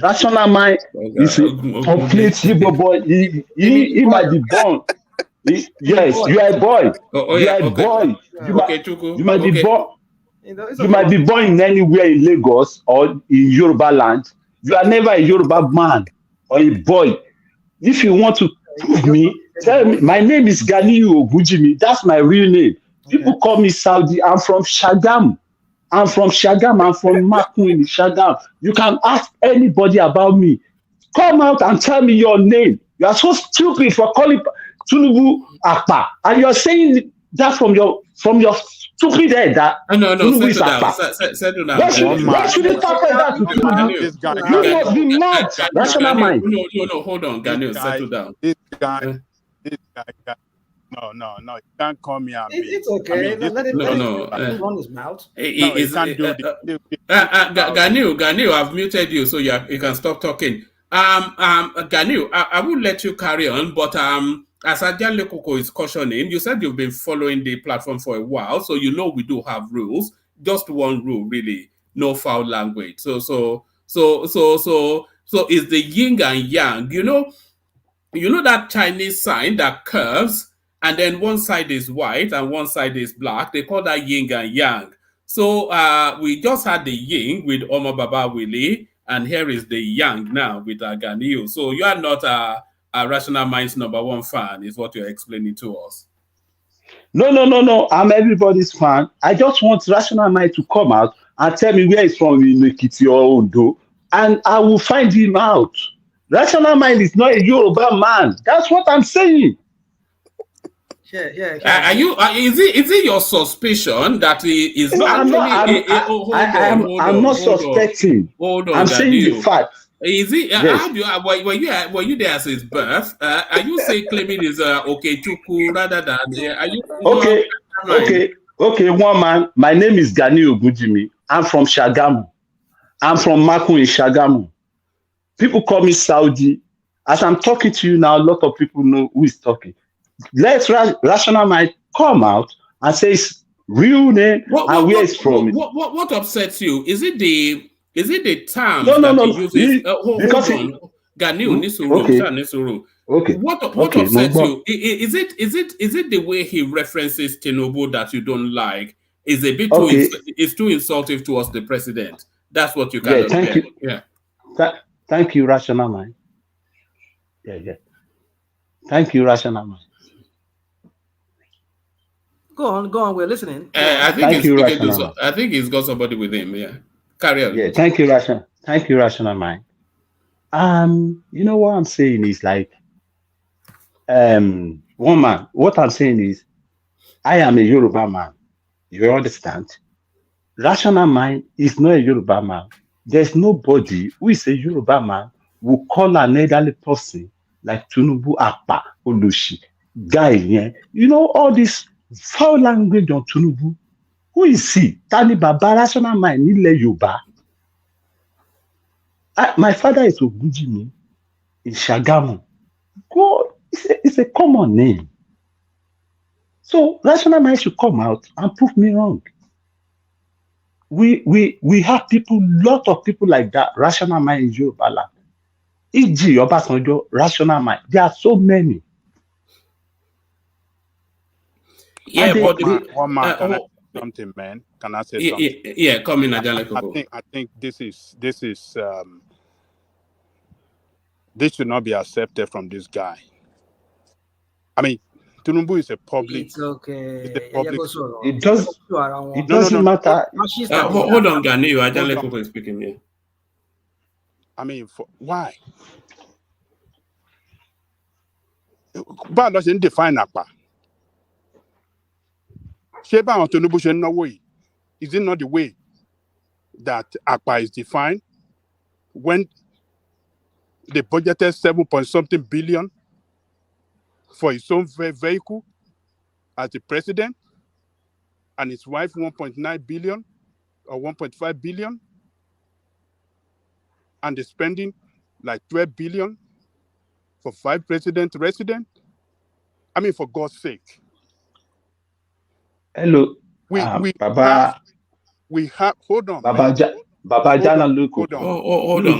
Rational Mind is a complete Igbo boy. He might be born. Yes, you are a boy. You are a boy. You might be born. You might be born in anywhere in Lagos or in Yoruba land. You are never a Yoruba man or a boy. If you want to prove me, tell me. My name is Ganiyu Ogunjimi. That's my real name. People call me Saudi. I'm from Shagam. I'm from Makun in Shagam. You can ask anybody about me. Come out and tell me your name. You are so stupid for calling Tinubu Akpa, and you're saying that from your stupid head that Tinubu is Akpa. Settle down. Why should you talk like that to Tinubu? You must be mad. Rational Mind. No, hold on, Ganil, settle down. This guy. No, you can't call me Ambing. It's okay. Let him run his mouth. He can't do this. Ganil, I've muted you so you can stop talking. Ganil, I will let you carry on, but as Ajale Koko is cautioning, you said you've been following the platform for a while, so you know we do have rules. Just one rule, really, no foul language. So is the yin and yang. You know that Chinese sign that curves, and then one side is white and one side is black. They call that yin and yang. So we just had the yin with Omar Baba Willie, and here is the yang now with Ganil. So you are not a Rational Minds #1 fan, is what you're explaining to us. No. I'm everybody's fan. I just want Rational Mind to come out and tell me where he's from in Ekiti or Ondo, and I will find him out. Rational Mind is not a Yoruba man. That's what I'm saying. Yeah. Is it your suspicion that he is No, I'm not suspecting. Hold on, I'm saying the fact. Is it? Yes. Were you there as his birth? Are you claiming is Okechukwu rather than? Are you? Okay. One man. My name is Ganiyu Ogunjimi. I'm from Shagamu. I'm from Makun in Shagamu. People call me Saudi. As I'm talking to you now, a lot of people know who is talking. Let Rational Mind come out and say his real name and where it's from. What upsets you? Is it the terms No. he uses? Hold on. Ganil Nisuru. Okay. What upsets you? Is it the way he references Tinubu that you don't like? Is a bit it's too insulting towards the president. That's what you cannot get. Yeah. Thank you, Rational Mind. Yeah. Thank you, Rational Mind. Go on. We're listening. I think he's got somebody with him. Yeah. Carry on. Yeah. Thank you, Rational Mind. You know what I'm saying is like, one man. What I'm saying is, I am a Yoruba man. You understand? Rational Mind is not a Yoruba man. There's nobody who is a Yoruba man who call an elderly person like Tinubu Akpa Olushi guy. Yeah, all this foul language on Tinubu. Who is he? Tani Baba Rational Mind Nile Yoruba. My father is Ogunjimi in Shagamu. God, it's a common name. So Rational Mind should come out and prove me wrong. We have lot of people like that. Rational Mind in Yoruba land. E.g. Obasanjo, Rational Mind. There are so many. Yeah, one man. Can I say something, man? Can I say something? Yeah, come in, Ajale. I think this is this should not be accepted from this guy. I mean, Tinubu is a public. It's okay. It doesn't matter. Hold on, Ganil. Ajale is speaking here. I mean, why? But doesn't define Akpa. Sheba on Tinubu should no way. Is it not the way that Akpa is defined when they budgeted 7-point-something billion for his own vehicle as the president, and his wife 1.9 billion or 1.5 billion, and they're spending like 12 billion for 5 president residents? I mean, for God's sake. Hello. Baba. We have. Hold on. Baba Jana Luko. Hold on.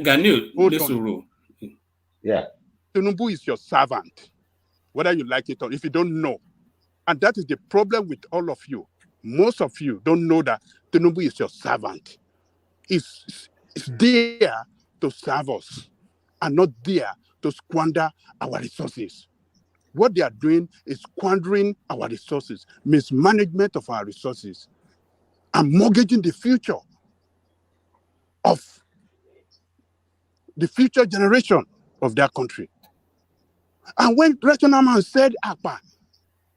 Ganil, hold on. Yeah. Tinubu is your servant, whether you like it or if you don't know. And that is the problem with all of you. Most of you don't know that Tinubu is your servant. It's there to serve us and not there to squander our resources. What they are doing is squandering our resources, mismanagement of our resources, and mortgaging the future of the future generation of their country. And when Rational Man said, Akpa,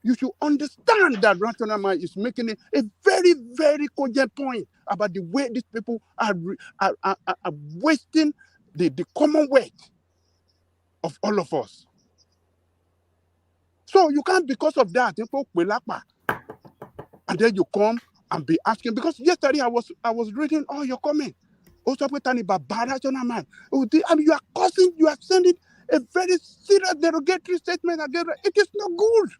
you should understand that Rational Man is making a very, very cogent point about the way these people are wasting the commonwealth of all of us. So you can't, because of that, and then you come and be asking, because yesterday I was reading all your comments. Also, Rational Man. I mean, you are sending a very serious derogatory statement against. It is not good.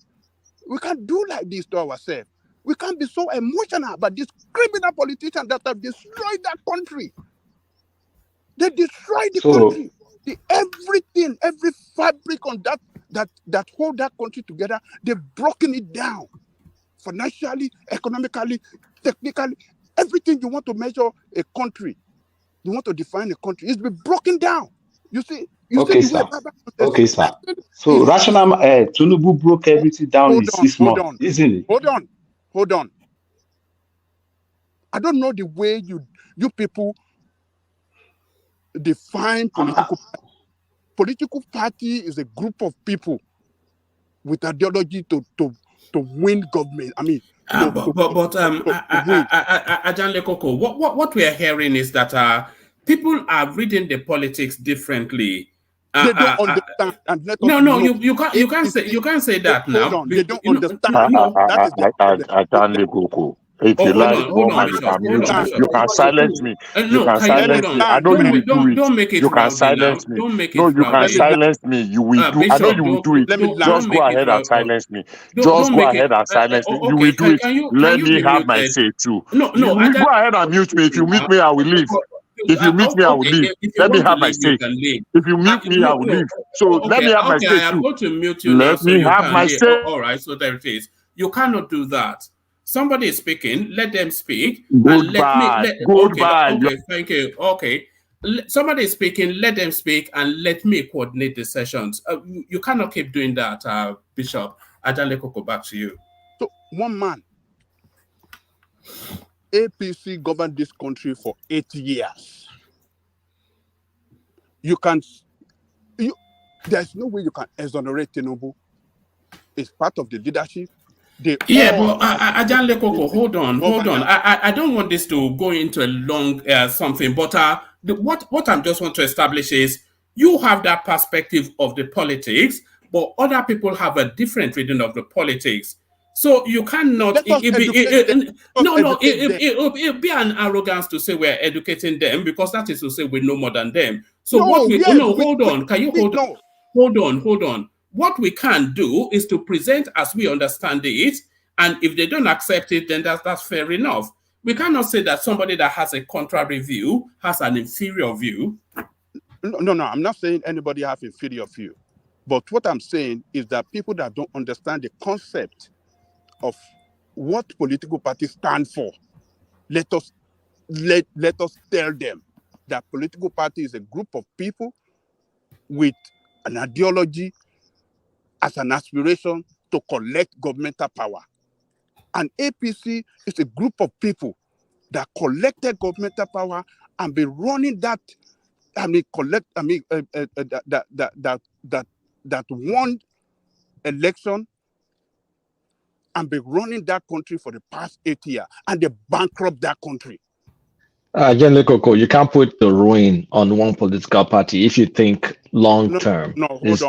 We can't do like this to ourselves. We can't be so emotional about these criminal politicians that have destroyed that country. They destroyed the country. Everything, every fabric on that hold that country together, they've broken it down. Financially, economically, technically, everything you want to measure a country, you want to define a country, it's been broken down. You see? Okay, sir. Okay, sir. So Rational Tinubu broke everything down in 6 months, isn't it? Hold on. I don't know the way you people define political party. Political party is a group of people with ideology to win government. I mean, Ajan Lekoko, what we are hearing is that people are reading the politics differently. They don't understand. And let us you can't say that now. They don't understand. That is the problem. If you like, you can silence me. You can silence me. I know you will do it. Don't make it you can silence me. No, you can silence me. You will do. I know you will do it. Just go ahead and silence me. Just go ahead and silence me. You will do it. Let me have my say too. No. Go ahead and mute me. If you mute me, I will leave. If you mute me, I will leave. Let me have my say. If you mute me, I will leave. So let me have my say too. I am going to mute you let me have my say. All right, so there it is. You cannot do that. Somebody is speaking, let them speak. Goodbye. Goodbye. Okay, thank you. Okay. Somebody is speaking, let them speak, and let me coordinate the sessions. You cannot keep doing that, Bishop. Ajalekoko, back to you. So, one man, APC governed this country for 8 years. There's no way you can exonerate Tinubu. It's part of the leadership. But Ajan Lekoko, hold on. I don't want this to go into a long something, but what I just want to establish is you have that perspective of the politics, but other people have a different reading of the politics. So you cannot. It would be an arrogance to say we're educating them, because that is to say we know more than them. So hold on. Can you hold on? What we can do is to present as we understand it, and if they don't accept it, then that's fair enough. We cannot say that somebody that has a contrary view has an inferior view. No, I'm not saying anybody has inferior view. But what I'm saying is that people that don't understand the concept of what political parties stand for, let us tell them that political party is a group of people with an ideology as an aspiration to collect governmental power. And APC is a group of people that collected governmental power and be running that. That won election and be running that country for the past 8 years, and they bankrupt that country. Jen Lekoko, you can't put the ruin on one political party if you think long term. It's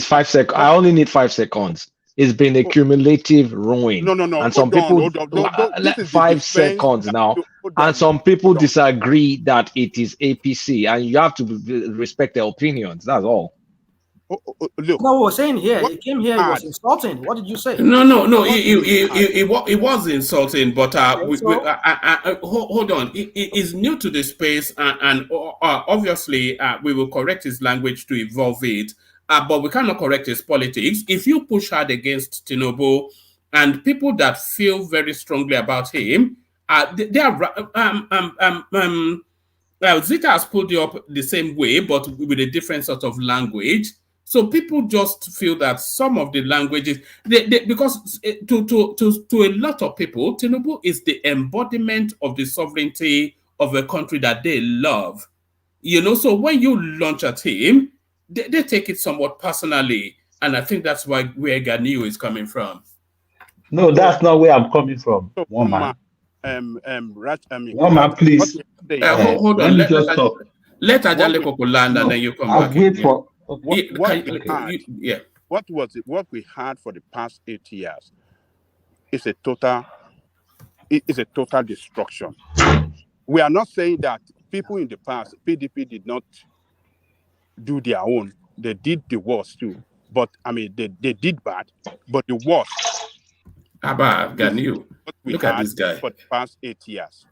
5 seconds. I only need 5 seconds. It's been a cumulative ruin. And some people 5 seconds now. And some people disagree that it is APC, and you have to respect their opinions. That's all. Look. No, we're saying here. He came here. He was insulting. What did you say? No. It was insulting, but hold on. He's new to the space, and obviously we will correct his language to evolve it. But we cannot correct his politics. If you push hard against Tinubu, and people that feel very strongly about him, they are. Zita has pulled you up the same way, but with a different sort of language. So people just feel that some of the languages, because to a lot of people, Tinubu is the embodiment of the sovereignty of a country that they love. So when you launch at him, they take it somewhat personally, and I think that's where Ganiu is coming from. No, that's not where I'm coming from. One man. One man, please. Hold on. Let Ajale Koko land, and then you come back. Wait for. What we had for the past 8 years is a total destruction. We are not saying that people in the past, PDP did not do their own. They did the worst too. But they did bad. But the worst. Ganiu. Look at this guy. For the past 8 years.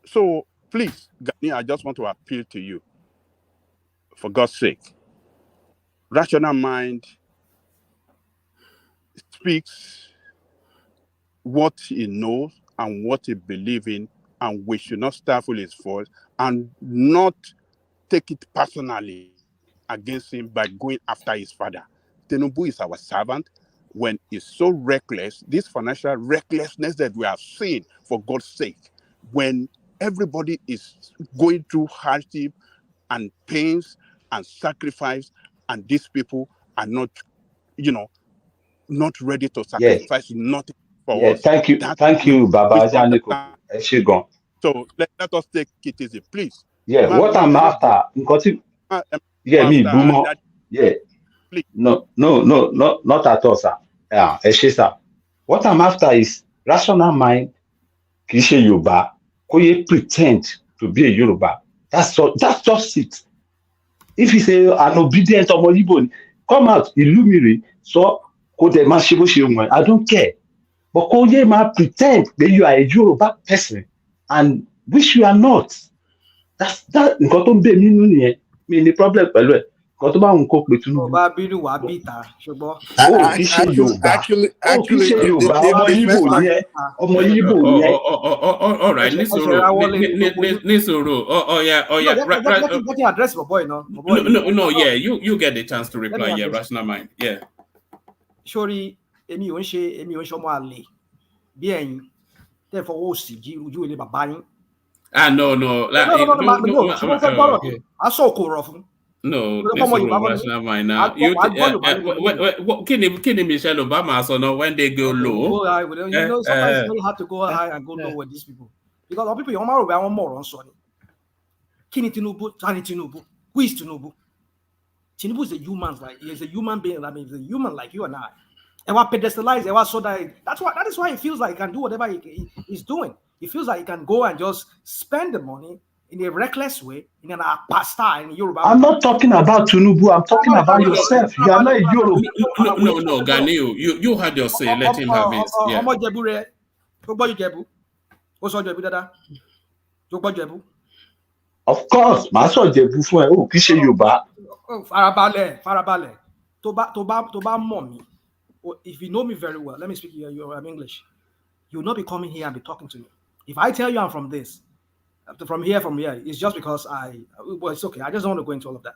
So please, Ganiu, I just want to appeal to you. For God's sake. Rational mind speaks what he knows and what he believes in, and we should not stifle his voice and not take it personally against him by going after his father. Tinubu is our servant. When he's so reckless, this financial recklessness that we have seen, for God's sake, when everybody is going through hardship and pains and sacrifice, and these people are not, not ready to sacrifice nothing for us. Thank you, Baba. So let us take it easy, please. What I'm after, me, Boomer. No, not at all, sir. Sir. What I'm after is rational mind. Kishe Yoruba, koye pretend to be a Yoruba. That's just it. If you say an obedient Omo, come out, illumine, so I don't care. But koye ma pretend that you are a Yoruba person, and which you are not. That's that. The problem. All right, No, yeah, you get the chance to reply. Yeah, rational mind. Yeah. Surely, Emi Omo bien. Therefore, no. I saw Korof. No, rational mind now. Can Michelle Obama so no when they go low. Sometimes it's very hard to go high and go low with these people. Because all people are more on Sony. Tinubu. Who is Tinubu? Tinubu is a human, like he is a human being. I mean, he's a human like you and I. And what pedestalized, so that is why he feels like he can do whatever he's doing. He feels like he can go and just spend the money in a reckless way, in an pasta in Yoruba. I'm not talking about Tinubu. I'm talking about yourself. You are not a Yoruba. No, Ganiu, you had your say. Let him have his. Yeah. Of course, Maso Jebu fún ẹ o kì í ṣe Yorùbá. Farabalẹ̀. Tó bá mọ̀ mí. If you know me very well, let me speak I'm English. You will not be coming here and be talking to me. If I tell you I'm from this, from here, it's just because it's okay. I just don't want to go into all of that.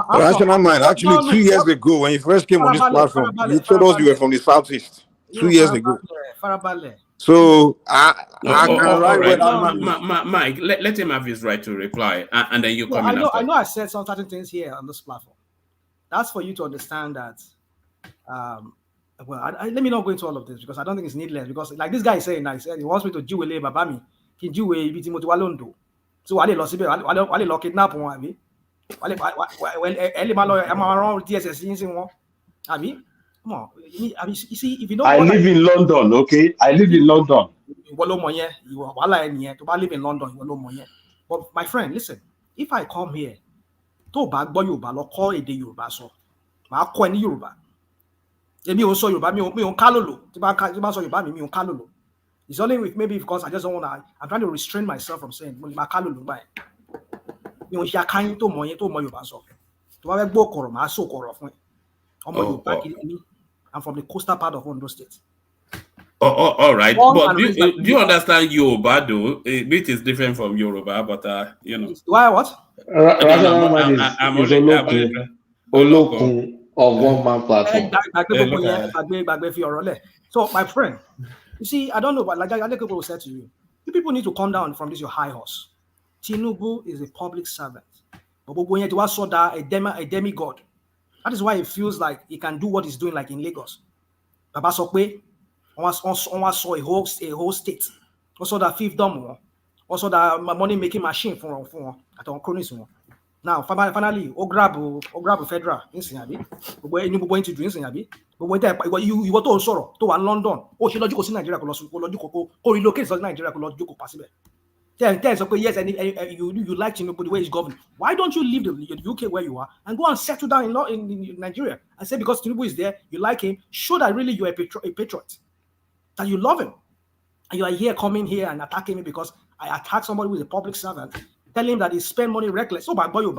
Rational mind. Actually, 2 years ago, when you first came on this platform, you told us you were from the Southeast. 2 years ago. So Mike, let him have his right to reply, and then you come in. I know I said some certain things here on this platform. That's for you to understand that. Let me not go into all of this because I don't think it's needless. Because like this guy is saying, he wants me to do a babami. Can do a bit more to Walondo. So I lost it. I lock kidnap one. Well, I'm around TSS in one. Come on. You see, if you know, I live in London, okay? I live in London. You live in London. But my friend, listen. If I come here tó bá gbọ́ Yorùbá lọ kọ́ èdè Yorùbá sọ màá kọ́ ẹ ní Yorùbá èmi ò sọ Yorùbá mi ò ká lòlò tí bá sọ Yorùbá mi ò ká lòlò it's only with maybe because I just don't wanna I'm trying to restrain myself from saying mo lè máa ká lòlò báyìí mi ò ṣe akáyín tó mọ Yorùbá sọ tó bá fẹ́ gbọ́ kọ̀rọ̀ màá sọ kọ̀rọ̀ fún ẹ ọmọ Yorùbá kiri ni I'm from the coastal part of Ondo State. All right, but do you understand Yoruba though? It is different from Yoruba, but you know. Why what? Rational Mind is Olokun of one man platform. So my friend, you see, I don't know, but like I people will say to you, you people need to come down from this your high horse. Tinubu is a public servant, but when you saw that a demigod, that is why it feels like he can do what he's doing, like in Lagos. Baba Sokwe. On saw a whole state. Also that fifth dome. Also that money making machine for at on cronies. Now finally, grab federal in Sinabi. But you going to do in Sinabi. But when you were told sorrow to one London. Oh, she logical in Nigeria or relocate to Nigeria logical possible. Tell okay, yes, and you like Tinubu the way he's governed. Why don't you leave the UK where you are and go and settle down in Nigeria? I say because Tinubu is there, you like him. Show that really you're a patriot. That you love him, and you are here coming here and attacking me because I attack somebody who is a public servant, tell him that he spend money reckless. So by boy, it's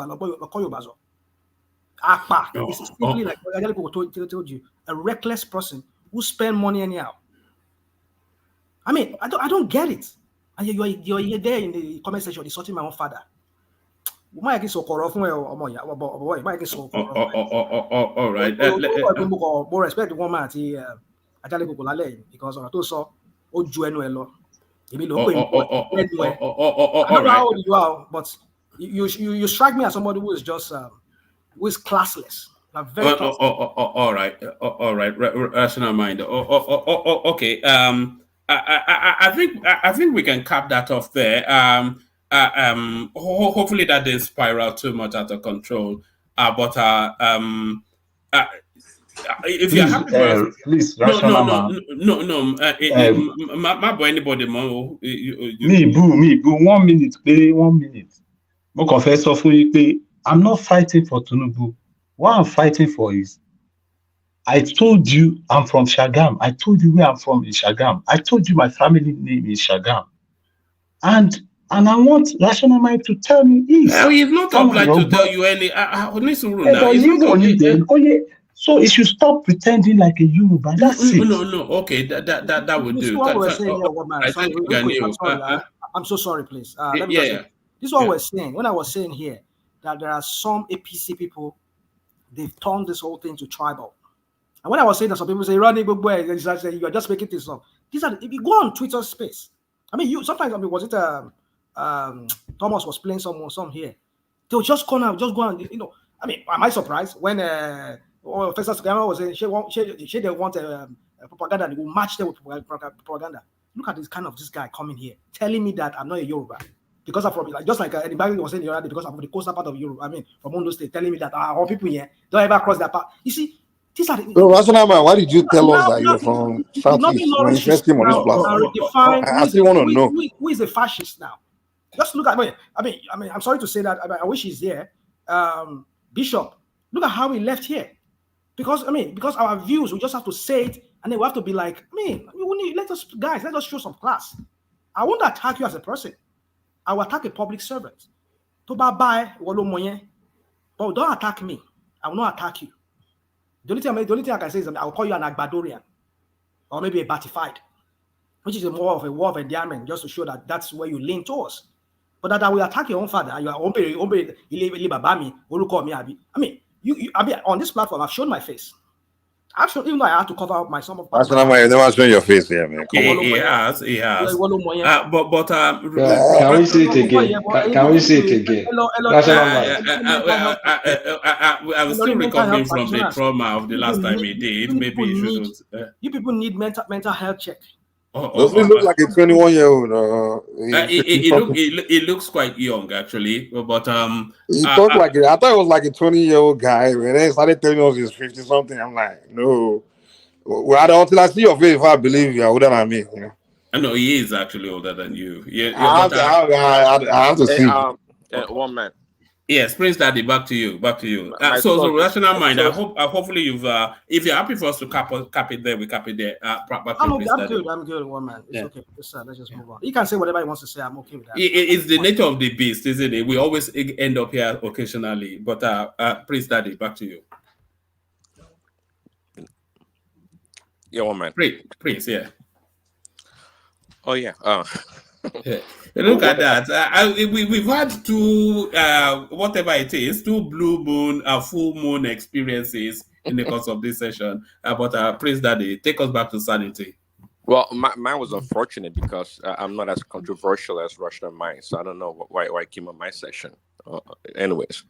simply like I told you, a reckless person who spend money anyhow. I mean, I don't get it. And you're there in the comment section insulting my own father. All right. More respect to one man. Because I saw Ojueno Elo. I don't know how old you are, but you strike me as somebody who is just who is classless. Very classless. All right. Rational mind. Okay. I think we can cap that off there. Hopefully that didn't spiral too much out of control. If you're happy for please, no, my boy, anybody more. Me, boo, 1 minute, play 1 minute. Mo confess for you, I'm not fighting for Tinubu. What I'm fighting for is, I told you I'm from Shagam. I told you where I'm from in Shagam. I told you my family name is Shagam. And I want Rational Mind to tell me if. No, he's not obliged to tell you any. So if you stop pretending like a Yoruba, that's it. No. Okay, that would do. I'm so sorry, please. This is what we're saying. When I was saying here that there are some APC people, they've turned this whole thing to tribal. And when I was saying that some people say, Ronnie, you are just making this up. These are if you go on Twitter space. I mean, sometimes was it Thomas was playing some here. They'll just go and I mean, am I surprised when Festus Gama was saying she they want propaganda, they will match them with propaganda. Look at this guy coming here telling me that I'm not a Yoruba because I'm from just like anybody was saying the other day because I'm from the coastal part of Europe. I mean, from Ondo State, telling me that all people here don't ever cross that part. You see, these are. So, Rational Man, why did you tell us that you're from Southeast when you first came on this platform? I still want to know who is a fascist now. Just look at me. I mean, I'm sorry to say that. I wish he's there. Bishop, look at how he left here. Because our views, we just have to say it, and then we have to be like, let us show some class. I won't attack you as a person. I will attack a public servant. But don't attack me. I will not attack you. The only thing I can say is I will call you an Agbadorian, or maybe a Batified, which is more of a war of endearment, just to show that that's where you lean towards. But that I will attack your own father, I mean, you on this platform, I've shown my face. Actually, even though I had to cover up my some of my. Rational Man, you never shown your face here, man. He has. But can we see it again? Can we see it again? I'm still recovering from the trauma of the last time he did. Maybe you shouldn't. You people need mental health check. Does he look like a 21-year-old? He looks quite young, actually. But he talked like I thought it was like a 20-year-old guy. When they started telling us he's 50-something, I'm like, no. Well, until I see your face, if I believe you're older than me. You know? I know he is actually older than you. I have to see. 1 man. Yes, Prince Daddy, back to you. Back to you. So rational mind. I hope. Hopefully, you've. If you're happy for us to cap it there, we cap it there. Back to Prince Daddy. I'm good, one man. It's okay. Let's just move on. He can say whatever he wants to say. I'm okay with that. It's the nature of the beast, isn't it? We always end up here occasionally. But Prince Daddy, back to you. Yeah, one man. Prince, yeah. Oh yeah. Yeah. Look at that. We've had two, whatever it is, two blue moon, full moon experiences in the course of this session. But Prince Daddy, take us back to sanity. Well, mine was unfortunate because I'm not as controversial as Russian Mind, so I don't know why I came on my session. Anyways,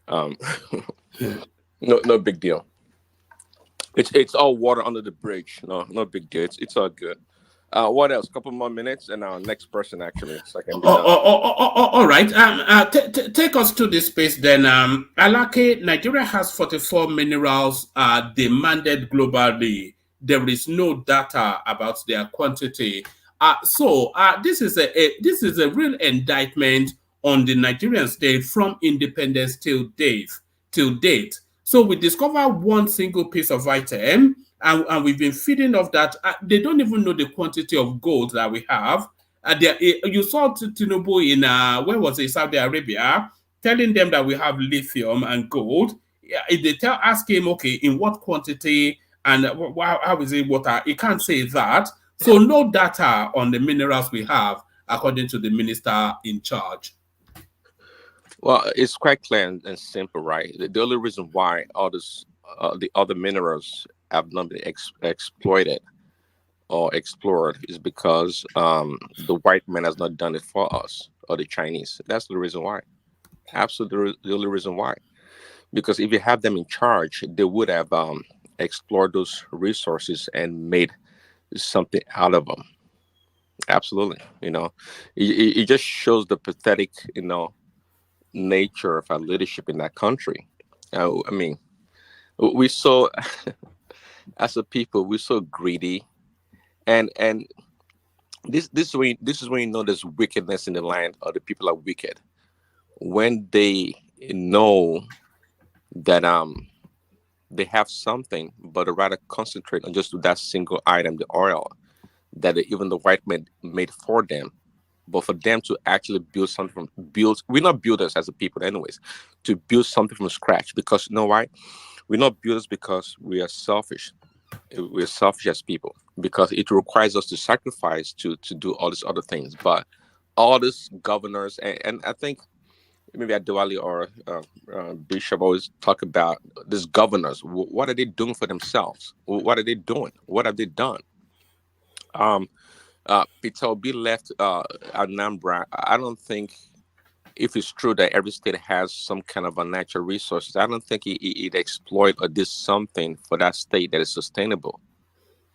no big deal. It's all water under the bridge. No big deal. It's all good. What else? Couple more minutes, and our next person actually. So I can all right. Take us to this space then. Alake, Nigeria has 44 minerals demanded globally. There is no data about their quantity. So this is a real indictment on the Nigerian state from independence till date. So we discover one single piece of item. And we've been feeding off that. They don't even know the quantity of gold that we have. You saw Tinubu in, where was it, Saudi Arabia, telling them that we have lithium and gold. If they ask him, okay, in what quantity and how is it water? He can't say that. So no data on the minerals we have, according to the minister in charge. Well, it's quite clear and simple, right? The only reason why all this, the other minerals have not been exploited or explored is because the white man has not done it for us, or the Chinese. That's the reason why. Absolutely the only reason why. Because if you have them in charge, they would have explored those resources and made something out of them. Absolutely. It just shows the pathetic, nature of our leadership in that country. I mean, we so as a people, we're so greedy, and this is when you know there's wickedness in the land, or the people are wicked when they know that they have something, but they rather concentrate on just that single item, the oil, that even the white man made for them. But for them to actually build something we're not builders as a people anyways, to build something from scratch, because you know why? We're not builders because we are selfish. We're selfish as people because it requires us to sacrifice to do all these other things. But all these governors, and I think maybe Adewale or Bishop always talk about these governors. What are they doing for themselves? What are they doing? What have they done? Peter Obi left Anambra. I don't think, if it's true that every state has some kind of a natural resources, I don't think it exploit or did something for that state that is sustainable.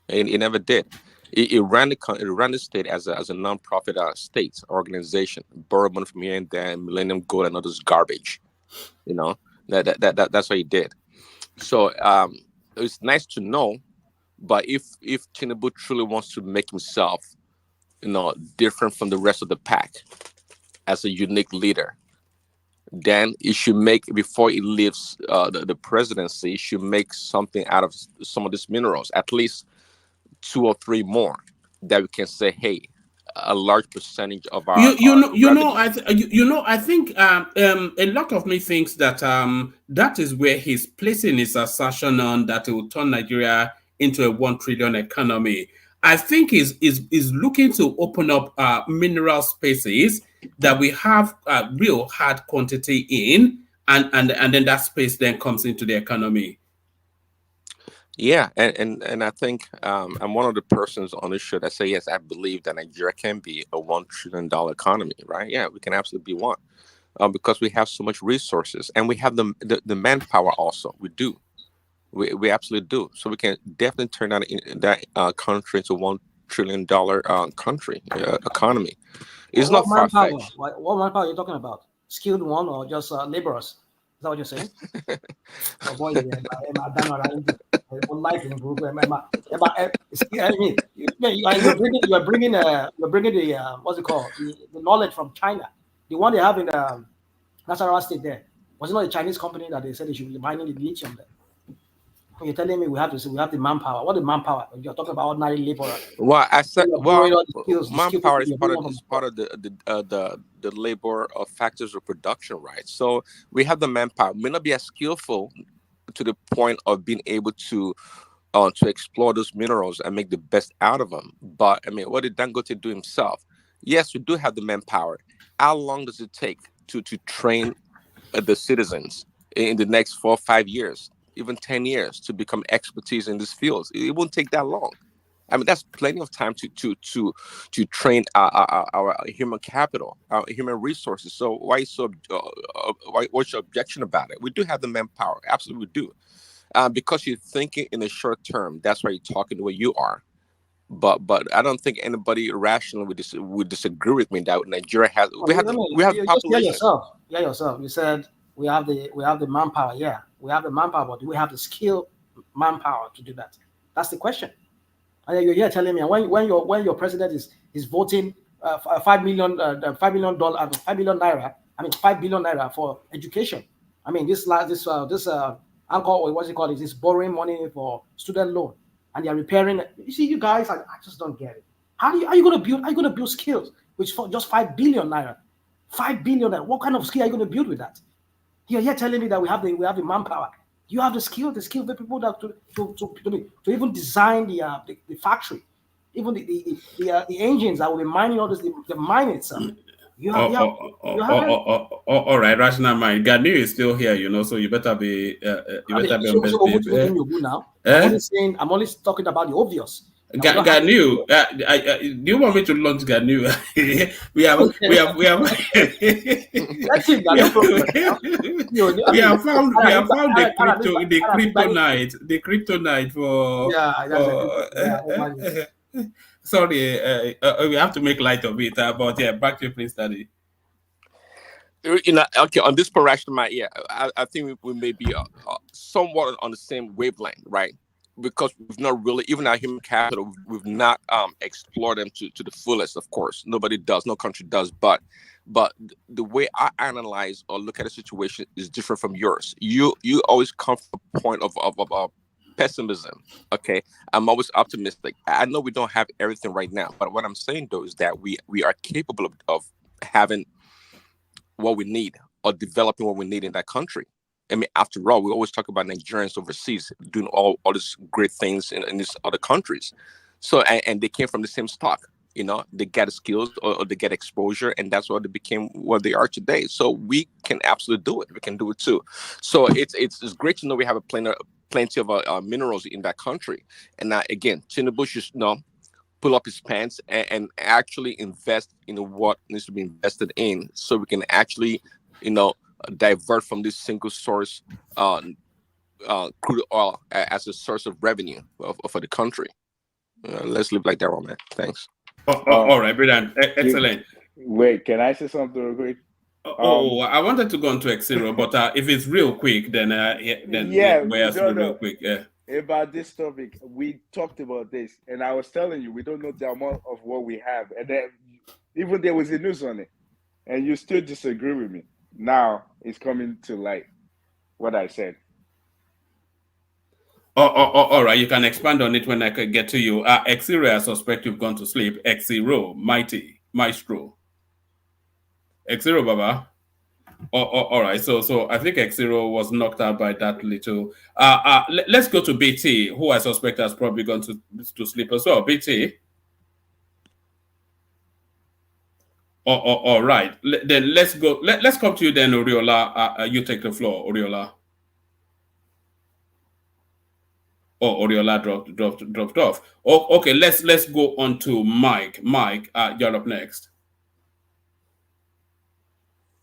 And it never did. It ran the state as a non-profit state organization, borrow money from here and there, Millennium Gold and all this garbage. That's what he did. So it's nice to know, but if Tinubu truly wants to make himself, different from the rest of the pack as a unique leader, then he should make, before he leaves the presidency, he should make something out of some of these minerals, at least 2 or 3 more, that we can say, hey, a large percentage of our I think a lot of me thinks that that is where he's placing his assertion on that it will turn Nigeria into a 1 trillion economy. I think is looking to open up mineral spaces that we have real hard quantity in, and then that space then comes into the economy. Yeah, and I think I'm one of the persons on this show that say, yes, I believe that Nigeria can be a $1 trillion economy, right? Yeah, we can absolutely be one, because we have so much resources, and we have the manpower also. We do. We absolutely do. So we can definitely turn that country into $1 trillion country economy. It's not far-fetched. What manpower are you talking about? Skilled one or just laborers? Is that what you're saying? Oh boy, you're bringing the what's it called? The knowledge from China, the one they have in Nasarawa State there. Was it not a Chinese company that they said they should be mining the lithium there? You're telling me we have the manpower. What the manpower? You're talking about ordinary laborers. Well, I said, well, the manpower is part of the labor of factors of production, right? So we have the manpower. May not be as skillful to the point of being able to explore those minerals and make the best out of them. But I mean, what did Dangote do himself? Yes, we do have the manpower. How long does it take to train the citizens in the next 4 or 5 years, even 10 years, to become expertise in these fields? It won't take that long. I mean, that's plenty of time to train our human capital, our human resources. So what's your objection about it? We do have the manpower, absolutely we do. Because you're thinking in the short term, that's why you're talking the way you are. But I don't think anybody rationally would disagree with me that Nigeria has. We have population. Yourself. You said we have the manpower. Yeah, we have the manpower, but do we have the skilled manpower to do that? That's the question. And you're here telling me when your president is voting $5 million naira. I mean 5 billion naira for education. I mean this uncle, what's it called? Is this borrowing money for student loan, and they're repairing it. You see, you guys, I just don't get it. How are you gonna build skills which for just 5 billion naira? 5 billion naira. What kind of skill are you gonna build with that? You're here telling me that we have the manpower. You have the skill the people that to even design the factory, even the engines that will be mining all this, the mine itself. All right, rational mind. Ganu is still here, so you better be on best now. I'm only talking about the obvious. Ganu, do you want me to launch Ganu? we have found the kryptonite for sorry, we have to make light of it, but yeah, back to your place study. Okay, on this portion, I think we may be somewhat on the same wavelength, right? Because we've not really, even our human capital, we've not explored them to the fullest. Of course, nobody does, no country does. But the way I analyze or look at a situation is different from yours. You always come from a point of pessimism. Okay, I'm always optimistic. I know we don't have everything right now, but what I'm saying though is that we are capable of having what we need or developing what we need in that country. I mean, after all, we always talk about Nigerians overseas doing all these great things in these other countries. So, and they came from the same stock, they get skills or they get exposure, and that's why they became what they are today. So we can absolutely do it. We can do it too. So it's great to know we have plenty of minerals in that country. And again, Tinubu should pull up his pants and actually invest in what needs to be invested in, so we can actually, divert from this single source crude oil as a source of revenue for the country. Let's live like that, man. Thanks. All right, brilliant. Excellent. Wait, can I say something real quick? I wanted to go on to X0, but if it's real quick, then real quick. Yeah. About this topic, we talked about this, and I was telling you we don't know the amount of what we have, and then even there was a news on it, and you still disagree with me. Now it's coming to light what I said. All right, you can expand on it when I can get to you. X0, I suspect you've gone to sleep. X0, mighty maestro. X0, Baba. All right, so I think X0 was knocked out by that little. Let's go to BT, who I suspect has probably gone to sleep as well. BT. All right, then let's go. Let's come to you then, Oriola. You take the floor, Oriola. Oh, Oriola dropped off. Oh, okay, let's go on to Mike. Mike, you're up next.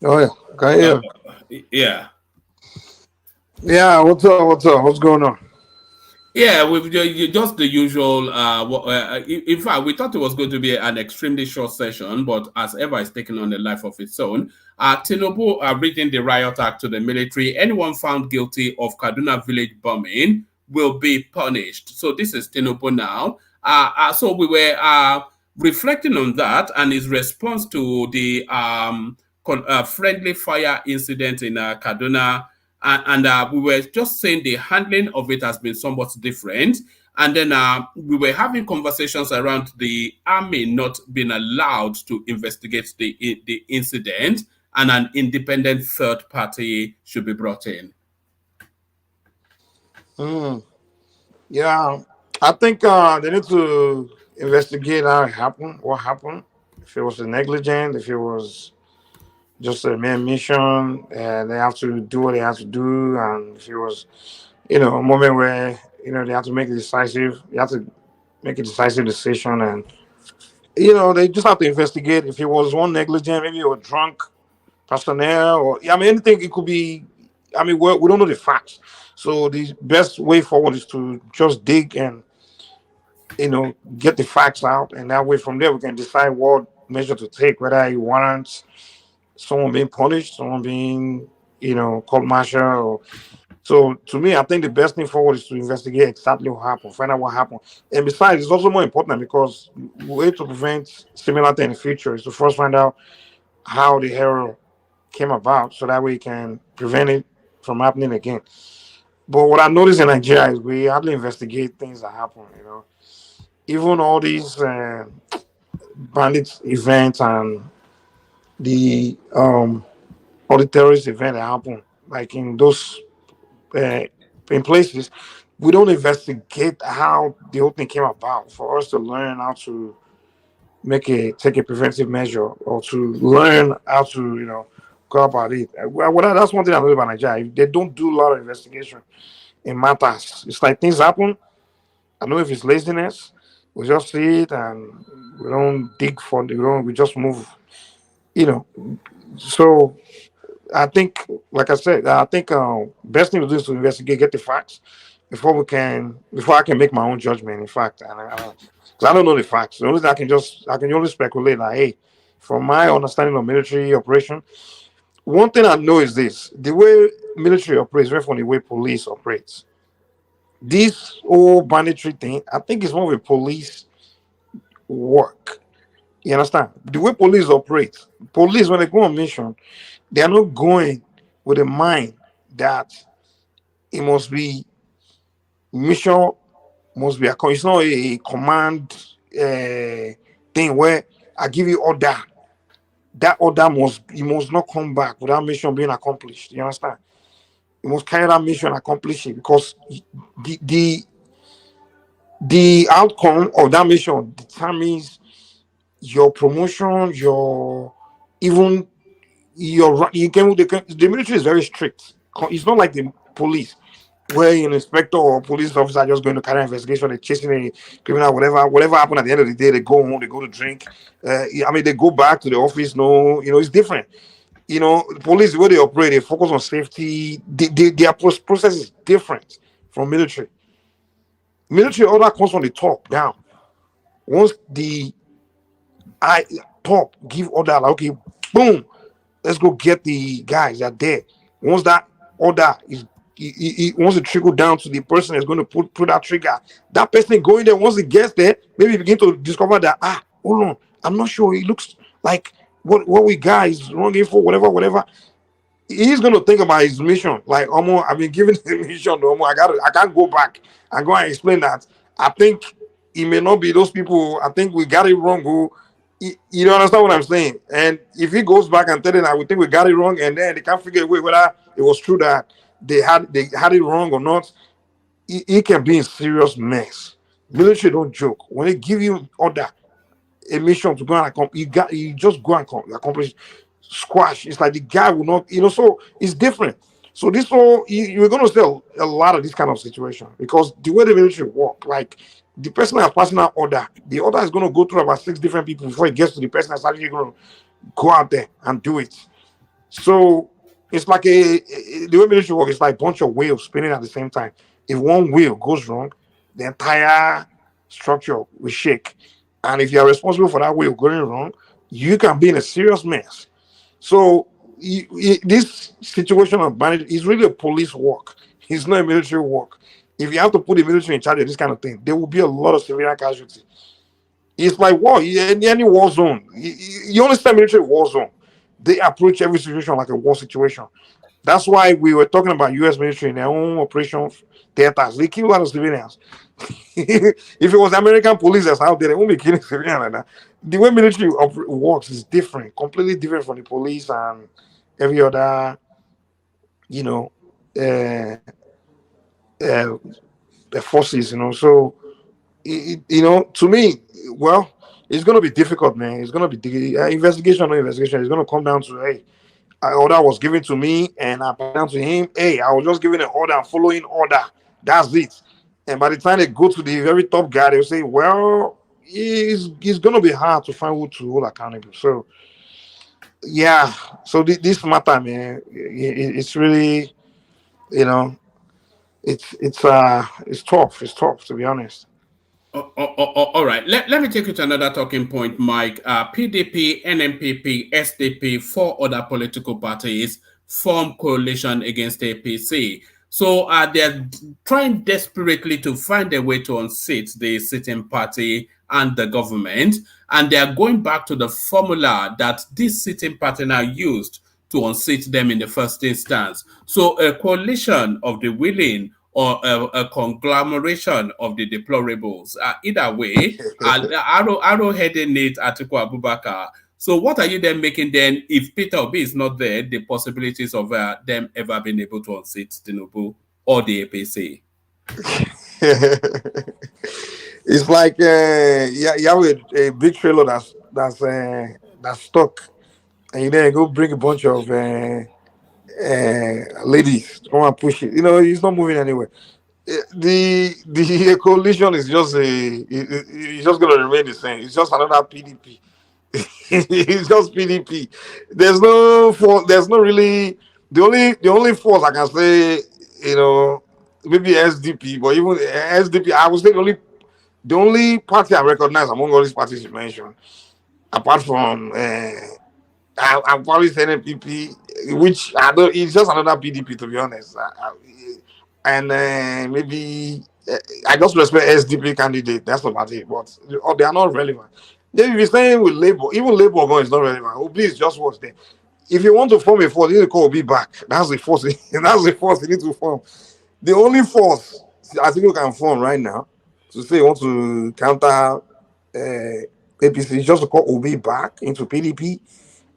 Oh yeah, can you hear? Yeah. Yeah, what's up? What's going on? Yeah, with just the usual. In fact, we thought it was going to be an extremely short session, but as ever, it's taken on a life of its own. Tinubu reading the riot act to the military. Anyone found guilty of Kaduna village bombing will be punished. So this is Tinubu now. So we were reflecting on that and his response to the friendly fire incident in Kaduna, and we were just saying the handling of it has been somewhat different. And then we were having conversations around the army not being allowed to investigate the incident, and an independent third party should be brought in. Yeah, I think they need to investigate how it happened, what happened, if it was negligent, if it was just a mere mission, and they have to do what they have to do, and if it was, a moment where they have to make a decisive, decision, and they just have to investigate. If it was one negligent, maybe it was drunk personnel, or anything. It could be. We don't know the facts, so the best way forward is to just dig and get the facts out, and that way from there we can decide what measure to take, whether it warrants someone being punished, someone being court martial. So to me, I think the best thing forward is to investigate exactly what happened, find out what happened, and besides, it's also more important because the way to prevent similar things in the future is to first find out how the error came about, so that way you can prevent it from happening again. But what I noticed in Nigeria is we hardly investigate things that happen. Even all these bandit events and the all the terrorist events that happen, like in those in places, we don't investigate how the whole thing came about for us to learn how to take a preventive measure, or to learn how to go about it. That's one thing I know about Nigeria. They don't do a lot of investigation in matters. It's like things happen. I don't know if it's laziness. We just see it and we don't dig for it. We just move. So I think, like I said, I think best thing to do is to investigate, get the facts before I can make my own judgment. In fact, because I don't know the facts. The only thing I can only speculate. Like, hey, from my understanding of military operation, one thing I know is this: the way military operates, right from the way police operates. This whole banditry thing, I think, is more of a police work. You understand? The way police operate, police when they go on mission, they are not going with a mind that it must be mission, must be it's not a command thing where I give you order. That order must not come back without mission being accomplished. You understand? You must carry that mission, accomplish it, because the outcome of that mission determines your promotion, even the military is very strict. It's not like the police, where an inspector or police officer are just going to carry an investigation, they're chasing a criminal, whatever happened at the end of the day, they go home, they go to drink. They go back to the office. No, it's different. The police, the way they operate, they focus on safety. Their process is different from military. Military order comes from the top down. Once the top give order, like, okay, boom, let's go get the guys that are there. Once that order is, once it trickle down to the person that's going to put that trigger, that person going there, once it gets there, maybe begin to discover that, hold on, I'm not sure, it looks like what we got is wrong info, whatever. He's going to think about his mission. Like, I've been given the mission, I can't go back and go and explain that. I think it may not be those people. I think we got it wrong. You understand what I'm saying? And if he goes back and tell them that we think we got it wrong, and then they can't figure out whether it was true that they had it wrong or not, it can be in serious mess. Military don't joke. When they give you order, a mission to go and accomplish, you just go and accomplish. Squash. It's like the guy will not, so it's different. So this whole you're going to see a lot of this kind of situation, because the way the military work, like the person that has personal order, the order is going to go through about 6 different people before it gets to the person that's actually going to go out there and do it. So it's like the way military work is like a bunch of wheels spinning at the same time. If one wheel goes wrong, the entire structure will shake. And if you're responsible for that wheel going wrong, you can be in a serious mess. So this situation of bandit is really a police work. It's not a military work. If you have to put the military in charge of this kind of thing, there will be a lot of civilian casualties. It's like war. In any war zone, you understand military war zone. they approach every situation like a war situation. That's why we were talking about U.S. military in their own operation theaters. They kill a lot of civilians. If it was American police that's out there, they won't be killing civilians like that. The way military works is different, completely different from the police and every other, you know, the forces, you know. So, you know, to me, well, it's going to be difficult, man. It's going to be investigation, no investigation. It's going to come down to, hey, an order was given to me and I put down to him. Hey, I was just giving an order and following order. That's it. And by the time they go to the very top guy, they'll say, well, it's going to be hard to find who to hold accountable. So, yeah. So this matter, man, it's really, you know, it's tough. It's tough, to be honest. All right. Let me take you to another talking point, Mike. PDP, NMPP, SDP, 4 other political parties form coalition against APC. So they're trying desperately to find a way to unseat the sitting party and the government. And they are going back to the formula that this sitting party now used to unseat them in the first instance. So a coalition of the willing or a conglomeration of the deplorables. Either way, arrow-heading it, Atiku Abubakar. So what are you then making then, if Peter Obi is not there, the possibilities of them ever being able to unseat Tinubu or the APC? It's like you have a big trailer that's stuck, and you then go bring a bunch of ladies to come and push it. You know, it's not moving anywhere. The coalition is just it's just going to remain the same. It's just another PDP. It's just PDP. There's no really the only force I can say, you know, maybe SDP, but even SDP, I would say the only party I recognize among all these parties you mentioned, apart from I'm probably saying NPP, which I don't. It's just another PDP, to be honest. And maybe I just respect SDP candidate. That's about it. But they are not relevant. Then if you're saying with Labour, even Labour going is not relevant. Obi is just what's there. If you want to form a force, you need to call Obi back. That's the force. That's the force you need to form. The only force I think you can form right now to say you want to counter APC is just to call Obi back into PDP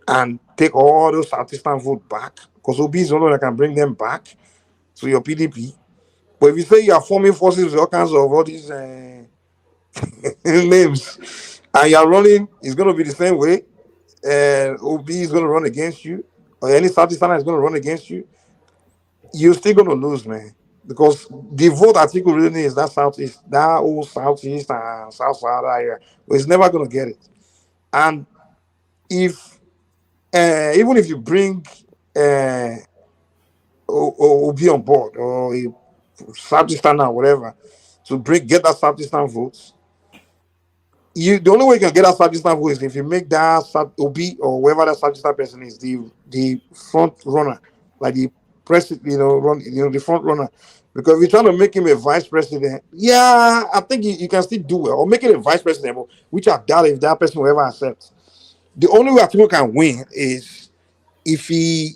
and take all those Southeastern vote back, because Obi is the only one that can bring them back to your PDP. But if you say you are forming forces with all kinds of all these names and you are running, it's going to be the same way. Obi is going to run against you, or any Southeasterner is going to run against you. You're still going to lose, man, because the vote article really needs that Southeast, that old Southeast and South Sahara area. But it's never going to get it. And if even if you bring Obi on board, or a Southeastern or whatever, to get that Southeastern votes, the only way you can get that Southeastern vote is if you make that Obi or whoever that Southeastern person is the front runner, like the president, the front runner. Because if you're trying to make him a vice president, yeah, I think you can still do well, or make it a vice president, which I doubt if that person will ever accept. The only way Atiku can win is if he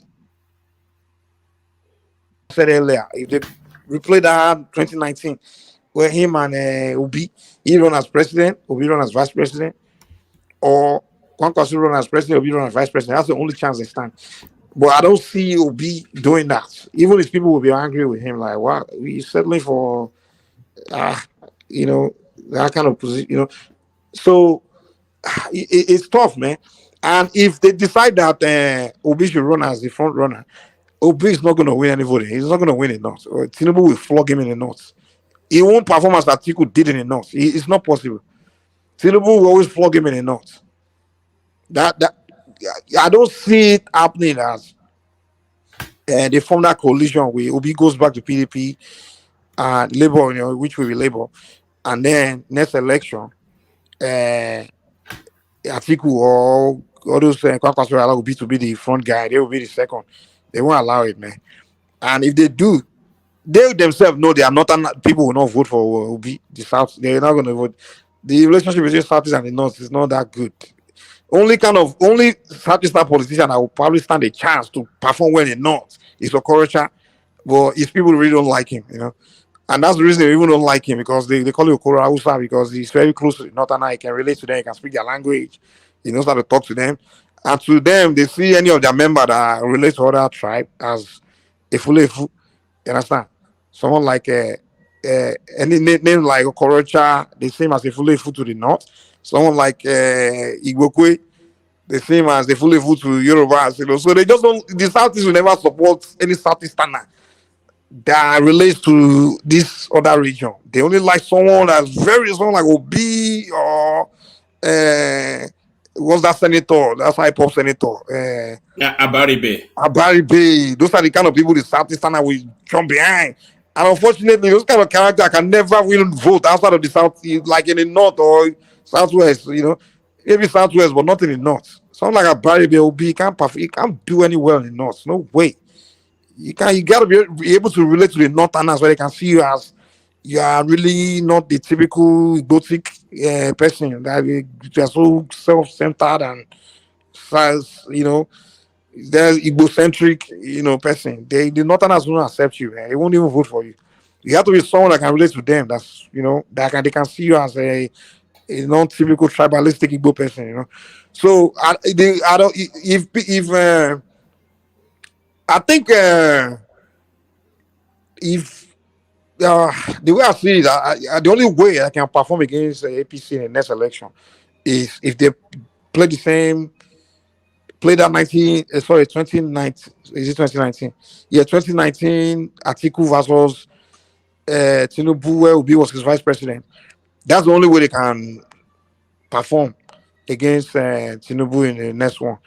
said earlier, if they replay that 2019, where him and Obi, he run as president, Obi run as vice president, or Kwankwaso run as president, Obi run as vice president. That's the only chance they stand. But I don't see Obi doing that. Even if people will be angry with him, like, wow, he's settling for, that kind of position, So it's tough, man. And if they decide that Obi should run as the front runner, Obi is not going to win any voting. He's not going to win in North. Tinubu will flog him in the North. He won't perform as Atiku did in the North. It's not possible. Tinubu will always flog him in the North. That I don't see it happening as they form that coalition where Obi goes back to PDP and Labour, which will be Labour, and then next election, Atiku or all those Kwankwaso will be to be the front guy. They will be the second. They won't allow it, man. And if they do, they themselves know they are not. People will not vote for Obi. The South, they're not going to vote. The relationship between South and the North is not that good. only Southeastern politician that will probably stand a chance to perform well in North is Okorocha, but his people really don't like him, and that's the reason they even don't like him, because they call him Okoro Hausa, because he's very close to the Northern. He can relate to them, he can speak their language, he knows how to talk to them, and to them they see any of their members that relate to other tribe as a Fulefu. You understand? Someone like any name like Okorocha, they see him as a Fulefu to the North. Someone like Igbokwe, the same as the Fulefu to Yoruba. So they just don't. The Southeast will never support any Southeasterner that relates to this other region. They only like someone someone like Obi or what's that senator? That's hip hop senator. Abaribe. Those are the kind of people the Southeasterner will jump behind. And unfortunately, those kind of characters can never win vote outside of the South, like in the North or Southwest. Maybe Southwest, but not in the North. Someone like Abaribe Obi he can't do any well in the North. No way. You got to be able to relate to the Northerners where they can see you as you are really not the typical gothic person that you are so self-centered and there's Igbo-centric person. The Northerners won't accept you, man. They won't even vote for you. You have to be someone that can relate to them. That's they can see you as a non-typical tribalistic Igbo person. So I think if the way I see it, the only way I can perform against APC in the next election is if they play that 2019, is it 2019? Yeah, 2019 Atiku versus Tinubu, where Obi was his vice president. That's the only way they can perform against Tinubu in the next one.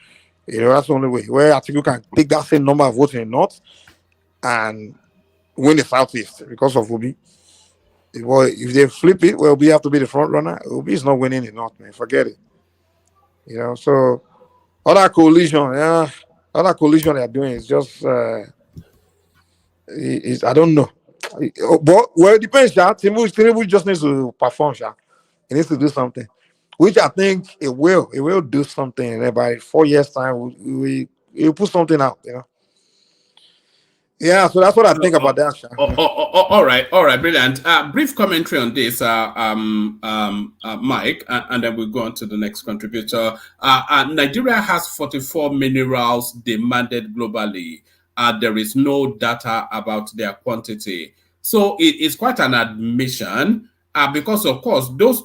That's the only way where Atiku can take that same number of votes in the North and win the Southeast because of Obi. If they flip it, Obi have to be the front runner. Obi is not winning the North, man. Forget it. So other coalition they are doing is just I don't know. But it depends, Tinubu just needs to perform, He needs to do something, which I think it will. It will do something. And by 4 years' time, we put something out, Yeah, so that's what I think about that. All right, brilliant. Brief commentary on this, Mike, and then we'll go on to the next contributor. Nigeria has 44 minerals demanded globally. There is no data about their quantity, so it is quite an admission. Because of course, those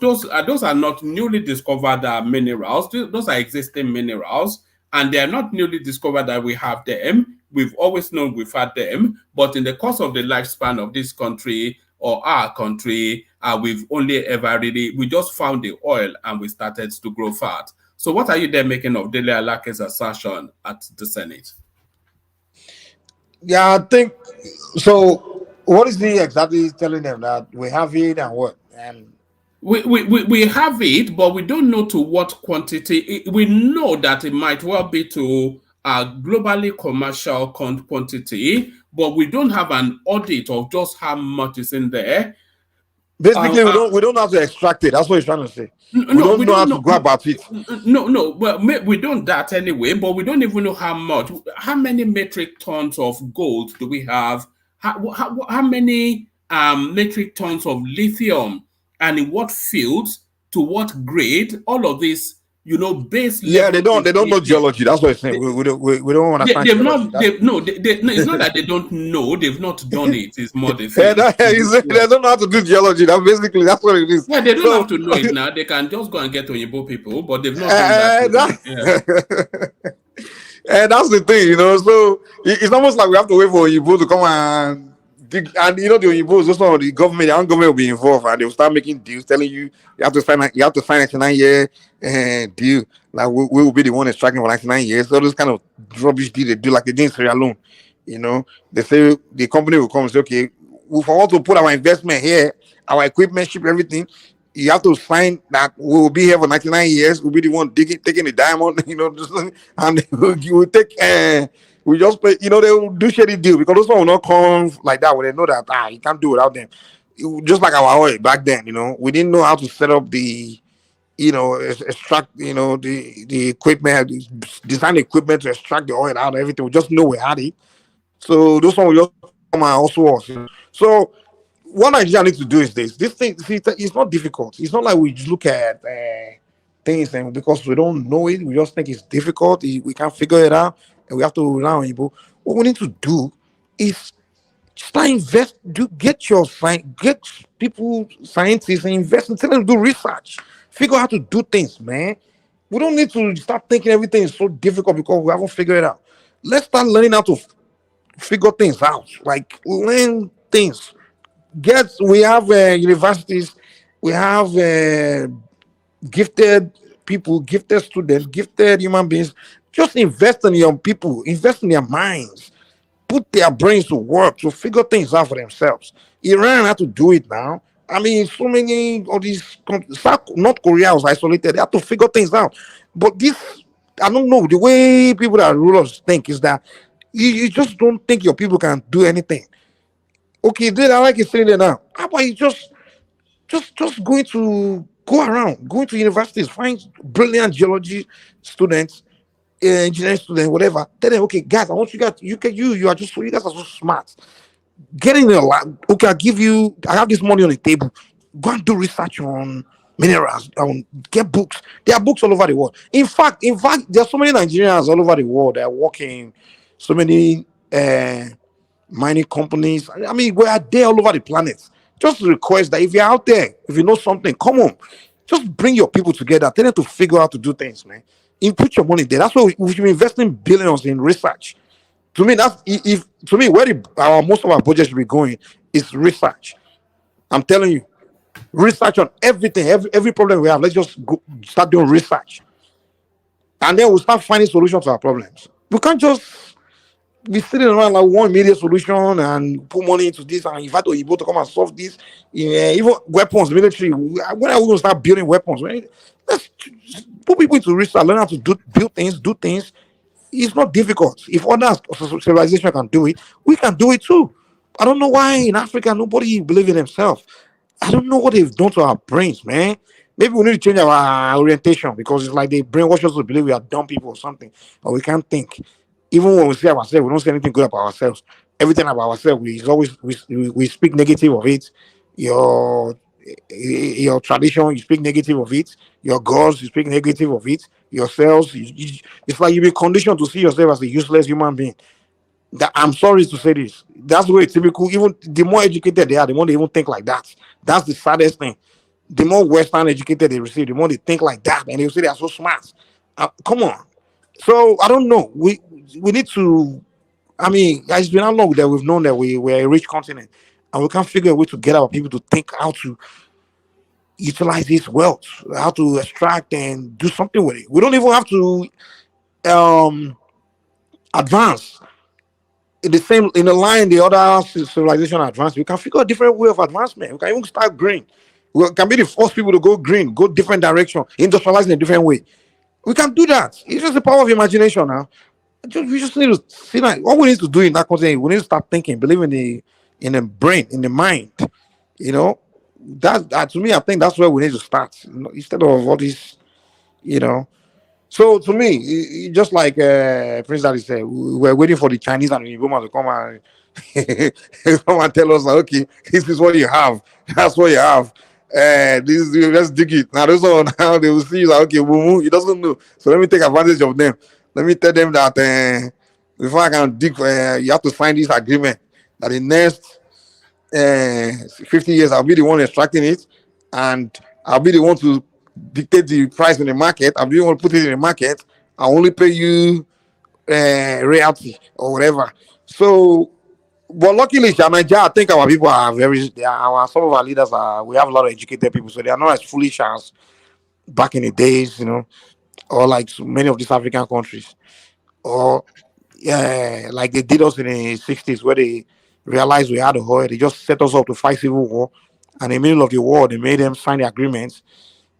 are not newly discovered minerals. Those are existing minerals, and they are not newly discovered that we have them. We've always known we've had them, but in the course of the lifespan of this country or our country, we've only ever we just found the oil and we started to grow fat. So what are you then making of Dele Alake's assertion at the Senate? Yeah, I think so. What is he exactly telling them, that we have it and what? And we have it, but we don't know to what quantity. We know that it might well be to globally commercial quantity, but we don't have an audit of just how much is in there. Basically, we don't have to extract it. That's what he's trying to say. We don't know how to go about it. No. Well, we don't that anyway, but we don't even know how much. How many metric tons of gold do we have? How many metric tons of lithium, and in what fields, to what grade? All of this, base. Yeah, they don't know geology. That's what I'm saying. We don't understand. It's not that they don't know. They've not done it. It's more the thing. They don't know how to do geology. That's what it is. Yeah, they don't have to know it now. They can just go and get Oyibo people, but they've not done that. And that's the thing, So it's almost like we have to wait for Oyibo to come and dig. And the Oyibos, also the government, the government will be involved, and they will start making deals, telling you have to sign a 99-year deal. Like we will be the one extracting for 99 years. So those kind of rubbish deal they do, like they do in Sierra Leone. They say the company will come and say, okay, we want to put our investment here, our equipment, ship, everything. You have to sign that we will be here for 99 years. We'll be the one taking the diamond, and we will take. We just play, they will do shady deal, because those one will not come like that when they know that you can't do without them. Just like our oil back then, we didn't know how to set up the extract, the equipment, design equipment to extract the oil out, everything. We just know we had it. So those one will just come and also us. So what Nigeria needs to do is this. This thing, see, it's not difficult. It's not like we just look at things and because we don't know it, we just think it's difficult. We can't figure it out, and we have to rely on people. What we need to do is start get people, scientists, and invest and tell them to do research, figure out how to do things, man. We don't need to start thinking everything is so difficult because we haven't figured it out. Let's start learning how to figure things out, like learn things. We have universities, we have gifted people, gifted students, gifted human beings. Just invest in your people, invest in their minds, put their brains to work to figure things out for themselves. Iran had to do it now. I mean, so many of these North Korea was isolated. They had to figure things out. But this, I don't know, the way people that rule us think is that you just don't think your people can do anything. Okay, dude, I like you saying that now. How about you just go around, going to universities, find brilliant geology students, engineering students, whatever. Tell them, okay, guys, I want you guys, you guys are so smart. Get in there, okay, I have this money on the table. Go and do research on minerals, get books. There are books all over the world. In fact, there are so many Nigerians all over the world that are working so many mining companies. I mean, we are there all over the planet. Just request that if you're out there, if you know something, come on. Just bring your people together. Tell them to figure out how to do things, man. Put your money there. That's why we should be investing billions in research. To me, where most of our budget should be going is research. I'm telling you, research on everything, every problem we have. Let's just start doing research, and then we'll start finding solutions to our problems. We can't just be sitting around like one immediate solution and put money into this and invite Oyibo to come and solve this. Even weapons, military. When are we going to start building weapons? Let's put people into research, learn how to build things, do things. It's not difficult. If other civilization can do it, we can do it too. I don't know why in Africa nobody believes in themselves. I don't know what they've done to our brains, man. Maybe we need to change our orientation because it's like they brainwash us to believe we are dumb people or something, or we can't think. Even when we see ourselves, we don't say anything good about ourselves. Everything about ourselves, we speak negative of it. Your tradition, you speak negative of it. Your gods, you speak negative of it. Yourselves, it's like you've been conditioned to see yourself as a useless human being. I'm sorry to say this. That's where it's typical. Even the more educated they are, the more they even think like that. That's the saddest thing. The more Western educated they receive, the more they think like that, and they say they are so smart. Come on. So I don't know. We need to. I mean, it's been how long that we've known that we're a rich continent, and we can't figure a way to get our people to think how to utilize this wealth, how to extract and do something with it. We don't even have to advance in the line the other civilization advance. We can figure a different way of advancement. We can even start green. We can be the first people to go green, go different direction, industrialize in a different way. We can do that. It's just the power of imagination now. We just need to see that. What we need to do in that context, we need to start thinking, believe in the brain, in the mind. You know, that to me, I think that's where we need to start. Instead of all this, So to me, just like Prince Daddy said, we're waiting for the Chinese and the Igbo to come and come and tell us, okay, this is what you have. That's what you have. Let's dig it. Now, those one now they will see like, okay, he doesn't know. So let me take advantage of them. Let me tell them that before I can dig, you have to sign this agreement that the next 50 years I'll be the one extracting it, and I'll be the one to dictate the price in the market. I'll be the one to put it in the market. I'll only pay you royalty or whatever. So, but luckily, Nigeria, I think our people are some of our leaders we have a lot of educated people, so they are not as foolish as back in the days, or like so many of these African countries, or like they did us in the 60s where they realized we had a oil. They just set us up to fight civil war, and in the middle of the war, they made them sign the agreements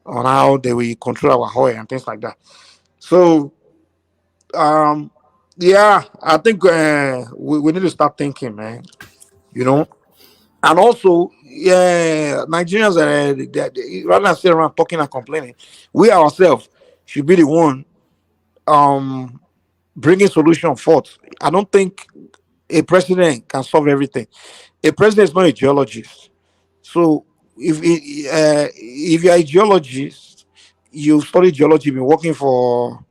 on how they will control our oil and things like that. So, I think we need to start thinking, man. And also, Nigerians, rather than sitting around talking and complaining, we ourselves should be the one bringing solution forth. I don't think a president can solve everything. A president is not a geologist. So if you're a geologist, you study geology, been working for,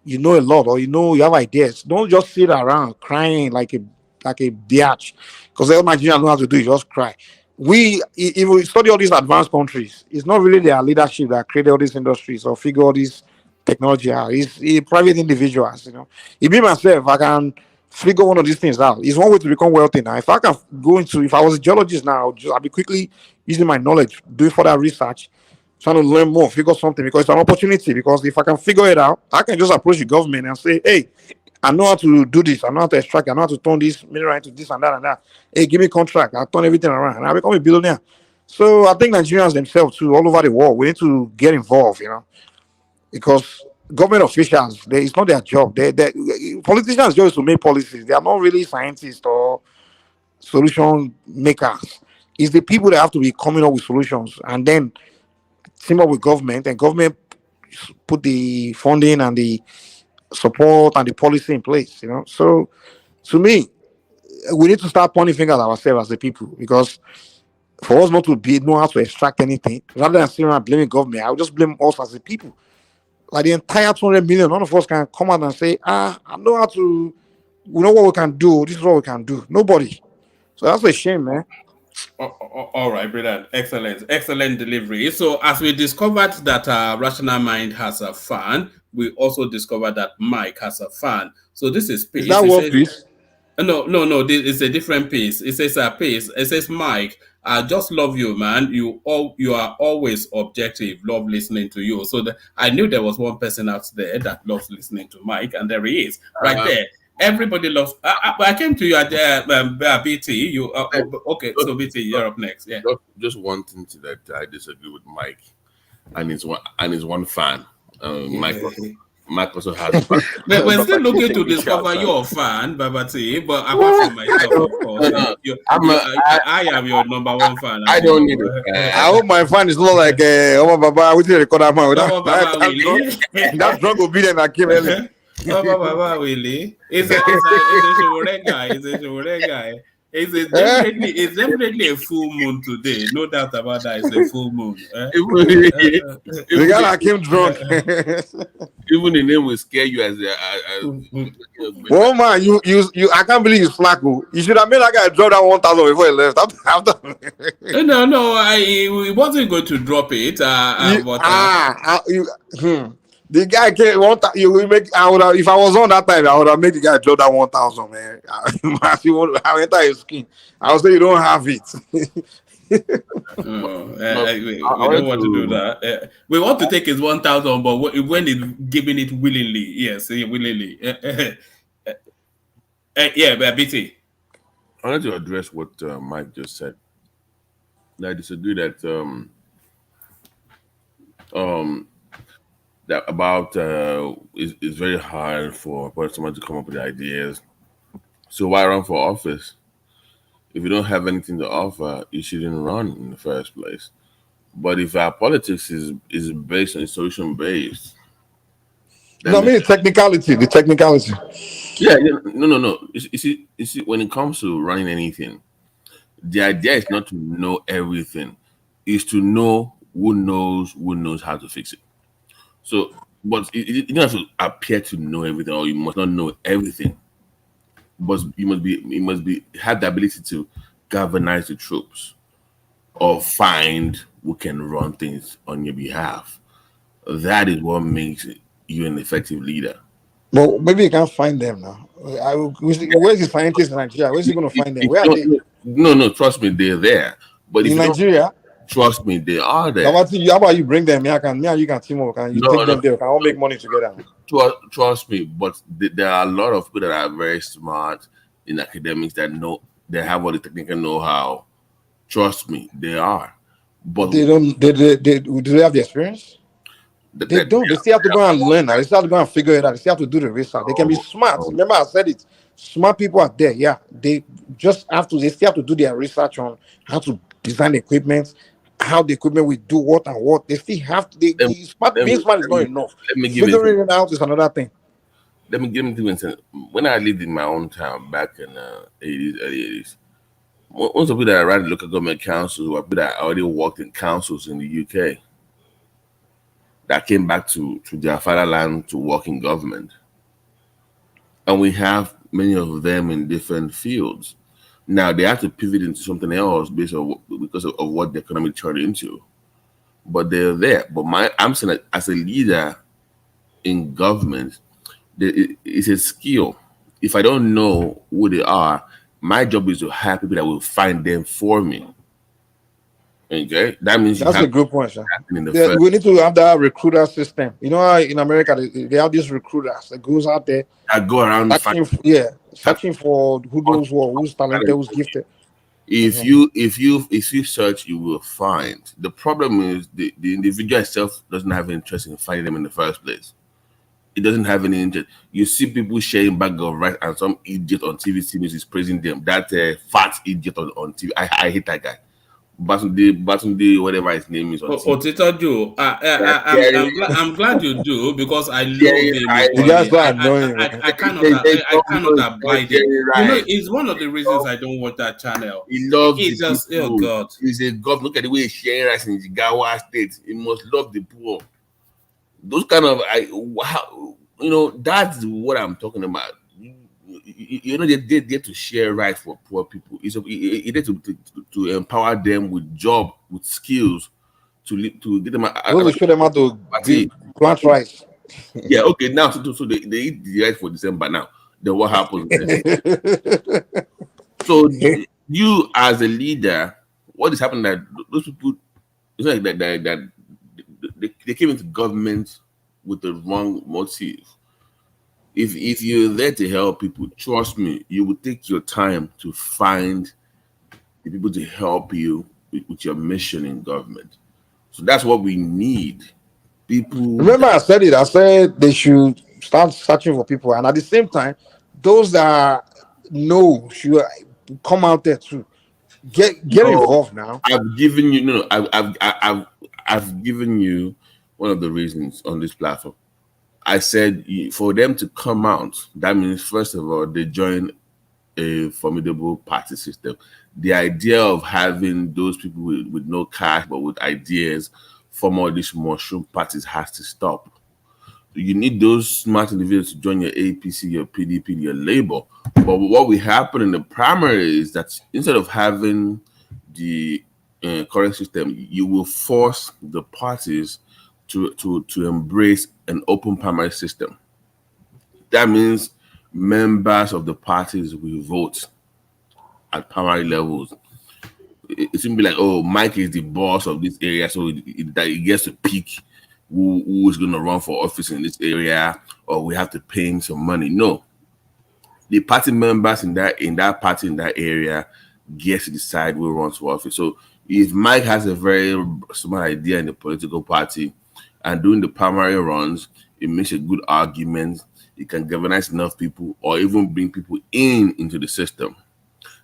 you know a lot, or you have ideas. Don't just sit around crying like a biatch, because all Nigerians know how to do is just cry. If we study all these advanced countries, it's not really their leadership that created all these industries or figure all this technology out. It's private individuals. If me myself, I can figure one of these things out. It's one way to become wealthy now. If I can if I was a geologist now, I'll be quickly using my knowledge, doing further research, trying to learn more, figure something, because it's an opportunity. Because if I can figure it out, I can just approach the government and say, hey, I know how to do this, I know how to extract, I know how to turn this mineral into this and that and that. Hey, give me a contract, I'll turn everything around and I'll become a billionaire. So I think Nigerians themselves too, all over the world, we need to get involved, because government officials, it's not their job. Politicians just to make policies. They are not really scientists or solution makers. It's the people that have to be coming up with solutions and then team up with government, and government put the funding and the support and the policy in place. So to me, we need to start pointing fingers at ourselves as the people, because for us not to know how to extract anything, rather than sitting around blaming government, I would just blame us as the people. Like the entire 200 million, none of us can come out and say, I know how to, we know what we can do, this is what we can do. Nobody. So that's a shame, man. All right, brilliant. Excellent delivery. So as we discovered that Rational Mind has a fan, we also discovered that Mike has a fan. So this is Peace. Is that one piece? No, it's a different piece. It says a piece. It says, Mike, I just love you, man. You are always objective. Love listening to you. So I knew there was one person out there that loves listening to Mike, and there he is, right there. Everybody loves. I came to you at BT. You okay? So BT, you're up next. Yeah. Just one thing that I disagree with Mike, and his one fan. Mike also has. We're still looking to discover your fan, Babati. But apart from myself, of course, I am your number one fan. I don't need a fan. I hope my fan is not like oh Baba. We did record that man. That drug obedient that came early. Oh, Baba, really? It's a Showore guy. It's a Showore guy. It's definitely a full moon today. No doubt about that. It's a full moon. The guy that came drunk. Even the name will scare you as oh man, you I can't believe you slack. You should have made that guy drop that 1,000 before he left. No, he wasn't going to drop it. The guy came. You will make. If I was on that time, I would have made the guy drop that 1,000, man. I enter his skin. I would say you don't have it. We don't want to do that. We want to take his 1,000, but when he's giving it willingly, yes, willingly. Yeah, but BT. I wanted to address what Mike just said. I disagree that that about it's very hard for someone to come up with ideas. So why run for office? If you don't have anything to offer, you shouldn't run in the first place. But if our politics is based on solution based, no, I mean the technicality. Yeah, no. You see, when it comes to running anything, the idea is not to know everything; is to know who knows how to fix it. So, but you don't have to appear to know everything, or you must not know everything. But you must have the ability to galvanize the troops, or find who can run things on your behalf. That is what makes you an effective leader. Well, maybe you can't find them now. Where's the scientists in Nigeria? Where's he going to find them? Where are they? No, trust me, they're there. But in Nigeria, trust me, they are there. How about you bring them? You can team up. Take them there. Can all make money together? Trust me, but there are a lot of people that are very smart in academics that they have all the technical know-how. Trust me, they are. But they don't. Do they have the experience? They don't. They still have to go and learn. They still have to go and figure it out. They still have to do the research. They can be smart. Remember, I said it. Smart people are there. Yeah, they just have to. They still have to do their research on how to design the equipment, how the equipment will do what and what. They still have to. Being smart is not enough. Let me give Figuring it out is another thing. Let me give you instance. When I lived in my own town back in 80s, early 80s, most of the people that ran local government councils were people that already worked in councils in the UK that came back to their fatherland to work in government. And we have many of them in different fields. Now they have to pivot into something else because of what the economy turned into. But they're there. But I'm saying that as a leader in government, it's a skill. If I don't know who they are, my job is to have people that will find them for me. Okay, that means that's a good point, sir. We need to have that recruiter system. You know how in America they have these recruiters that goes out there that go around searching for who's talented, who's gifted. If you search, you will find. The problem is the individual itself doesn't have interest in finding them in the first place. It doesn't have any interest. You see people sharing bag of rice and some idiot on TV News is praising them. That fat idiot on TV. I hate that guy. Batunde, whatever his name is. Otito Joe, I'm glad you do because I love him. I cannot abide it. You know, it's one of the reasons I don't watch that channel. He loves it. Just oh God. He's a god. Look at the way he's sharing rice in Jigawa State. He must love the poor. Those kind of that's what I'm talking about. They're there to share rights for poor people. It's there to empower them with job, with skills, to get them out. Show them how to plant rice. Yeah, okay. Now, so they eat the rice for December. Now, then what happens? So you, as a leader, what is happening? That those people, it's like that they came into government with the wrong motive. If you're there to help people, trust me, you will take your time to find the people to help you with your mission in government. So that's what we need. People. Remember, I said it. I said they should start searching for people, and at the same time, those that know should come out there too. Get involved now. I've given you I've given you one of the reasons on this platform. I said for them to come out, that means first of all they join a formidable party system. The idea of having those people with no cash but with ideas form all these mushroom parties has to stop. You need those smart individuals to join your APC, your PDP, your Labour. But what will happen in the primary is that instead of having the current system, you will force the parties to embrace an open primary system. That means members of the parties will vote at primary levels. It shouldn't be like, oh, Mike is the boss of this area, so that he gets to pick who is going to run for office in this area, or we have to pay him some money. No, the party members in that party in that area gets to decide who runs for office. So if Mike has a very smart idea in the political party and doing the primary runs, it makes a good argument. It can galvanize enough people or even bring people into the system.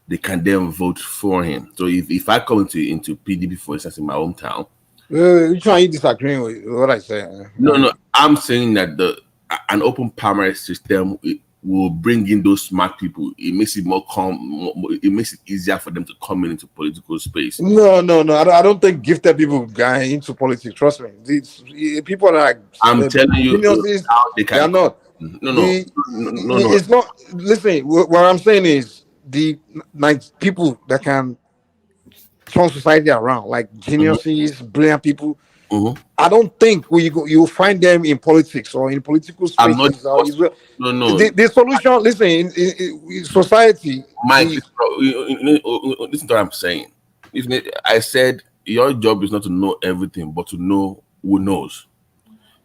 They can then vote for him. So if I come into PDP, for instance, in my hometown, which one are you disagreeing with what I say? No, I'm saying that an open primary system will bring in those smart people. It makes it it makes it easier for them to come into political space. No. I don't think gifted people go into politics. Trust me. These people that I'm telling you, they are not. No. It's not. Listen, what I'm saying is the people that can turn society around, like geniuses, brilliant people. I don't think you'll find them in politics or in political spaces. No. The solution, listen, in society. Mike, listen to what I'm saying. I said your job is not to know everything, but to know who knows.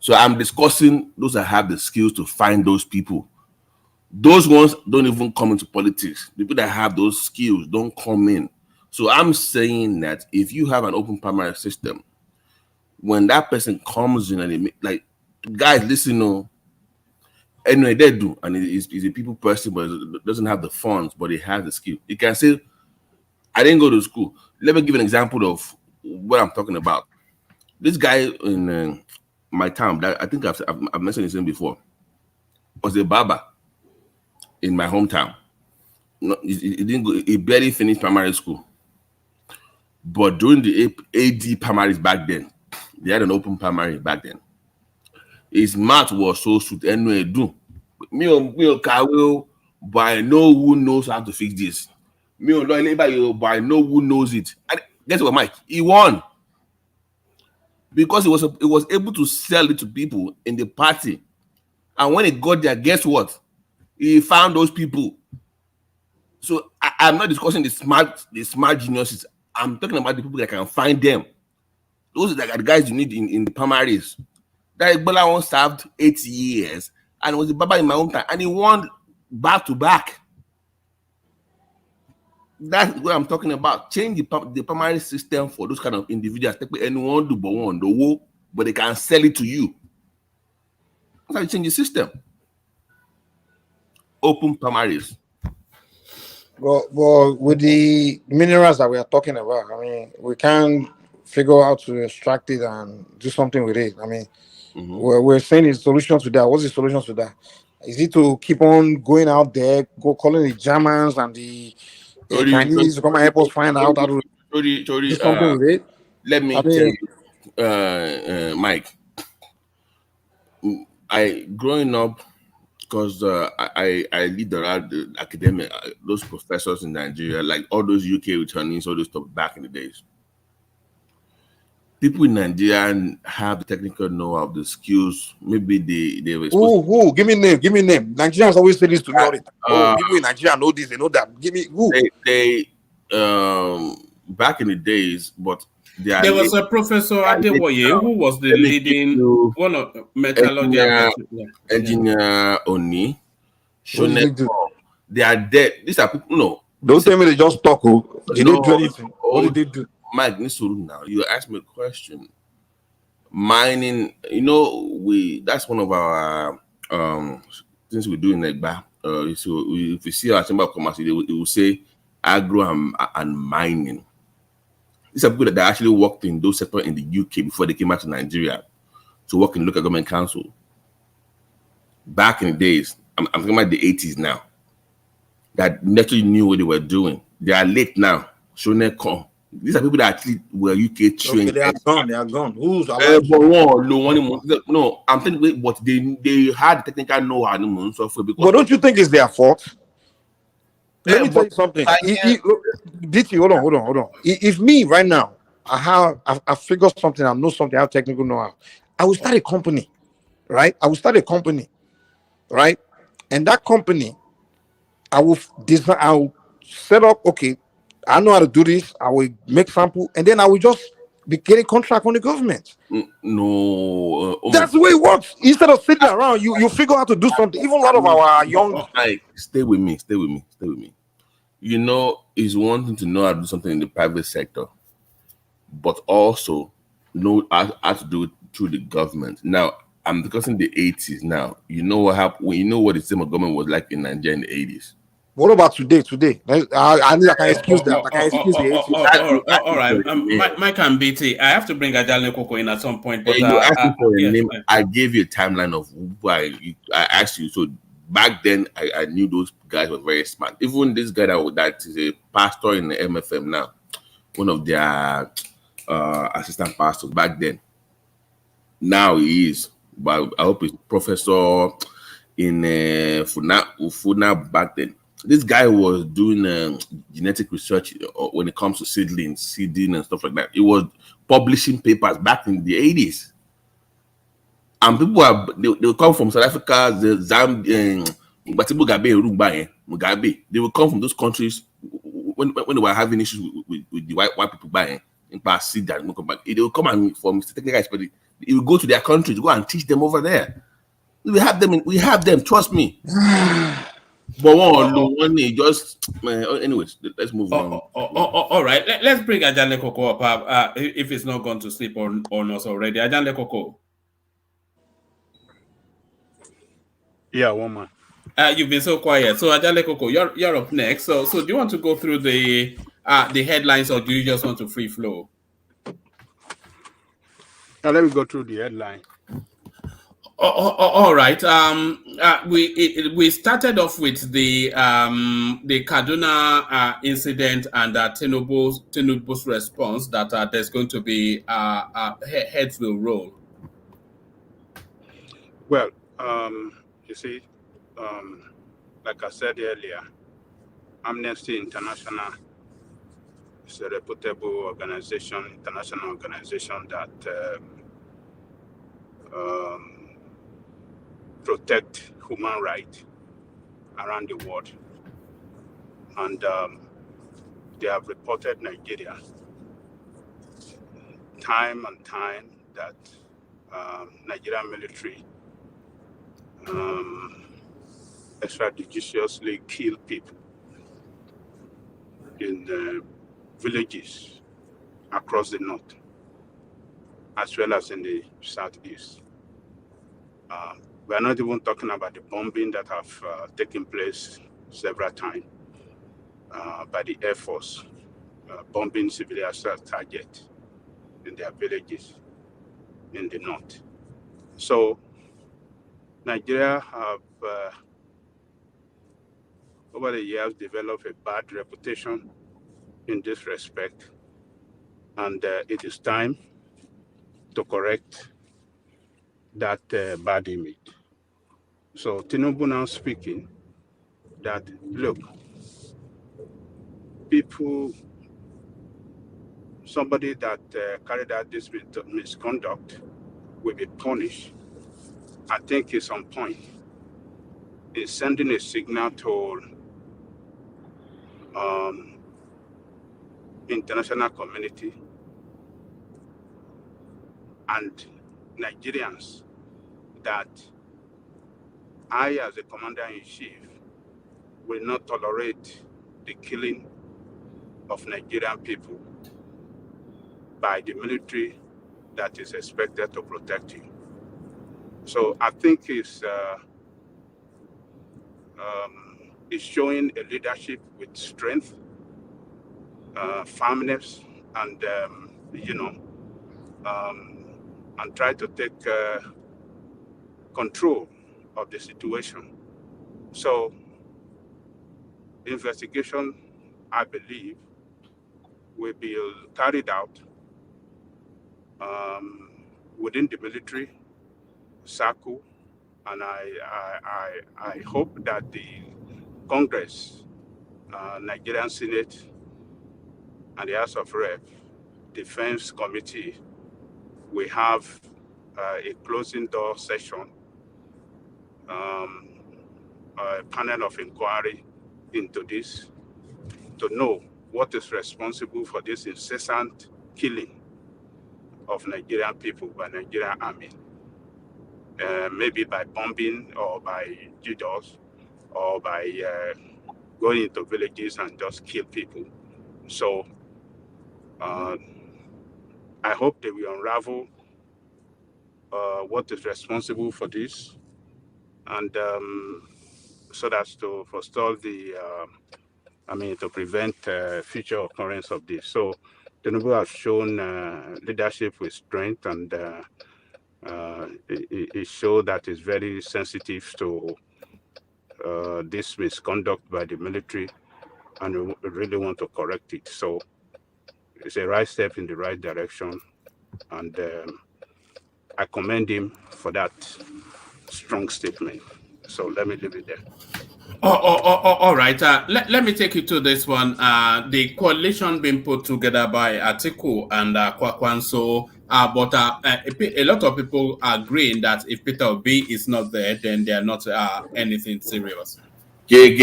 So I'm discussing those that have the skills to find those people. Those ones don't even come into politics. The people that have those skills don't come in. So I'm saying that if you have an open primary system, when that person comes in and guys, listen, anyway, they do, and he's a people person, but doesn't have the funds, but he has the skill. He can say, I didn't go to school. Let me give an example of what I'm talking about. This guy in my town, that I think I've mentioned his name before, was a barber in my hometown. No, he didn't go, he barely finished primary school. But during the AD primaries back then, they had an open primary back then. His math was so sweet. Anyway, do me but I know who knows how to fix this. But I know who knows it. And guess what, Mike? He won because he was able to sell it to people in the party. And when he got there, guess what? He found those people. So I'm not discussing the smart geniuses. I'm talking about the people that can find them. Those are the guys you need in the primaries. That Ebola one served 8 years and was a barber in my hometown, and he won back to back. That's what I'm talking about. Change the primary system for those kind of individuals. Anyone do but they can sell it to you. That's how you change the system. Open primaries. Well, with the minerals that we are talking about, I mean, we can figure out to extract it and do something with it. I mean, we're saying the solution to that. What's the solution to that? Is it to keep on going out there, calling the Germans and the Chinese to come and help us find out how to do something with it? Let me tell you, Mike. Growing up, because I lead around the academic, those professors in Nigeria, like all those UK returnees, all those stuff back in the days. People in Nigeria have the technical know-how, the skills. Maybe they were. Who? Give me name. Nigerians always say this to me all the time. People in Nigeria know this, they know that. Give me who? They back in the days, but there was a Professor Adewoye who was the leading one of metallurgy engineer Oni. They are dead. These are people. No, don't tell me they just talk. Did they do anything? What did they do? Mike, now you asked me a question. Mining, that's one of our things we do in Egba. So if you see our Chamber of Commerce, it will say agro and mining. These are people that actually worked in those sectors in the UK before they came out to Nigeria to work in local government council. Back in the days, I'm talking about the 80s now, that naturally knew what they were doing. They are late now. These are people that actually were UK trained. Okay, they are gone. Who's no, I'm thinking, but they had technical know-how. But don't you think it's their fault? Let me tell you something. DT, hold on. If me right now, I figured something, I know something, I have technical know-how, I will start a company, right? And that company, I will set up, okay, I know how to do this, I will make sample, and then I will just be getting contract from the government. No. That's the way it works. Instead of sitting around, you figure out to do something. Even a lot of our young... Stay with me. It's one thing to know how to do something in the private sector, but also know how to do it through the government. Now, I'm discussing the 80s now. You know what happened? You know what the system of government was like in Nigeria in the 80s. What about today? I can excuse that. I can excuse the 80s. All right. Mike and BT, I have to bring Ajale Koko in at some point. But you asked me for a name. I gave you a timeline of why I asked you. So back then, I knew those guys were very smart. Even this guy that is a pastor in the MFM now, one of their assistant pastors back then. Now he is, but I hope he's professor in Funa back then. This guy was doing genetic research when it comes to seeding and stuff like that. He was publishing papers back in the 80s. And people they come from South Africa, Zambia, Mugabe. They will come from those countries when they were having issues with the white people buying in past seed that they will come and from technical expertise. He will go to their country to go and teach them over there. We have them, trust me. But anyways, let's move on. All right, let's bring Ajale Koko up if it's not gone to sleep on us already. Ajale Koko. Yeah, woman. You've been so quiet. So Ajale Koko, you're up next. So do you want to go through the headlines, or do you just want to free flow? Now let me go through the headline. All right. We started off with the Kaduna incident and Tinubu's response that there's going to be heads will roll. Well, you see, like I said earlier, Amnesty International is a reputable international organization that protect human rights around the world. And they have reported Nigeria time and time that Nigerian military extrajudiciously kill people in villages across the north, as well as in the southeast. We're not even talking about the bombing that have taken place several times by the Air Force, bombing civilian targets in their villages in the north. So Nigeria have, over the years, developed a bad reputation in this respect, and it is time to correct that bad image. So Tinubu now speaking that, look, somebody that carried out this misconduct will be punished. I think it's on point. It's sending a signal to international community and Nigerians that I, as a commander-in-chief, will not tolerate the killing of Nigerian people by the military that is expected to protect you. So I think it's showing a leadership with strength, firmness, and and try to take control of the situation. So investigation, I believe, will be carried out within the military circle, and I hope that the Congress, Nigerian Senate, and the House of Rep Defense Committee will have a closing door session, a panel of inquiry into this to know what is responsible for this incessant killing of Nigerian people by Nigerian army, maybe by bombing or by judos or by going into villages and just kill people. So I hope they will unravel what is responsible for this, and so that's to forestall to prevent future occurrence of this. So Tinubu has shown leadership with strength, and it showed that it's very sensitive to this misconduct by the military, and we really want to correct it. So it's a right step in the right direction, and I commend him for that strong statement. So let me leave it there. All right. Let me take you to this one. The coalition being put together by Atiku and Kwakwanso, but a lot of people are agreeing that if Peter Obi is not there, then they are not anything serious. Look at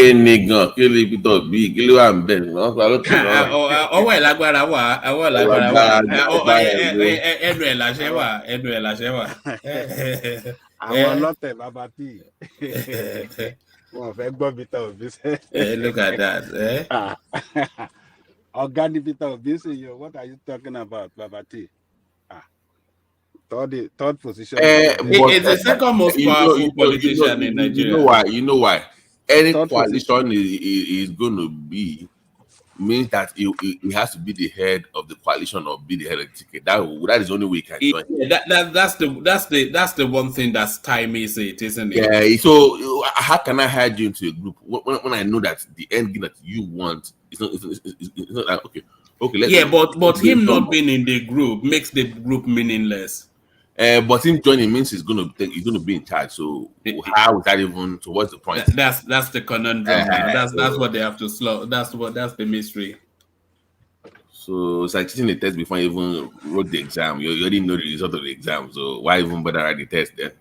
that. Organic Peter Obi, what are you talking about, Babati? third position. It's the second most powerful politician in Nigeria. You know why? Any coalition is going to be means that he has to be the head of the coalition or be the head of the ticket. That is the only way he can join. Yeah, that's the one thing that stymies it, isn't it? Yeah. So how can I hide you into a group when I know that the end game that you want is not like, okay. But him not being in the group makes the group meaningless. But him joining means he's going to be in charge. So how is that even? So what's the point? That's the conundrum. That's what they have to slow. That's the mystery. So it's like teaching the test before you even wrote the exam. You already know the result of the exam. So why even bother writing the test then?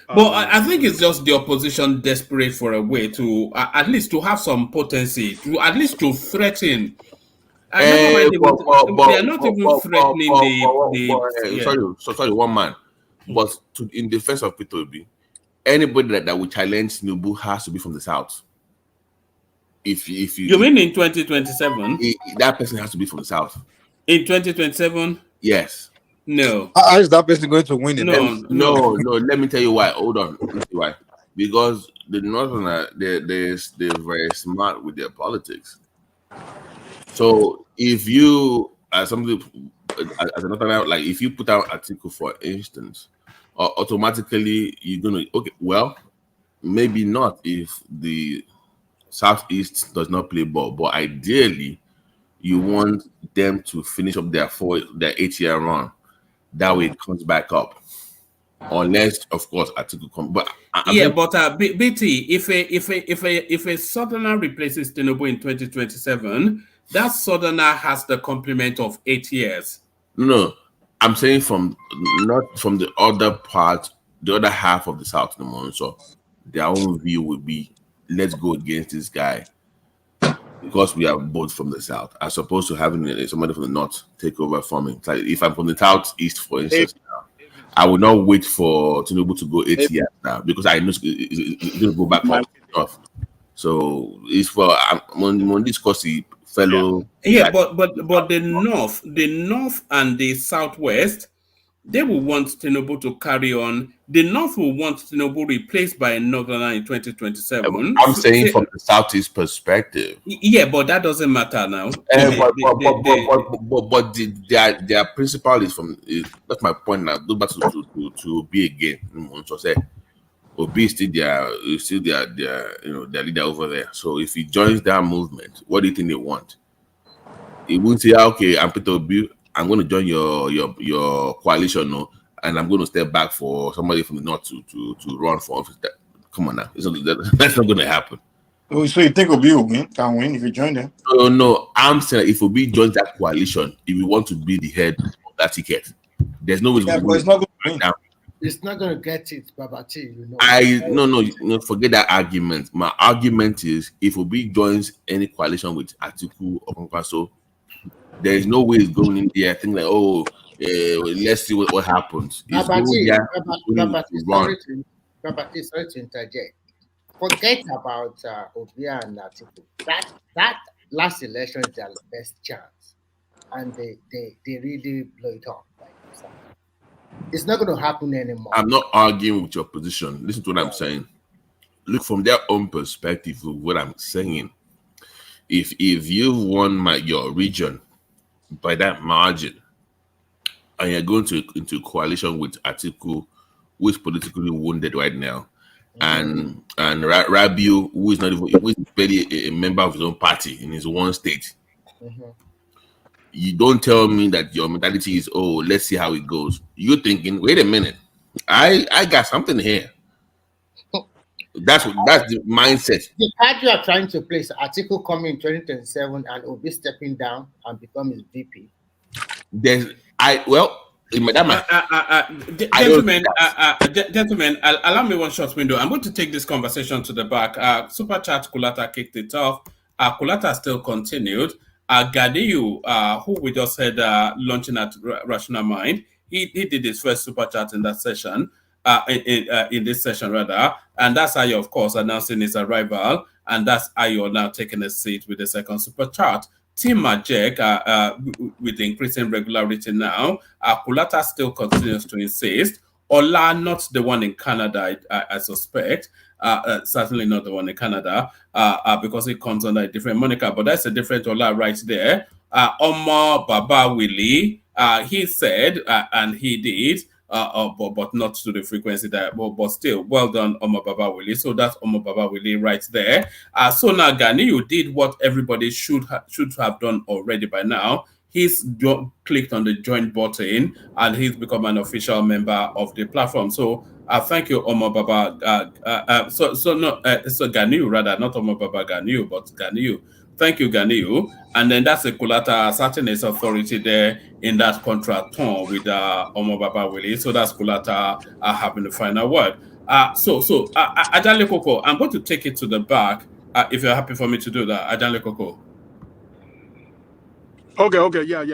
But I think it's just the opposition desperate for a way to at least to have some potency, to at least to threaten. They are not even threatening Sorry, one man. But in defense of Peter Obi, anybody that will challenge Tinubu has to be from the south. If you mean in 2027, that person has to be from the south. In 2027, yes. No. How is that person going to win it? No. Let me tell you why. Hold on. Let me see why. Because the Northerners, they're very smart with their politics. So if you as somebody as another, like if you put out an article, for instance, automatically you're gonna maybe not if the Southeast does not play ball, but ideally you want them to finish up their 8-year run. That way it comes back up, unless of course article comes. But BT, if a Southerner replaces Tinubu in 2027, that Southerner has the complement of 8 years. No, I'm saying not from the other part, the other half of the South. So their own view would be, let's go against this guy because we are both from the South, as opposed to having somebody from the North take over for me. Like if I'm from the Southeast, for instance, I will not wait for Tinubu to go 8 years now because I know it's going to go back up north. So it's for when discuss the fellow. But the North and the Southwest, they will want Tinubu to carry on. The North will want Tinubu replaced by a Northerner in 2027. I'm saying from the Southeast perspective. Yeah, but that doesn't matter now. But their principle is that's my point now. Go back to be again. So say Obi is still their leader over there. So if he joins that movement, what do you think they want? He won't say, okay, I'm Peter Obi, I'm going to join your coalition, and I'm going to step back for somebody from the North to run for office. Come on now, that's not going to happen. Oh, so you think Obi can win if you join them? No, I'm saying if Obi joins that coalition, if you want to be the head of that ticket, there's no way. Yeah, but it's not going to win. It's not going to get it, Babati. No, forget that argument. My argument is if Obi joins any coalition with Atiku or Kwankwaso, there is no way it's going in there. I think let's see what happens. Babati, sorry to interject. Forget about Obi and Atiku. That last election is their best chance, and they really blow it up. It's not going to happen anymore. I'm not arguing with your position. Listen to what I'm saying. Look from their own perspective of what I'm saying. If you've won your region by that margin, and you're going into coalition with Atiku, who is politically wounded right now, and Rabiu, who is barely a member of his own party in his one state. You don't tell me that your mentality is, let's see how it goes. You're thinking, wait a minute, I got something here. That's the mindset. The card you are trying to place, Atiku coming in 2027 and Obi stepping down and become his VP. Gentlemen, allow me one short window. I'm going to take this conversation to the back. Super Chat Kulata kicked it off. Kulata still continued. Gadiyu, who we just had launching at Rational Mind, he did his first super chat in that session, in this session rather, and that's Ayo, of course, announcing his arrival, and that's Ayo now taking a seat with the second super chat. Majek, with the increasing regularity now, Kulata still continues to insist. Ola, not the one in Canada, I suspect. Certainly not the one in Canada, because it comes under a different moniker. But that's a different Ola right there. Omo Baba Willie, he said, and he did, but not to the frequency that, but still, well done, Omo Baba Willie. So that's Omo Baba Willie right there. So now Ganiyu did what everybody should have done already by now. He's clicked on the join button and he's become an official member of the platform. So thank you, Omo Baba. So Ganiyu rather, not Omo Baba Ganiyu, but Ganiyu. Thank you, Ganiyu. And then that's a Kulata Ascertainment Authority there in that contract with Omo Baba Willie. So that's Kulata having the final word. Ajanle Koko, I'm going to take it to the back if you're happy for me to do that. Ajanle Koko. Okay, yeah.